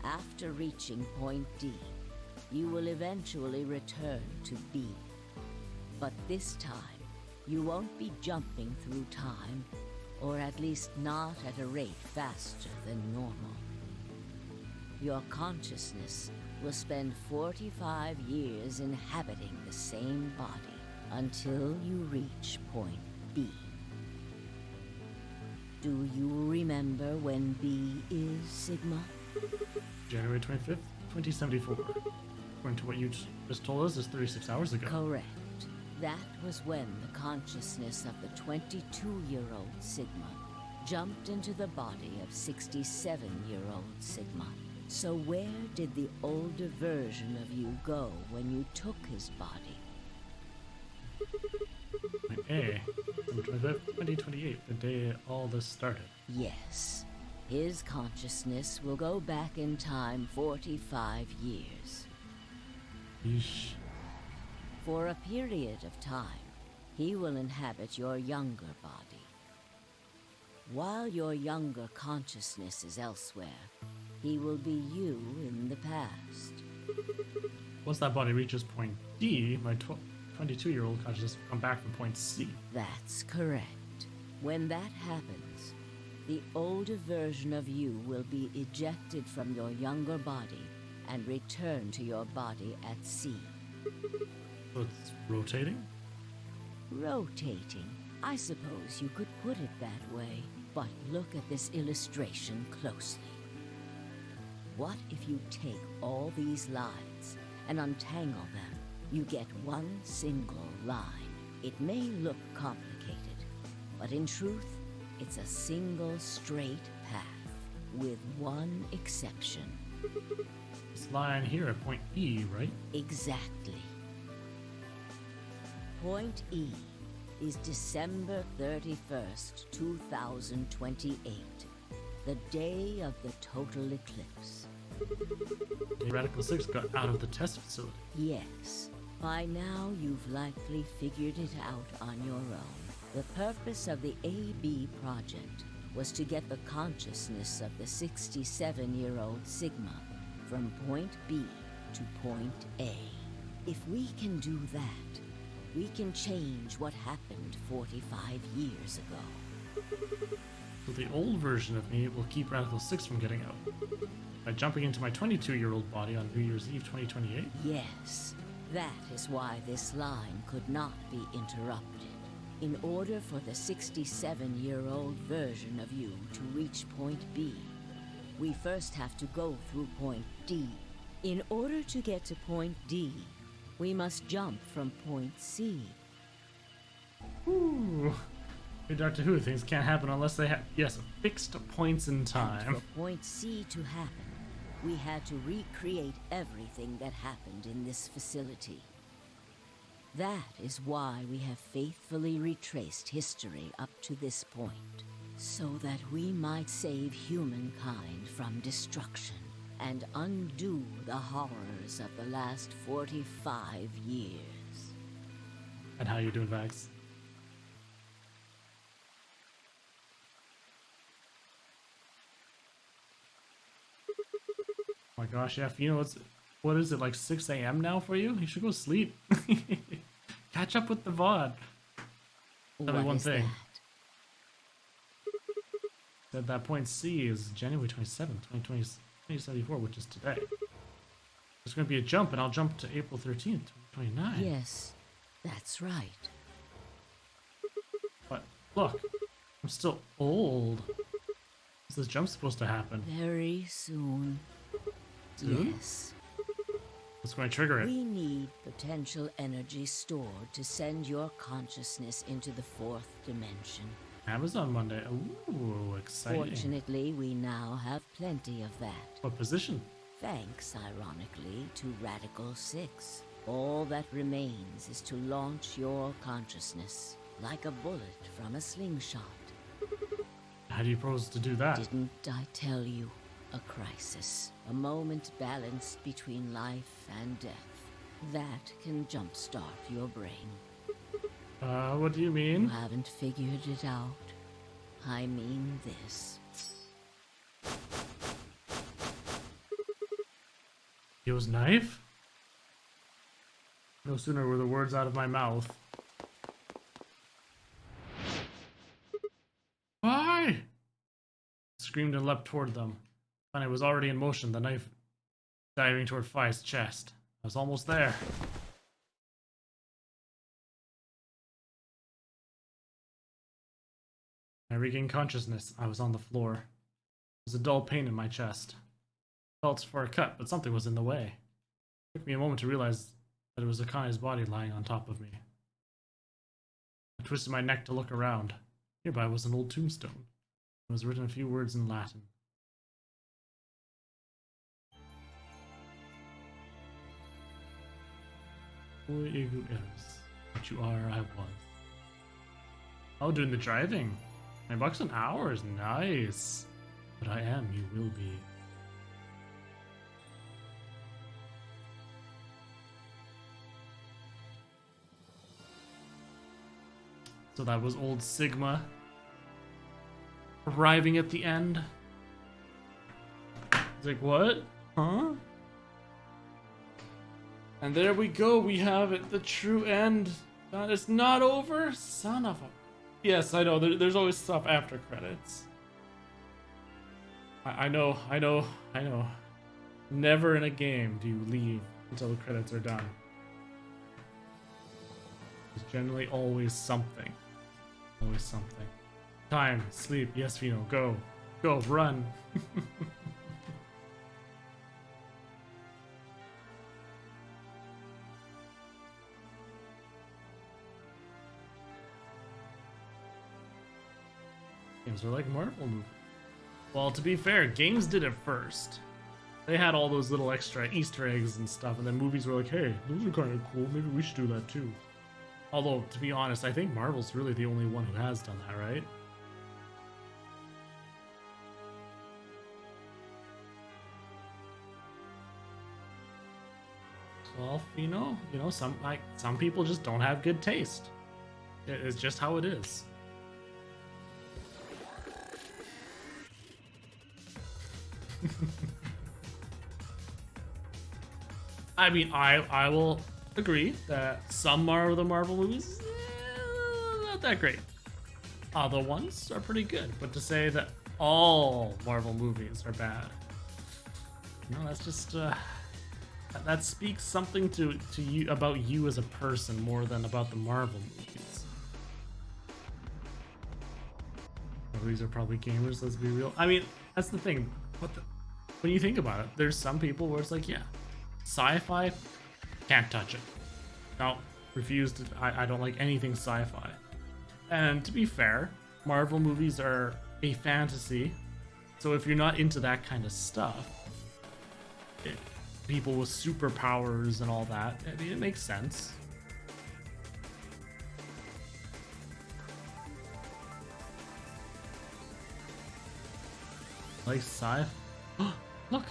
After reaching point D, you will eventually return to B. But this time, you won't be jumping through time, or at least not at a rate faster than normal. Your consciousness will spend 45 years inhabiting the same body until you reach point B. Do you remember when B is, Sigma? January 25th, 2074. According to what you just told us, is 36 hours ago. Correct. That was when the consciousness of the 22-year-old Sigma jumped into the body of 67-year-old Sigma. So where did the older version of you go when you took his body? Point A, December 25th, 2028, the day all this started. Yes. His consciousness will go back in time 45 years. Yeesh. For a period of time, he will inhabit your younger body. While your younger consciousness is elsewhere, he will be you in the past. Once that body reaches point D, my 22-year-old consciousness will come back from point C. That's correct. When that happens, the older version of you will be ejected from your younger body and return to your body at C. So it's rotating? Rotating. I suppose you could put it that way, but look at this illustration closely. What if you take all these lines and untangle them? You get one single line. It may look complicated, but in truth, it's a single straight path, with one exception. This line here at point E, right? Exactly. Point E is December 31st, 2028, the day of the total eclipse. Radical 6 got out of the test facility. Yes. By now, you've likely figured it out on your own. The purpose of the AB project was to get the consciousness of the 67-year-old Sigma from point B to point A. If we can do that, we can change what happened 45 years ago. So the old version of me will keep Radical 6 from getting out. By jumping into my 22-year-old body on New Year's Eve 2028? Yes. That is why this line could not be interrupted. In order for the 67-year-old version of you to reach point B, we first have to go through point D. In order to get to point D, we must jump from point C. Ooh. Hey, Doctor Who, things can't happen unless they have, yes, fixed points in time. And for point C to happen, we had to recreate everything that happened in this facility. That is why we have faithfully retraced history up to this point, so that we might save humankind from destruction and undo the horrors of the last 45 years. And how you doing, Vax? Oh my gosh, yeah, you know, what is it, like 6 a.m. now for you? You should go sleep. Catch up with the VOD. Tell me one thing. Said that point C is January 27th, 2074, which is today. There's going to be a jump, and I'll jump to April 13th, 2029. Yes, that's right. But look, I'm still old. Is this jump supposed to happen? Very soon. Soon? Yes. What's going to trigger it? We need potential energy stored to send your consciousness into the fourth dimension. Amazon Monday. Ooh, exciting. Fortunately, we now have plenty of that. What position? Thanks, ironically, to Radical 6. All that remains is to launch your consciousness, like a bullet from a slingshot. How do you propose to do that? Didn't I tell you? A crisis. A moment balanced between life and death. That can jumpstart your brain. What do you You mean? haven't figured it out. I mean this. Yo's knife? No sooner were the words out of my mouth. Why? Screamed and leapt toward them. When I was already in motion, the knife diving toward Fi's chest. I was almost there. I regained consciousness. I was on the floor. There was a dull pain in my chest. I felt for a cut, but something was in the way. It took me a moment to realize that it was Akane's body lying on top of me. I twisted my neck to look around. Nearby was an old tombstone. It was written a few words in Latin. Oi ego eris. What you are, I was. Oh, doing the driving. $9 an hour is nice. But I am, you will be. So that was old Sigma arriving at the end. It's like, what? Huh? And there we go, we have it, the true end. God, it's not over? Son of a... Yes, I know, there's always stuff after credits. I know. Never in a game do you leave until the credits are done. There's generally always something. Always something. Time, sleep, yes, Vino, go. Go, run. Games are like Marvel movies. Well, to be fair, games did it first. They had all those little extra Easter eggs and stuff, and then movies were like, hey, those are kind of cool, maybe we should do that too. Although, to be honest, I think Marvel's really the only one who has done that, right? Well, you know, some people just don't have good taste. It's just how it is. I mean, I will agree that some of the Marvel movies, not that great. Other ones are pretty good, but to say that all Marvel movies are bad, no, that's just that speaks something to you about you as a person more than about the Marvel movies. These are probably gamers. Let's be real. I mean, that's the thing. When you think about it, there's some people where it's like, yeah, sci-fi, can't touch it. No, refused. I don't like anything sci-fi. And to be fair, Marvel movies are a fantasy, so if you're not into that kind of stuff, people with superpowers and all that, I mean, it makes sense. Like sci-fi. Look,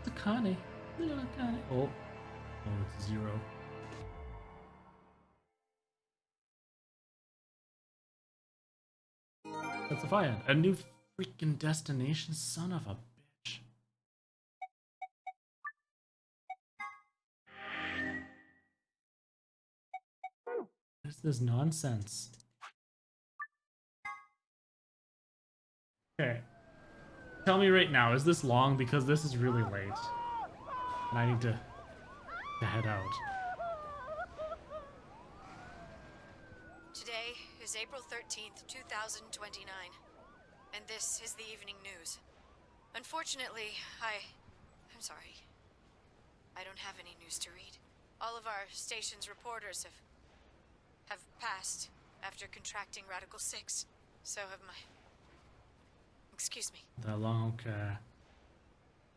it's Akane. Look at Akane. Oh, it's Zero. That's a fire. A new freaking destination, son of a bitch. What is this nonsense? Okay. Tell me right now, is this long? Because this is really late. And I need to head out. Today is April 13th, 2029. And this is the evening news. Unfortunately, I'm sorry. I don't have any news to read. All of our station's reporters have passed after contracting Radical 6. So have my... Excuse me. That long, okay.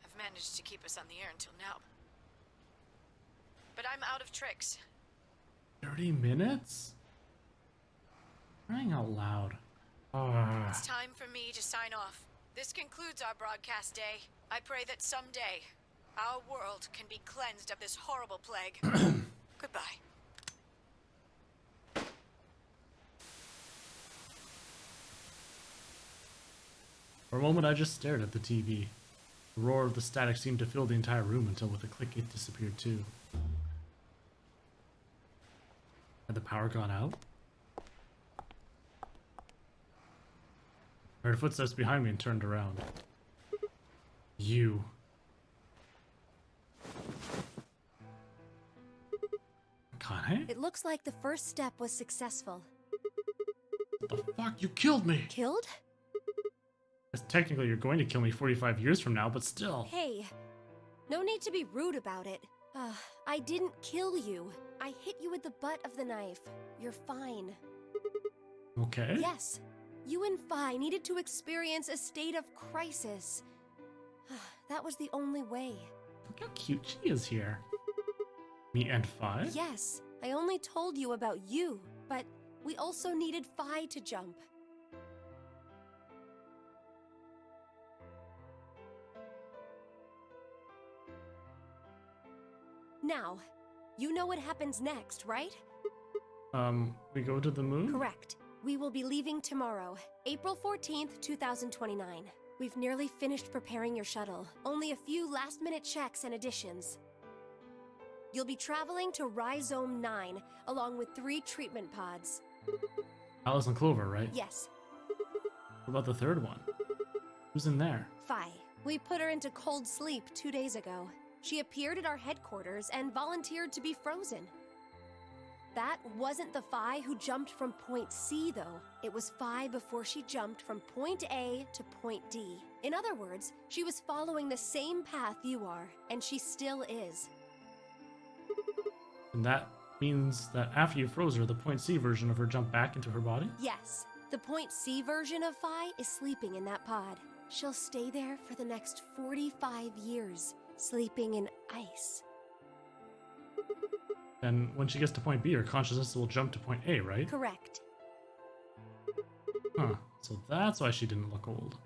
I've managed to keep us on the air until now. But I'm out of tricks. 30 minutes? Crying out loud. It's time for me to sign off. This concludes our broadcast day. I pray that someday our world can be cleansed of this horrible plague. Goodbye. For a moment, I just stared at the TV. The roar of the static seemed to fill the entire room until with a click it disappeared too. Had the power gone out? I heard footsteps behind me and turned around. You. Kane? It looks like the first step was successful. What the fuck? You killed me! Killed? Yes, technically you're going to kill me 45 years from now, but still. Hey, no need to be rude about it. I didn't kill you. I hit you with the butt of the knife. You're fine. Okay. Yes, you and Phi needed to experience a state of crisis. That was the only way. Look how cute she is here. Me and Phi? Yes, I only told you about you, but we also needed Phi to jump. Now, you know what happens next, right? We go to the moon? Correct. We will be leaving tomorrow, April 14th, 2029. We've nearly finished preparing your shuttle. Only a few last-minute checks and additions. You'll be traveling to Rhizome 9, along with 3 treatment pods. Alice and Clover, right? Yes. What about the third one? Who's in there? Phi. We put her into cold sleep 2 days ago. She appeared at our headquarters and volunteered to be frozen. That wasn't the Phi who jumped from point C, though. It was Phi before she jumped from point A to point D. In other words, she was following the same path you are, and she still is. And that means that after you froze her, the point C version of her jumped back into her body? Yes. The point C version of Phi is sleeping in that pod. She'll stay there for the next 45 years, sleeping in ice. And when she gets to point B, her consciousness will jump to point A, right? Correct. Huh. So that's why she didn't look old.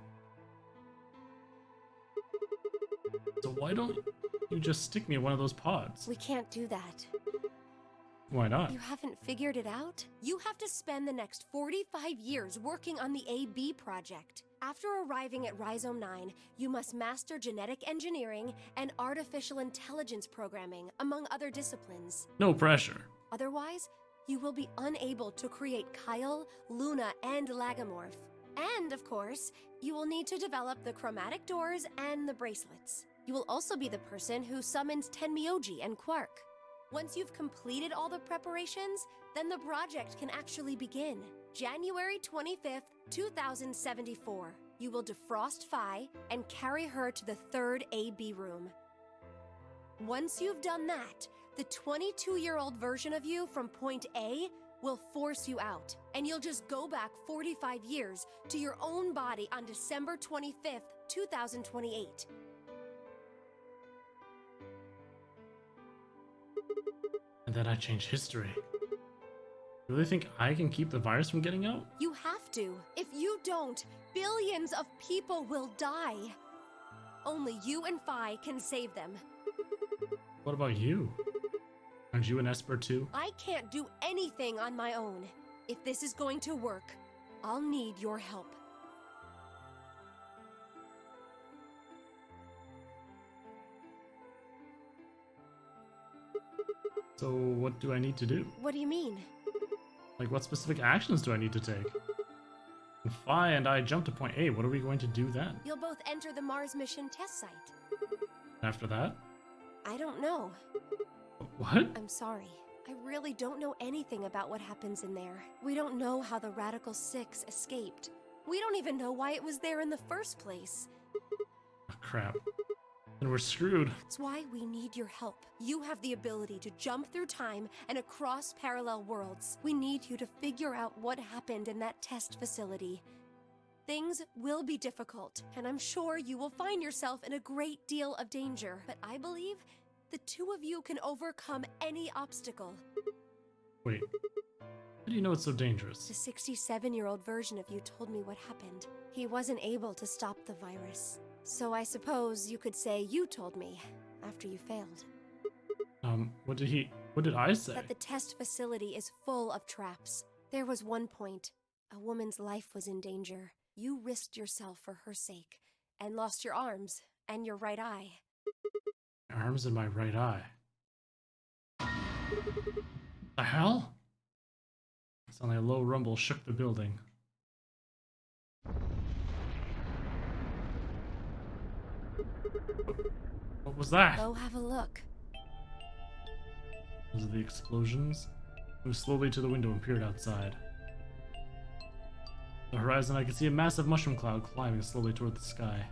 So why don't you just stick me in one of those pods? We can't do that. Why not? You haven't figured it out? You have to spend the next 45 years working on the AB project. After arriving at Rhizome 9, you must master genetic engineering and artificial intelligence programming, among other disciplines. No pressure. Otherwise, you will be unable to create Kyle, Luna, and Lagomorph. And, of course, you will need to develop the chromatic doors and the bracelets. You will also be the person who summons Tenmyoji and Quark. Once you've completed all the preparations, then the project can actually begin. January 25th, 2074. You will defrost Phi and carry her to the 3rd AB room. Once you've done that, the 22-year-old version of you from point A will force you out, and you'll just go back 45 years to your own body on December 25th, 2028. And then I change history. You really think I can keep the virus from getting out? You have to. If you don't, billions of people will die. Only you and Phi can save them. What about you? Aren't you an Esper too? I can't do anything on my own. If this is going to work, I'll need your help. So what do I need to do? What do you mean? Like, what specific actions do I need to take? If Phi and I jump to point A, what are we going to do then? You'll both enter the Mars mission test site. After that? I don't know. What? I'm sorry. I really don't know anything about what happens in there. We don't know how the Radical Six escaped. We don't even know why it was there in the first place. Oh, crap. Then we're screwed. That's why we need your help. You have the ability to jump through time and across parallel worlds. We need you to figure out what happened in that test facility. Things will be difficult, and I'm sure you will find yourself in a great deal of danger. But I believe the two of you can overcome any obstacle. Wait. How do you know it's so dangerous? The 67-year-old version of you told me what happened. He wasn't able to stop the virus. So I suppose you could say you told me after you failed. What did What did I say? That the test facility is full of traps. There was one point. A woman's life was in danger. You risked yourself for her sake, and lost your arms and your right eye. My arms in my right eye. The hell? Suddenly a low rumble shook the building. What was that? Go have a look. Those are the explosions. Moved slowly to the window and peered outside. The horizon, I could see a massive mushroom cloud climbing slowly toward the sky.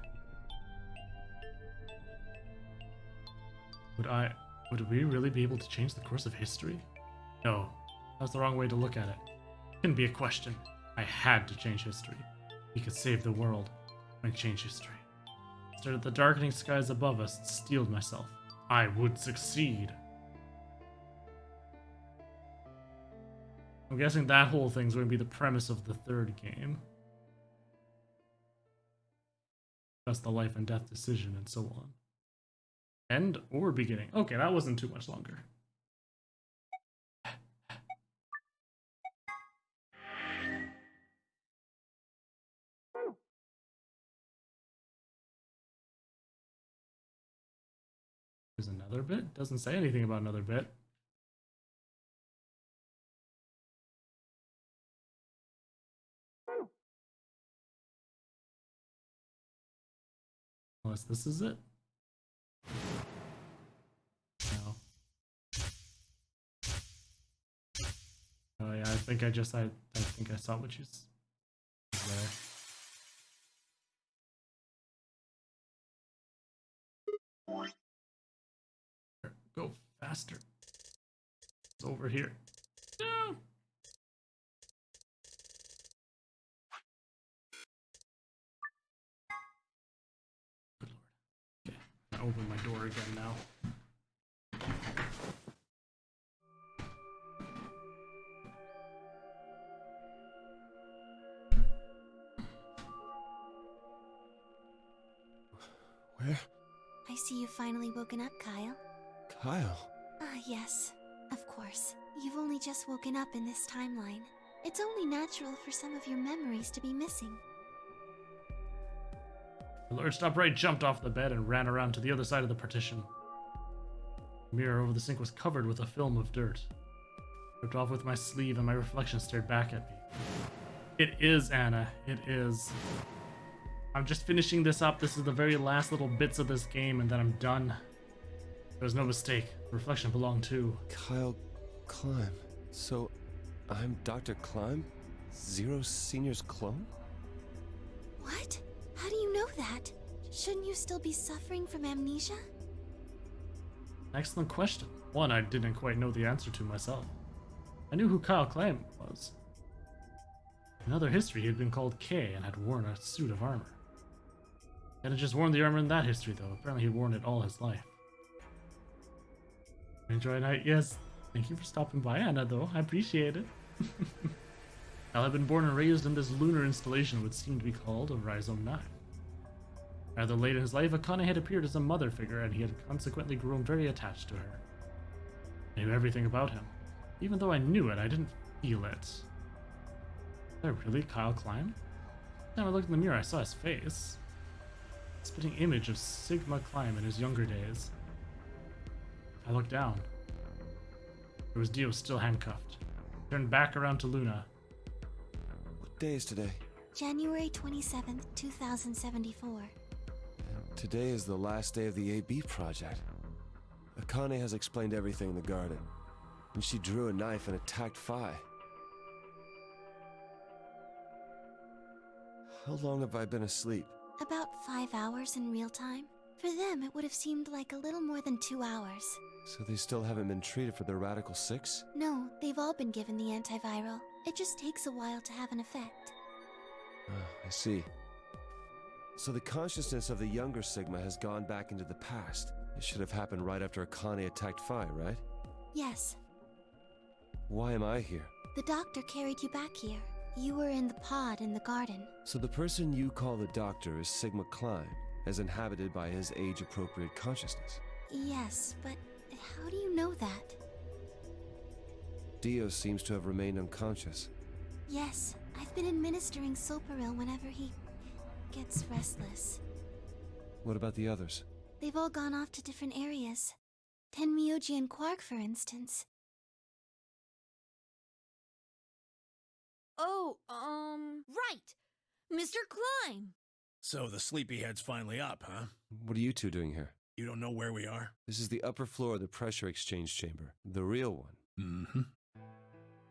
Would we really be able to change the course of history? No, that's the wrong way to look at it. It couldn't be a question. I had to change history. We could save the world and change history. I stared at the darkening skies above us and steeled myself. I would succeed. I'm guessing that whole thing's going to be the premise of the third game. That's the life and death decision and so on. End or beginning. Okay, that wasn't too much longer. There's another bit? Doesn't say anything about another bit. Unless this is it? No. Oh yeah, I think I think I saw what you there. Go faster. It's over here. No. Good lord. Okay, I open my door again now. Where? I see you've finally woken up, Kyle. Kyle? Ah, yes. Of course. You've only just woken up in this timeline. It's only natural for some of your memories to be missing. I lurched upright, jumped off the bed, and ran around to the other side of the partition. The mirror over the sink was covered with a film of dirt. I ripped off with my sleeve, and my reflection stared back at me. It is Anna. It is. I'm just finishing this up. This is the very last little bits of this game, and then I'm done. There's no mistake. The reflection belonged to Kyle Climb. So, I'm Dr. Climb? Zero Senior's clone? What? How do you know that? Shouldn't you still be suffering from amnesia? Excellent question. One I didn't quite know the answer to myself. I knew who Kyle Climb was. In other history, he had been called K and had worn a suit of armor. He hadn't just worn the armor in that history, though. Apparently he'd worn it all his life. Enjoy night? Yes. Thank you for stopping by, Anna, though. I appreciate it. Kyle had been born and raised in this lunar installation which seemed to be called a Rhizome 9. Rather late in his life, Akane had appeared as a mother figure, and he had consequently grown very attached to her. I knew everything about him. Even though I knew it, I didn't feel it. Was that really Kyle Climb? Every time I looked in the mirror, I saw his face. A spitting image of Sigma Climb in his younger days. I looked down. There was Dio still handcuffed. I turned back around to Luna. What day is today? January 27th, 2074. Today is the last day of the AB project. Akane has explained everything in the garden. And she drew a knife and attacked Phi. How long have I been asleep? About 5 hours in real time. For them, it would have seemed like a little more than 2 hours. So they still haven't been treated for their Radical 6? No, they've all been given the antiviral. It just takes a while to have an effect. I see. So the consciousness of the younger Sigma has gone back into the past. It should have happened right after Akane attacked Phi, right? Yes. Why am I here? The doctor carried you back here. You were in the pod in the garden. So the person you call the doctor is Sigma Climb, as inhabited by his age-appropriate consciousness. Yes, but how do you know that? Dio seems to have remained unconscious. Yes, I've been administering Soparil whenever he gets restless. What about the others? They've all gone off to different areas. Tenmyoji and Quark, for instance. Oh, right! Mr. Klein! So the sleepyhead's finally up, huh? What are you two doing here? You don't know where we are? This is the upper floor of the pressure exchange chamber. The real one. Mm-hmm.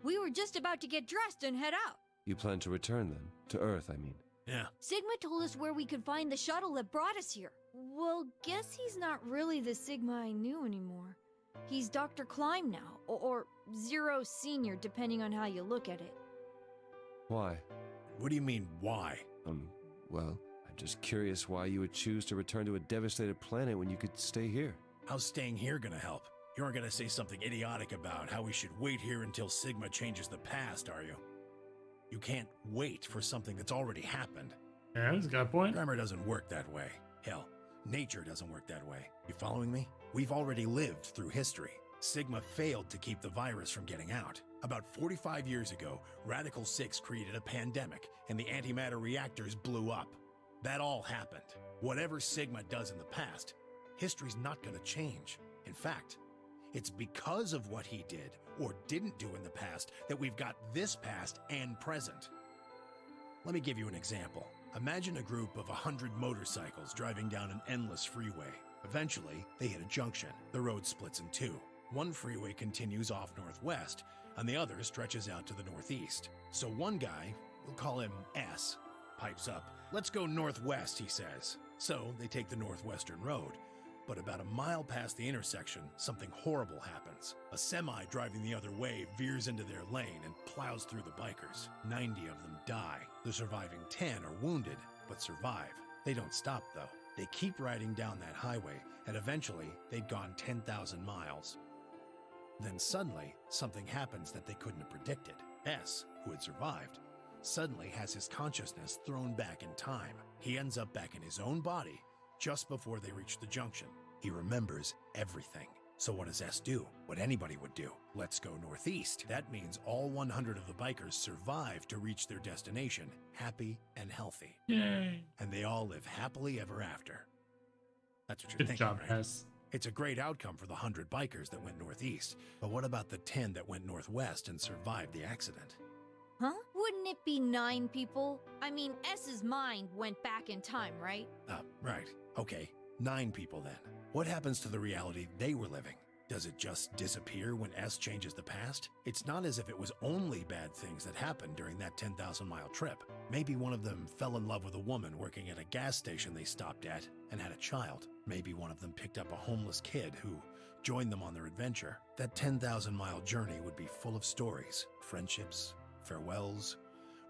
We were just about to get dressed and head out. You plan to return then? To Earth, I mean. Yeah. Sigma told us where we could find the shuttle that brought us here. Well, guess he's not really the Sigma I knew anymore. He's Dr. Klein now, or Zero Senior, depending on how you look at it. Why? What do you mean, why? Well, I'm just curious why you would choose to return to a devastated planet when you could stay here. How's staying here gonna help? You aren't gonna say something idiotic about how we should wait here until Sigma changes the past, are you? You can't wait for something that's already happened. Yeah, that's a good point. Grammar doesn't work that way. Hell, nature doesn't work that way. You following me? We've already lived through history. Sigma failed to keep the virus from getting out. About 45 years ago, Radical 6 created a pandemic, and the antimatter reactors blew up. That all happened. Whatever Sigma does in the past, history's not gonna change. In fact, it's because of what he did or didn't do in the past that we've got this past and present. Let me give you an example. Imagine a group of 100 motorcycles driving down an endless freeway. Eventually, they hit a junction. The road splits in two. One freeway continues off northwest, and the other stretches out to the northeast. So one guy, we'll call him S, pipes up. "Let's go northwest," he says. So they take the northwestern road. But about a mile past the intersection, something horrible happens. A semi driving the other way veers into their lane and plows through the bikers. 90 of them die. The surviving 10 are wounded, but survive. They don't stop, though. They keep riding down that highway, and eventually they'd gone 10,000 miles. Then suddenly, something happens that they couldn't have predicted. S, who had survived, suddenly has his consciousness thrown back in time. He ends up back in his own body just before they reach the junction. He remembers everything. So what does S do? What anybody would do. Let's go northeast. That means all 100 of the bikers survive to reach their destination, happy and healthy. Yay. And they all live happily ever after. That's what you're Good thinking, job, right? S. It's a great outcome for the 100 bikers that went northeast. But what about the 10 that went northwest and survived the accident? Huh? Wouldn't it be 9 people? I mean, S's mind went back in time, right? Right. Okay, 9 people then. What happens to the reality they were living? Does it just disappear when S changes the past? It's not as if it was only bad things that happened during that 10,000-mile trip. Maybe one of them fell in love with a woman working at a gas station they stopped at and had a child. Maybe one of them picked up a homeless kid who joined them on their adventure. That 10,000-mile journey would be full of stories, friendships, farewells,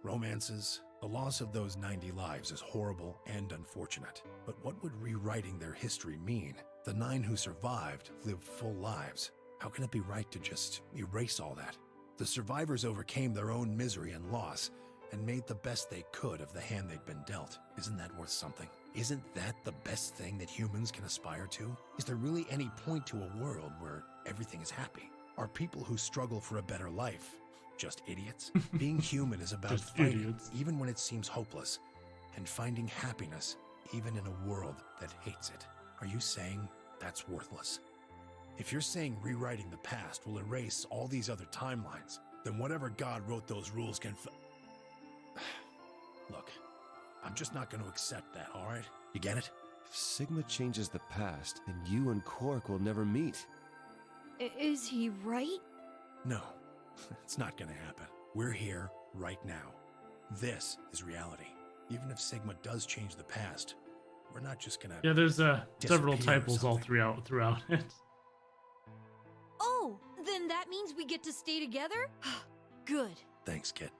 romances. The loss of those 90 lives is horrible and unfortunate. But what would rewriting their history mean? The 9 who survived lived full lives. How can it be right to just erase all that? The survivors overcame their own misery and loss and made the best they could of the hand they'd been dealt. Isn't that worth something? Isn't that the best thing that humans can aspire to? Is there really any point to a world where everything is happy? Are people who struggle for a better life just idiots? Being human is about fighting, idiots. even when it seems hopeless, and finding happiness even in a world that hates it. Are you saying that's worthless? If you're saying rewriting the past will erase all these other timelines, then whatever God wrote those rules can Look, I'm just not going to accept that, all right? You get it? If Sigma changes the past, then you and Quark will never meet. Is he right? No, it's not going to happen. We're here right now. This is reality. Even if Sigma does change the past, we're not just going to... Yeah, there's several disappear or typos all something. throughout it. Oh, then that means we get to stay together? Good. Thanks, kid.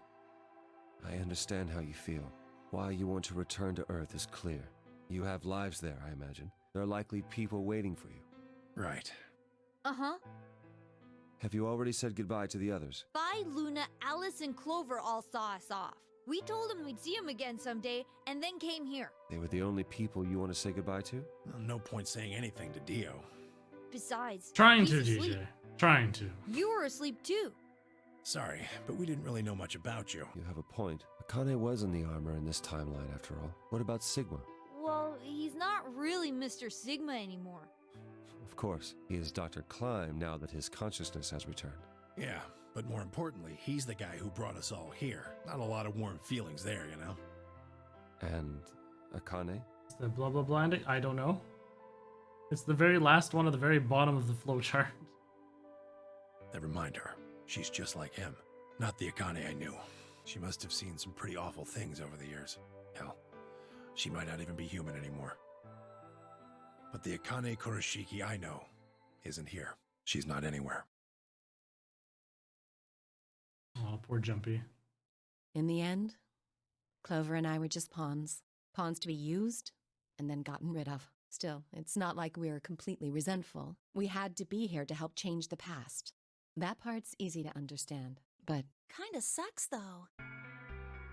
I understand how you feel. Why you want to return to Earth is clear. You have lives there, I imagine. There are likely people waiting for you. Right. Uh-huh. Have you already said goodbye to the others? Bye, Luna, Alice, and Clover all saw us off. We told them we'd see them again someday, and then came here. They were the only people you want to say goodbye to? Well, no point saying anything to Dio. Besides, Trying he's to, asleep. DJ. Trying to. You were asleep too. Sorry, but we didn't really know much about you. You have a point. Akane was in the armor in this timeline, after all. What about Sigma? Well, he's not really Mr. Sigma anymore. Of course, he is Dr. Klein now that his consciousness has returned. Yeah, but more importantly, he's the guy who brought us all here. Not a lot of warm feelings there, you know? And Akane? It's the blah blah blah ending? I don't know. It's the very last one at the very bottom of the flowchart. Never mind her. She's just like him. Not the Akane I knew. She must have seen some pretty awful things over the years. Hell, she might not even be human anymore. But the Akane Kurashiki I know isn't here. She's not anywhere. Oh, poor Jumpy. In the end, Clover and I were just pawns. Pawns to be used and then gotten rid of. Still, it's not like we're completely resentful. We had to be here to help change the past. That part's easy to understand, but Kinda sucks, though.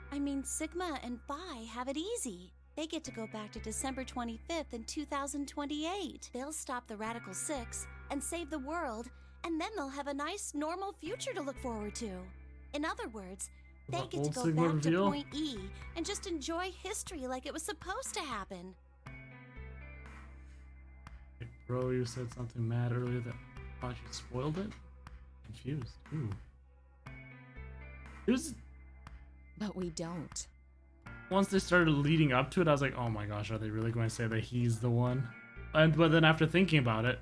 I mean, Sigma and Phi have it easy. They get to go back to December 25th in 2028. They'll stop the Radical Six and save the world, and then they'll have a nice, normal future to look forward to. In other words, they What, get to old go Sigma back reveal? to Point E and just enjoy history like it was supposed to happen. Hey, bro, you said something mad earlier that thought you spoiled it? Confused. Ooh. It was but we don't. once they started leading up to it, I was like, oh my gosh, are they really going to say that he's the one? But then after thinking about it,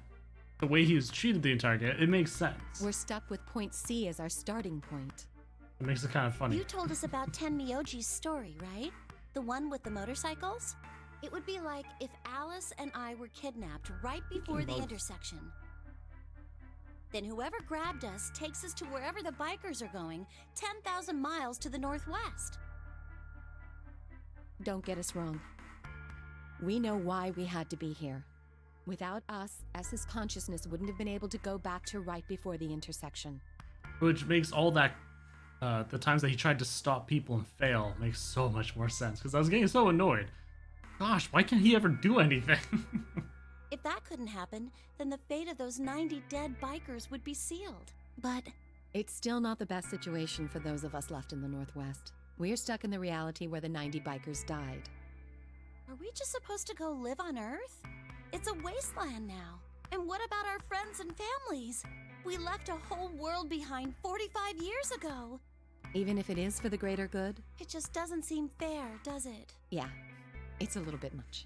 the way he was treated the entire game, it makes sense. We're stuck with Point C as our starting point. It makes it kind of funny. You told us about Ten Miyoji's story, right? The one with the motorcycles? It would be like if Alice and I were kidnapped right before the intersection. Then whoever grabbed us takes us to wherever the bikers are going, 10,000 miles to the northwest. Don't get us wrong. We know why we had to be here. Without us, S's consciousness wouldn't have been able to go back to right before the intersection. Which makes all that, the times that he tried to stop people and fail, makes so much more sense. Because I was getting so annoyed. Gosh, why can't he ever do anything? If that couldn't happen, then the fate of those 90 dead bikers would be sealed. But It's still not the best situation for those of us left in the Northwest. We're stuck in the reality where the 90 bikers died. are we just supposed to go live on Earth? It's a wasteland now. And what about our friends and families? We left a whole world behind 45 years ago. Even if it is for the greater good? It just doesn't seem fair, does it? Yeah, it's a little bit much.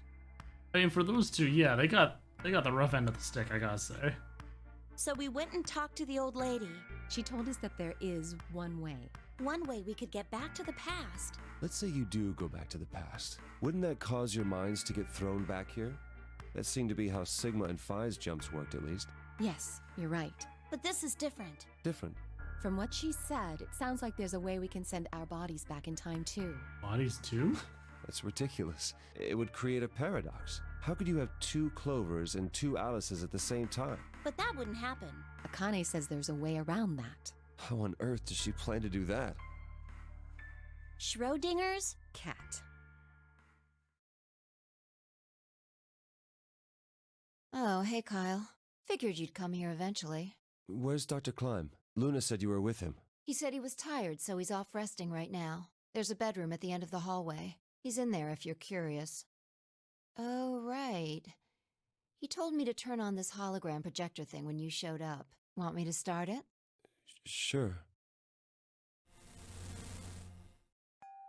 I mean, for those two, yeah, they got the rough end of the stick, I gotta say. So we went and talked to the old lady. She told us that there is one way. One way we could get back to the past. Let's say you do go back to the past. Wouldn't that cause your minds to get thrown back here? That seemed to be how Sigma and Phi's jumps worked, at least. Yes, you're right. But this is different. Different. From what she said, it sounds like there's a way we can send our bodies back in time too. Bodies too? That's ridiculous. It would create a paradox. How could you have two Clovers and two Alices at the same time? But that wouldn't happen. Akane says there's a way around that. How on earth does she plan to do that? Schrodinger's cat. Oh, hey, Kyle. Figured you'd come here eventually. Where's Dr. Klein? Luna said you were with him. He said he was tired, so he's off resting right now. There's a bedroom at the end of the hallway. He's in there if you're curious. Oh, right. He told me to turn on this hologram projector thing when you showed up. Want me to start it? Sure.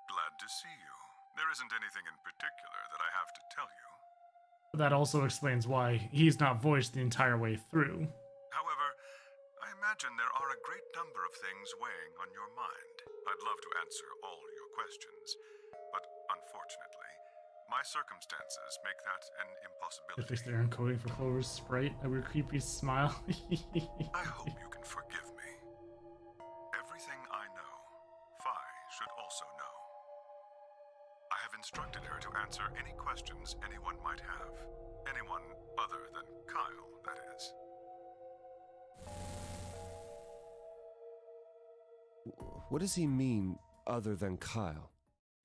Glad to see you. There isn't anything in particular that I have to tell you. That also explains why he's not voiced the entire way through. However, I imagine there are a great number of things weighing on your mind. I'd love to answer all your questions, but unfortunately, my circumstances make that an They impossibility. fixed their encoding for Clover's sprite. A weird creepy smile. I hope you can forgive me. Everything I know, Phi should also know. I have instructed her to answer any questions anyone might have. Anyone other than Kyle, that is. What does he mean, other than Kyle?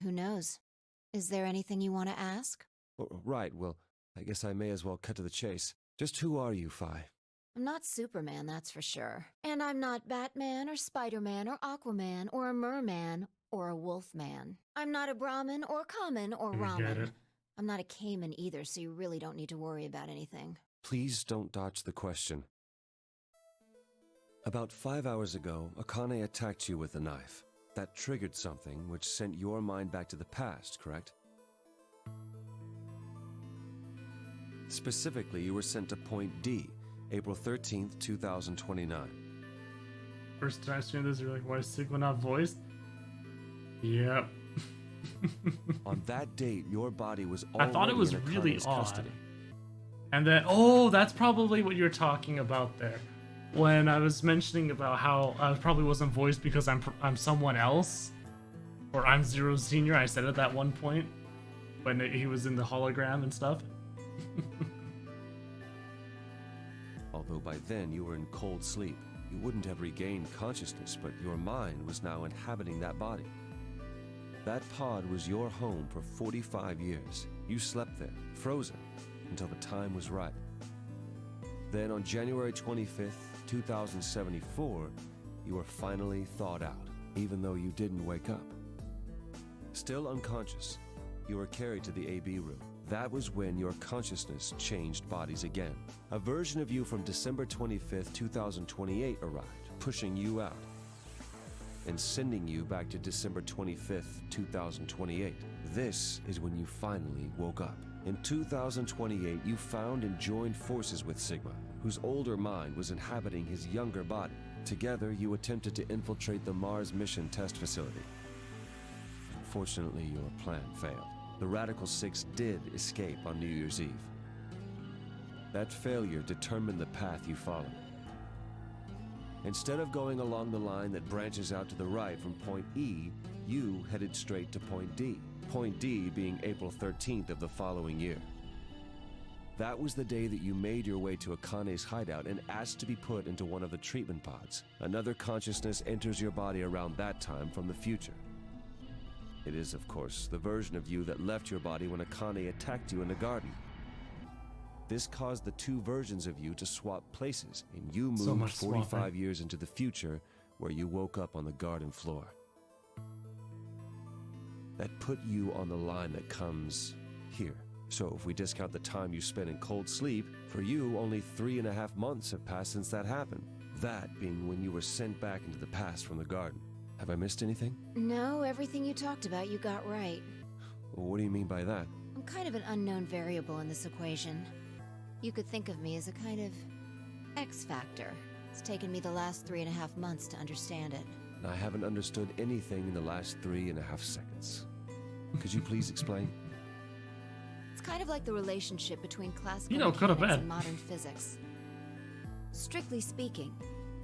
Who knows? Is there anything you want to ask? Oh, right, well, I guess I may as well cut to the chase. Just who are you, Phi? I'm not Superman, that's for sure. And I'm not Batman or Spider-Man or Aquaman or a merman or a wolfman. I'm not a Brahmin or common or We get ramen. it. I'm not a Cayman either, so you really don't need to worry about anything. Please don't dodge the question. About 5 hours ago, Akane attacked you with a knife. That triggered something which sent your mind back to the past, correct? Specifically, you were sent to Point D, April 13th, 2029. First time seeing this, you're like, why is Sigma not voiced? Yep. On that date, your body was I thought it was already in really Akane's odd. custody. And then, oh, that's probably what you're talking about there. When I was mentioning about how I probably wasn't voiced because I'm someone else, or I'm Zero Senior. I said at that one point when he was in the hologram and stuff. Although by then you were in cold sleep, you wouldn't have regained consciousness, but your mind was now inhabiting that body. That pod was your home for 45 years. You slept there, frozen, until the time was right. Then on January 25th, 2074, you were finally thawed out, even though you didn't wake up. Still unconscious, you were carried to the AB room. That was when your consciousness changed bodies again. A version of you from December 25th, 2028 arrived, pushing you out and sending you back to December 25th, 2028. This is when you finally woke up. In 2028, you found and joined forces with Sigma, whose older mind was inhabiting his younger body. Together, you attempted to infiltrate the Mars mission test facility. Unfortunately, your plan failed. The Radical Six did escape on New Year's Eve. That failure determined the path you followed. Instead of going along the line that branches out to the right from Point E, you headed straight to Point D. Point D being April 13th of the following year. That was the day that you made your way to Akane's hideout and asked to be put into one of the treatment pods. Another consciousness enters your body around that time from the future. It is, of course, the version of you that left your body when Akane attacked you in the garden. This caused the two versions of you to swap places, and you So moved much 45 swapping. years into the future, where you woke up on the garden floor. That put you on the line that comes here. So if we discount the time you spent in cold sleep, for you only 3.5 months have passed since that happened. That being when you were sent back into the past from the garden. Have I missed anything? No, everything you talked about you got right. Well, what do you mean by that? I'm kind of an unknown variable in this equation. You could think of me as a kind of X factor. It's taken me the last 3.5 months to understand it. I haven't understood anything in the last 3.5 seconds. Could you please explain? It's kind of like the relationship between classical You know, could have mechanics been. and modern physics. Strictly speaking,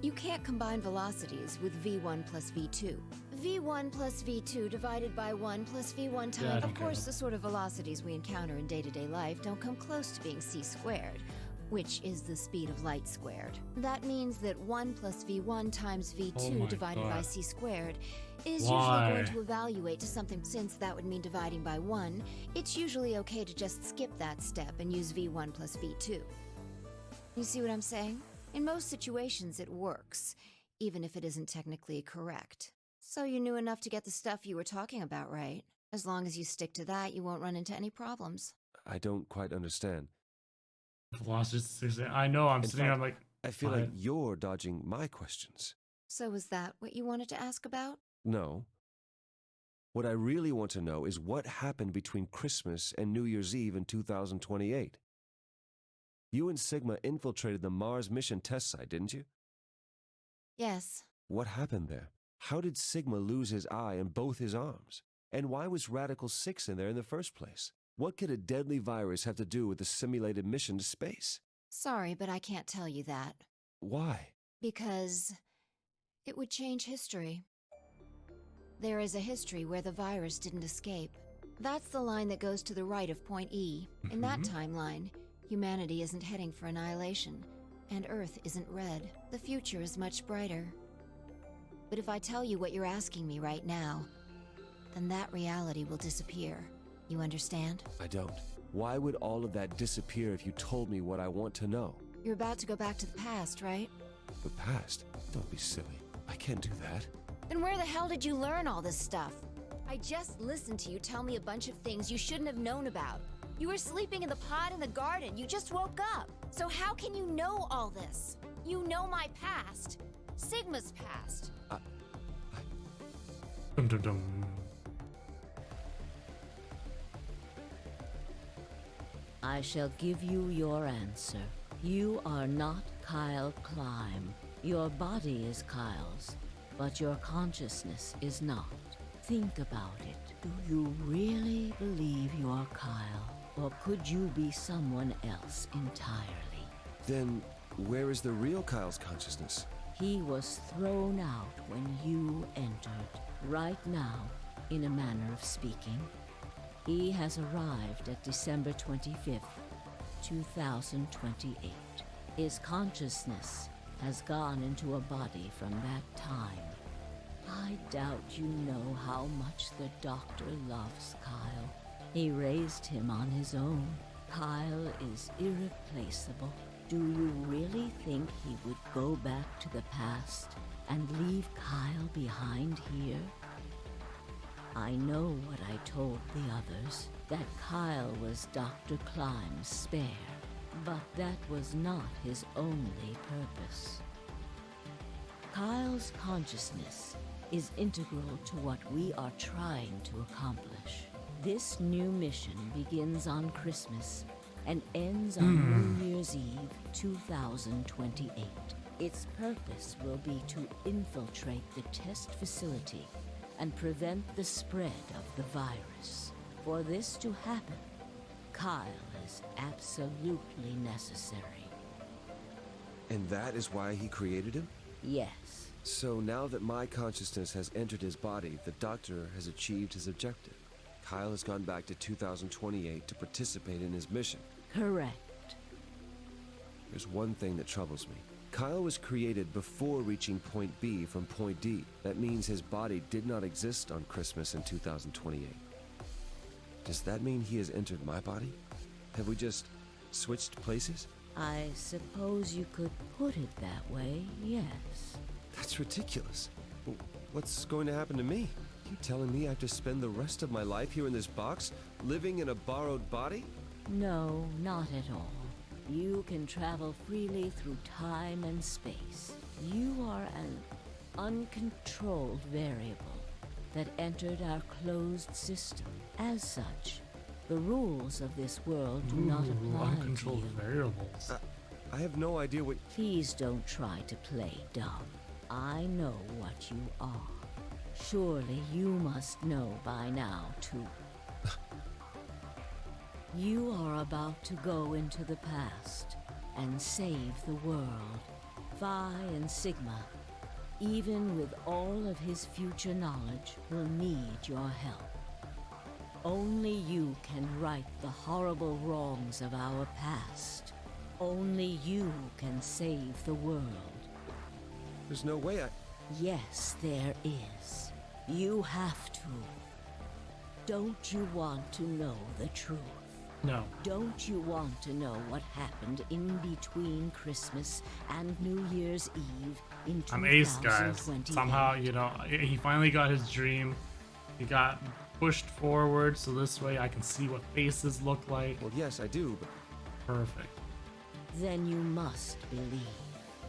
you can't combine velocities with v1 plus v2. v1 plus v2 divided by 1 plus v1 Yeah, I times... don't Of care course, about the sort of velocities we encounter in day-to-day life don't come close to being c squared, which is the speed of light squared. That means that 1 plus v1 times Oh v2 my divided by God. c squared is Why? usually going to evaluate to something. Since that would mean dividing by 1, it's usually okay to just skip that step and use v1 plus v2. You see what I'm saying? In most situations it works, even if it isn't technically correct. So you knew enough to get the stuff you were talking about right. As long as you stick to that, you won't run into any problems. I don't quite understand. Velocities. I know. I'm In sitting. fact, I'm like, I feel why? like you're dodging my questions. So is that what you wanted to ask about? No. What I really want to know is what happened between Christmas and New Year's Eve in 2028. You and Sigma infiltrated the Mars mission test site, didn't you? Yes. What happened there? How did Sigma lose his eye and both his arms? And why was Radical 6 in there in the first place? What could a deadly virus have to do with the simulated mission to space? Sorry, but I can't tell you that. Why? Because it would change history. There is a history where the virus didn't escape. That's the line that goes to the right of Point E. In that timeline, humanity isn't heading for annihilation, and Earth isn't red. The future is much brighter. But if I tell you what you're asking me right now, then that reality will disappear. You understand? I don't. Why would all of that disappear if you told me what I want to know? You're about to go back to the past, right? The past? Don't be silly. I can't do that. Then where the hell did you learn all this stuff? I just listened to you tell me a bunch of things you shouldn't have known about. You were sleeping in the pod in the garden. You just woke up. So how can you know all this? You know my past. Sigma's past. Dum dum dum. I shall give you your answer. You are not Kyle Climb. Your body is Kyle's, but your consciousness is not. Think about it. Do you really believe you are Kyle? Or could you be someone else entirely? Then, where is the real Kyle's consciousness? He was thrown out when you entered. Right now, in a manner of speaking. He has arrived at December 25th, 2028. His consciousness has gone into a body from that time. I doubt you know how much the doctor loves Kyle. He raised him on his own. Kyle is irreplaceable. Do you really think he would go back to the past and leave Kyle behind here? I know what I told the others, that Kyle was Dr. Climb's spare, but that was not his only purpose. Kyle's consciousness is integral to what we are trying to accomplish. This new mission begins on Christmas and ends on New Year's Eve 2028. Its purpose will be to infiltrate the test facility and prevent the spread of the virus. For this to happen, Kyle is absolutely necessary. And that is why he created him? Yes. So now that my consciousness has entered his body, the doctor has achieved his objective. Kyle has gone back to 2028 to participate in his mission. Correct. There's one thing that troubles me. Kyle was created before reaching point B from point D. That means his body did not exist on Christmas in 2028. Does that mean he has entered my body? Have we just switched places? I suppose you could put it that way, yes. That's ridiculous. What's going to happen to me? You telling me I have to spend the rest of my life here in this box, living in a borrowed body? No, not at all. You can travel freely through time and space. You are an uncontrolled variable that entered our closed system. As such, the rules of this world do not apply to Uncontrolled you. variables. I have no idea what... Please don't try to play dumb. I know what you are. Surely you must know by now, too. You are about to go into the past and save the world. Phi and Sigma, even with all of his future knowledge, will need your help. Only you can right the horrible wrongs of our past. Only you can save the world. There's no way I... Yes, there is. You have to. Don't you want to know the truth? No. Don't you want to know what happened in between Christmas and New Year's Eve in 2028? I'm ace, guys. Somehow, you know, he finally got his dream. He got pushed forward, so this way I can see what faces look like. Well, yes, I do, but... Perfect. Then you must believe.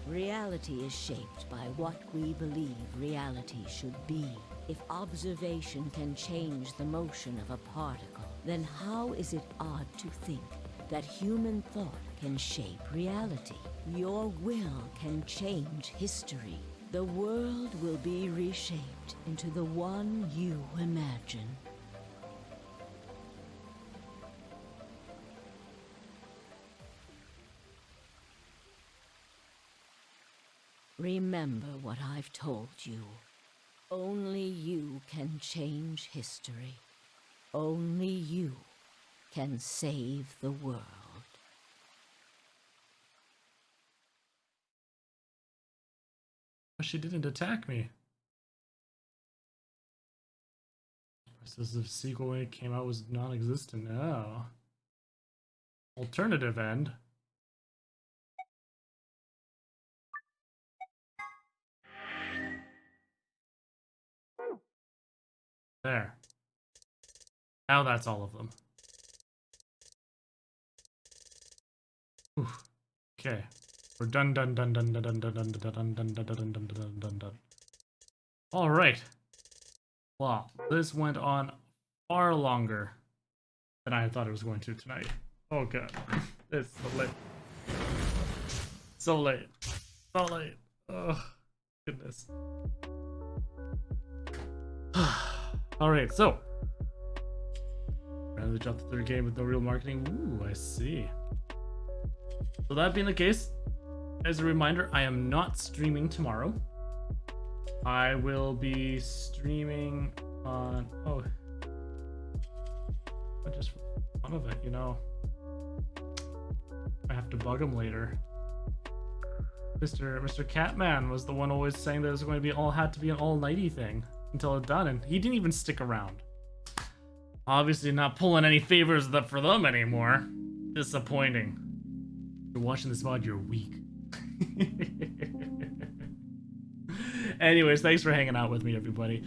Reality is shaped by what we believe reality should be. If observation can change the motion of a particle, then how is it odd to think that human thought can shape reality? Your will can change history. The world will be reshaped into the one you imagine. Remember what I've told you. Only you can change history. Only you can save the world. But she didn't attack me. Says the sequel when it came out was non-existent. No. Alternative end. There. Now that's all of them. Oof. Okay. We're done. All right. Wow, this went on far longer than I thought it was going to tonight. Oh god, it's so late. So late. So late. Oh, goodness. All right, so rather drop the third game with no real marketing. Ooh, I see. So that being the case, as a reminder, I am not streaming tomorrow. I will be streaming on... Oh. Just for fun of it, you know. I have to bug him later. Mr. Catman was the one always saying that it was going to be had to be an all-nighty thing until it's done, and he didn't even stick around. Obviously not pulling any favors for them anymore. Disappointing. If you're watching this VOD, you're weak. Anyways, thanks for hanging out with me, everybody.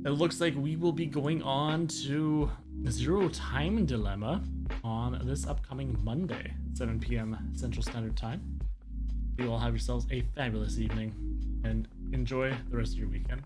It looks like we will be going on to Zero Time Dilemma on this upcoming Monday, 7 p.m. Central Standard Time. You all have yourselves a fabulous evening and enjoy the rest of your weekend.